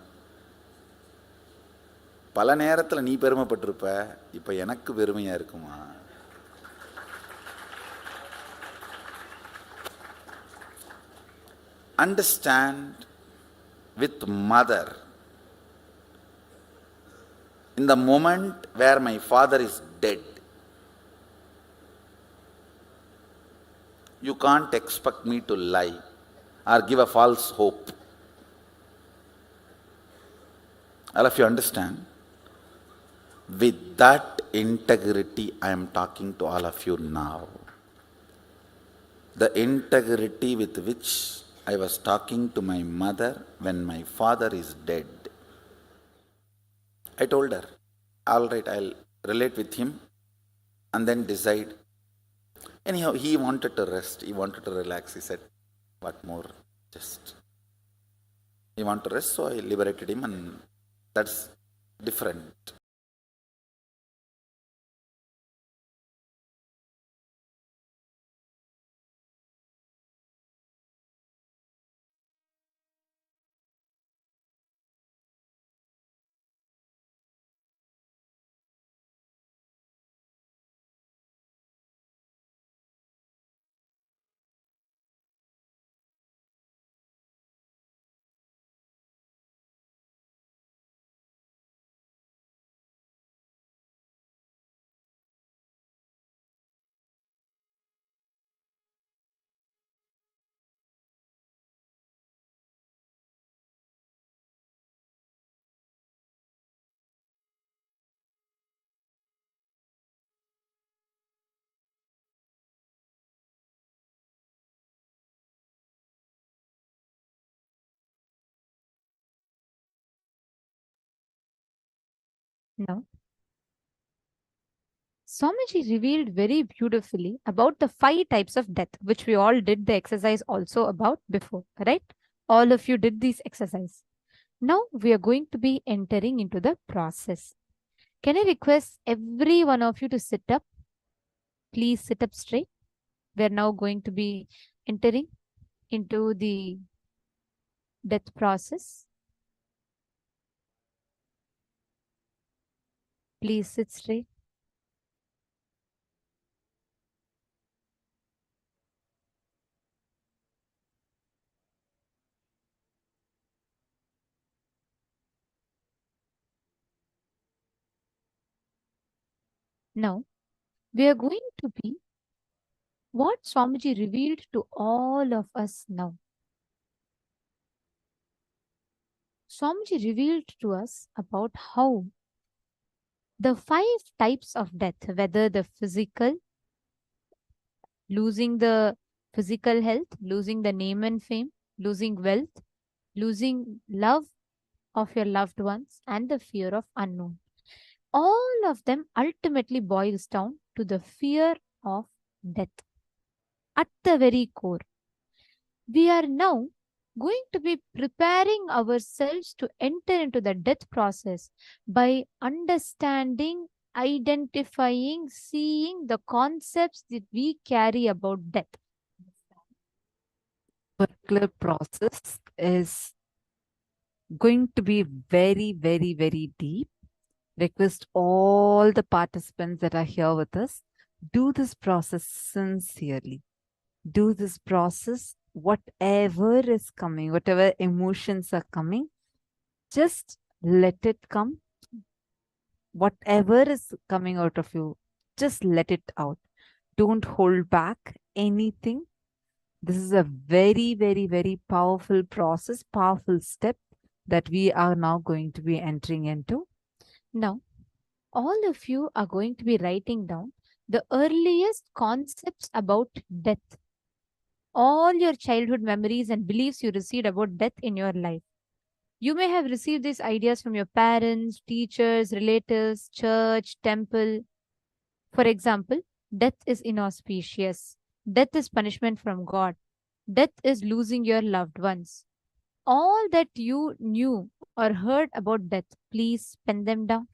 பல நேரத்தில் நீ பெருமைப்பட்டிருப்ப, இப்போ எனக்கு பெருமையா இருக்குமா? Understand with mother. In the moment where my father is dead, you can't expect me to lie or give a false hope. All of you understand? With that integrity, I am talking to all of you now. The integrity with which I was talking to my mother when my father is dead. I told her, all right, I'll relate with him and then decide. Anyhow, he wanted to rest, he wanted to relax. He said, what more? He wanted to rest, so I liberated him, and that's different. Now, Swamiji revealed very beautifully about the 5 types of death, which we all did the exercise also about before, right? All of you did this exercise. Now we are going to be entering into the process. Can I request every one of you to sit up? Please sit up straight. We are now going to be entering into the death process. Please sit straight. Now, we are going to be what Swamiji revealed to all of us now. Swamiji revealed to us about how the 5 types of death, whether the physical, losing the physical health, losing the name and fame, losing wealth, losing love of your loved ones, and the fear of unknown. All of them ultimately boils down to the fear of death. At the very core, we are now going to be preparing ourselves to enter into the death process by understanding, identifying, seeing the concepts that we carry about death. Particular process is going to be very, very, very deep. Request all the participants that are here with us, do this process sincerely. Do this process, whatever is coming, whatever emotions are coming, just let it come. Whatever is coming out of you, just let it out. Don't hold back anything. This is a very, very, very powerful process, powerful step that we are now going to be entering into. Now, all of you are going to be writing down the earliest concepts about death. All your childhood memories and beliefs you received about death in your life. You may have received these ideas from your parents, teachers, relatives, church, temple. For example, death is inauspicious. Death is punishment from God. Death is losing your loved ones. All that you knew or heard about death, please pen them down.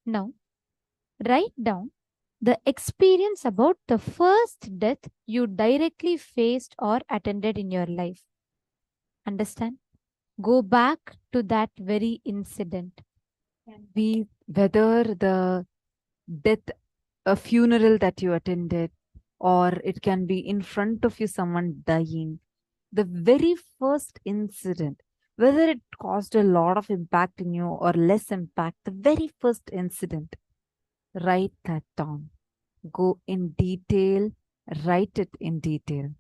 Now, write down the experience about the first death you directly faced or attended in your life. Understand? Go back to that very incident. Can be whether the death, a funeral that you attended, or it can be in front of you, someone dying. The very first incident, whether it caused a lot of impact in you or less impact, the very first incident, write that down. Go in detail, write it in detail.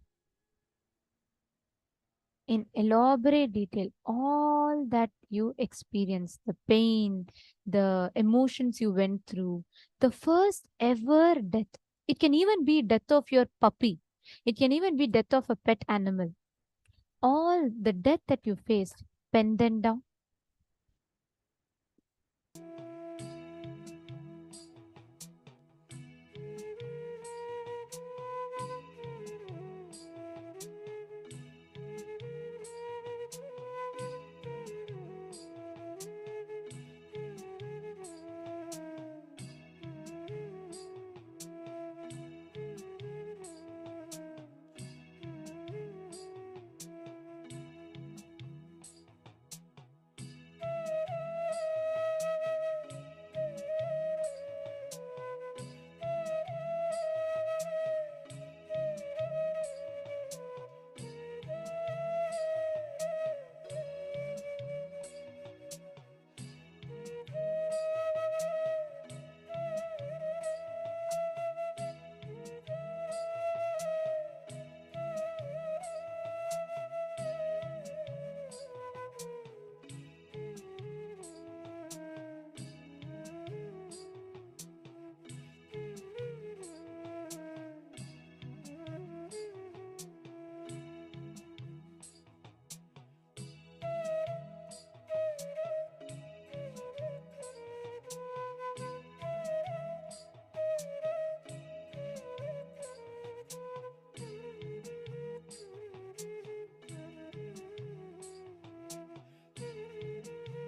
In elaborate detail, all that you experienced, the pain, the emotions you went through, the first ever death. It can even be death of your puppy. It can even be death of a pet animal. All the death that you faced, pen them down.